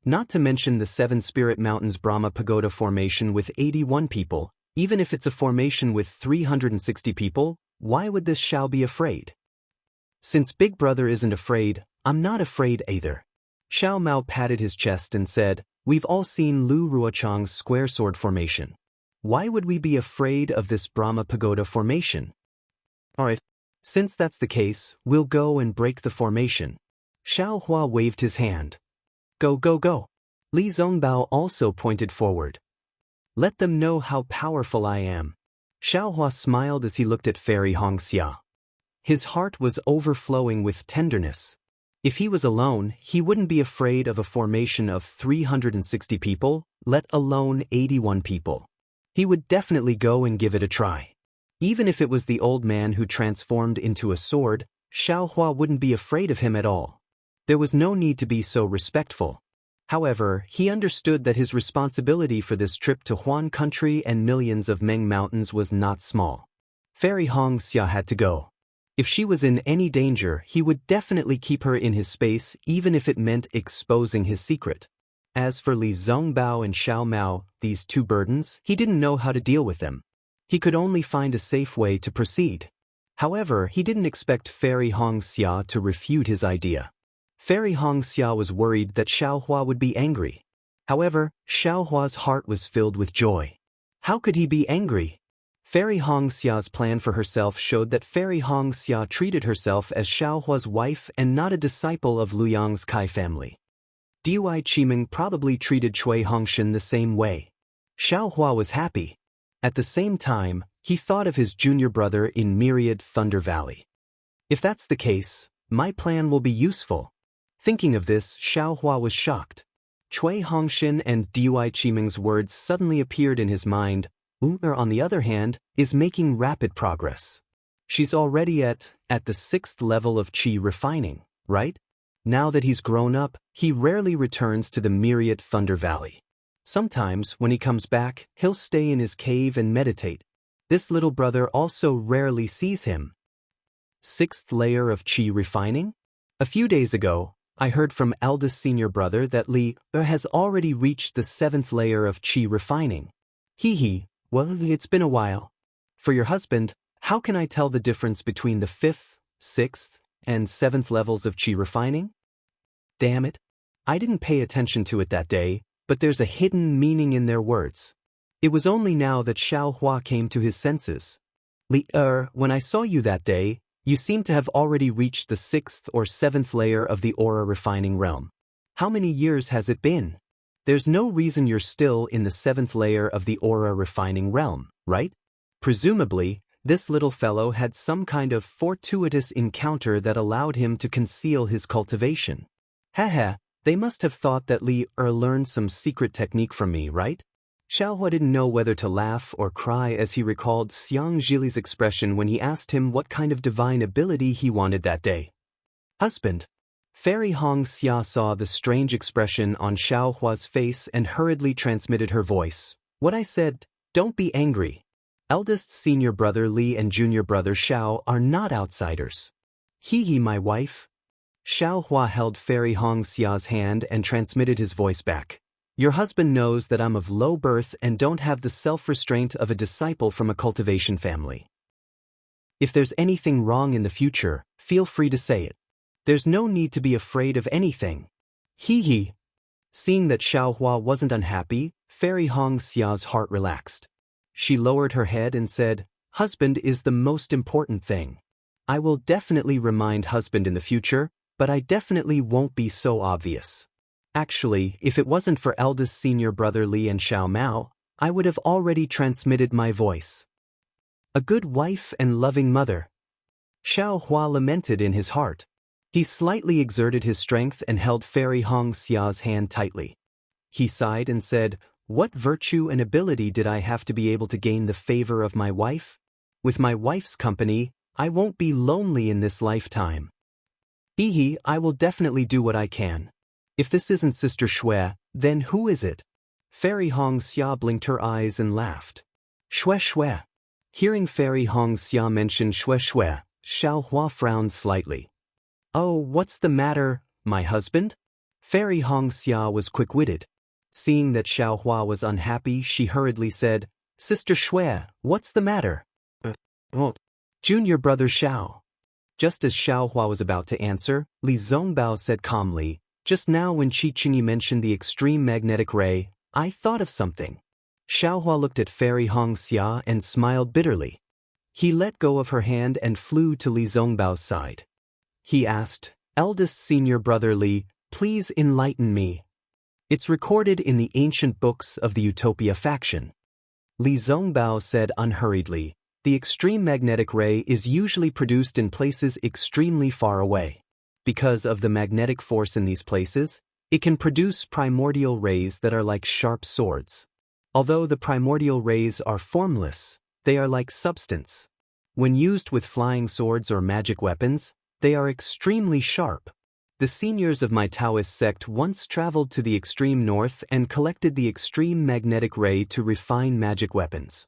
not to mention the Seven Spirit Mountains Brahma Pagoda formation with 81 people, even if it's a formation with 360 people, why would this Xiao be afraid? Since Big Brother isn't afraid, I'm not afraid either. Xiao Mao patted his chest and said, we've all seen Lu Ruochang's square sword formation. Why would we be afraid of this Brahma Pagoda formation? Alright, since that's the case, we'll go and break the formation. Xiao Hua waved his hand. Go, go, go. Li Zongbao also pointed forward. Let them know how powerful I am. Xiao Hua smiled as he looked at Fairy Hongxia. His heart was overflowing with tenderness. If he was alone, he wouldn't be afraid of a formation of 360 people, let alone 81 people. He would definitely go and give it a try. Even if it was the old man who transformed into a sword, Xiaohua wouldn't be afraid of him at all. There was no need to be so respectful. However, he understood that his responsibility for this trip to Huan country and millions of Meng mountains was not small. Fairy Hongxia had to go. If she was in any danger, he would definitely keep her in his space even if it meant exposing his secret. As for Li Zongbao and Xiao Mao, these two burdens, he didn't know how to deal with them. He could only find a safe way to proceed. However, he didn't expect Fairy Hongxia to refute his idea. Fairy Hongxia was worried that Xiaohua would be angry. However, Xiaohua's heart was filled with joy. How could he be angry? Fairy Hongxia's plan for herself showed that Fairy Hongxia treated herself as Xiaohua's wife and not a disciple of Luyang's Kai family. Dui Qiming probably treated Cui Hongshan the same way. Xiaohua was happy. At the same time, he thought of his junior brother in Myriad Thunder Valley. If that's the case, my plan will be useful. Thinking of this, Xiaohua was shocked. Cui Hongshan and Dui Qiming's words suddenly appeared in his mind. Umar, on the other hand, is making rapid progress. She's already at the 6th level of qi refining, right? Now that he's grown up, he rarely returns to the Myriad Thunder Valley. Sometimes, when he comes back, he'll stay in his cave and meditate. This little brother also rarely sees him. 6th layer of qi refining? A few days ago, I heard from eldest senior brother that Li has already reached the 7th layer of qi refining. Hee. Well, it's been a while. For your husband, how can I tell the difference between the 5th, 6th, and 7th levels of qi refining? Damn it. I didn't pay attention to it that day, but there's a hidden meaning in their words. It was only now that Xiaohua came to his senses. Li, when I saw you that day, you seem to have already reached the 6th or 7th layer of the aura refining realm. How many years has it been? There's no reason you're still in the 7th layer of the aura refining realm, right? Presumably, this little fellow had some kind of fortuitous encounter that allowed him to conceal his cultivation. Haha, they must have thought that Li learned some secret technique from me, right? Xiaohua didn't know whether to laugh or cry as he recalled Xiang Zhili's expression when he asked him what kind of divine ability he wanted that day. Husband. Fairy Hongxia saw the strange expression on Xiaohua's face and hurriedly transmitted her voice. What I said, don't be angry. Eldest senior brother Li and junior brother Xiao are not outsiders. Hee, my wife. Xiaohua held Fairy Hongxia's hand and transmitted his voice back. Your husband knows that I'm of low birth and don't have the self-restraint of a disciple from a cultivation family. If there's anything wrong in the future, feel free to say it. There's no need to be afraid of anything. Hee. Seeing that Xiaohua wasn't unhappy, Fairy Hongxia's heart relaxed. She lowered her head and said, husband is the most important thing. I will definitely remind husband in the future, but I definitely won't be so obvious. Actually, if it wasn't for eldest senior brother Li and Xiao Mao, I would have already transmitted my voice. A good wife and loving mother. Xiaohua lamented in his heart. He slightly exerted his strength and held Fairy Hongxia's hand tightly. He sighed and said, what virtue and ability did I have to be able to gain the favor of my wife? With my wife's company, I won't be lonely in this lifetime. Hee, I will definitely do what I can. If this isn't Sister Xue, then who is it? Fairy Hongxia blinked her eyes and laughed. Xue. Hearing Fairy Hongxia mention Xue, Xiaohua frowned slightly. Oh, what's the matter, my husband? Fairy Hongxia was quick-witted. Seeing that Xiaohua was unhappy, she hurriedly said, Sister Xue, what's the matter? Junior brother Xiao. Just as Xiaohua was about to answer, Li Zongbao said calmly, just now when Qi mentioned the extreme magnetic ray, I thought of something. Xiaohua looked at Fairy Hongxia and smiled bitterly. He let go of her hand and flew to Li Zongbao's side. He asked, eldest senior brother Li, please enlighten me. It's recorded in the ancient books of the Utopia faction. Li Zongbao said unhurriedly, the extreme magnetic ray is usually produced in places extremely far away. Because of the magnetic force in these places, it can produce primordial rays that are like sharp swords. Although the primordial rays are formless, they are like substance. When used with flying swords or magic weapons, they are extremely sharp. The seniors of my Taoist sect once traveled to the extreme north and collected the extreme magnetic ray to refine magic weapons.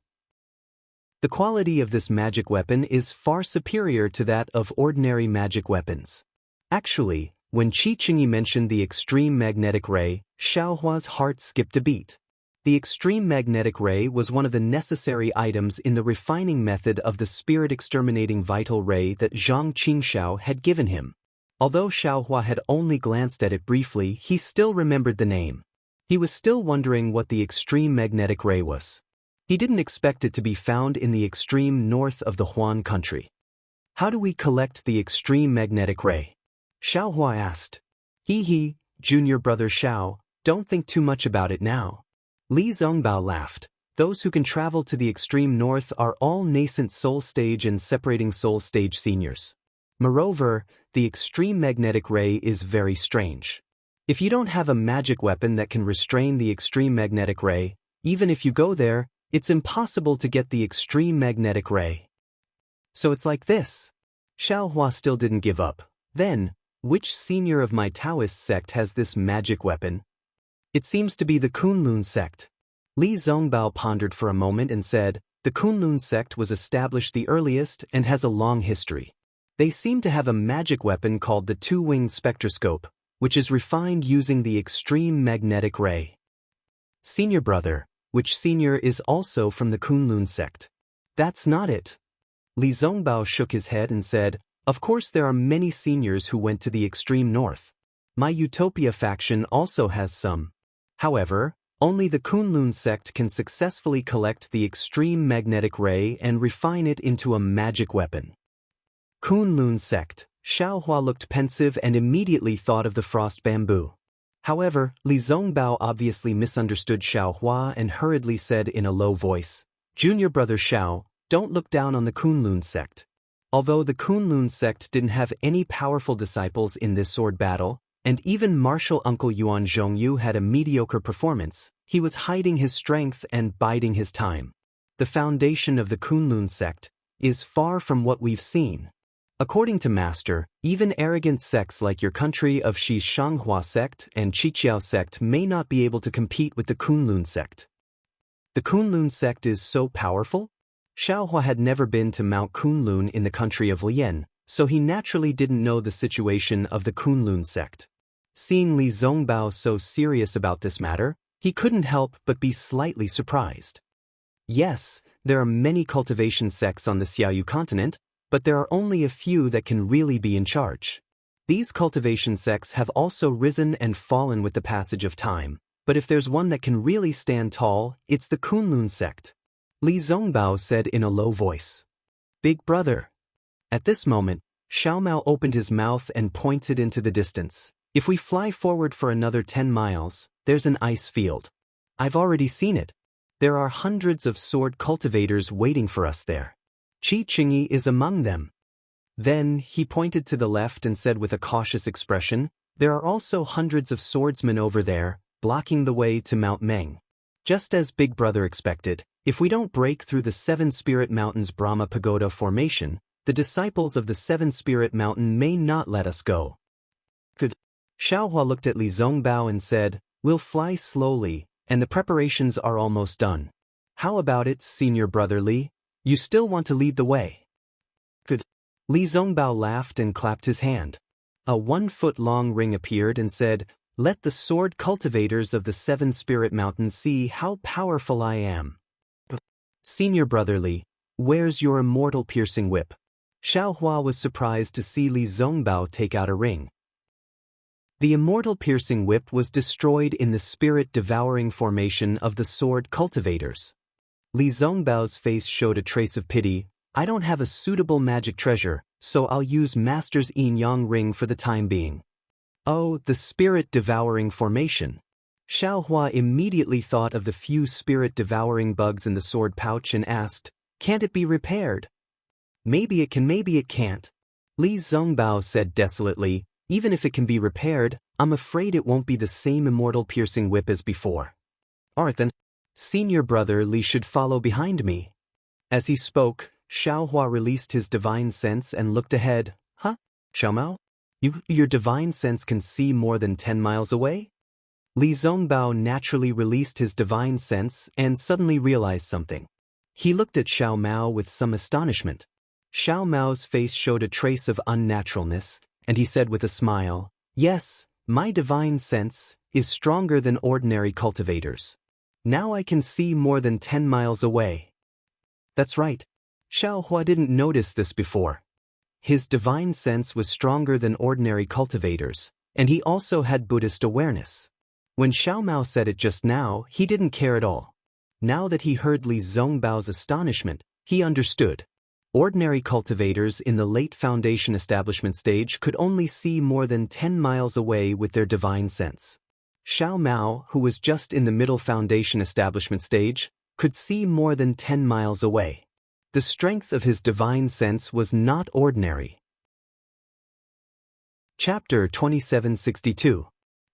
The quality of this magic weapon is far superior to that of ordinary magic weapons. Actually, when Qi Qingyi mentioned the extreme magnetic ray, Xiaohua's heart skipped a beat. The extreme magnetic ray was one of the necessary items in the refining method of the spirit-exterminating vital ray that Zhang Qingxiao had given him. Although Xiaohua had only glanced at it briefly, he still remembered the name. He was still wondering what the extreme magnetic ray was. He didn't expect it to be found in the extreme north of the Huan country. How do we collect the extreme magnetic ray? Xiaohua asked. He, junior brother Xiao, don't think too much about it now. Li Zongbao laughed. Those who can travel to the extreme north are all nascent soul stage and separating soul stage seniors. Moreover, the extreme magnetic ray is very strange. If you don't have a magic weapon that can restrain the extreme magnetic ray, even if you go there, it's impossible to get the extreme magnetic ray. So it's like this. Xiaohua still didn't give up. Then, which senior of my Taoist sect has this magic weapon? It seems to be the Kunlun sect. Li Zongbao pondered for a moment and said, the Kunlun sect was established the earliest and has a long history. They seem to have a magic weapon called the two-winged spectroscope, which is refined using the extreme magnetic ray. Senior brother, which senior is also from the Kunlun sect? That's not it. Li Zongbao shook his head and said, of course there are many seniors who went to the extreme north. My Utopia faction also has some. However, only the Kunlun sect can successfully collect the extreme magnetic ray and refine it into a magic weapon. Kunlun sect. Xiaohua looked pensive and immediately thought of the frost bamboo. However, Li Zongbao obviously misunderstood Xiaohua and hurriedly said in a low voice, Junior brother Xiao, don't look down on the Kunlun sect. Although the Kunlun sect didn't have any powerful disciples in this sword battle, and even martial uncle Yuan Zhongyu had a mediocre performance, he was hiding his strength and biding his time. The foundation of the Kunlun sect is far from what we've seen. According to Master, even arrogant sects like your country of Shi Shanghua sect and Qiqiao sect may not be able to compete with the Kunlun sect. The Kunlun sect is so powerful? Xiaohua had never been to Mount Kunlun in the country of Lian, so he naturally didn't know the situation of the Kunlun sect. Seeing Li Zongbao so serious about this matter, he couldn't help but be slightly surprised. Yes, there are many cultivation sects on the Xiaoyu continent, but there are only a few that can really be in charge. These cultivation sects have also risen and fallen with the passage of time, but if there's one that can really stand tall, it's the Kunlun sect. Li Zongbao said in a low voice. Big brother. At this moment, Xiaomao opened his mouth and pointed into the distance. If we fly forward for another 10 miles, there's an ice field. I've already seen it. There are hundreds of sword cultivators waiting for us there. Qi Qingyi is among them. Then, he pointed to the left and said with a cautious expression, there are also hundreds of swordsmen over there, blocking the way to Mount Meng. Just as Big Brother expected, if we don't break through the Seven Spirit Mountains Brahma Pagoda formation, the disciples of the Seven Spirit Mountain may not let us go. Good. Xiaohua looked at Li Zongbao and said, we'll fly slowly, and the preparations are almost done. How about it, senior brother Li? You still want to lead the way? Good. Li Zongbao laughed and clapped his hand. A 1-foot-long ring appeared and said, let the sword cultivators of the Seven Spirit Mountains see how powerful I am. Senior brother Li, where's your immortal piercing whip? Xiaohua was surprised to see Li Zongbao take out a ring. The immortal piercing whip was destroyed in the spirit-devouring formation of the sword cultivators. Li Zongbao's face showed a trace of pity. I don't have a suitable magic treasure, so I'll use Master's yin-yang ring for the time being. Oh, the spirit-devouring formation. Xiaohua immediately thought of the few spirit-devouring bugs in the sword pouch and asked, can't it be repaired? Maybe it can, maybe it can't. Li Zongbao said desolately, Even if it can be repaired, I'm afraid it won't be the same immortal piercing whip as before. Arthan, senior brother Li should follow behind me. As he spoke, Xiaohua released his divine sense and looked ahead. Huh? Xiaomao? Your divine sense can see more than 10 miles away? Li Zongbao naturally released his divine sense and suddenly realized something. He looked at Xiao Mao with some astonishment. Xiao Mao's face showed a trace of unnaturalness, and he said with a smile, "Yes, my divine sense is stronger than ordinary cultivators. Now I can see more than 10 miles away." That's right. Xiaohua didn't notice this before. His divine sense was stronger than ordinary cultivators, and he also had Buddhist awareness. When Xiao Mao said it just now, he didn't care at all. Now that he heard Li Zongbao's astonishment, he understood. Ordinary cultivators in the late foundation establishment stage could only see more than 10 miles away with their divine sense. Xiao Mao, who was just in the middle foundation establishment stage, could see more than 10 miles away. The strength of his divine sense was not ordinary. Chapter 2762.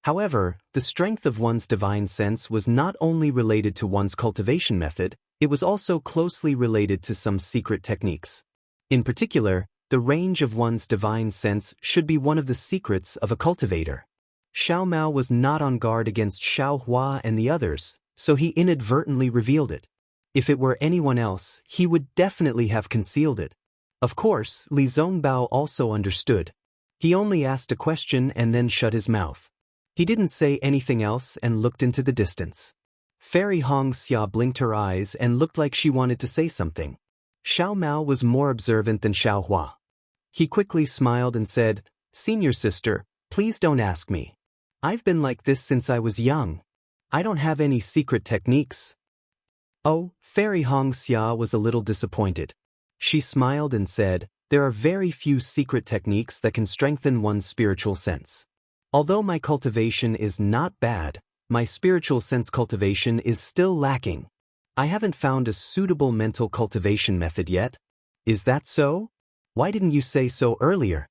However, the strength of one's divine sense was not only related to one's cultivation method, it was also closely related to some secret techniques. In particular, the range of one's divine sense should be one of the secrets of a cultivator. Xiao Mao was not on guard against Xiaohua and the others, so he inadvertently revealed it. If it were anyone else, he would definitely have concealed it. Of course, Li Zongbao also understood. He only asked a question and then shut his mouth. He didn't say anything else and looked into the distance. Fairy Hongxia blinked her eyes and looked like she wanted to say something. Xiao Mao was more observant than Xiaohua. He quickly smiled and said, "Senior sister, please don't ask me. I've been like this since I was young. I don't have any secret techniques." Oh, Fairy Hongxia was a little disappointed. She smiled and said, "There are very few secret techniques that can strengthen one's spiritual sense. Although my cultivation is not bad, my spiritual sense cultivation is still lacking. I haven't found a suitable mental cultivation method yet." "Is that so? Why didn't you say so earlier?"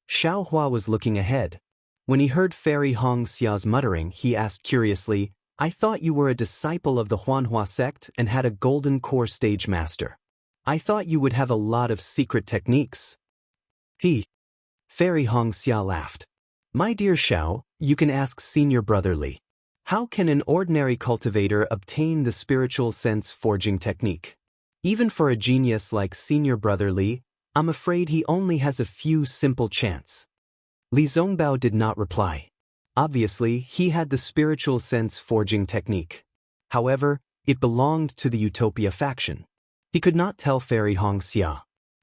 Xiaohua was looking ahead. When he heard Fairy Hongxia's muttering, he asked curiously, "I thought you were a disciple of the Huanhua sect and had a golden core stage master. I thought you would have a lot of secret techniques." Fairy Hongxia laughed. "My dear Xiao, you can ask senior brother Li. How can an ordinary cultivator obtain the spiritual sense forging technique? Even for a genius like senior brother Li, I'm afraid he only has a few simple chants." Li Zongbao did not reply. Obviously, he had the spiritual sense forging technique. However, it belonged to the Utopia faction. He could not tell Fairy Hongxia.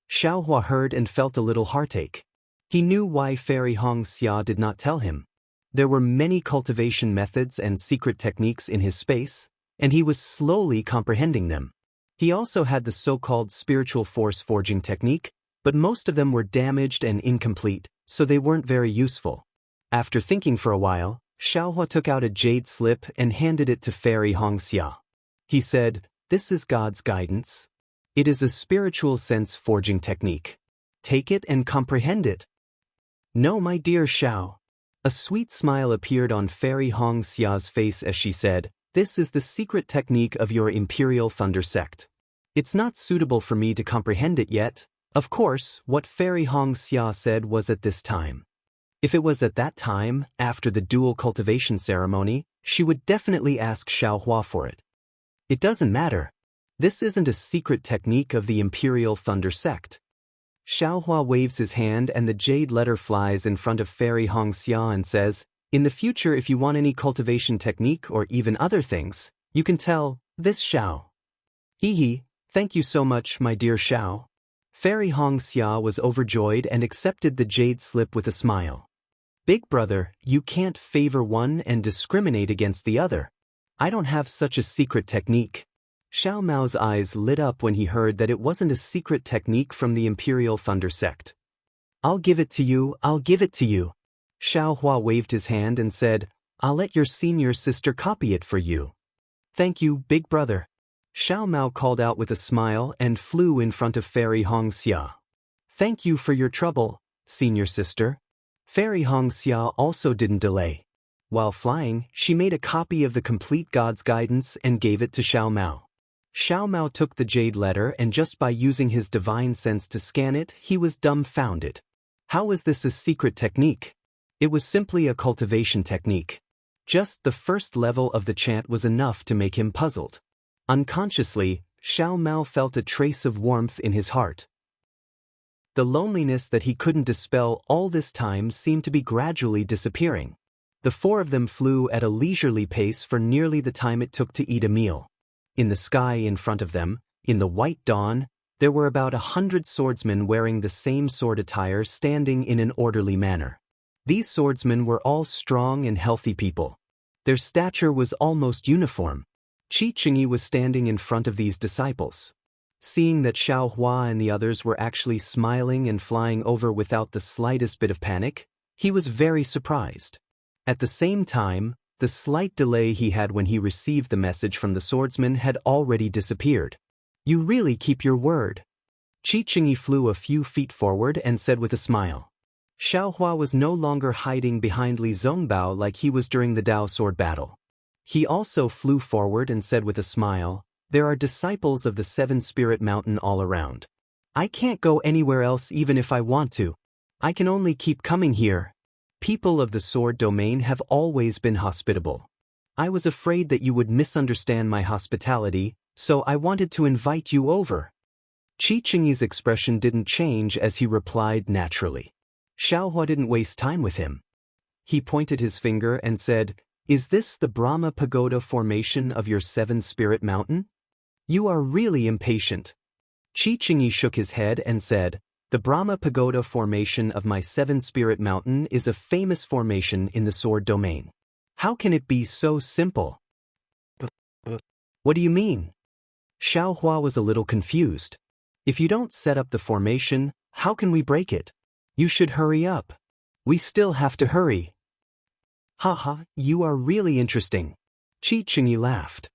Xiaohua heard and felt a little heartache. He knew why Fairy Hongxia did not tell him. There were many cultivation methods and secret techniques in his space, and he was slowly comprehending them. He also had the so-called spiritual force forging technique, but most of them were damaged and incomplete, so they weren't very useful. After thinking for a while, Xiaohua took out a jade slip and handed it to Fairy Hongxia. He said, "This is God's guidance. It is a spiritual sense forging technique. Take it and comprehend it." "No, my dear Xiao." A sweet smile appeared on Fairy Hongxia's face as she said, "This is the secret technique of your Imperial Thunder sect. It's not suitable for me to comprehend it yet." Of course, what Fairy Hongxia said was at this time. If it was at that time, after the dual cultivation ceremony, she would definitely ask Xiaohua for it. It doesn't matter. This isn't a secret technique of the Imperial Thunder sect. Xiaohua waves his hand and the jade letter flies in front of Fairy Hongxia and says, "In the future, if you want any cultivation technique or even other things, you can tell this Xiao." Thank you so much, my dear Xiao." Fairy Hongxia was overjoyed and accepted the jade slip with a smile. "Big brother, you can't favor one and discriminate against the other. I don't have such a secret technique." Xiao Mao's eyes lit up when he heard that it wasn't a secret technique from the Imperial Thunder sect. "I'll give it to you, I'll give it to you." Xiaohua waved his hand and said, "I'll let your senior sister copy it for you." "Thank you, big brother." Xiao Mao called out with a smile and flew in front of Fairy Hongxia. "Thank you for your trouble, senior sister." Fairy Hongxia also didn't delay. While flying, she made a copy of the complete God's guidance and gave it to Xiao Mao. Xiao Mao took the jade letter, and just by using his divine sense to scan it, he was dumbfounded. How was this a secret technique? It was simply a cultivation technique. Just the first level of the chant was enough to make him puzzled. Unconsciously, Xiao Mao felt a trace of warmth in his heart. The loneliness that he couldn't dispel all this time seemed to be gradually disappearing. The four of them flew at a leisurely pace for nearly the time it took to eat a meal. In the sky in front of them, in the white dawn, there were about 100 swordsmen wearing the same sword attire standing in an orderly manner. These swordsmen were all strong and healthy people. Their stature was almost uniform. Qi Qingyi was standing in front of these disciples. Seeing that Xiao Hua and the others were actually smiling and flying over without the slightest bit of panic, he was very surprised. At the same time, the slight delay he had when he received the message from the swordsman had already disappeared. You really keep your word. Qi Qingyi flew a few feet forward and said with a smile. Xiao Hua was no longer hiding behind Li Zongbao like he was during the Dao sword battle. He also flew forward and said with a smile, there are disciples of the Seven Spirit Mountain all around. I can't go anywhere else even if I want to. I can only keep coming here. People of the sword domain have always been hospitable. I was afraid that you would misunderstand my hospitality, so I wanted to invite you over. Qi Qingyi's expression didn't change as he replied naturally. Xiao Hua didn't waste time with him. He pointed his finger and said, Is this the Brahma Pagoda formation of your Seven Spirit Mountain? You are really impatient. Qi Qingyi shook his head and said, The Brahma Pagoda formation of my Seven Spirit Mountain is a famous formation in the sword domain. How can it be so simple? What do you mean? Xiao Hua was a little confused. If you don't set up the formation, how can we break it? You should hurry up. We still have to hurry. Haha, you are really interesting. Qi Qingyi laughed.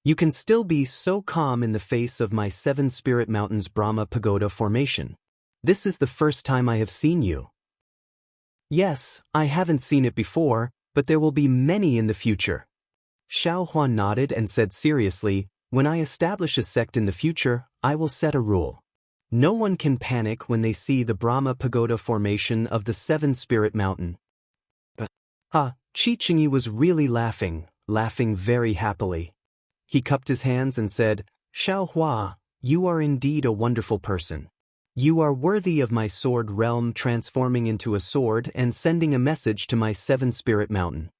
You can still be so calm in the face of my Seven Spirit Mountains Brahma Pagoda formation. This is the first time I have seen you. Yes, I haven't seen it before, but there will be many in the future. Xiao Hua nodded and said seriously, When I establish a sect in the future, I will set a rule. No one can panic when they see the Brahma Pagoda formation of the Seven Spirit Mountain. Qi Qingyi was really laughing very happily. He cupped his hands and said, Xiao Hua, you are indeed a wonderful person. You are worthy of my sword realm transforming into a sword and sending a message to my Seven Spirit Mountain.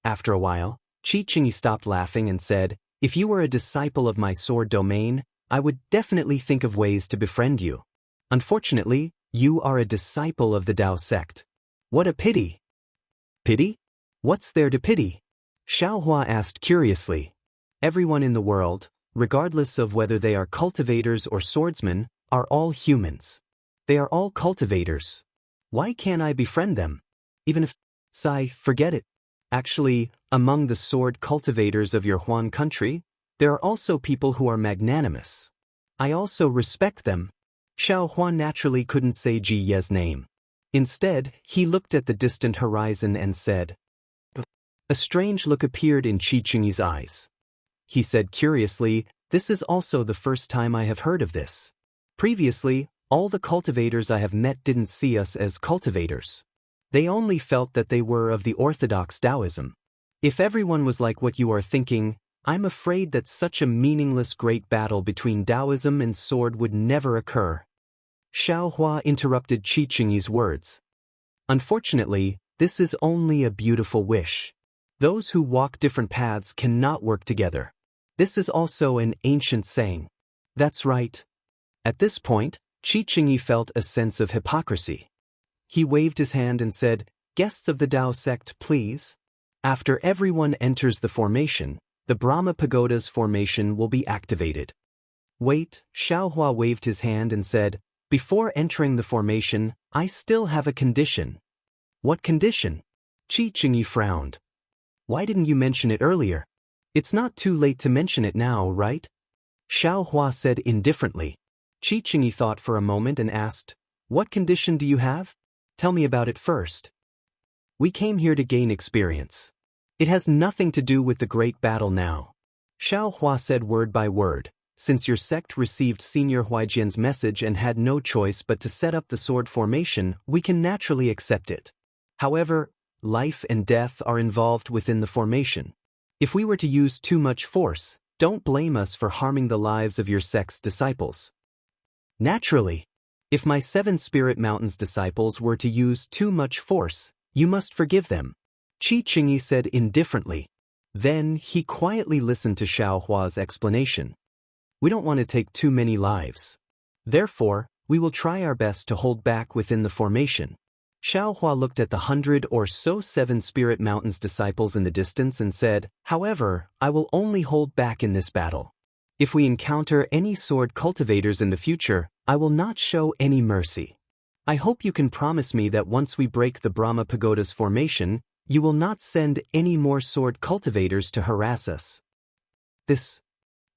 After a while, Qi Qingyi stopped laughing and said, If you were a disciple of my sword domain, I would definitely think of ways to befriend you. Unfortunately, you are a disciple of the Dao sect. What a pity. Pity? What's there to pity? Xiao Hua asked curiously. Everyone in the world, regardless of whether they are cultivators or swordsmen, are all humans. They are all cultivators. Why can't I befriend them? Even if... forget it. Actually, among the sword cultivators of your Huan country, there are also people who are magnanimous. I also respect them. Xiao Hua naturally couldn't say Ji Ye's name. Instead, he looked at the distant horizon and said. A strange look appeared in Qi Qingyi's eyes. He said curiously, This is also the first time I have heard of this. Previously, all the cultivators I have met didn't see us as cultivators. They only felt that they were of the orthodox Taoism. If everyone was like what you are thinking, I'm afraid that such a meaningless great battle between Taoism and sword would never occur. Xiao Hua interrupted Qi Qingyi's words. Unfortunately, this is only a beautiful wish. Those who walk different paths cannot work together. This is also an ancient saying. That's right. At this point, Qi Qingyi felt a sense of hypocrisy. He waved his hand and said, Guests of the Dao sect, please. After everyone enters the formation, the Brahma Pagoda's formation will be activated. Wait, Xiao Hua waved his hand and said, Before entering the formation, I still have a condition. What condition? Qi Qingyi frowned. Why didn't you mention it earlier? It's not too late to mention it now, right? Xiao Hua said indifferently. Qi Qingyi thought for a moment and asked, What condition do you have? Tell me about it first. We came here to gain experience. It has nothing to do with the great battle now. Xiao Hua said word by word, since your sect received Senior Huaijian's message and had no choice but to set up the sword formation, we can naturally accept it. However, life and death are involved within the formation. If we were to use too much force, don't blame us for harming the lives of your sect's disciples. Naturally. If my 7 Spirit Mountains disciples were to use too much force, you must forgive them, Qi Qingyi said indifferently. Then he quietly listened to Xiao Hua's explanation. We don't want to take too many lives. Therefore, we will try our best to hold back within the formation. Xiao Hua looked at the 100 or so 7 Spirit Mountains disciples in the distance and said, however, I will only hold back in this battle. If we encounter any sword cultivators in the future, I will not show any mercy. I hope you can promise me that once we break the Brahma Pagoda's formation, you will not send any more sword cultivators to harass us. This.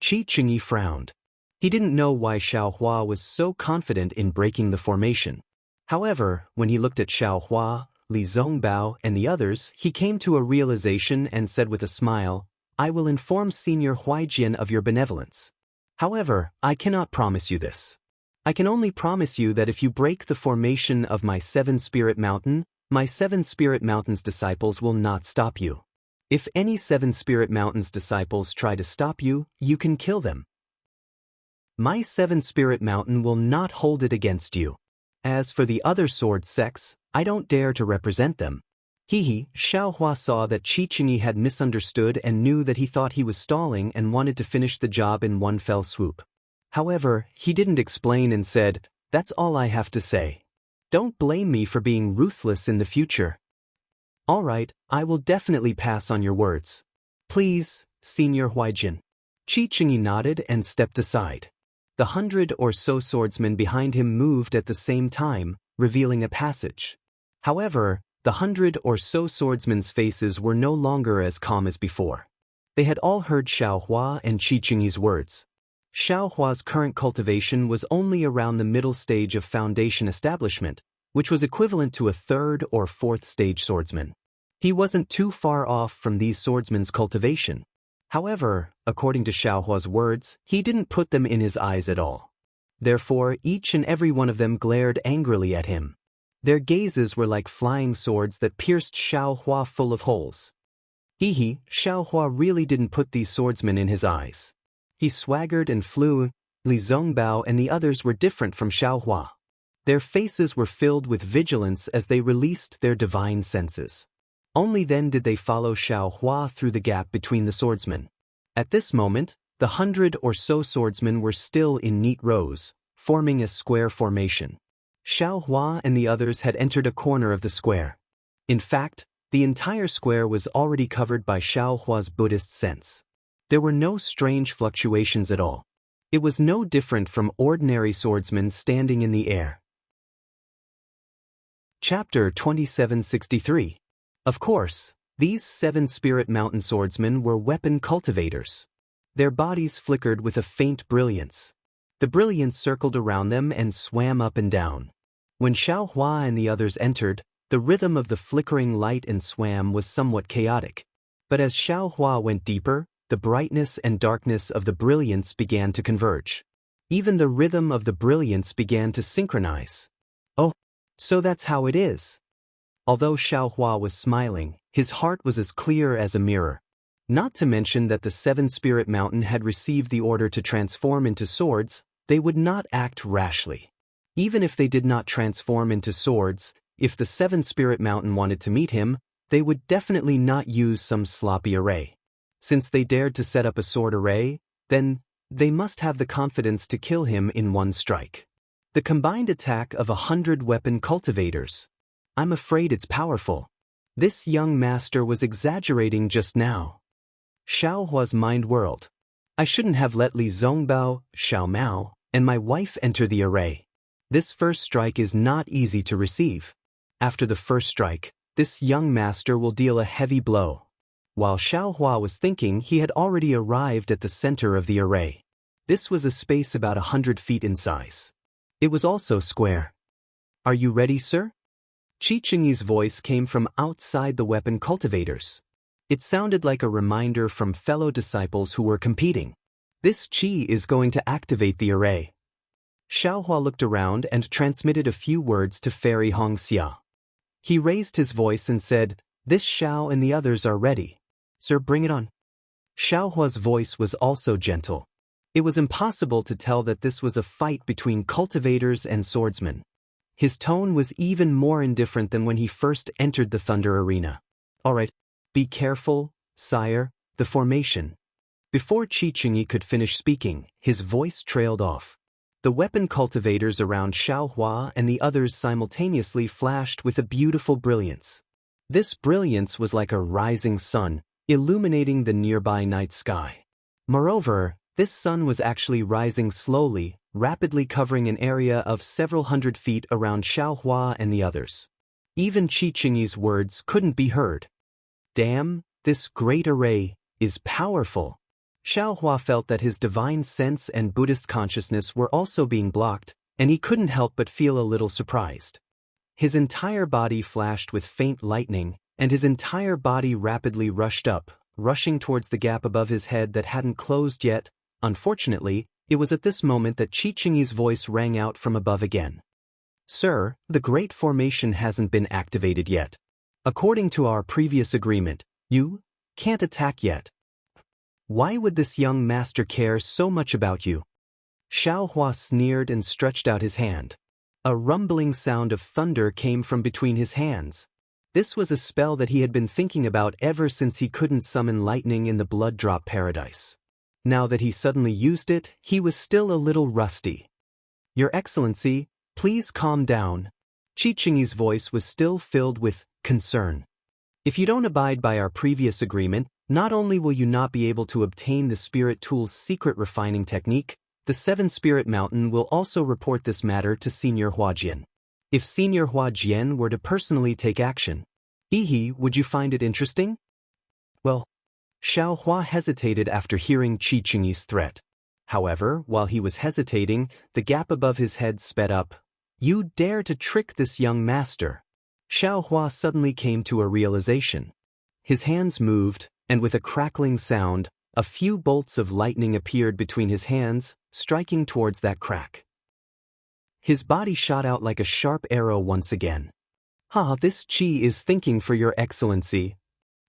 Qi Qingyi frowned. He didn't know why Xiao Hua was so confident in breaking the formation. However, when he looked at Xiao Hua, Li Zongbao, and the others, he came to a realization and said with a smile, I will inform Senior Huaijian of your benevolence. However, I cannot promise you this. I can only promise you that if you break the formation of my 7 Spirit Mountain, my 7 Spirit Mountains disciples will not stop you. If any 7 Spirit Mountains disciples try to stop you, you can kill them. My 7 Spirit Mountain will not hold it against you. As for the other sword sects, I don't dare to represent them. Xiao Hua saw that Qi Qingyi had misunderstood and knew that he thought he was stalling and wanted to finish the job in one fell swoop. However, he didn't explain and said, that's all I have to say. Don't blame me for being ruthless in the future. All right, I will definitely pass on your words. Please, Senior Huaijian. Qi Qingyi nodded and stepped aside. The 100 or so swordsmen behind him moved at the same time, revealing a passage. However, the 100 or so swordsmen's faces were no longer as calm as before. They had all heard Xiao Hua and Qi Qingyi's words. Xiao Hua's current cultivation was only around the middle stage of foundation establishment, which was equivalent to a 3rd or 4th stage swordsman. He wasn't too far off from these swordsmen's cultivation. However, according to Xiao Hua's words, he didn't put them in his eyes at all. Therefore, each and every one of them glared angrily at him. Their gazes were like flying swords that pierced Xiao Hua full of holes. Xiao Hua really didn't put these swordsmen in his eyes. He swaggered and flew. Li Zongbao and the others were different from Xiao Hua. Their faces were filled with vigilance as they released their divine senses. Only then did they follow Xiao Hua through the gap between the swordsmen. At this moment, the 100 or so swordsmen were still in neat rows, forming a square formation. Xiao Hua and the others had entered a corner of the square. In fact, the entire square was already covered by Xiao Hua's Buddhist sense. There were no strange fluctuations at all. It was no different from ordinary swordsmen standing in the air. Chapter 2763. Of course, these 7 Spirit Mountain swordsmen were weapon cultivators. Their bodies flickered with a faint brilliance. The brilliance circled around them and swam up and down. When Xiao Hua and the others entered, the rhythm of the flickering light and swam was somewhat chaotic. But as Xiao Hua went deeper, the brightness and darkness of the brilliance began to converge. Even the rhythm of the brilliance began to synchronize. Oh, so that's how it is. Although Xiao Hua was smiling, his heart was as clear as a mirror. Not to mention that the 7 Spirit Mountain had received the order to transform into swords, they would not act rashly. Even if they did not transform into swords, if the 7 Spirit Mountain wanted to meet him, they would definitely not use some sloppy array. Since they dared to set up a sword array, then they must have the confidence to kill him in one strike. The combined attack of 100 weapon cultivators. I'm afraid it's powerful. This young master was exaggerating just now. Xiao Hua's mind whirled. I shouldn't have let Li Zongbao, Xiao Mao, and my wife enter the array. This first strike is not easy to receive. After the first strike, this young master will deal a heavy blow. While Xiao Hua was thinking, he had already arrived at the center of the array. This was a space about 100 feet in size. It was also square. Are you ready, sir? Qi Chengyi's voice came from outside the weapon cultivators. It sounded like a reminder from fellow disciples who were competing. This Qi is going to activate the array. Xiaohua looked around and transmitted a few words to Fairy Hongxia. He raised his voice and said, "This Xiao and the others are ready. Sir, bring it on." Xiaohua's voice was also gentle. It was impossible to tell that this was a fight between cultivators and swordsmen. His tone was even more indifferent than when he first entered the Thunder Arena. "All right, be careful, sire, the formation." Before Qi Chengyi could finish speaking, his voice trailed off. The weapon cultivators around Xiaohua and the others simultaneously flashed with a beautiful brilliance. This brilliance was like a rising sun, illuminating the nearby night sky. Moreover, this sun was actually rising slowly, rapidly covering an area of several hundred feet around Xiaohua and the others. Even Qi Chengyi's words couldn't be heard. "Damn, this great array is powerful." Xiaohua felt that his divine sense and Buddhist consciousness were also being blocked, and he couldn't help but feel a little surprised. His entire body flashed with faint lightning, and his entire body rapidly rushed up, rushing towards the gap above his head that hadn't closed yet. Unfortunately, it was at this moment that Qi Chengyi's voice rang out from above again. "Sir, the Great Formation hasn't been activated yet. According to our previous agreement, you can't attack yet. Why would this young master care so much about you?" Xiaohua sneered and stretched out his hand. A rumbling sound of thunder came from between his hands. This was a spell that he had been thinking about ever since he couldn't summon lightning in the Blood Drop Paradise. Now that he suddenly used it, he was still a little rusty. "Your Excellency, please calm down." Qi Chengyi's voice was still filled with concern. "If you don't abide by our previous agreement, not only will you not be able to obtain the Spirit Tool's secret refining technique, the Seven Spirit Mountain will also report this matter to Senior Huajian. If Senior Huajian were to personally take action, would you find it interesting?" Well, Xiaohua hesitated after hearing Qi Chengyi's threat. However, while he was hesitating, the gap above his head sped up. "You dare to trick this young master?" Xiaohua suddenly came to a realization. His hands moved, and with a crackling sound, a few bolts of lightning appeared between his hands, striking towards that crack. His body shot out like a sharp arrow once again. This Qi is thinking for your Excellency."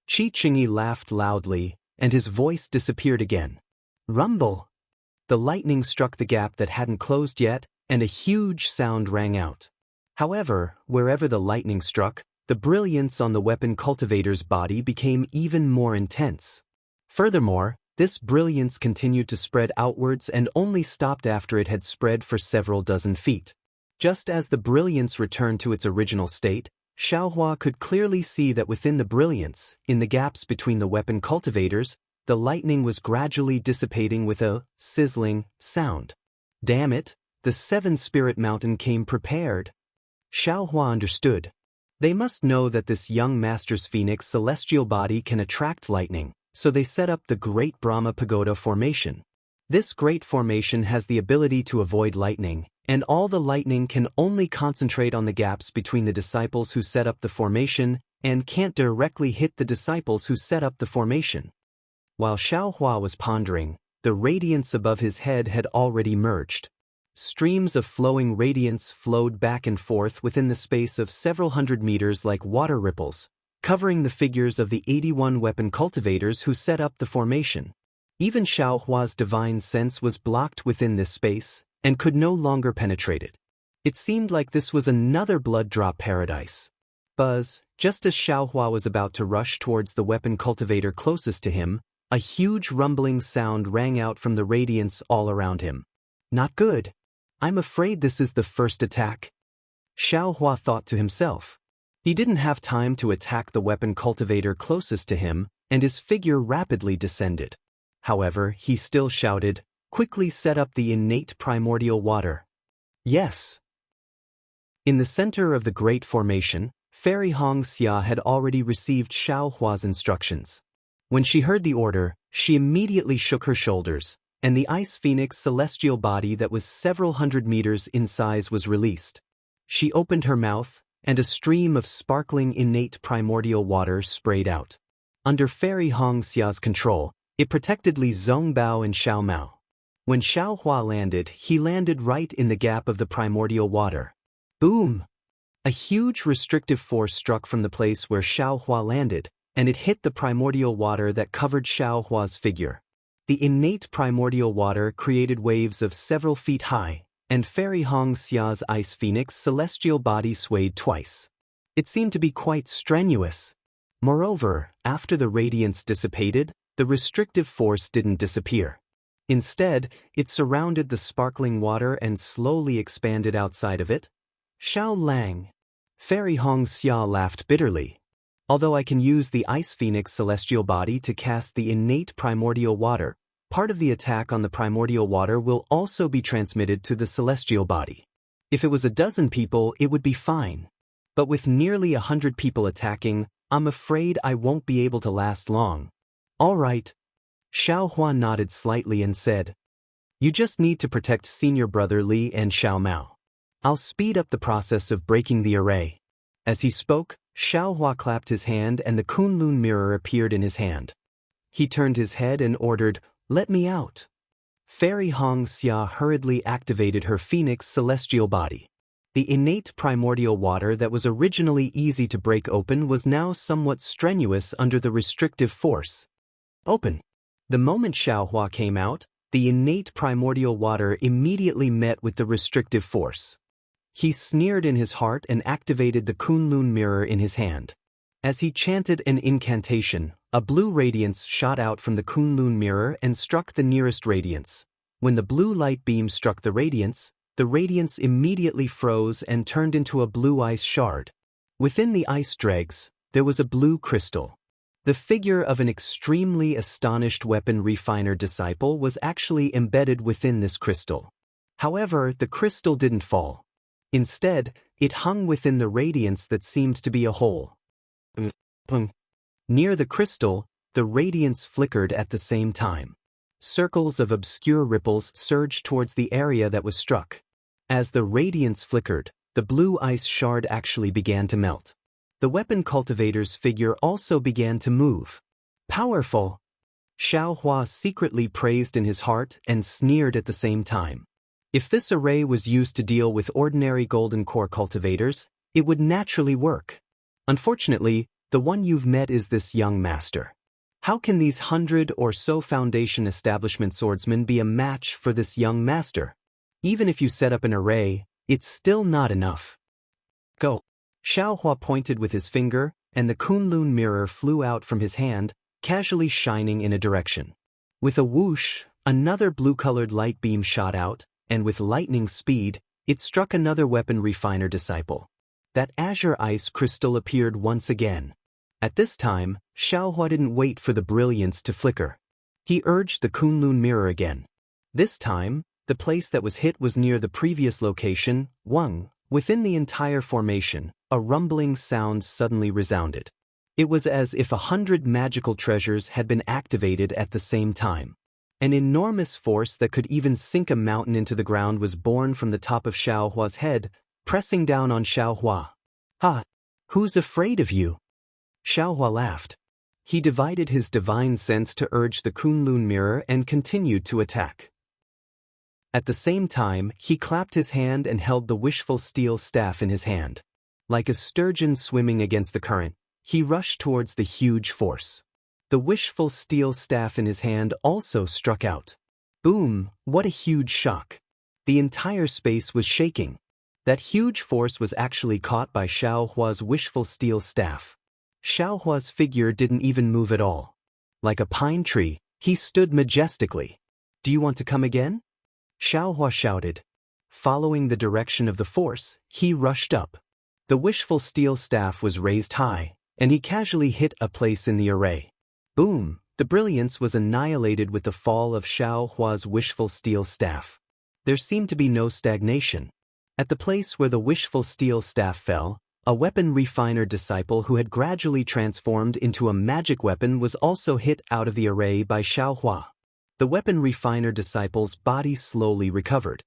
Qi Chengyi laughed loudly, and his voice disappeared again. Rumble! The lightning struck the gap that hadn't closed yet, and a huge sound rang out. However, wherever the lightning struck, the brilliance on the weapon cultivator's body became even more intense. Furthermore, this brilliance continued to spread outwards and only stopped after it had spread for several dozen feet. Just as the brilliance returned to its original state, Xiaohua could clearly see that within the brilliance, in the gaps between the weapon cultivators, the lightning was gradually dissipating with a sizzling sound. Damn it, the Seven Spirit Mountain came prepared. Xiaohua understood. They must know that this young master's phoenix celestial body can attract lightning, so they set up the Great Brahma Pagoda Formation. This great formation has the ability to avoid lightning, and all the lightning can only concentrate on the gaps between the disciples who set up the formation and can't directly hit the disciples who set up the formation. While Xiaohua was pondering, the radiance above his head had already merged. Streams of flowing radiance flowed back and forth within the space of several hundred meters like water ripples, covering the figures of the 81 weapon cultivators who set up the formation. Even Xiaohua's divine sense was blocked within this space and could no longer penetrate it. It seemed like this was another blood drop paradise. Buzz, just as Xiaohua was about to rush towards the weapon cultivator closest to him, a huge rumbling sound rang out from the radiance all around him. Not good. I'm afraid this is the first attack. Xiaohua thought to himself. He didn't have time to attack the weapon cultivator closest to him, and his figure rapidly descended. However, he still shouted, "Quickly set up the innate primordial water." Yes. In the center of the great formation, Fairy Hongxia had already received Xiaohua's instructions. When she heard the order, she immediately shook her shoulders, and the ice phoenix celestial body that was several hundred meters in size was released. She opened her mouth, and a stream of sparkling innate primordial water sprayed out. Under Fairy Hongxia's control, it protected Li Zongbao and Xiao Mao. When Xiao Hua landed, he landed right in the gap of the primordial water. Boom! A huge restrictive force struck from the place where Xiao Hua landed, and it hit the primordial water that covered Xiao Hua's figure. The innate primordial water created waves of several feet high, and Fairy Hongxia's ice phoenix celestial body swayed twice. It seemed to be quite strenuous. Moreover, after the radiance dissipated, the restrictive force didn't disappear. Instead, it surrounded the sparkling water and slowly expanded outside of it. Xiao Lang. Fairy Hongxia laughed bitterly. Although I can use the Ice Phoenix celestial body to cast the innate primordial water, part of the attack on the primordial water will also be transmitted to the celestial body. If it was a dozen people, it would be fine. But with nearly 100 people attacking, I'm afraid I won't be able to last long. All right. Xiao Hua nodded slightly and said, "You just need to protect senior brother Li and Xiao Mao. I'll speed up the process of breaking the array." As he spoke, Xiao Hua clapped his hand and the Kunlun mirror appeared in his hand. He turned his head and ordered, "Let me out." Fairy Hongxia hurriedly activated her Phoenix celestial body. The innate primordial water that was originally easy to break open was now somewhat strenuous under the restrictive force. Open. The moment Xiao Hua came out, the innate primordial water immediately met with the restrictive force. He sneered in his heart and activated the Kunlun mirror in his hand. As he chanted an incantation, a blue radiance shot out from the Kunlun mirror and struck the nearest radiance. When the blue light beam struck the radiance immediately froze and turned into a blue ice shard. Within the ice dregs, there was a blue crystal. The figure of an extremely astonished weapon refiner disciple was actually embedded within this crystal. However, the crystal didn't fall. Instead, it hung within the radiance that seemed to be a hole. Near the crystal, the radiance flickered at the same time. Circles of obscure ripples surged towards the area that was struck. As the radiance flickered, the blue ice shard actually began to melt. The weapon cultivator's figure also began to move. Powerful! Xiao Hua secretly praised in his heart and sneered at the same time. If this array was used to deal with ordinary golden core cultivators, it would naturally work. Unfortunately, the one you've met is this young master. How can these 100 or so Foundation establishment swordsmen be a match for this young master? Even if you set up an array, it's still not enough. Go. Xiao Hua pointed with his finger, and the Kunlun mirror flew out from his hand, casually shining in a direction. With a whoosh, another blue-colored light beam shot out, and with lightning speed, it struck another weapon refiner disciple. That azure ice crystal appeared once again. At this time, Xiao Hua didn't wait for the brilliance to flicker. He urged the Kunlun mirror again. This time, the place that was hit was near the previous location, Wang. Within the entire formation, a rumbling sound suddenly resounded. It was as if 100 magical treasures had been activated at the same time. An enormous force that could even sink a mountain into the ground was born from the top of Xiao Hua's head, pressing down on Xiao Hua. "Ha! Who's afraid of you?" Xiao Hua laughed. He divided his divine sense to urge the Kunlun mirror and continued to attack. At the same time, he clapped his hand and held the wishful steel staff in his hand. Like a sturgeon swimming against the current, he rushed towards the huge force. The wishful steel staff in his hand also struck out. Boom! What a huge shock. The entire space was shaking. That huge force was actually caught by Xiao Hua's wishful steel staff. Xiao Hua's figure didn't even move at all. Like a pine tree, he stood majestically. "Do you want to come again?" Xiao Hua shouted. Following the direction of the force, he rushed up. The wishful steel staff was raised high, and he casually hit a place in the array. Boom! The brilliance was annihilated with the fall of Xiao Hua's wishful steel staff. There seemed to be no stagnation. At the place where the wishful steel staff fell, a weapon refiner disciple who had gradually transformed into a magic weapon was also hit out of the array by Xiao Hua. The weapon refiner disciple's body slowly recovered.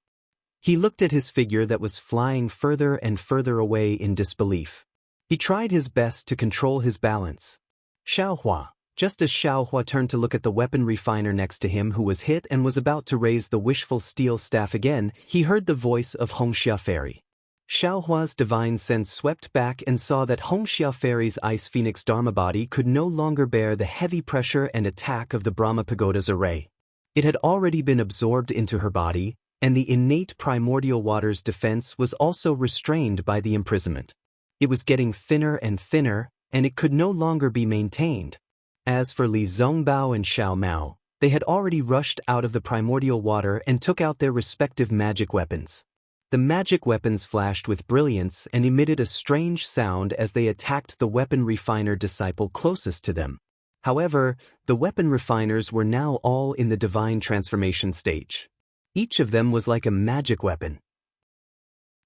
He looked at his figure that was flying further and further away in disbelief. He tried his best to control his balance. Xiaohua. Just as Xiaohua turned to look at the weapon refiner next to him who was hit and was about to raise the wishful steel staff again, he heard the voice of Hongxia Fairy. Xiaohua's divine sense swept back and saw that Hongxia Fairy's Ice Phoenix Dharma body could no longer bear the heavy pressure and attack of the Brahma Pagoda's array. It had already been absorbed into her body, and the innate primordial water's defense was also restrained by the imprisonment. It was getting thinner, and it could no longer be maintained. As for Li Zongbao and Xiao Mao, they had already rushed out of the primordial water and took out their respective magic weapons. The magic weapons flashed with brilliance and emitted a strange sound as they attacked the weapon refiner disciple closest to them. However, the weapon refiners were now all in the divine transformation stage. Each of them was like a magic weapon.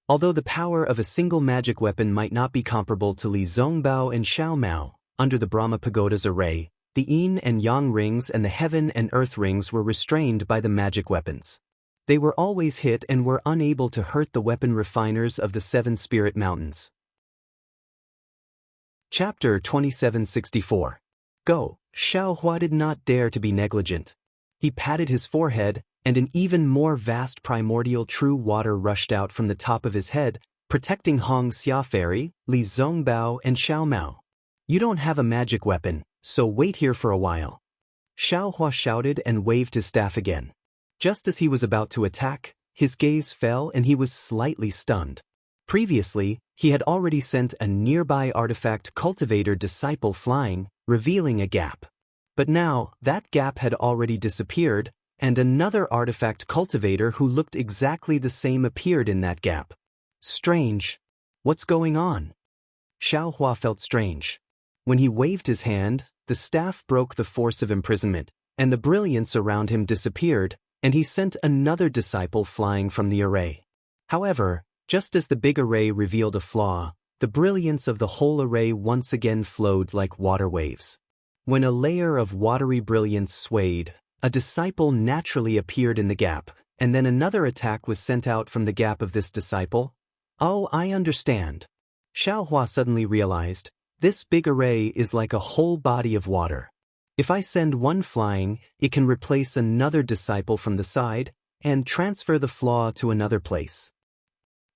Although the power of a single magic weapon might not be comparable to Li Zongbao and Xiao Mao, under the Brahma Pagoda's array, the Yin and Yang rings and the Heaven and Earth rings were restrained by the magic weapons. They were always hit and were unable to hurt the weapon refiners of the Seven Spirit Mountains. Chapter 2764. Go. Xiaohua did not dare to be negligent. He patted his forehead, and an even more vast primordial true water rushed out from the top of his head, protecting Hongxia Fairy, Li Zongbao, and Xiao Mao. You don't have a magic weapon, so wait here for a while. Xiaohua shouted and waved his staff again. Just as he was about to attack, his gaze fell and he was slightly stunned. Previously, he had already sent a nearby artifact cultivator disciple flying, revealing a gap. But now, that gap had already disappeared, and another artifact cultivator who looked exactly the same appeared in that gap. Strange. What's going on? Xiaohua felt strange. When he waved his hand, the staff broke the force of imprisonment, and the brilliance around him disappeared, and he sent another disciple flying from the array. However, just as the big array revealed a flaw, the brilliance of the whole array once again flowed like water waves. When a layer of watery brilliance swayed, a disciple naturally appeared in the gap, and then another attack was sent out from the gap of this disciple. Oh, I understand. Xiaohua suddenly realized, this big array is like a whole body of water. If I send one flying, it can replace another disciple from the side, and transfer the flaw to another place.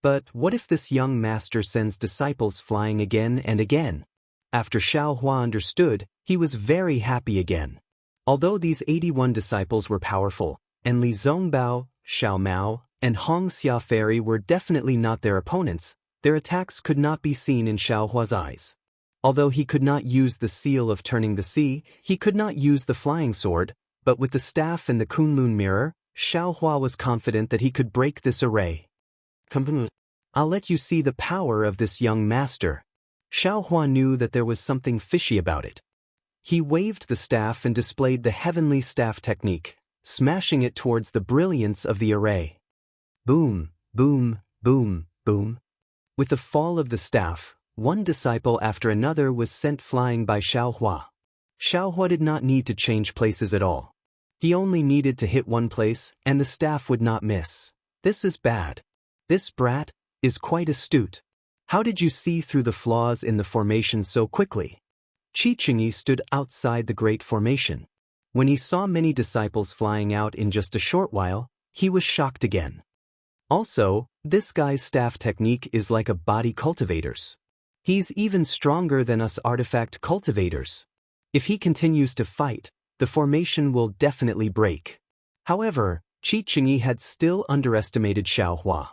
But what if this young master sends disciples flying again and again? After Xiaohua understood, he was very happy again. Although these 81 disciples were powerful, and Li Zongbao, Xiao Mao, and Hongxia Fairy were definitely not their opponents, their attacks could not be seen in Xiaohua's eyes. Although he could not use the seal of turning the sea, he could not use the flying sword, but with the staff and the Kunlun mirror, Xiaohua was confident that he could break this array. I'll let you see the power of this young master. Xiaohua knew that there was something fishy about it. He waved the staff and displayed the heavenly staff technique, smashing it towards the brilliance of the array. Boom, boom, boom, boom. With the fall of the staff, one disciple after another was sent flying by Xiaohua. Xiaohua did not need to change places at all. He only needed to hit one place, and the staff would not miss. This is bad. This brat is quite astute. How did you see through the flaws in the formation so quickly? Qi Qingyi stood outside the great formation. When he saw many disciples flying out in just a short while, he was shocked again. Also, this guy's staff technique is like a body cultivator's. He's even stronger than us artifact cultivators. If he continues to fight, the formation will definitely break. However, Qi Qingyi had still underestimated Xiaohua.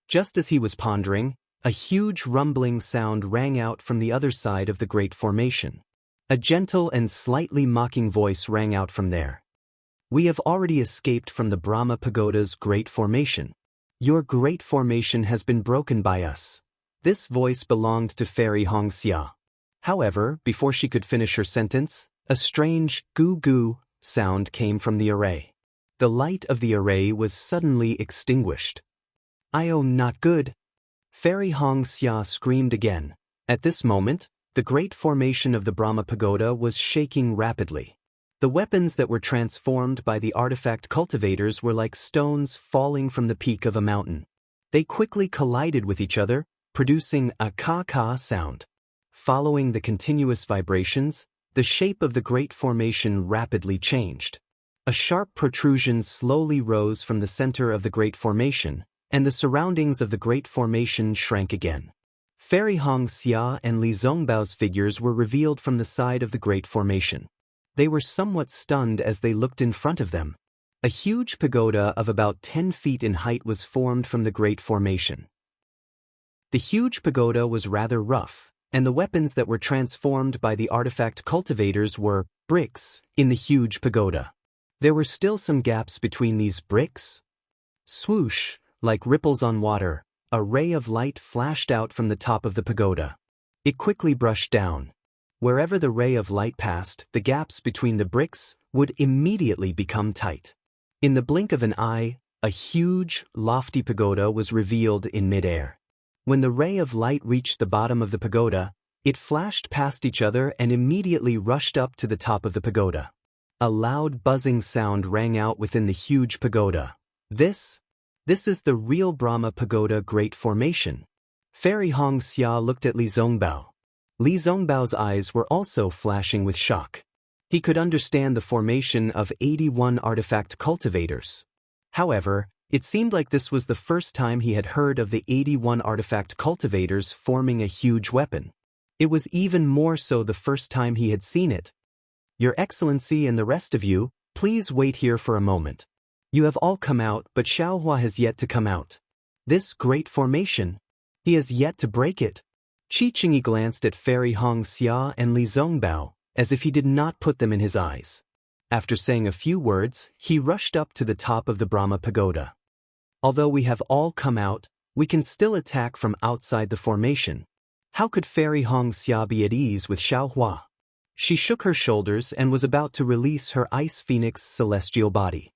Just as he was pondering, a huge rumbling sound rang out from the other side of the great formation. A gentle and slightly mocking voice rang out from there. We have already escaped from the Brahma Pagoda's great formation. Your great formation has been broken by us. This voice belonged to Fairy Hongxia. However, before she could finish her sentence, a strange goo-goo sound came from the array. The light of the array was suddenly extinguished. "Oh, not good!" Fairy Hongxia screamed again. At this moment, the great formation of the Brahma Pagoda was shaking rapidly. The weapons that were transformed by the artifact cultivators were like stones falling from the peak of a mountain. They quickly collided with each other, producing a ka-ka sound. Following the continuous vibrations, the shape of the Great Formation rapidly changed. A sharp protrusion slowly rose from the center of the Great Formation, and the surroundings of the Great Formation shrank again. Fairy Hong Xia and Li Zongbao's figures were revealed from the side of the Great Formation. They were somewhat stunned as they looked in front of them. A huge pagoda of about 10 feet in height was formed from the Great Formation. The huge pagoda was rather rough, and the weapons that were transformed by the artifact cultivators were bricks in the huge pagoda. There were still some gaps between these bricks. Swoosh, like ripples on water, a ray of light flashed out from the top of the pagoda. It quickly brushed down. Wherever the ray of light passed, the gaps between the bricks would immediately become tight. In the blink of an eye, a huge, lofty pagoda was revealed in midair. When the ray of light reached the bottom of the pagoda, it flashed past each other and immediately rushed up to the top of the pagoda. A loud buzzing sound rang out within the huge pagoda. This is the real Brahma Pagoda Great Formation. Fairy Hong Xia looked at Li Zongbao. Li Zongbao's eyes were also flashing with shock. He could understand the formation of 81 artifact cultivators. However, it seemed like this was the first time he had heard of the 81 artifact cultivators forming a huge weapon. It was even more so the first time he had seen it. Your Excellency and the rest of you, please wait here for a moment. You have all come out, but Xiaohua has yet to come out. This great formation, he has yet to break it. Qi Qingyi glanced at Fairy Hong Xia and Li Zongbao, as if he did not put them in his eyes. After saying a few words, he rushed up to the top of the Brahma Pagoda. Although we have all come out, we can still attack from outside the formation. How could Fairy Hong Xia be at ease with Xiaohua? She shook her shoulders and was about to release her Ice Phoenix celestial body.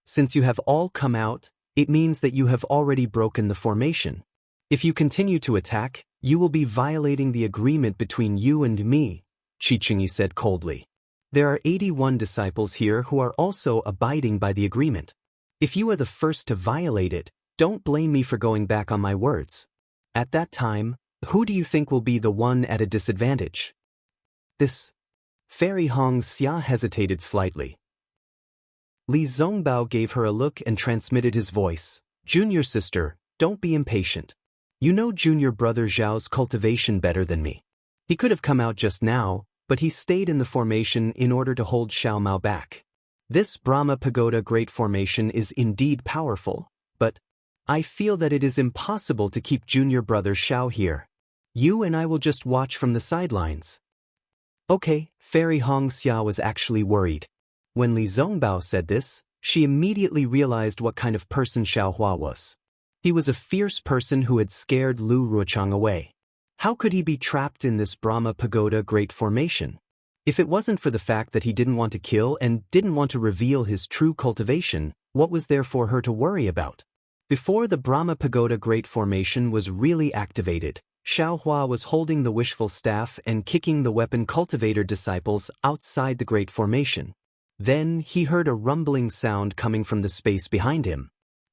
Since you have all come out, it means that you have already broken the formation. If you continue to attack, you will be violating the agreement between you and me, Qi Qingyi said coldly. There are 81 disciples here who are also abiding by the agreement. If you are the first to violate it, don't blame me for going back on my words. At that time, who do you think will be the one at a disadvantage? This. Fairy Hong Xia hesitated slightly. Li Zongbao gave her a look and transmitted his voice. Junior sister, don't be impatient. You know junior brother Zhao's cultivation better than me. He could have come out just now, but he stayed in the formation in order to hold Xiao Mao back. This Brahma Pagoda Great Formation is indeed powerful, but I feel that it is impossible to keep junior brother Xiao here. You and I will just watch from the sidelines. Okay, Fairy Hong Xia was actually worried. When Li Zongbao said this, she immediately realized what kind of person Xiaohua was. He was a fierce person who had scared Lu Ruochang away. How could he be trapped in this Brahma Pagoda Great Formation? If it wasn't for the fact that he didn't want to kill and didn't want to reveal his true cultivation, what was there for her to worry about? Before the Brahma Pagoda Great Formation was really activated, Xiaohua was holding the wishful staff and kicking the weapon cultivator disciples outside the Great Formation. Then he heard a rumbling sound coming from the space behind him.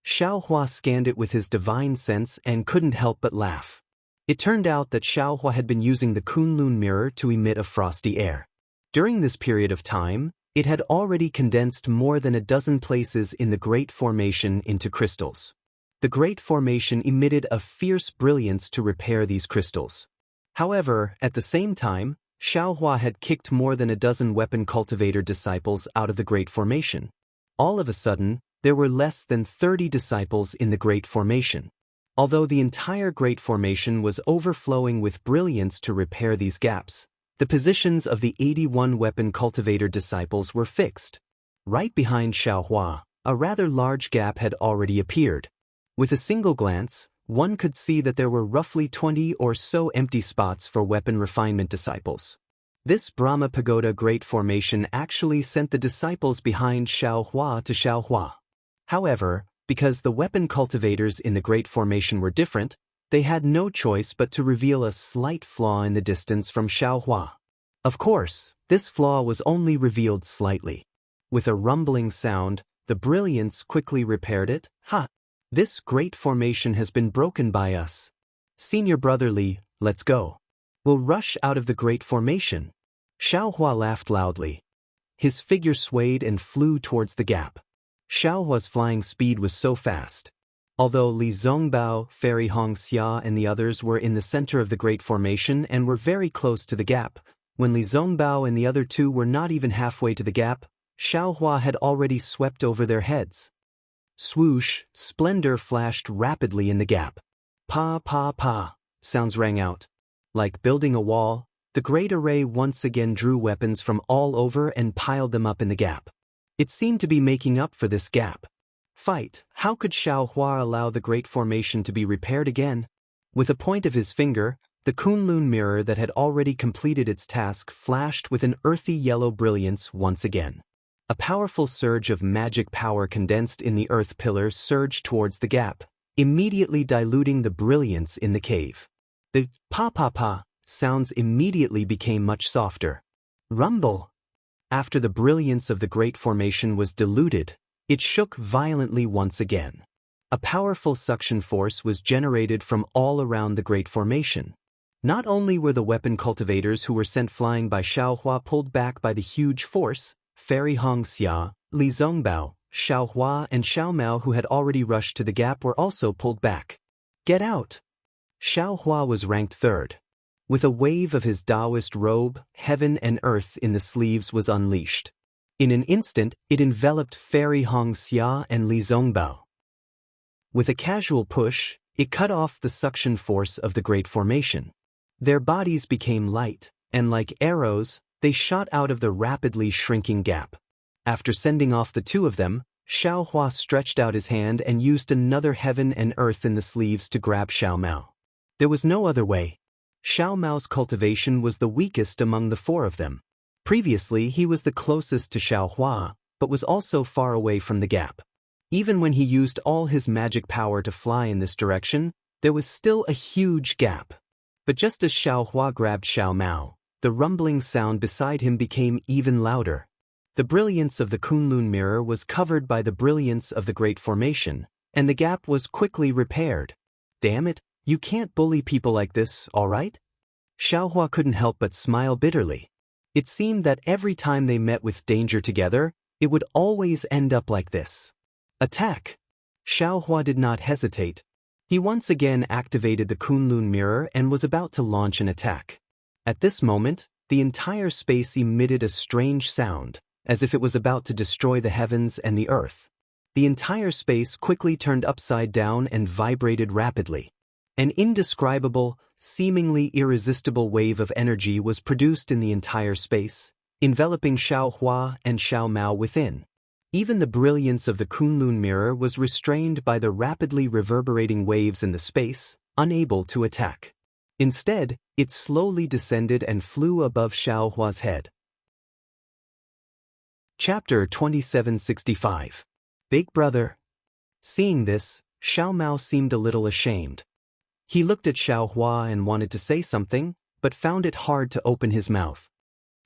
Xiaohua scanned it with his divine sense and couldn't help but laugh. It turned out that Xiaohua had been using the Kunlun mirror to emit a frosty air. During this period of time, it had already condensed more than a dozen places in the Great Formation into crystals. The Great Formation emitted a fierce brilliance to repair these crystals. However, at the same time, Xiaohua had kicked more than a dozen weapon cultivator disciples out of the Great Formation. All of a sudden, there were less than 30 disciples in the Great Formation. Although the entire Great Formation was overflowing with brilliance to repair these gaps, the positions of the 81 weapon cultivator disciples were fixed. Right behind Xiaohua, a rather large gap had already appeared. With a single glance, one could see that there were roughly 20 or so empty spots for weapon refinement disciples. This Brahma Pagoda Great Formation actually sent the disciples behind Xiaohua to Xiaohua. However, because the weapon cultivators in the Great Formation were different, they had no choice but to reveal a slight flaw in the distance from Xiaohua. Of course, this flaw was only revealed slightly. With a rumbling sound, the brilliance quickly repaired it. Ha! This great formation has been broken by us. Senior brother Li, let's go. We'll rush out of the great formation. Xiaohua laughed loudly. His figure swayed and flew towards the gap. Xiaohua's flying speed was so fast. Although Li Zongbao, Fairy Hongxia and the others were in the center of the great formation and were very close to the gap, when Li Zongbao and the other two were not even halfway to the gap, Xiaohua had already swept over their heads. Swoosh, splendor flashed rapidly in the gap. Pa pa pa, sounds rang out. Like building a wall, the great array once again drew weapons from all over and piled them up in the gap. It seemed to be making up for this gap. Fight, how could Xiaohua allow the great formation to be repaired again? With a point of his finger, the Kunlun mirror that had already completed its task flashed with an earthy yellow brilliance once again. A powerful surge of magic power condensed in the earth pillar surged towards the gap, immediately diluting the brilliance in the cave. The pa-pa-pa sounds immediately became much softer. Rumble! After the brilliance of the great formation was diluted, it shook violently once again. A powerful suction force was generated from all around the great formation. Not only were the weapon cultivators who were sent flying by Xiaohua pulled back by the huge force, Fairy Hongxia, Li Zongbao, Xiaohua and Xiaomao who had already rushed to the gap were also pulled back. Get out! Xiaohua was ranked third. With a wave of his Taoist robe, heaven and earth in the sleeves was unleashed. In an instant, it enveloped Fairy Hongxia and Li Zongbao. With a casual push, it cut off the suction force of the great formation. Their bodies became light, and like arrows, they shot out of the rapidly shrinking gap. After sending off the two of them, Xiaohua stretched out his hand and used another heaven and earth in the sleeves to grab Xiaomao. There was no other way. Xiaomao's cultivation was the weakest among the four of them. Previously, he was the closest to Xiaohua, but was also far away from the gap. Even when he used all his magic power to fly in this direction, there was still a huge gap. But just as Xiaohua grabbed Xiaomao, the rumbling sound beside him became even louder. The brilliance of the Kunlun mirror was covered by the brilliance of the great formation, and the gap was quickly repaired. Damn it, you can't bully people like this, all right? Xiaohua couldn't help but smile bitterly. It seemed that every time they met with danger together, it would always end up like this. Attack! Xiaohua did not hesitate. He once again activated the Kunlun mirror and was about to launch an attack. At this moment, the entire space emitted a strange sound, as if it was about to destroy the heavens and the earth. The entire space quickly turned upside down and vibrated rapidly. An indescribable, seemingly irresistible wave of energy was produced in the entire space, enveloping Xiaohua and Xiaomao within. Even the brilliance of the Kunlun mirror was restrained by the rapidly reverberating waves in the space, unable to attack. Instead, it slowly descended and flew above Xiaohua's head. Chapter 2765. Big Brother. Seeing this, Xiaomao seemed a little ashamed. He looked at Xiaohua and wanted to say something, but found it hard to open his mouth.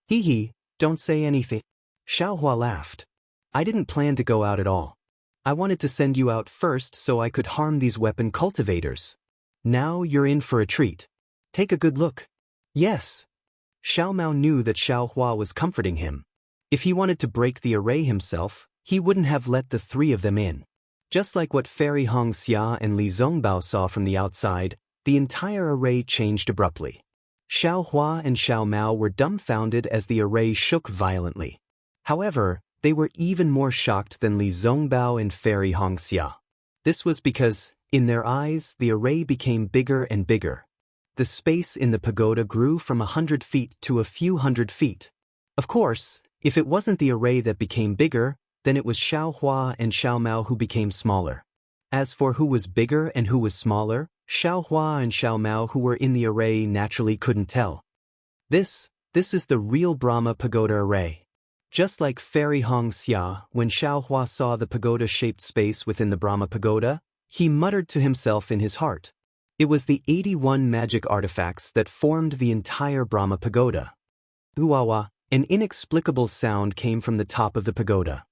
Hee, don't say anything. Xiaohua laughed. I didn't plan to go out at all. I wanted to send you out first so I could harm these weapon cultivators. Now you're in for a treat. Take a good look. Yes. Xiaomao knew that Xiaohua was comforting him. If he wanted to break the array himself, he wouldn't have let the three of them in. Just like what Fairy Hongxia and Li Zongbao saw from the outside, the entire array changed abruptly. Xiaohua and Xiaomao were dumbfounded as the array shook violently. However, they were even more shocked than Li Zongbao and Fairy Hongxia. This was because, in their eyes, the array became bigger and bigger. The space in the pagoda grew from 100 feet to a few hundred feet. Of course, if it wasn't the array that became bigger, then it was Xiaohua and Xiaomao who became smaller. As for who was bigger and who was smaller, Xiaohua and Xiaomao who were in the array naturally couldn't tell. This is the real Brahma pagoda array. Just like Fairy Hongxia, when Xiaohua saw the pagoda-shaped space within the Brahma pagoda, he muttered to himself in his heart. It was the 81 magic artifacts that formed the entire Brahma pagoda. Uwawa, an inexplicable sound came from the top of the pagoda.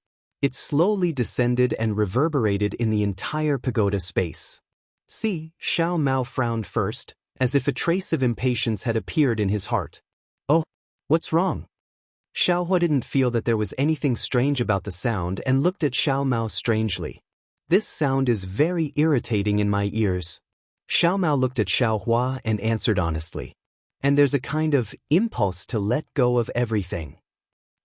It slowly descended and reverberated in the entire pagoda space. See, Xiao Mao frowned first, as if a trace of impatience had appeared in his heart. Oh, what's wrong? Xiao Hua didn't feel that there was anything strange about the sound and looked at Xiao Mao strangely. This sound is very irritating in my ears. Xiao Mao looked at Xiao Hua and answered honestly. And there's a kind of impulse to let go of everything.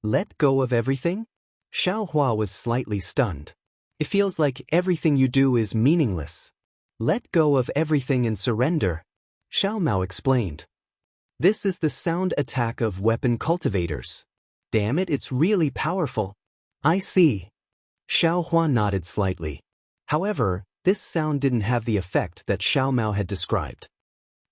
Let go of everything? Xiao Hua was slightly stunned. It feels like everything you do is meaningless. Let go of everything and surrender, Xiao Mao explained. This is the sound attack of weapon cultivators. Damn it, it's really powerful. I see. Xiao Hua nodded slightly. However, this sound didn't have the effect that Xiao Mao had described.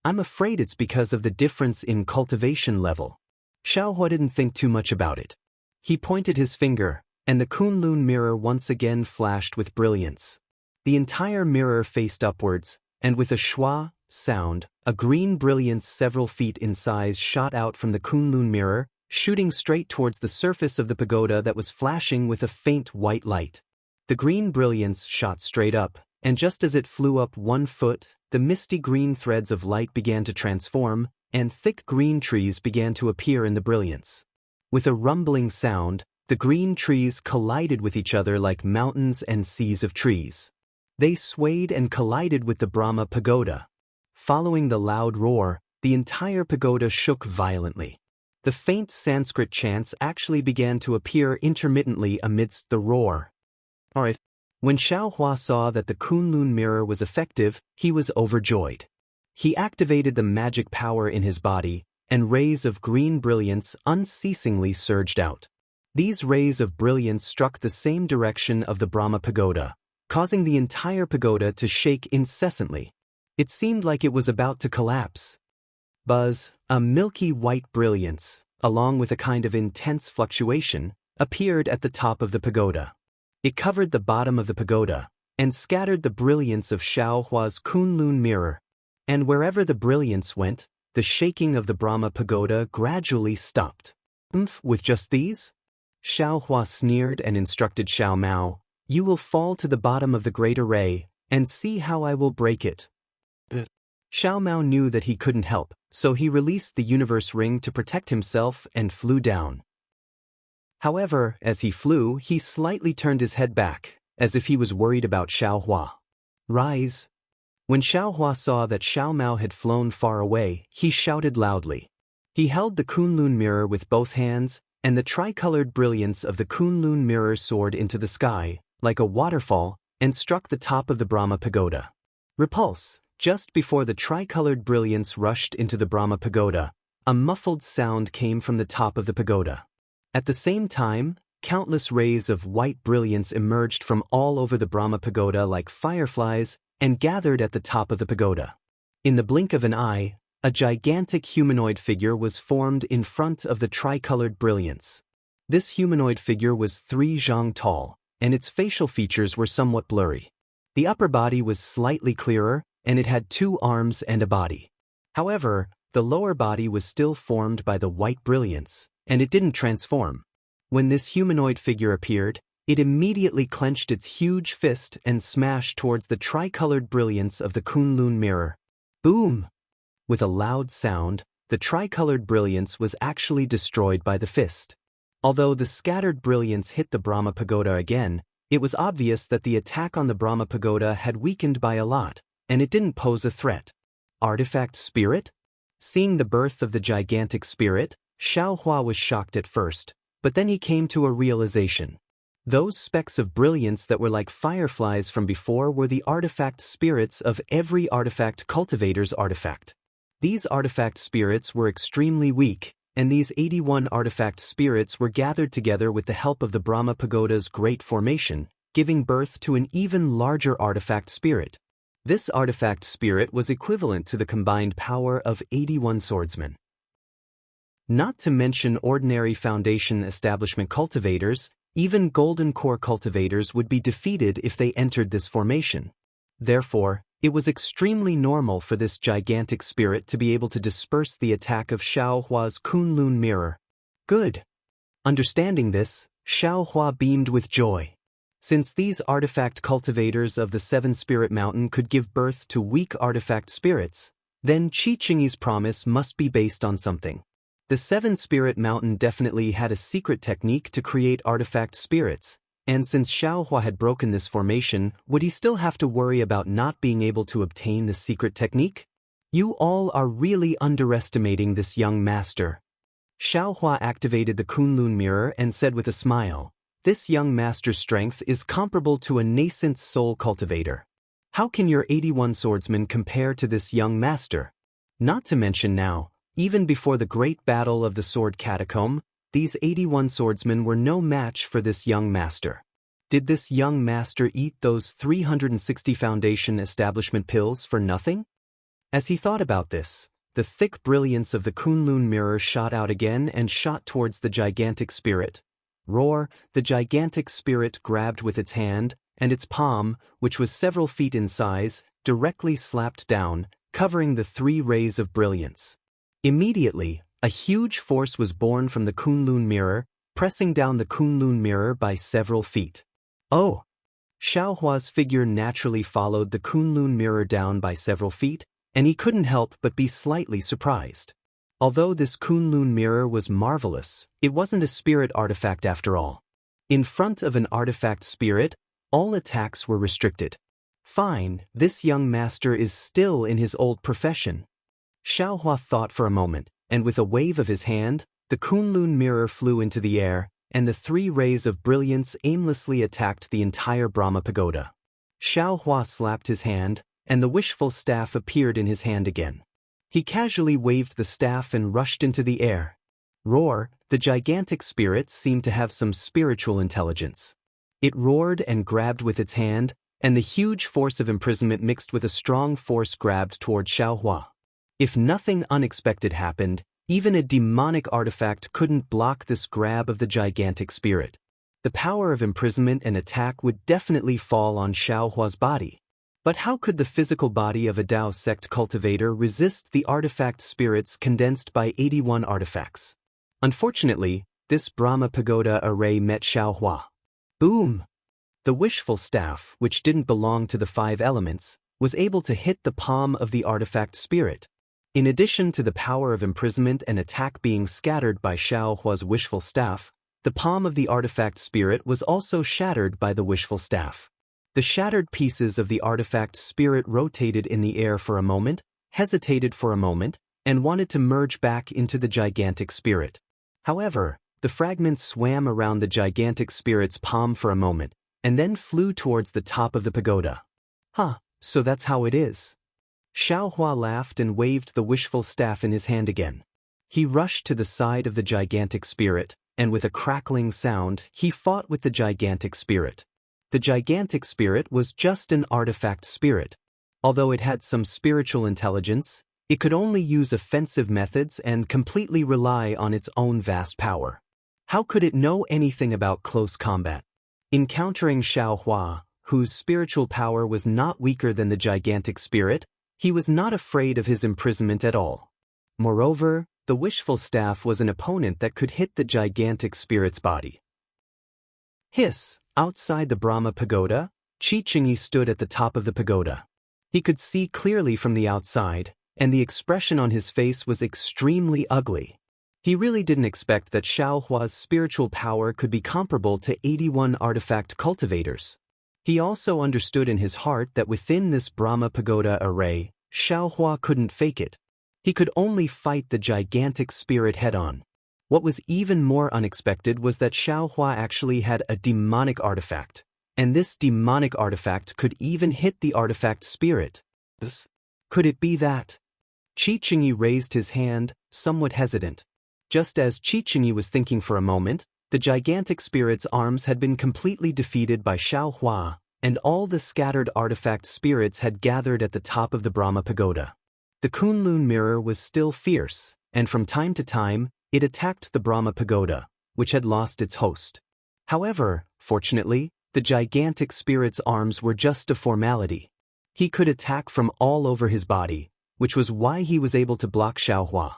I'm afraid it's because of the difference in cultivation level. Xiao Hua didn't think too much about it. He pointed his finger, and the Kunlun mirror once again flashed with brilliance. The entire mirror faced upwards, and with a schwa sound, a green brilliance several feet in size shot out from the Kunlun mirror, shooting straight towards the surface of the pagoda that was flashing with a faint white light. The green brilliance shot straight up, and just as it flew up 1 foot, the misty green threads of light began to transform, and thick green trees began to appear in the brilliance. With a rumbling sound, the green trees collided with each other like mountains and seas of trees. They swayed and collided with the Brahma pagoda. Following the loud roar, the entire pagoda shook violently. The faint Sanskrit chants actually began to appear intermittently amidst the roar. Alright. When Xiao Hua saw that the Kunlun mirror was effective, he was overjoyed. He activated the magic power in his body, and rays of green brilliance unceasingly surged out. These rays of brilliance struck the same direction of the Brahma pagoda, causing the entire pagoda to shake incessantly. It seemed like it was about to collapse. Buzz, a milky white brilliance, along with a kind of intense fluctuation, appeared at the top of the pagoda. It covered the bottom of the pagoda, and scattered the brilliance of Xiao Hua's Kunlun mirror. And wherever the brilliance went, the shaking of the Brahma pagoda gradually stopped. With just these? Xiao Hua sneered and instructed Xiao Mao, you will fall to the bottom of the great array, and see how I will break it. Xiao Mao knew that he couldn't help, so he released the universe ring to protect himself and flew down. However, as he flew, he slightly turned his head back, as if he was worried about Xiao Hua. Rise! When Xiao Hua saw that Xiao Mao had flown far away, he shouted loudly. He held the Kunlun mirror with both hands, and the tricolored brilliance of the Kunlun mirror soared into the sky, like a waterfall, and struck the top of the Brahma pagoda. Repulse! Just before the tricolored brilliance rushed into the Brahma pagoda, a muffled sound came from the top of the pagoda. At the same time, countless rays of white brilliance emerged from all over the Brahma pagoda like fireflies and gathered at the top of the pagoda. In the blink of an eye, a gigantic humanoid figure was formed in front of the tricolored brilliance. This humanoid figure was 3 zhang tall, and its facial features were somewhat blurry. The upper body was slightly clearer, and it had 2 arms and a body. However, the lower body was still formed by the white brilliance, and it didn't transform. When this humanoid figure appeared, it immediately clenched its huge fist and smashed towards the tricolored brilliance of the Kunlun mirror. Boom! With a loud sound, the tricolored brilliance was actually destroyed by the fist. Although the scattered brilliance hit the Brahma pagoda again, it was obvious that the attack on the Brahma pagoda had weakened by a lot, and it didn't pose a threat. Artifact spirit? Seeing the birth of the gigantic spirit, Xiao Hua was shocked at first, but then he came to a realization. Those specks of brilliance that were like fireflies from before were the artifact spirits of every artifact cultivator's artifact. These artifact spirits were extremely weak, and these 81 artifact spirits were gathered together with the help of the Brahma pagoda's great formation, giving birth to an even larger artifact spirit. This artifact spirit was equivalent to the combined power of 81 swordsmen. Not to mention ordinary foundation establishment cultivators, even golden core cultivators would be defeated if they entered this formation. Therefore, it was extremely normal for this gigantic spirit to be able to disperse the attack of Xiao Hua's Kunlun mirror. Good. Understanding this, Xiao Hua beamed with joy. Since these artifact cultivators of the Seven Spirit Mountain could give birth to weak artifact spirits, then Qi Qingyi's promise must be based on something. The Seven Spirit Mountain definitely had a secret technique to create artifact spirits, and since Xiaohua had broken this formation, would he still have to worry about not being able to obtain the secret technique? You all are really underestimating this young master. Xiaohua activated the Kunlun mirror and said with a smile, "This young master's strength is comparable to a nascent soul cultivator. How can your 81 swordsmen compare to this young master? Not to mention now, even before the great battle of the Sword Catacomb, these 81 swordsmen were no match for this young master. Did this young master eat those 360 foundation establishment pills for nothing?" As he thought about this, the thick brilliance of the Kunlun mirror shot out again and shot towards the gigantic spirit. Roar, the gigantic spirit grabbed with its hand, and its palm, which was several feet in size, directly slapped down, covering the three rays of brilliance. Immediately, a huge force was born from the Kunlun mirror, pressing down the Kunlun mirror by several feet. Oh! Xiaohua's figure naturally followed the Kunlun mirror down by several feet, and he couldn't help but be slightly surprised. Although this Kunlun mirror was marvelous, it wasn't a spirit artifact after all. In front of an artifact spirit, all attacks were restricted. Fine, this young master is still in his old profession. Xiaohua thought for a moment, and with a wave of his hand, the Kunlun mirror flew into the air, and the three rays of brilliance aimlessly attacked the entire Brahma Pagoda. Xiaohua slapped his hand, and the wishful staff appeared in his hand again. He casually waved the staff and rushed into the air. Roar, the gigantic spirit seemed to have some spiritual intelligence. It roared and grabbed with its hand, and the huge force of imprisonment mixed with a strong force grabbed toward Xiaohua. If nothing unexpected happened, even a demonic artifact couldn't block this grab of the gigantic spirit. The power of imprisonment and attack would definitely fall on Xiaohua's body. But how could the physical body of a Dao sect cultivator resist the artifact spirits condensed by 81 artifacts? Unfortunately, this Brahma Pagoda array met Xiaohua. Boom! The wishful staff, which didn't belong to the five elements, was able to hit the palm of the artifact spirit. In addition to the power of imprisonment and attack being scattered by Xiaohua's wishful staff, the palm of the artifact spirit was also shattered by the wishful staff. The shattered pieces of the artifact spirit rotated in the air for a moment, hesitated for a moment, and wanted to merge back into the gigantic spirit. However, the fragments swam around the gigantic spirit's palm for a moment, and then flew towards the top of the pagoda. Huh, so that's how it is. Xiaohua laughed and waved the wishful staff in his hand again. He rushed to the side of the gigantic spirit, and with a crackling sound, he fought with the gigantic spirit. The gigantic spirit was just an artifact spirit. Although it had some spiritual intelligence, it could only use offensive methods and completely rely on its own vast power. How could it know anything about close combat? Encountering Xiaohua, whose spiritual power was not weaker than the gigantic spirit, he was not afraid of his imprisonment at all. Moreover, the wishful staff was an opponent that could hit the gigantic spirit's body. Hiss! Outside the Brahma Pagoda, Qi Qingyi stood at the top of the pagoda. He could see clearly from the outside, and the expression on his face was extremely ugly. He really didn't expect that Xiaohua's spiritual power could be comparable to 81 artifact cultivators. He also understood in his heart that within this Brahma Pagoda array, Xiaohua couldn't fake it. He could only fight the gigantic spirit head-on. What was even more unexpected was that Xiaohua actually had a demonic artifact, and this demonic artifact could even hit the artifact spirit. Could it be that? Qi Qingyi raised his hand, somewhat hesitant. Just as Qi Qingyi was thinking for a moment, the gigantic spirit's arms had been completely defeated by Xiaohua, and all the scattered artifact spirits had gathered at the top of the Brahma Pagoda. The Kunlun mirror was still fierce, and from time to time, it attacked the Brahma Pagoda, which had lost its host. However, fortunately, the gigantic spirit's arms were just a formality. He could attack from all over his body, which was why he was able to block Xiaohua.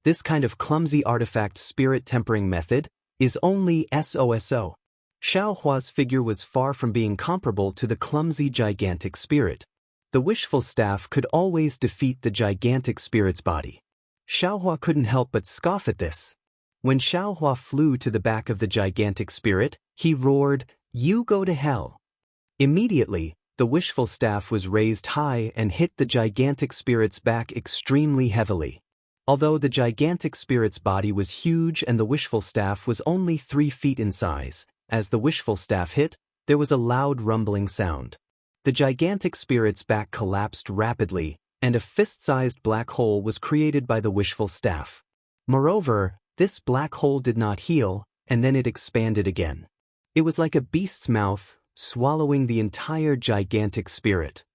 This kind of clumsy artifact spirit tempering method is only SOSO. Xiao Hua's figure was far from being comparable to the clumsy gigantic spirit. The wishful staff could always defeat the gigantic spirit's body. Xiao Hua couldn't help but scoff at this. When Xiao Hua flew to the back of the gigantic spirit, he roared, "You go to hell." Immediately, the wishful staff was raised high and hit the gigantic spirit's back extremely heavily. Although the gigantic spirit's body was huge and the wishful staff was only 3 feet in size, as the wishful staff hit, there was a loud rumbling sound. The gigantic spirit's back collapsed rapidly, and a fist-sized black hole was created by the wishful staff. Moreover, this black hole did not heal, and then it expanded again. It was like a beast's mouth, swallowing the entire gigantic spirit.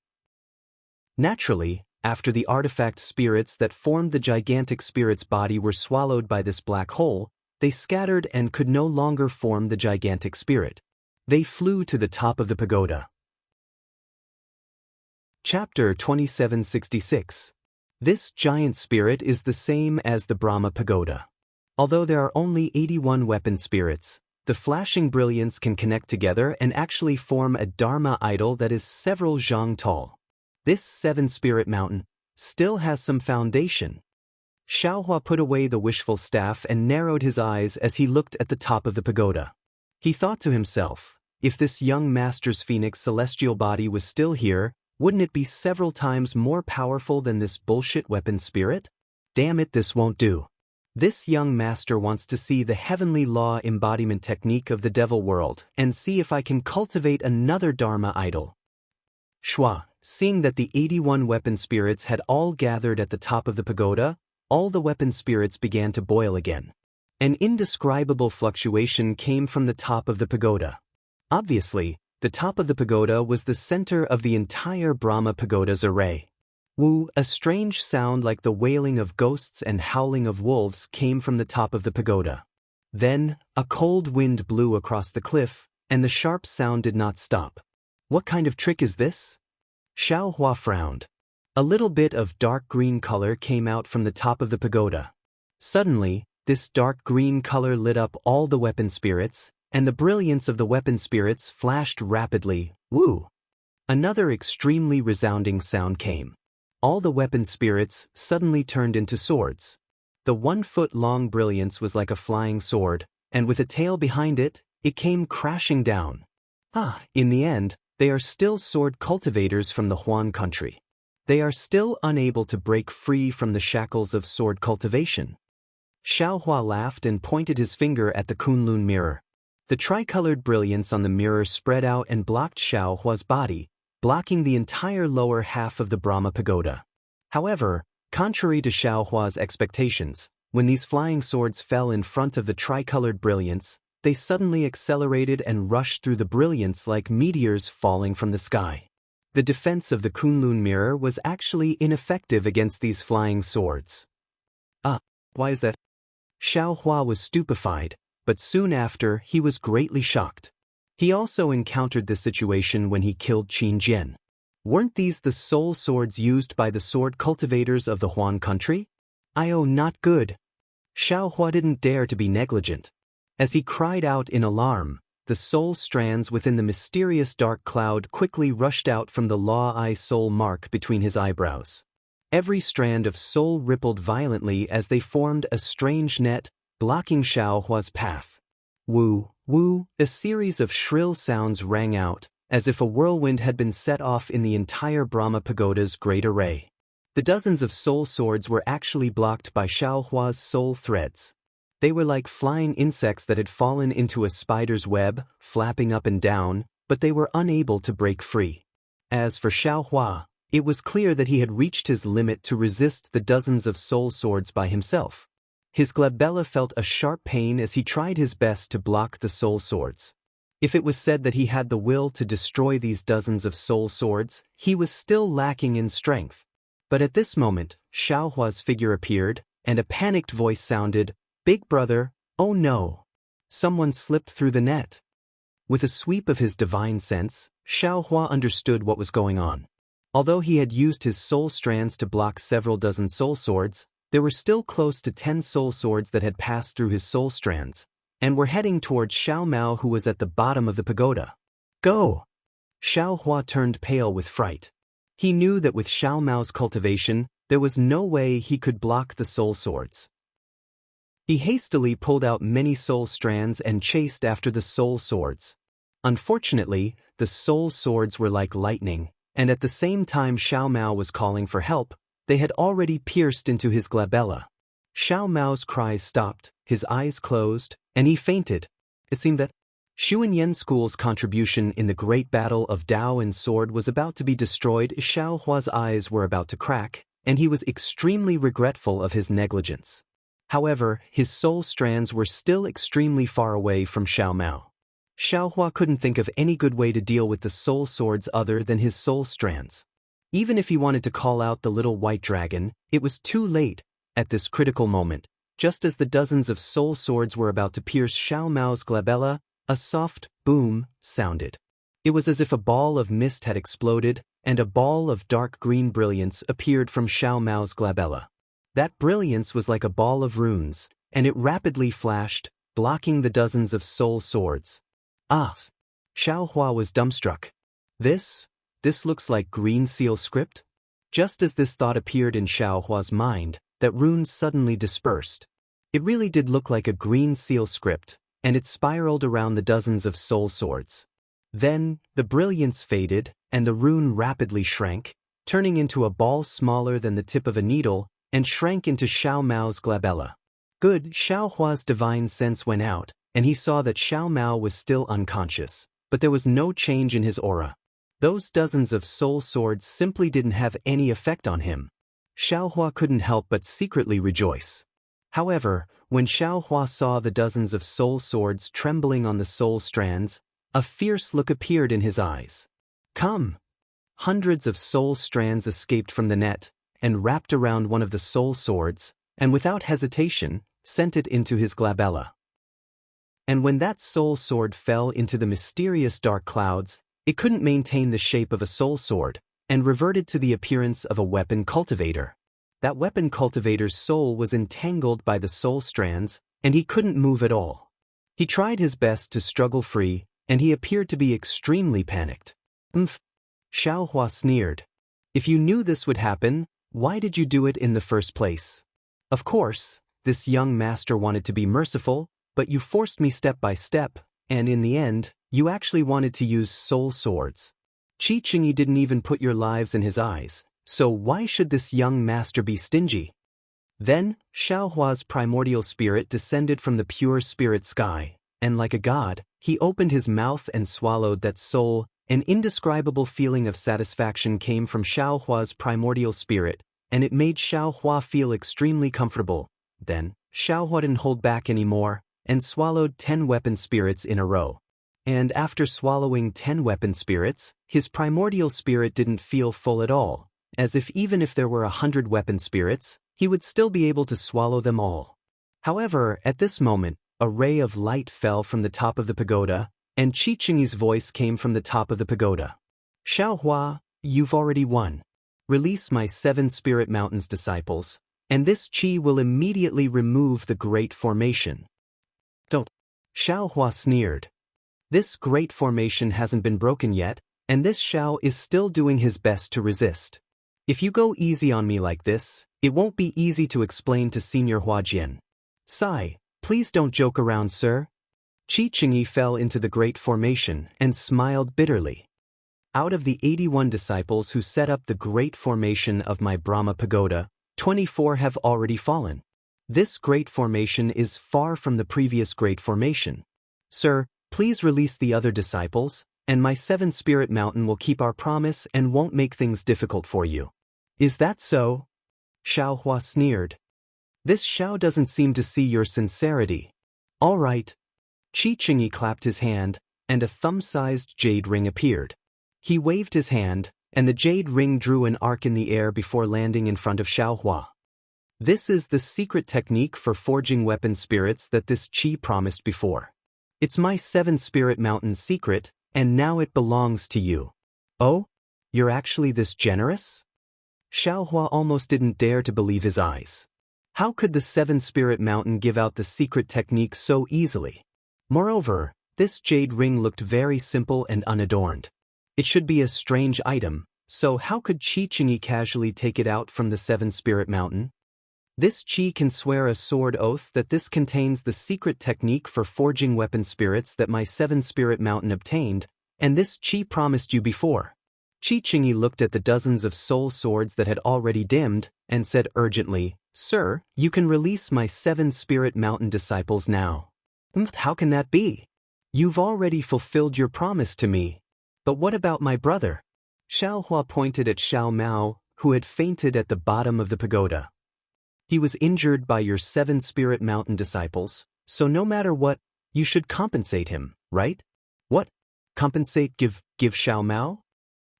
Naturally, after the artifact spirits that formed the gigantic spirit's body were swallowed by this black hole, they scattered and could no longer form the gigantic spirit. They flew to the top of the pagoda. Chapter 2766. This giant spirit is the same as the Brahma pagoda. Although there are only 81 weapon spirits, the flashing brilliance can connect together and actually form a Dharma idol that is several zhang tall. This 7-spirit mountain still has some foundation. Xiao Hua put away the wishful staff and narrowed his eyes as he looked at the top of the pagoda. He thought to himself, if this young master's phoenix celestial body was still here, wouldn't it be several times more powerful than this bullshit weapon spirit? Damn it, this won't do. This young master wants to see the heavenly law embodiment technique of the devil world and see if I can cultivate another Dharma idol. Shua, seeing that the 81 weapon spirits had all gathered at the top of the pagoda, all the weapon spirits began to boil again. An indescribable fluctuation came from the top of the pagoda. Obviously, the top of the pagoda was the center of the entire Brahma pagoda's array. Woo, a strange sound like the wailing of ghosts and howling of wolves came from the top of the pagoda. Then, a cold wind blew across the cliff, and the sharp sound did not stop. What kind of trick is this? Xiao Hua frowned. A little bit of dark green color came out from the top of the pagoda. Suddenly, this dark green color lit up all the weapon spirits, and the brilliance of the weapon spirits flashed rapidly. Woo! Another extremely resounding sound came. All the weapon spirits suddenly turned into swords. The 1-foot-long brilliance was like a flying sword, and with a tail behind it, it came crashing down. In the end, they are still sword cultivators from the Huan country. They are still unable to break free from the shackles of sword cultivation. Xiao Hua laughed and pointed his finger at the Kunlun mirror. The tricolored brilliance on the mirror spread out and blocked Xiao Hua's body, blocking the entire lower half of the Brahma pagoda. However, contrary to Xiao Hua's expectations, when these flying swords fell in front of the tricolored brilliance, they suddenly accelerated and rushed through the brilliance like meteors falling from the sky. The defense of the Kunlun mirror was actually ineffective against these flying swords. Why is that? Xiao Hua was stupefied, but soon after he was greatly shocked. He also encountered this situation when he killed Qin Jian. Weren't these the soul swords used by the sword cultivators of the Huan country? Not good. Xiao Hua didn't dare to be negligent. As he cried out in alarm, the soul strands within the mysterious dark cloud quickly rushed out from the law-eye soul mark between his eyebrows. Every strand of soul rippled violently as they formed a strange net, blocking Xiao Hua's path. Woo, woo, a series of shrill sounds rang out, as if a whirlwind had been set off in the entire Brahma pagoda's great array. The dozens of soul swords were actually blocked by Xiao Hua's soul threads. They were like flying insects that had fallen into a spider's web, flapping up and down, but they were unable to break free. As for Xiao Hua, it was clear that he had reached his limit to resist the dozens of soul swords by himself. His glabella felt a sharp pain as he tried his best to block the soul swords. If it was said that he had the will to destroy these dozens of soul swords, he was still lacking in strength. But at this moment, Xiao Hua's figure appeared, and a panicked voice sounded, "Big brother, oh no! Someone slipped through the net." With a sweep of his divine sense, Xiao Hua understood what was going on. Although he had used his soul strands to block several dozen soul swords, there were still close to 10 soul swords that had passed through his soul strands, and were heading towards Xiao Mao, who was at the bottom of the pagoda. Go! Xiao Hua turned pale with fright. He knew that with Xiao Mao's cultivation, there was no way he could block the soul swords. He hastily pulled out many soul strands and chased after the soul swords. Unfortunately, the soul swords were like lightning, and at the same time Xiao Mao was calling for help, they had already pierced into his glabella. Xiao Mao's cries stopped, his eyes closed, and he fainted. It seemed that Xuanyan School's contribution in the great battle of Dao and Sword was about to be destroyed. Xiao Hua's eyes were about to crack, and he was extremely regretful of his negligence. However, his soul strands were still extremely far away from Xiao Mao. Xiao Hua couldn't think of any good way to deal with the soul swords other than his soul strands. Even if he wanted to call out the little white dragon, it was too late. At this critical moment, just as the dozens of soul swords were about to pierce Xiao Mao's glabella, a soft boom sounded. It was as if a ball of mist had exploded, and a ball of dark green brilliance appeared from Xiao Mao's glabella. That brilliance was like a ball of runes, and it rapidly flashed, blocking the dozens of soul swords. Ah! Xiao Hua was dumbstruck. This looks like green seal script? Just as this thought appeared in Xiao Hua's mind, that runes suddenly dispersed. It really did look like a green seal script, and it spiraled around the dozens of soul swords. Then, the brilliance faded, and the rune rapidly shrank, turning into a ball smaller than the tip of a needle, and shrank into Xiao Mao's glabella. Good, Xiao Hua's divine sense went out, and he saw that Xiao Mao was still unconscious, but there was no change in his aura. Those dozens of soul swords simply didn't have any effect on him. Xiao Hua couldn't help but secretly rejoice. However, when Xiao Hua saw the dozens of soul swords trembling on the soul strands, a fierce look appeared in his eyes. Come! Hundreds of soul strands escaped from the net, and wrapped around one of the soul swords, and without hesitation, sent it into his glabella. And when that soul sword fell into the mysterious dark clouds, it couldn't maintain the shape of a soul sword, and reverted to the appearance of a weapon cultivator. That weapon cultivator's soul was entangled by the soul strands, and he couldn't move at all. He tried his best to struggle free, and he appeared to be extremely panicked. Xiao Hua sneered. If you knew this would happen, why did you do it in the first place? Of course, this young master wanted to be merciful, but you forced me step by step, and in the end, you actually wanted to use soul swords. Qi Qingyi didn't even put your lives in his eyes, so why should this young master be stingy? Then, Xiao Hua's primordial spirit descended from the pure spirit sky, and like a god, he opened his mouth and swallowed that soul. An indescribable feeling of satisfaction came from Xiao Hua's primordial spirit, and it made Xiao Hua feel extremely comfortable. Then, Xiao Hua didn't hold back anymore, and swallowed 10 weapon spirits in a row. And after swallowing 10 weapon spirits, his primordial spirit didn't feel full at all, as if even if there were 100 weapon spirits, he would still be able to swallow them all. However, at this moment, a ray of light fell from the top of the pagoda, and Qi Qingyi's voice came from the top of the pagoda. Xiao Hua, you've already won. Release my 7 Spirit Mountains disciples, and this Qi will immediately remove the Great Formation. Don't. Xiao Hua sneered. This Great Formation hasn't been broken yet, and this Xiao is still doing his best to resist. If you go easy on me like this, it won't be easy to explain to Senior Huajian. Sigh, please don't joke around, sir. Qi Qingyi fell into the Great Formation and smiled bitterly. Out of the 81 disciples who set up the Great Formation of my Brahma Pagoda, 24 have already fallen. This Great Formation is far from the previous Great Formation. Sir, please release the other disciples, and my 7 Spirit Mountain will keep our promise and won't make things difficult for you. Is that so? Xiao Hua sneered. This Xiao doesn't seem to see your sincerity. All right. Qi Qingyi clapped his hand, and a thumb-sized jade ring appeared. He waved his hand, and the jade ring drew an arc in the air before landing in front of Xiao Hua. This is the secret technique for forging weapon spirits that this Qi promised before. It's my 7 Spirit Mountain secret, and now it belongs to you. Oh? You're actually this generous? Xiao Hua almost didn't dare to believe his eyes. How could the 7 Spirit Mountain give out the secret technique so easily? Moreover, this jade ring looked very simple and unadorned. It should be a strange item, so how could Qi Qingyi casually take it out from the Seven-Spirit Mountain? This Qi can swear a sword oath that this contains the secret technique for forging weapon spirits that my Seven-Spirit Mountain obtained, and this Qi promised you before. Qi Qingyi looked at the dozens of soul swords that had already dimmed, and said urgently, Sir, you can release my Seven-Spirit Mountain disciples now. How can that be? You've already fulfilled your promise to me. But what about my brother? Xiao Hua pointed at Xiao Mao, who had fainted at the bottom of the pagoda. He was injured by your Seven-Spirit Mountain disciples, so no matter what, you should compensate him, right? What? Compensate give Xiao Mao?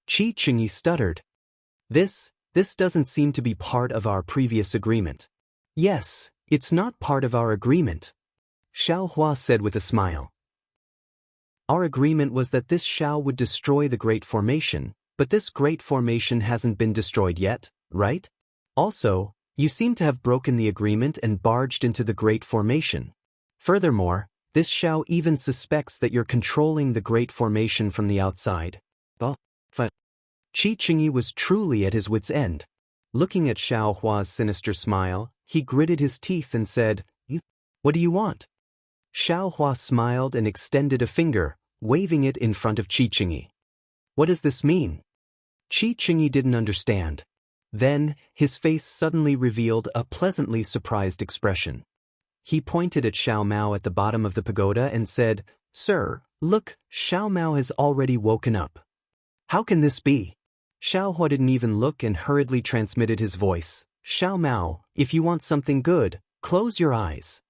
Qi Qingyi stuttered. This doesn't seem to be part of our previous agreement. Yes, it's not part of our agreement. Xiao Hua said with a smile. Our agreement was that this Xiao would destroy the Great Formation, but this Great Formation hasn't been destroyed yet, right? Also, you seem to have broken the agreement and barged into the Great Formation. Furthermore, this Xiao even suspects that you're controlling the Great Formation from the outside. Qi Qingyi was truly at his wit's end. Looking at Xiao Hua's sinister smile, he gritted his teeth and said, What do you want? Xiao Hua smiled and extended a finger, waving it in front of Qi Qingyi. What does this mean? Qi Qingyi didn't understand. Then, his face suddenly revealed a pleasantly surprised expression. He pointed at Xiao Mao at the bottom of the pagoda and said, Sir, look, Xiao Mao has already woken up. How can this be? Xiao Hua didn't even look and hurriedly transmitted his voice. Xiao Mao, if you want something good, close your eyes.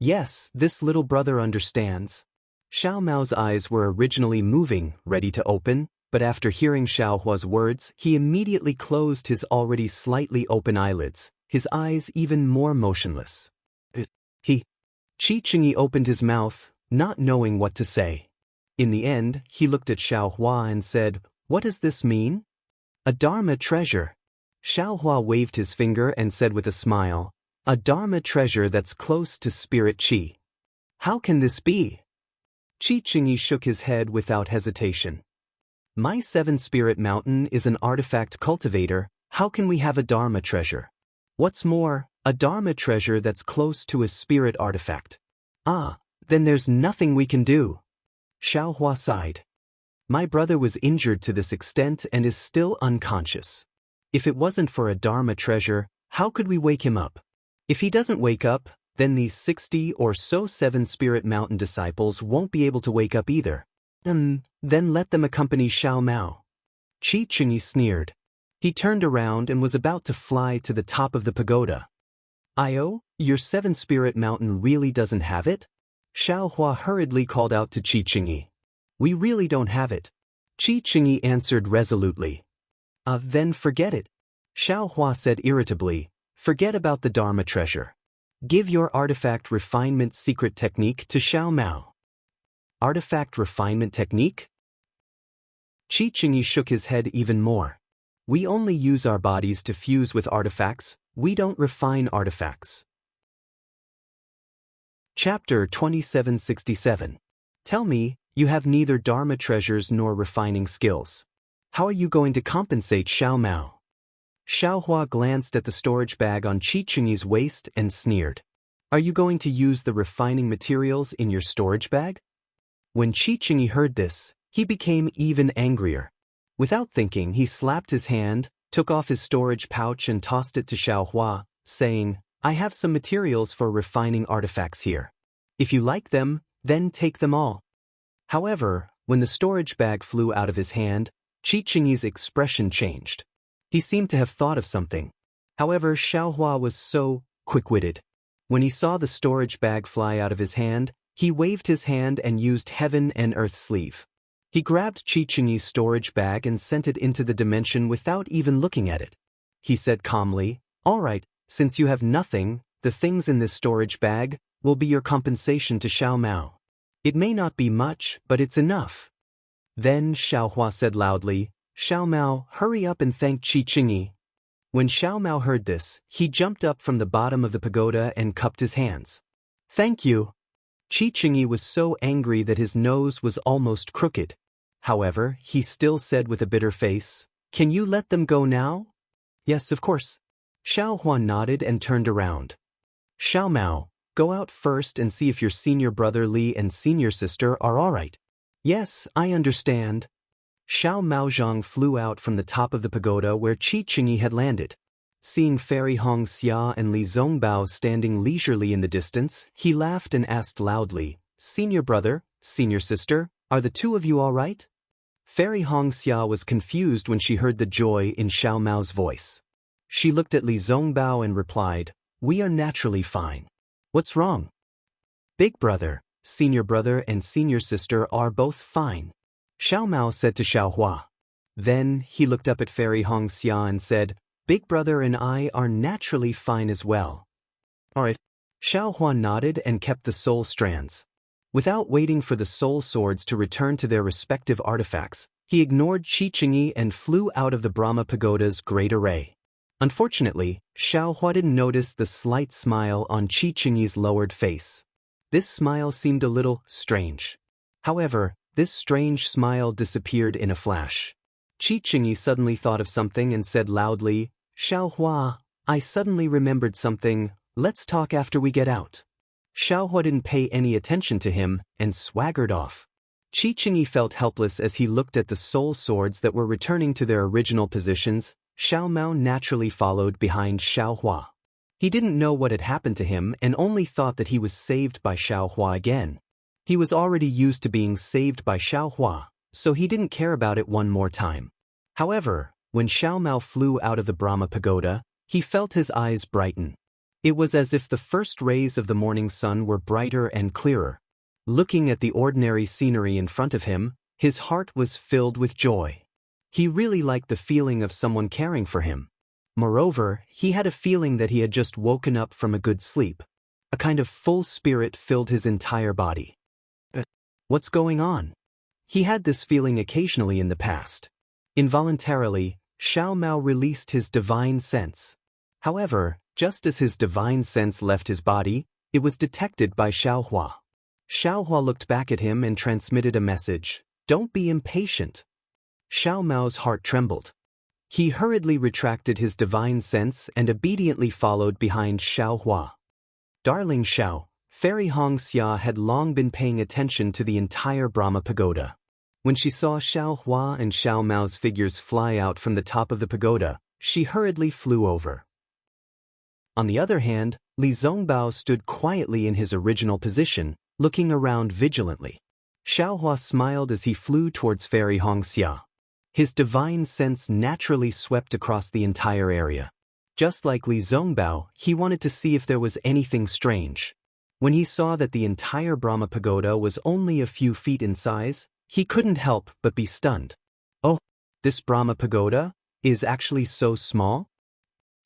Yes, this little brother understands. Xiao Mao's eyes were originally moving, ready to open, but after hearing Xiao Hua's words, he immediately closed his already slightly open eyelids, his eyes even more motionless. Qi Qingyi opened his mouth, not knowing what to say. In the end, he looked at Xiao Hua and said, What does this mean? A Dharma treasure. Xiao Hua waved his finger and said with a smile, A Dharma treasure that's close to Spirit Qi. How can this be? Qi Qingyi shook his head without hesitation. My Seven-Spirit Mountain is an artifact cultivator, how can we have a Dharma treasure? What's more, a Dharma treasure that's close to a spirit artifact. Then there's nothing we can do. Xiao Hua sighed. My brother was injured to this extent and is still unconscious. If it wasn't for a Dharma treasure, how could we wake him up? If he doesn't wake up, then these 60 or so Seven-Spirit Mountain disciples won't be able to wake up either. Then let them accompany Xiao Mao. Qi Qingyi sneered. He turned around and was about to fly to the top of the pagoda. Your Seven-Spirit Mountain really doesn't have it? Xiao Hua hurriedly called out to Qi Qingyi. We really don't have it. Qi Qingyi answered resolutely. Then forget it. Xiao Hua said irritably, Forget about the Dharma treasure. Give your artifact refinement secret technique to Xiao Mao. Artifact refinement technique? Qi Qingyi shook his head even more. We only use our bodies to fuse with artifacts, we don't refine artifacts. Chapter 2767. Tell me, you have neither Dharma treasures nor refining skills. How are you going to compensate Xiao Mao? Xiao Hua glanced at the storage bag on Qi Qingyi's waist and sneered. Are you going to use the refining materials in your storage bag? When Qi Qingyi heard this, he became even angrier. Without thinking, he slapped his hand, took off his storage pouch and tossed it to Xiao Hua, saying, I have some materials for refining artifacts here. If you like them, then take them all. However, when the storage bag flew out of his hand, Qi Qingyi's expression changed. He seemed to have thought of something. However, Xiao Hua was so quick-witted. When he saw the storage bag fly out of his hand, he waved his hand and used heaven and earth sleeve. He grabbed Qi Qingyi's storage bag and sent it into the dimension without even looking at it. He said calmly, All right, since you have nothing, the things in this storage bag will be your compensation to Xiao Mao. It may not be much, but it's enough. Then Xiao Hua said loudly, Xiao Mao, hurry up and thank Qi Qingyi. When Xiao Mao heard this, he jumped up from the bottom of the pagoda and cupped his hands. Thank you. Qi Chengyi was so angry that his nose was almost crooked. However, he still said with a bitter face, "Can you let them go now?" "Yes, of course." Xiao Hua nodded and turned around. "Xiao Mao, go out first and see if your senior brother Li and senior sister are all right." "Yes, I understand." Xiao Maozhang flew out from the top of the pagoda where Qi Chengyi had landed. Seeing Fairy Hong Xia and Li Zongbao standing leisurely in the distance, he laughed and asked loudly, "Senior brother, senior sister, are the two of you all right?" Fairy Hong Xia was confused when she heard the joy in Xiao Mao's voice. She looked at Li Zongbao and replied, "We are naturally fine." "What's wrong?" "Big brother, senior and senior sister are both fine," Xiao Mao said to Xiao Hua. Then he looked up at Fairy Hong Xia and said, "Big brother and I are naturally fine as well." "All right." Xiao Hua nodded and kept the soul strands. Without waiting for the soul swords to return to their respective artifacts, he ignored Qi Chengyi and flew out of the Brahma Pagoda's great array. Unfortunately, Xiao Hua didn't notice the slight smile on Qi Chengyi's lowered face. This smile seemed a little strange. However, this strange smile disappeared in a flash. Qi Chengyi suddenly thought of something and said loudly, "Xiao Hua, I suddenly remembered something, let's talk after we get out." Xiao Hua didn't pay any attention to him and swaggered off. Qi Chengyi felt helpless as he looked at the soul swords that were returning to their original positions. Xiao Mao naturally followed behind Xiao Hua. He didn't know what had happened to him and only thought that he was saved by Xiao Hua again. He was already used to being saved by Xiao Hua, so he didn't care about it one more time. However, when Xiao Mao flew out of the Brahma Pagoda, he felt his eyes brighten. It was as if the first rays of the morning sun were brighter and clearer. Looking at the ordinary scenery in front of him, his heart was filled with joy. He really liked the feeling of someone caring for him. Moreover, he had a feeling that he had just woken up from a good sleep. A kind of full spirit filled his entire body. What's going on? He had this feeling occasionally in the past. Involuntarily, Xiao Mao released his divine sense. However, just as his divine sense left his body, it was detected by Xiao Hua. Xiao Hua looked back at him and transmitted a message, "Don't be impatient." Xiao Mao's heart trembled. He hurriedly retracted his divine sense and obediently followed behind Xiao Hua. Darling Xiao, Fairy Hong Xia had long been paying attention to the entire Brahma Pagoda. When she saw Xiao Hua and Xiao Mao's figures fly out from the top of the pagoda, she hurriedly flew over. On the other hand, Li Zongbao stood quietly in his original position, looking around vigilantly. Xiao Hua smiled as he flew towards Fairy Hong Xia. His divine sense naturally swept across the entire area. Just like Li Zongbao, he wanted to see if there was anything strange. When he saw that the entire Brahma Pagoda was only a few feet in size, he couldn't help but be stunned. "Oh, this Brahma Pagoda is actually so small?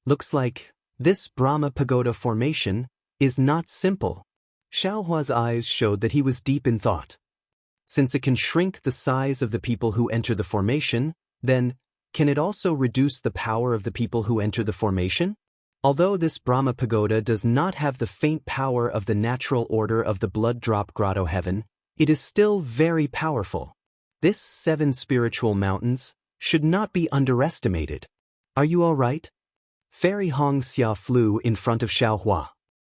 Looks like this Brahma Pagoda formation is not simple." Xiao Hua's eyes showed that he was deep in thought. Since it can shrink the size of the people who enter the formation, then, can it also reduce the power of the people who enter the formation? Although this Brahma Pagoda does not have the faint power of the natural order of the Blood Drop Grotto Heaven, it is still very powerful. This 7 spiritual mountains should not be underestimated. "Are you all right?" Fairy Hong Xia flew in front of Xiao Hua.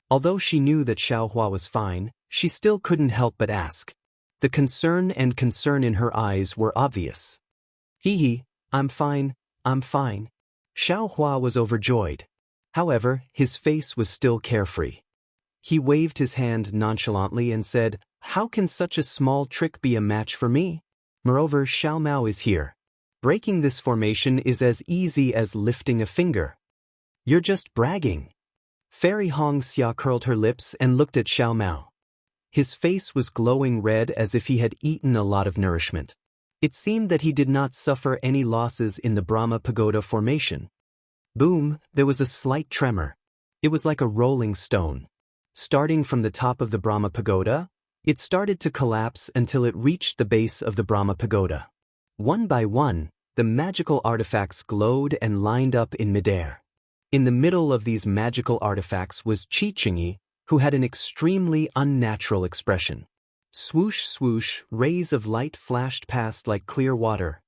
Although she knew that Xiao Hua was fine, she still couldn't help but ask. The concern in her eyes were obvious. "Hee, I'm fine, I'm fine." Xiao Hua was overjoyed. However, his face was still carefree. He waved his hand nonchalantly and said, "How can such a small trick be a match for me? Moreover, Xiao Mao is here. Breaking this formation is as easy as lifting a finger." "You're just bragging." Fairy Hong Xia curled her lips and looked at Xiao Mao. His face was glowing red as if he had eaten a lot of nourishment. It seemed that he did not suffer any losses in the Brahma Pagoda formation. Boom, there was a slight tremor. It was like a rolling stone. Starting from the top of the Brahma Pagoda, it started to collapse until it reached the base of the Brahma Pagoda. One by one, the magical artifacts glowed and lined up in midair. In the middle of these magical artifacts was Qi Chengyi, who had an extremely unnatural expression. Swoosh swoosh, rays of light flashed past like clear water.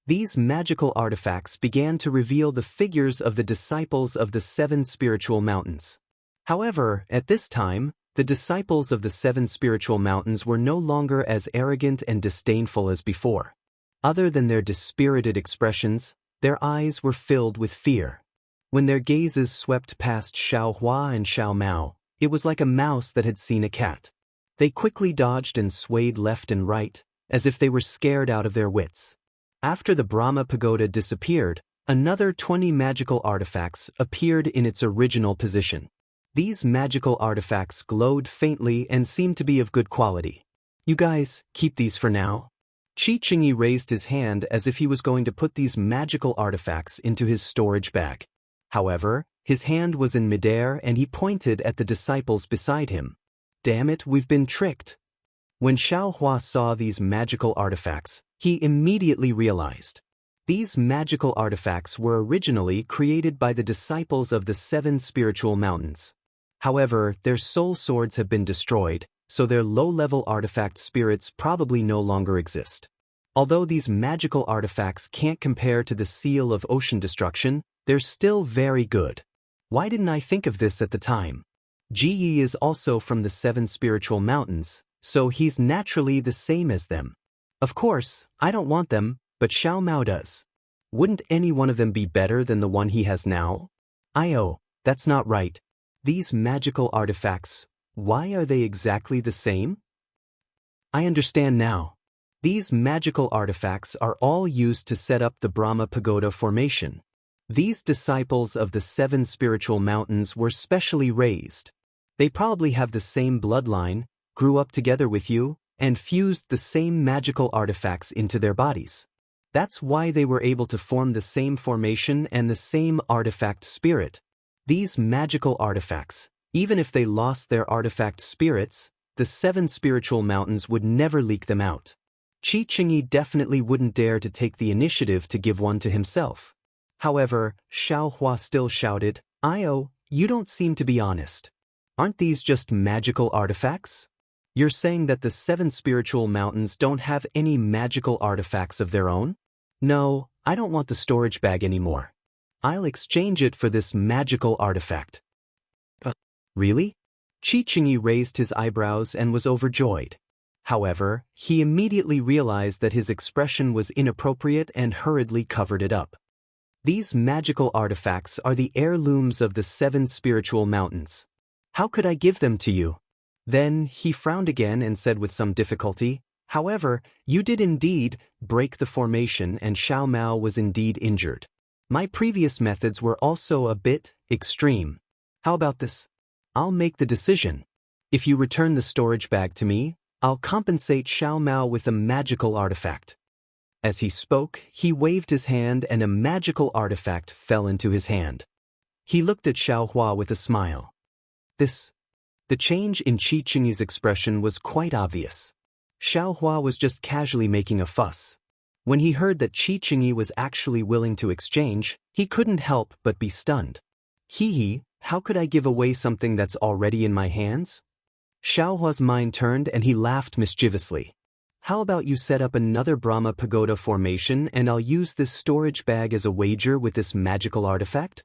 These magical artifacts began to reveal the figures of the disciples of the 7 spiritual mountains. However, at this time, the disciples of the 7 spiritual mountains were no longer as arrogant and disdainful as before. Other than their dispirited expressions, their eyes were filled with fear. When their gazes swept past Xiao Hua and Xiao Mao, it was like a mouse that had seen a cat. They quickly dodged and swayed left and right, as if they were scared out of their wits. After the Brahma Pagoda disappeared, another 20 magical artifacts appeared in its original position. These magical artifacts glowed faintly and seemed to be of good quality. You guys, keep these for now. Qi Qingyi raised his hand as if he was going to put these magical artifacts into his storage bag. However, his hand was in midair and he pointed at the disciples beside him. Damn it, we've been tricked. When Xiao Hua saw these magical artifacts, he immediately realized. These magical artifacts were originally created by the disciples of the 7 spiritual mountains. However, their soul swords have been destroyed, so their low-level artifact spirits probably no longer exist. Although these magical artifacts can't compare to the seal of ocean destruction, they're still very good. Why didn't I think of this at the time? Ji Yi is also from the 7 spiritual mountains, so he's naturally the same as them. Of course, I don't want them, but Xiao Mao does. Wouldn't any one of them be better than the one he has now? That's not right. These magical artifacts, why are they exactly the same? I understand now. These magical artifacts are all used to set up the Brahma Pagoda formation. These disciples of the 7 spiritual mountains were specially raised. They probably have the same bloodline, grew up together with you, and fused the same magical artifacts into their bodies. That's why they were able to form the same formation and the same artifact spirit. These magical artifacts, even if they lost their artifact spirits, the 7 spiritual mountains would never leak them out. Qi Qingyi definitely wouldn't dare to take the initiative to give one to himself. However, Xiao Hua still shouted, you don't seem to be honest. Aren't these just magical artifacts? You're saying that the 7 spiritual mountains don't have any magical artifacts of their own? No, I don't want the storage bag anymore. I'll exchange it for this magical artifact. Really? Qi Qingyi raised his eyebrows and was overjoyed. However, he immediately realized that his expression was inappropriate and hurriedly covered it up. These magical artifacts are the heirlooms of the 7 spiritual mountains. How could I give them to you? Then he frowned again and said with some difficulty, however, you did indeed break the formation and Xiao Mao was indeed injured. My previous methods were also a bit extreme. How about this? I'll make the decision. If you return the storage bag to me, I'll compensate Xiao Mao with a magical artifact. As he spoke, he waved his hand and a magical artifact fell into his hand. He looked at Xiao Hua with a smile. The change in Qi Qingyi's expression was quite obvious. Xiao Hua was just casually making a fuss. When he heard that Qi Qingyi was actually willing to exchange, he couldn't help but be stunned. How could I give away something that's already in my hands? Xiao Hua's mind turned and he laughed mischievously. How about you set up another Brahma Pagoda formation and I'll use this storage bag as a wager with this magical artifact?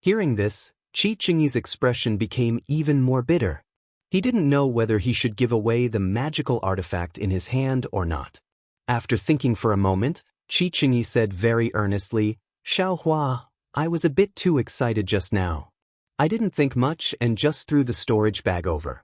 Hearing this, Qi Qingyi's expression became even more bitter. He didn't know whether he should give away the magical artifact in his hand or not. After thinking for a moment, Qi Qingyi said very earnestly, Xiao Hua, I was a bit too excited just now. I didn't think much and just threw the storage bag over.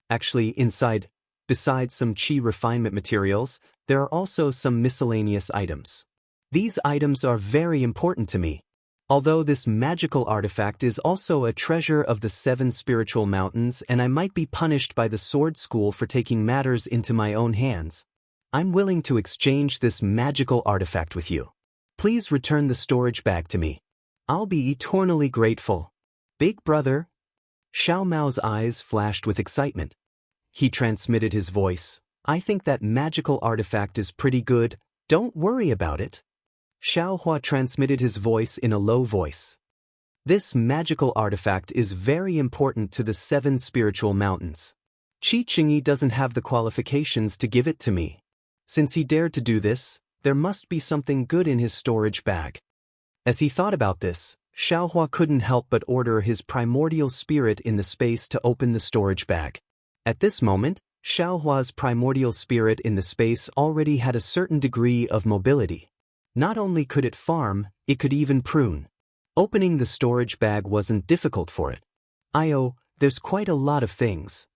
Actually, inside, besides some qi refinement materials, there are also some miscellaneous items. These items are very important to me. Although this magical artifact is also a treasure of the 7 spiritual mountains and I might be punished by the sword school for taking matters into my own hands, I'm willing to exchange this magical artifact with you. Please return the storage bag to me. I'll be eternally grateful. Big brother? Xiao Mao's eyes flashed with excitement. He transmitted his voice. I think that magical artifact is pretty good. Don't worry about it. Xiao Hua transmitted his voice in a low voice. This magical artifact is very important to the 7 spiritual mountains. Qi Qingyi doesn't have the qualifications to give it to me. Since he dared to do this, there must be something good in his storage bag. As he thought about this, Xiaohua couldn't help but order his primordial spirit in the space to open the storage bag. At this moment, Xiaohua's primordial spirit in the space already had a certain degree of mobility. Not only could it farm, it could even prune. Opening the storage bag wasn't difficult for it. There's quite a lot of things.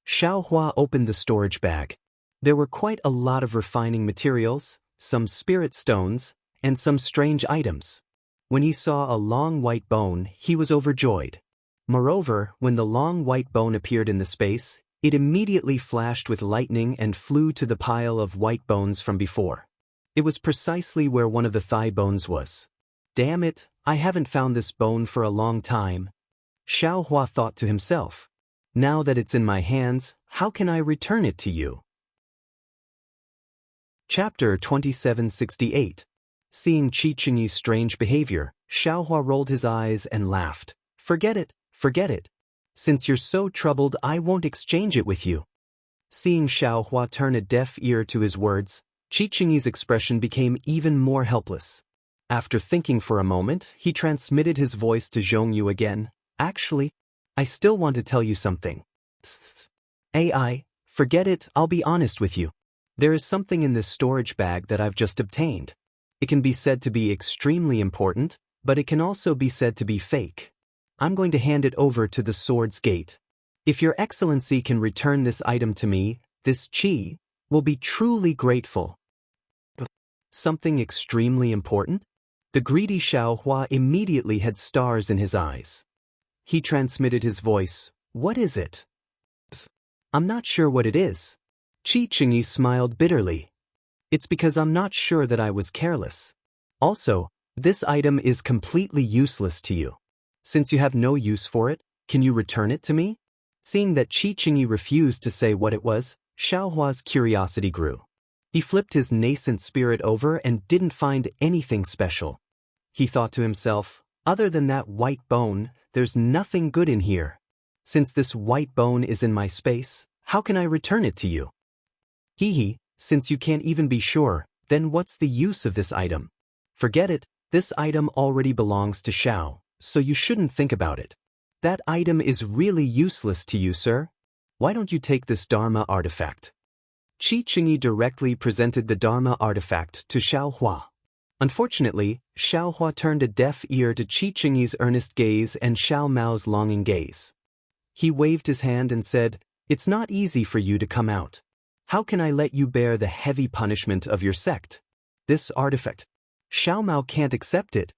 Xiaohua opened the storage bag. There were quite a lot of refining materials, some spirit stones, and some strange items. When he saw a long white bone, he was overjoyed. Moreover, when the long white bone appeared in the space, it immediately flashed with lightning and flew to the pile of white bones from before. It was precisely where one of the thigh bones was. Damn it, I haven't found this bone for a long time. Xiaohua thought to himself. Now that it's in my hands, how can I return it to you? Chapter 2768. Seeing Qi Qingyi's strange behavior, Xiaohua rolled his eyes and laughed. Forget it, forget it. Since you're so troubled, I won't exchange it with you. Seeing Xiaohua turn a deaf ear to his words, Qi Qingyi's expression became even more helpless. After thinking for a moment, he transmitted his voice to Jianghu again. Actually, I still want to tell you something. Forget it, I'll be honest with you. There is something in this storage bag that I've just obtained. It can be said to be extremely important, but it can also be said to be fake. I'm going to hand it over to the Sword's Gate. If Your Excellency can return this item to me, this Qi will be truly grateful. Something extremely important? The greedy Xiaohua immediately had stars in his eyes. He transmitted his voice. What is it? I'm not sure what it is. Qi Qingyi smiled bitterly. It's because I'm not sure that I was careless. Also, this item is completely useless to you. Since you have no use for it, can you return it to me? Seeing that Qi Qingyi refused to say what it was, Xiaohua's curiosity grew. He flipped his nascent spirit over and didn't find anything special. He thought to himself, other than that white bone, there's nothing good in here. Since this white bone is in my space, how can I return it to you? Since you can't even be sure, then what's the use of this item? Forget it, this item already belongs to Xiao, so you shouldn't think about it. That item is really useless to you, sir. Why don't you take this Dharma artifact? Qi Qingyi directly presented the Dharma artifact to Xiaohua. Unfortunately, Xiaohua turned a deaf ear to Qi Qingyi's earnest gaze and Xiao Mao's longing gaze. He waved his hand and said, It's not easy for you to come out. How can I let you bear the heavy punishment of your sect? This artifact. Xiao Mao can't accept it.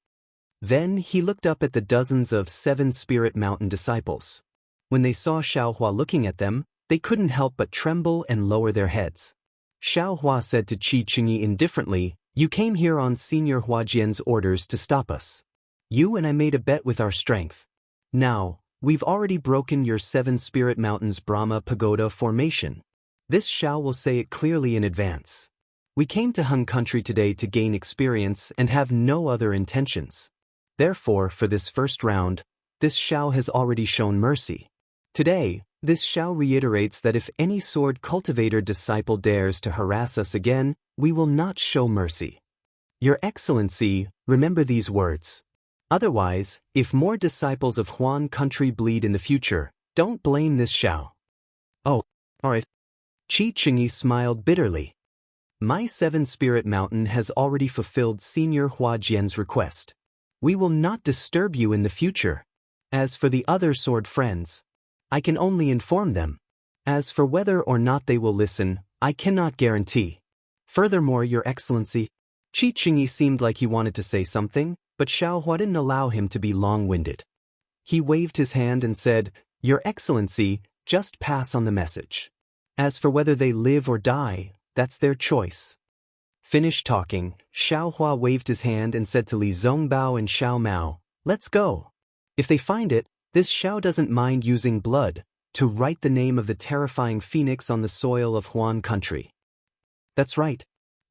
Then he looked up at the dozens of 7 Spirit Mountain disciples. When they saw Xiaohua looking at them, they couldn't help but tremble and lower their heads. Xiaohua said to Qi Qingyi indifferently, You came here on Senior Huajian's orders to stop us. You and I made a bet with our strength. Now, we've already broken your 7 Spirit Mountains Brahma Pagoda formation. This Xiao will say it clearly in advance. We came to Hun country today to gain experience and have no other intentions. Therefore, for this first round, this Xiao has already shown mercy. Today, this Xiao reiterates that if any sword cultivator disciple dares to harass us again, we will not show mercy. Your Excellency, remember these words. Otherwise, if more disciples of Huan country bleed in the future, don't blame this Xiao. Oh, alright. Qi Qingyi smiled bitterly. My 7 Spirit Mountain has already fulfilled Senior Huajian's request. We will not disturb you in the future. As for the other sword friends, I can only inform them. As for whether or not they will listen, I cannot guarantee. Furthermore, Your Excellency, Qi Qingyi seemed like he wanted to say something, but Xiaohua didn't allow him to be long-winded. He waved his hand and said, Your Excellency, just pass on the message. As for whether they live or die, that's their choice. Finished talking, Xiaohua waved his hand and said to Li Zongbao and Xiao Mao, Let's go. If they find it, this Xiao doesn't mind using blood to write the name of the terrifying phoenix on the soil of Huan country. That's right.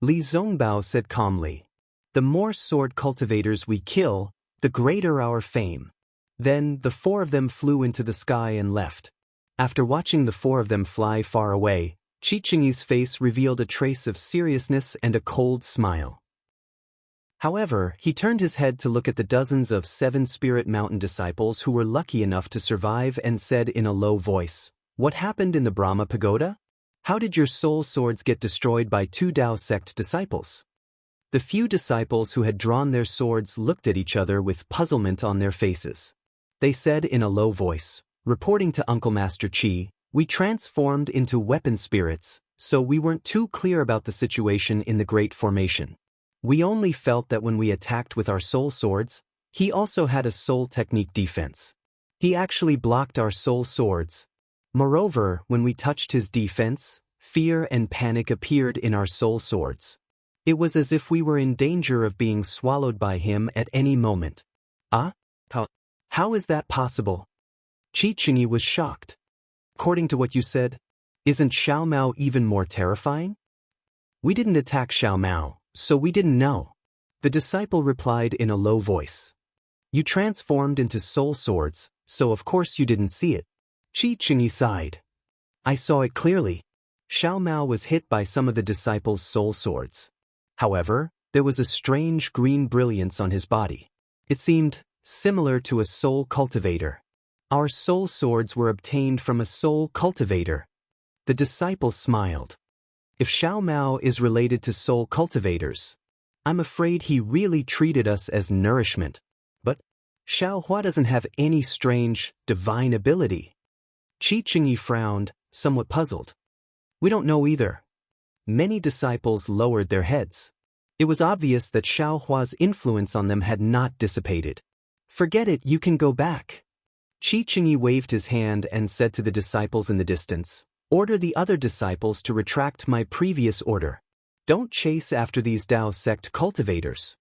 Li Zongbao said calmly. The more sword cultivators we kill, the greater our fame. Then, the four of them flew into the sky and left. After watching the four of them fly far away, Qichenyi's face revealed a trace of seriousness and a cold smile. However, he turned his head to look at the dozens of 7 Spirit Mountain disciples who were lucky enough to survive and said in a low voice, "What happened in the Brahma Pagoda? How did your soul swords get destroyed by 2 Tao sect disciples?" The few disciples who had drawn their swords looked at each other with puzzlement on their faces. They said in a low voice, reporting to Uncle Master Qi, "We transformed into weapon spirits, so we weren't too clear about the situation in the Great Formation. We only felt that when we attacked with our soul swords, he also had a soul technique defense. He actually blocked our soul swords. Moreover, when we touched his defense, fear and panic appeared in our soul swords. It was as if we were in danger of being swallowed by him at any moment." "Ah? How is that possible?" Qichenyi was shocked. "According to what you said, isn't Xiao Mao even more terrifying?" "We didn't attack Xiao Mao, so we didn't know." The disciple replied in a low voice. "You transformed into soul swords, so of course you didn't see it." Qichenyi sighed. "I saw it clearly. Xiao Mao was hit by some of the disciples' soul swords. However, there was a strange green brilliance on his body. It seemed similar to a soul cultivator. Our soul swords were obtained from a soul cultivator." The disciple smiled. "If Xiao Mao is related to soul cultivators, I'm afraid he really treated us as nourishment. But Xiao Hua doesn't have any strange, divine ability." Qichenyi frowned, somewhat puzzled. "We don't know either." Many disciples lowered their heads. It was obvious that Xiao Hua's influence on them had not dissipated. "Forget it, you can go back." Qichenyi waved his hand and said to the disciples in the distance, "Order the other disciples to retract my previous order. Don't chase after these Tao sect cultivators."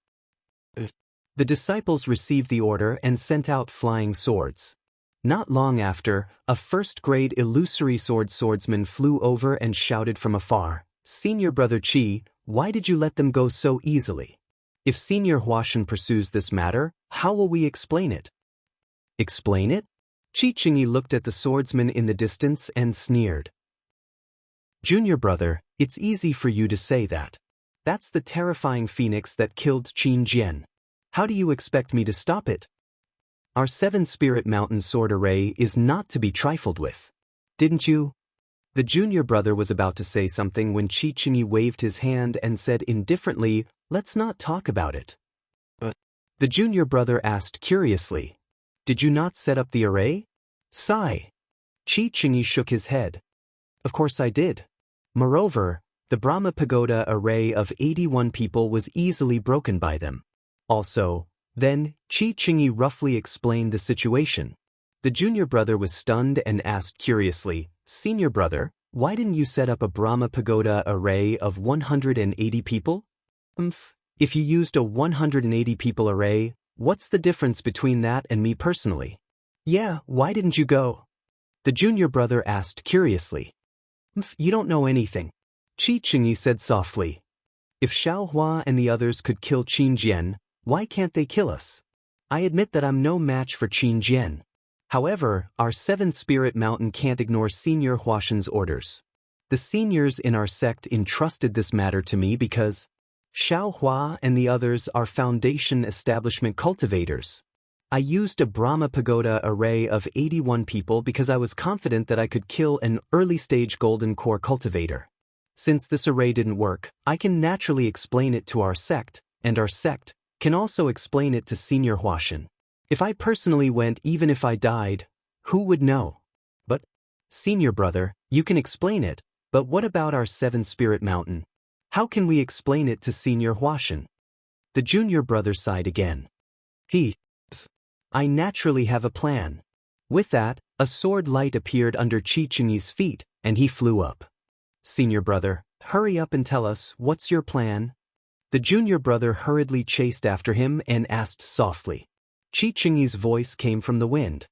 The disciples received the order and sent out flying swords. Not long after, a first-grade illusory swordsman flew over and shouted from afar, "Senior Brother Qi, why did you let them go so easily? If Senior Huashan pursues this matter, how will we explain it?" "Explain it?" Qichenyi looked at the swordsman in the distance and sneered. "Junior brother, it's easy for you to say that. That's the terrifying phoenix that killed Qin Jian. How do you expect me to stop it? Our 7 Spirit Mountain sword array is not to be trifled with. Didn't you?" The junior brother was about to say something when Qichenyi waved his hand and said indifferently, "Let's not talk about it." "But," the junior brother asked curiously, "did you not set up the array?" "Sigh." Qichenyi shook his head. "Of course I did. Moreover, the Brahma Pagoda array of 81 people was easily broken by them. Also, then, Qichenyi roughly explained the situation. The junior brother was stunned and asked curiously, "Senior brother, why didn't you set up a Brahma Pagoda array of 180 people?" If you used a 180 people array, what's the difference between that and me personally?" "Yeah, why didn't you go?" the junior brother asked curiously. "You don't know anything," Qichenyi said softly. "If Xiao Hua and the others could kill Qin Jian, why can't they kill us? I admit that I'm no match for Qin Jian. However, our 7 Spirit Mountain can't ignore Senior Huashan's orders. The seniors in our sect entrusted this matter to me because Xiao Hua and the others are Foundation Establishment cultivators. I used a Brahma Pagoda array of 81 people because I was confident that I could kill an early-stage Golden Core cultivator. Since this array didn't work, I can naturally explain it to our sect, and our sect can also explain it to Senior Huashan. If I personally went, even if I died, who would know? But, Senior brother, you can explain it, but what about our 7 Spirit Mountain? How can we explain it to Senior Huashan?" The junior brother sighed again. I naturally have a plan." With that, a sword light appeared under Qichenyi's feet, and he flew up. "Senior brother, hurry up and tell us, what's your plan?" The junior brother hurriedly chased after him and asked softly. Qichenyi's voice came from the wind.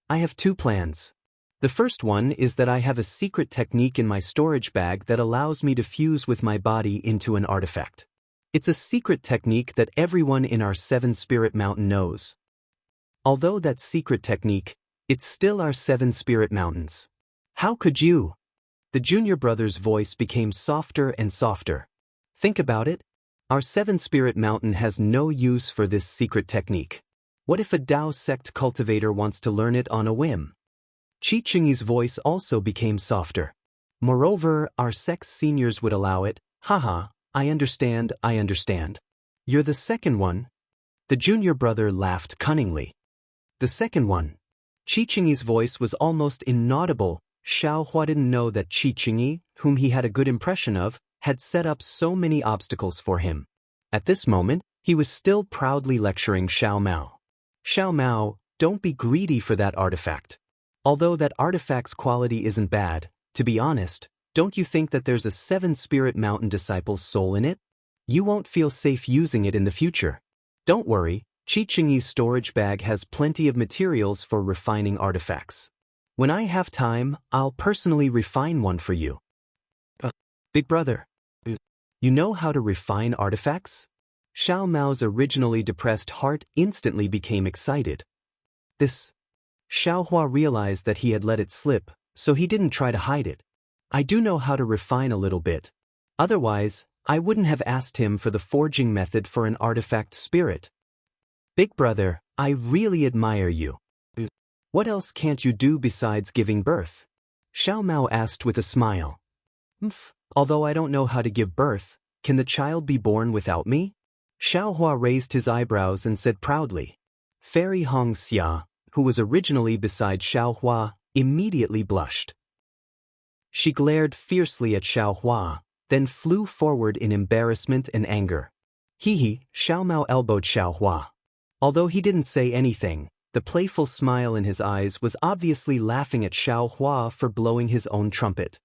"I have 2 plans. The first one is that I have a secret technique in my storage bag that allows me to fuse with my body into an artifact. It's a secret technique that everyone in our 7 Spirit Mountain knows. Although that secret technique, it's still our 7 spirit mountains. How could you? The junior brother's voice became softer and softer. Think about it. Our 7 spirit mountain has no use for this secret technique. What if a Dao sect cultivator wants to learn it on a whim? Qi Qingyi's voice also became softer. Moreover, our sect's seniors would allow it. Haha, I understand. You're the second one? The junior brother laughed cunningly. The second one. Qi Qingyi's voice was almost inaudible. Xiao Hua didn't know that Qi Qingyi, whom he had a good impression of, had set up so many obstacles for him. At this moment, he was still proudly lecturing Xiao Mao. Xiao Mao, don't be greedy for that artifact. Although that artifact's quality isn't bad, to be honest, don't you think that there's a 7 spirit mountain disciple's soul in it? You won't feel safe using it in the future. Don't worry, Qi Qingyi's storage bag has plenty of materials for refining artifacts. When I have time, I'll personally refine one for you. Big brother, you know how to refine artifacts? Xiao Mao's originally depressed heart instantly became excited. This. Xiao Hua realized that he had let it slip, so he didn't try to hide it. I do know how to refine a little bit. Otherwise, I wouldn't have asked him for the forging method for an artifact spirit. Big brother, I really admire you. What else can't you do besides giving birth? Xiao Mao asked with a smile. Although I don't know how to give birth, can the child be born without me? Xiao Hua raised his eyebrows and said proudly. Fairy Hongxia, who was originally beside Xiao Hua, immediately blushed. She glared fiercely at Xiao Hua, then flew forward in embarrassment and anger. Xiao Mao elbowed Xiao Hua. Although he didn't say anything, the playful smile in his eyes was obviously laughing at Xiao Hua for blowing his own trumpet.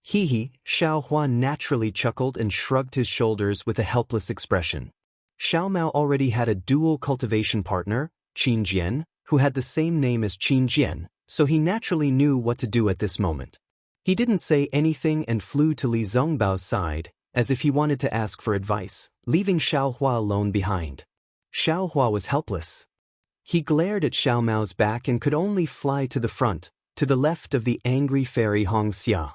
Xiao Hua naturally chuckled and shrugged his shoulders with a helpless expression. Xiao Mao already had a dual cultivation partner, Qin Jian, who had the same name as Qin Jian, so he naturally knew what to do at this moment. He didn't say anything and flew to Li Zongbao's side, as if he wanted to ask for advice, leaving Xiao Hua alone behind. Xiao Hua was helpless. He glared at Xiao Mao's back and could only fly to the front, to the left of the angry fairy Hongxia.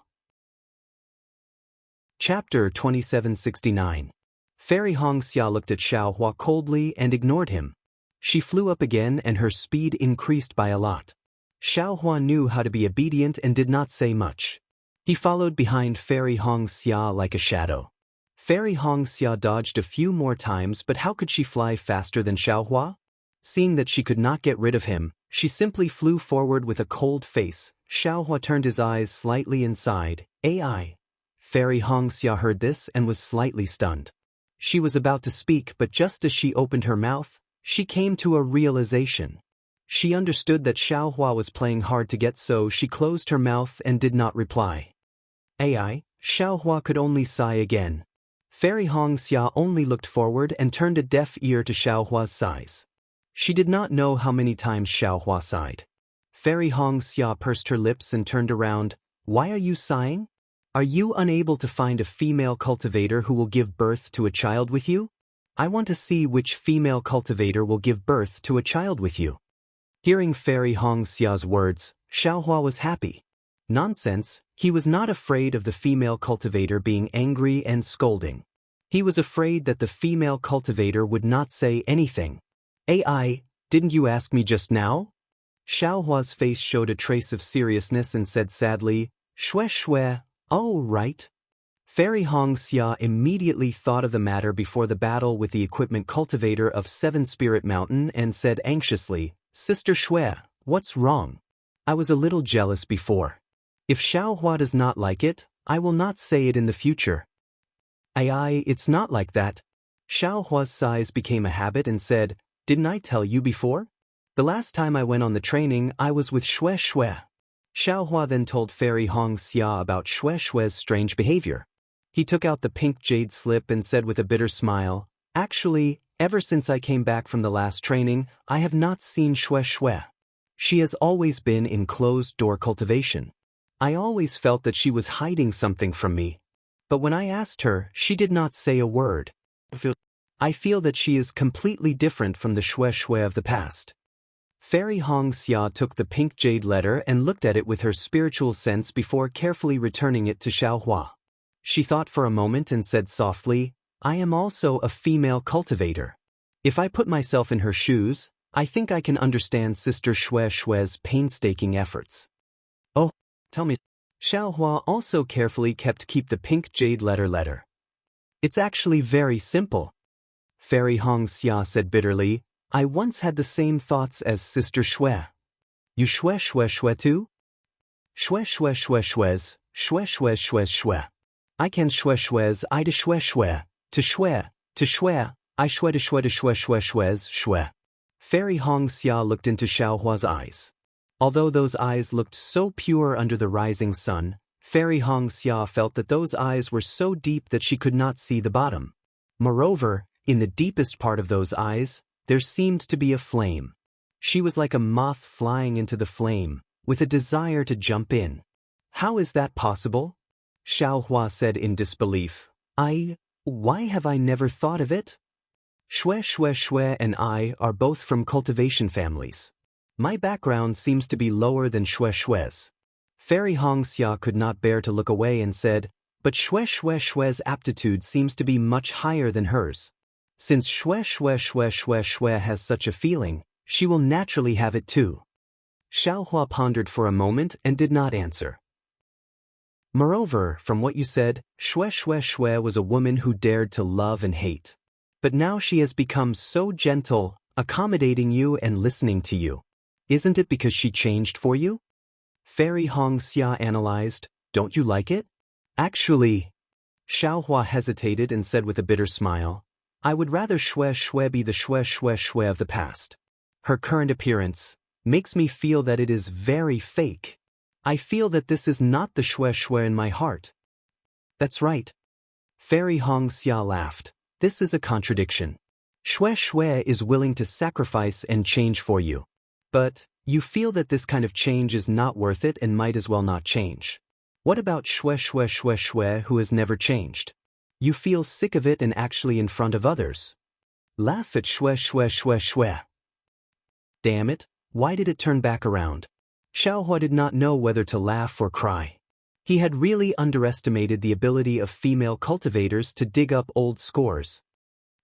Chapter 2769. Fairy Hongxia looked at Xiao Hua coldly and ignored him. She flew up again and her speed increased by a lot. Xiao Hua knew how to be obedient and did not say much. He followed behind Fairy Hongxia like a shadow. Fairy Hongxia dodged a few more times, but how could she fly faster than Xiao Hua? Seeing that she could not get rid of him, she simply flew forward with a cold face. Xiao Hua turned his eyes slightly inside. AI. Fairy Hongxia heard this and was slightly stunned. She was about to speak, but just as she opened her mouth, she came to a realization. She understood that Xiao Hua was playing hard to get, so she closed her mouth and did not reply. AI. Xiao Hua could only sigh again. Fairy Hongxia only looked forward and turned a deaf ear to Xiao Hua's sighs. She did not know how many times Xiao Hua sighed. Fairy Hongxia pursed her lips and turned around. Why are you sighing? Are you unable to find a female cultivator who will give birth to a child with you? I want to see which female cultivator will give birth to a child with you. Hearing Fairy Hongxia's words, Xiao Hua was happy. Nonsense, he was not afraid of the female cultivator being angry and scolding. He was afraid that the female cultivator would not say anything. AI, didn't you ask me just now? Xiao Hua's face showed a trace of seriousness and said sadly, Shue, oh right. Fairy Hongxia immediately thought of the matter before the battle with the equipment cultivator of 7 Spirit Mountain and said anxiously, Sister Shue, what's wrong? I was a little jealous before. If Xiao Hua does not like it, I will not say it in the future. It's not like that. Xiao Hua's sighs became a habit and said, Didn't I tell you before? The last time I went on the training, I was with Shue. Xiao Hua then told Fairy Hongxia about Shue's strange behavior. He took out the pink jade slip and said with a bitter smile, Actually, ever since I came back from the last training, I have not seen Shue. She has always been in closed-door cultivation. I always felt that she was hiding something from me. But when I asked her, she did not say a word. I feel that she is completely different from the Shue of the past. Fairy Hong Xia took the pink jade letter and looked at it with her spiritual sense before carefully returning it to Xiao Hua. She thought for a moment and said softly, I am also a female cultivator. If I put myself in her shoes, I think I can understand Sister Xue's painstaking efforts. Oh, tell me. Xiao Hua also carefully keep the pink jade letter. It's actually very simple. Fairy Hong Xia said bitterly, I once had the same thoughts as Sister Xue. You Xue too? Xue. I can Xue's I to Xue, to Xue, I Xue to Xue's Xue. Fairy Hong Xia looked into Xiao Hua's eyes. Although those eyes looked so pure under the rising sun, Fairy Hong Xia felt that those eyes were so deep that she could not see the bottom. Moreover, in the deepest part of those eyes, there seemed to be a flame. She was like a moth flying into the flame, with a desire to jump in. How is that possible? Xiao Hua said in disbelief. Why have I never thought of it? Xue and I are both from cultivation families. My background seems to be lower than Xue's. Fairy Hong Xia could not bear to look away and said, but Xue's aptitude seems to be much higher than hers. Since Xue has such a feeling, she will naturally have it too. Xiao Hua pondered for a moment and did not answer. Moreover, from what you said, Xue was a woman who dared to love and hate. But now she has become so gentle, accommodating you and listening to you. Isn't it because she changed for you? Fairy Hong Xia analyzed, don't you like it? Actually, Xiao Hua hesitated and said with a bitter smile, I would rather Xue be the Xue of the past. Her current appearance makes me feel that it is very fake. I feel that this is not the Xue in my heart. That's right. Fairy Hong Xia laughed. This is a contradiction. Xue is willing to sacrifice and change for you. But you feel that this kind of change is not worth it and might as well not change. What about Xue who has never changed? You feel sick of it and actually in front of others. Laugh at Xue. Damn it, why did it turn back around? Xiao Hua did not know whether to laugh or cry. He had really underestimated the ability of female cultivators to dig up old scores.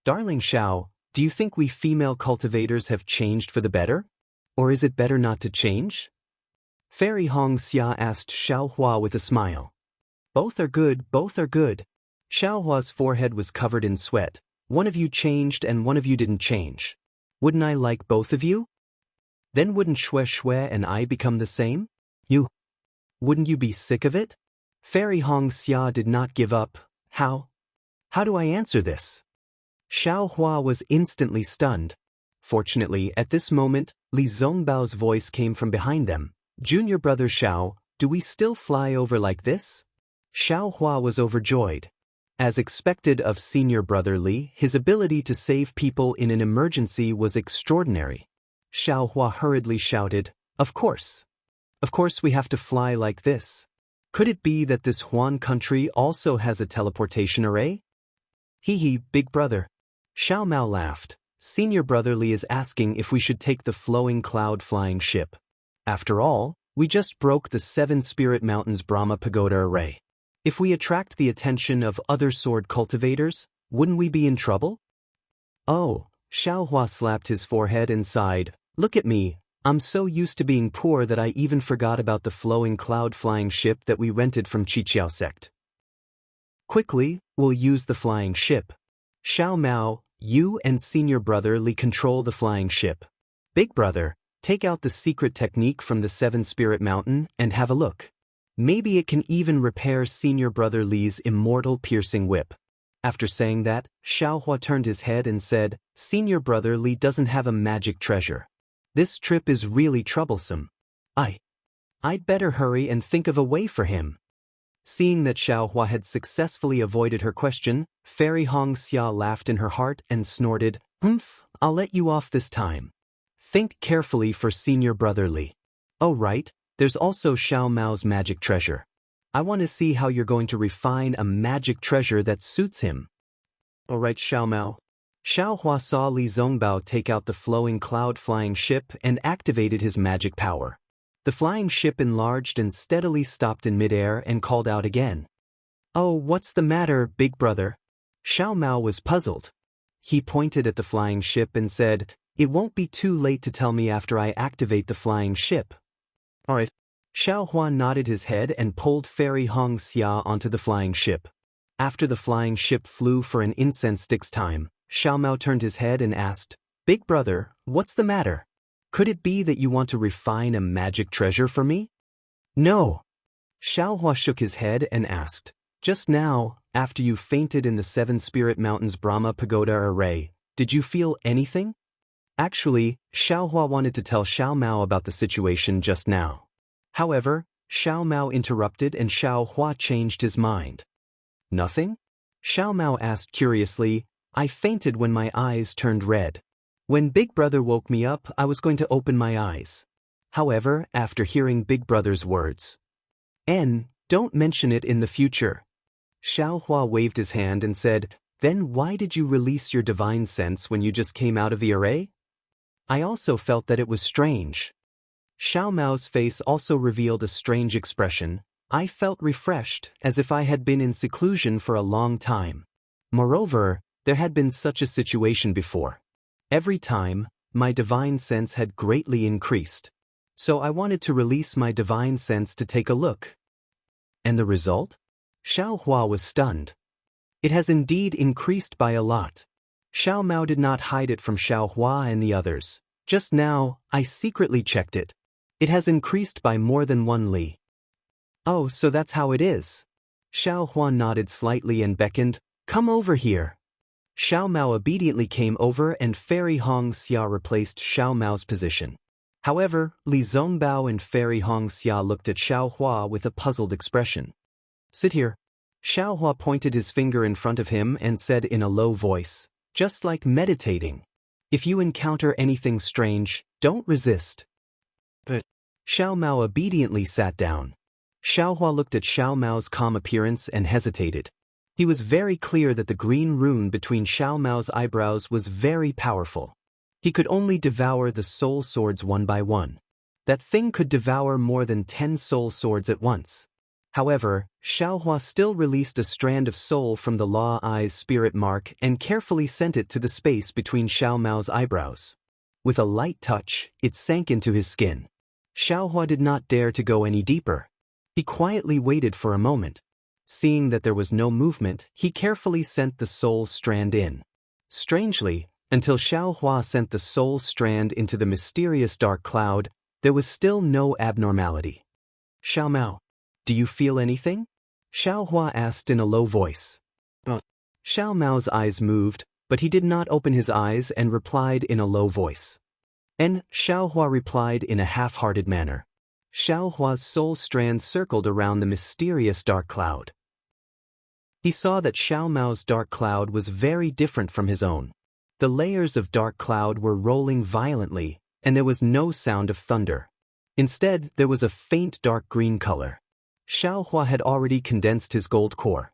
Darling Xiao, do you think we female cultivators have changed for the better? Or is it better not to change? Fairy Hong Xia asked Xiao Hua with a smile. Both are good. Xiao Hua's forehead was covered in sweat. One of you changed and one of you didn't change. Wouldn't I like both of you? Then wouldn't Xue and I become the same? Wouldn't you be sick of it? Fairy Hong Xia did not give up. How do I answer this? Xiao Hua was instantly stunned. Fortunately, at this moment, Li Zongbao's voice came from behind them. Junior brother Xiao, do we still fly over like this? Xiao Hua was overjoyed. As expected of senior brother Li, his ability to save people in an emergency was extraordinary. Xiao Hua hurriedly shouted, Of course we have to fly like this. Could it be that this Huan country also has a teleportation array? Hee, big brother. Xiao Mao laughed. Senior brother Li is asking if we should take the flowing cloud flying ship. After all, we just broke the 7 Spirit Mountains Brahma Pagoda array. If we attract the attention of other sword cultivators, wouldn't we be in trouble? Oh, Xiao Hua slapped his forehead and sighed. Look at me, I'm so used to being poor that I even forgot about the flowing cloud-flying ship that we rented from Qiqiao sect. Quickly, we'll use the flying ship. Xiao Mao, you and senior brother Li control the flying ship. Big brother, take out the secret technique from the 7 Spirit Mountain and have a look. Maybe it can even repair senior brother Li's immortal piercing whip. After saying that, Xiao Hua turned his head and said, Senior brother Li doesn't have a magic treasure. This trip is really troublesome. I'd better hurry and think of a way for him. Seeing that Xiao Hua had successfully avoided her question, Fairy Hong Xia laughed in her heart and snorted, I'll let you off this time. Think carefully for senior brother Li. Oh right, there's also Xiao Mao's magic treasure. I want to see how you're going to refine a magic treasure that suits him. All right, Xiao Mao. Xiaohua saw Li Zongbao take out the flowing cloud-flying ship and activated his magic power. The flying ship enlarged and steadily stopped in midair and called out again. "Oh, what's the matter, big brother?" Xiao Mao was puzzled. He pointed at the flying ship and said, "It won't be too late to tell me after I activate the flying ship." "Alright." Xiaohua nodded his head and pulled Fairy Hong Xia onto the flying ship. After the flying ship flew for an incense stick's time, Xiao Mao turned his head and asked, "Big brother, what's the matter? Could it be that you want to refine a magic treasure for me?" "No." Xiaohua shook his head and asked, "Just now, after you fainted in the Seven Spirit Mountains Brahma Pagoda array, did you feel anything?" Actually, Xiaohua wanted to tell Xiao Mao about the situation just now. However, Xiao Mao interrupted and Xiaohua changed his mind. "Nothing?" Xiao Mao asked curiously. "I fainted when my eyes turned red. When Big Brother woke me up, I was going to open my eyes. However, after hearing Big Brother's words, don't mention it in the future." Xiaohua waved his hand and said, "Then why did you release your divine sense when you just came out of the array?" "I also felt that it was strange." Xiao Mao's face also revealed a strange expression. "I felt refreshed, as if I had been in seclusion for a long time. Moreover, there had been such a situation before. Every time, my divine sense had greatly increased. So I wanted to release my divine sense to take a look." "And the result?" Xiaohua was stunned. "It has indeed increased by a lot." Xiao Mao did not hide it from Xiaohua and the others. "Just now, I secretly checked it. It has increased by more than 1 li." "Oh, so that's how it is." Xiaohua nodded slightly and beckoned, "Come over here." Xiao Mao obediently came over and Fairy Hong Xia replaced Xiao Mao's position. However, Li Zongbao and Fairy Hong Xia looked at Xiaohua with a puzzled expression. "Sit here." Xiaohua pointed his finger in front of him and said in a low voice, "Just like meditating. If you encounter anything strange, don't resist." But Xiao Mao obediently sat down. Xiaohua looked at Xiao Mao's calm appearance and hesitated. He was very clear that the green rune between Xiao Mao's eyebrows was very powerful. He could only devour the soul swords one by one. That thing could devour more than 10 soul swords at once. However, Xiaohua still released a strand of soul from the Law Eye's spirit mark and carefully sent it to the space between Xiao Mao's eyebrows. With a light touch, it sank into his skin. Xiaohua did not dare to go any deeper. He quietly waited for a moment. Seeing that there was no movement, he carefully sent the soul strand in. Strangely, until Xiaohua sent the soul strand into the mysterious dark cloud, there was still no abnormality. "Xiao Mao, do you feel anything?" Xiaohua asked in a low voice. Xiao Mao's eyes moved, but he did not open his eyes and replied in a low voice. And Xiaohua replied in a half-hearted manner. Xiaohua's soul strand circled around the mysterious dark cloud. He saw that Xiao Mao's dark cloud was very different from his own. The layers of dark cloud were rolling violently, and there was no sound of thunder. Instead, there was a faint dark green color. Xiaohua had already condensed his gold core.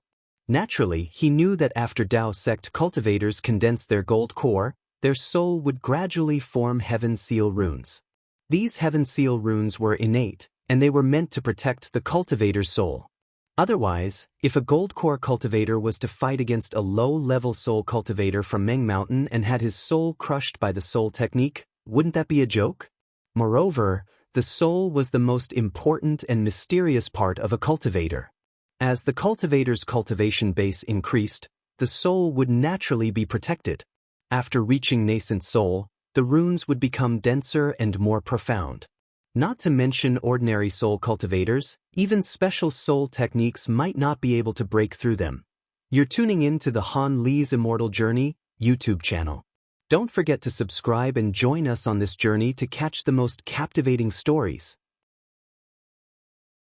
Naturally, he knew that after Dao sect cultivators condensed their gold core, their soul would gradually form Heaven Seal runes. These Heaven Seal runes were innate, and they were meant to protect the cultivator's soul. Otherwise, if a gold core cultivator was to fight against a low-level soul cultivator from Meng Mountain and had his soul crushed by the soul technique, wouldn't that be a joke? Moreover, the soul was the most important and mysterious part of a cultivator. As the cultivator's cultivation base increased, the soul would naturally be protected. After reaching nascent soul, the runes would become denser and more profound. Not to mention ordinary soul cultivators, even special soul techniques might not be able to break through them. You're tuning in to the Han Li's Immortal Journey YouTube channel. Don't forget to subscribe and join us on this journey to catch the most captivating stories.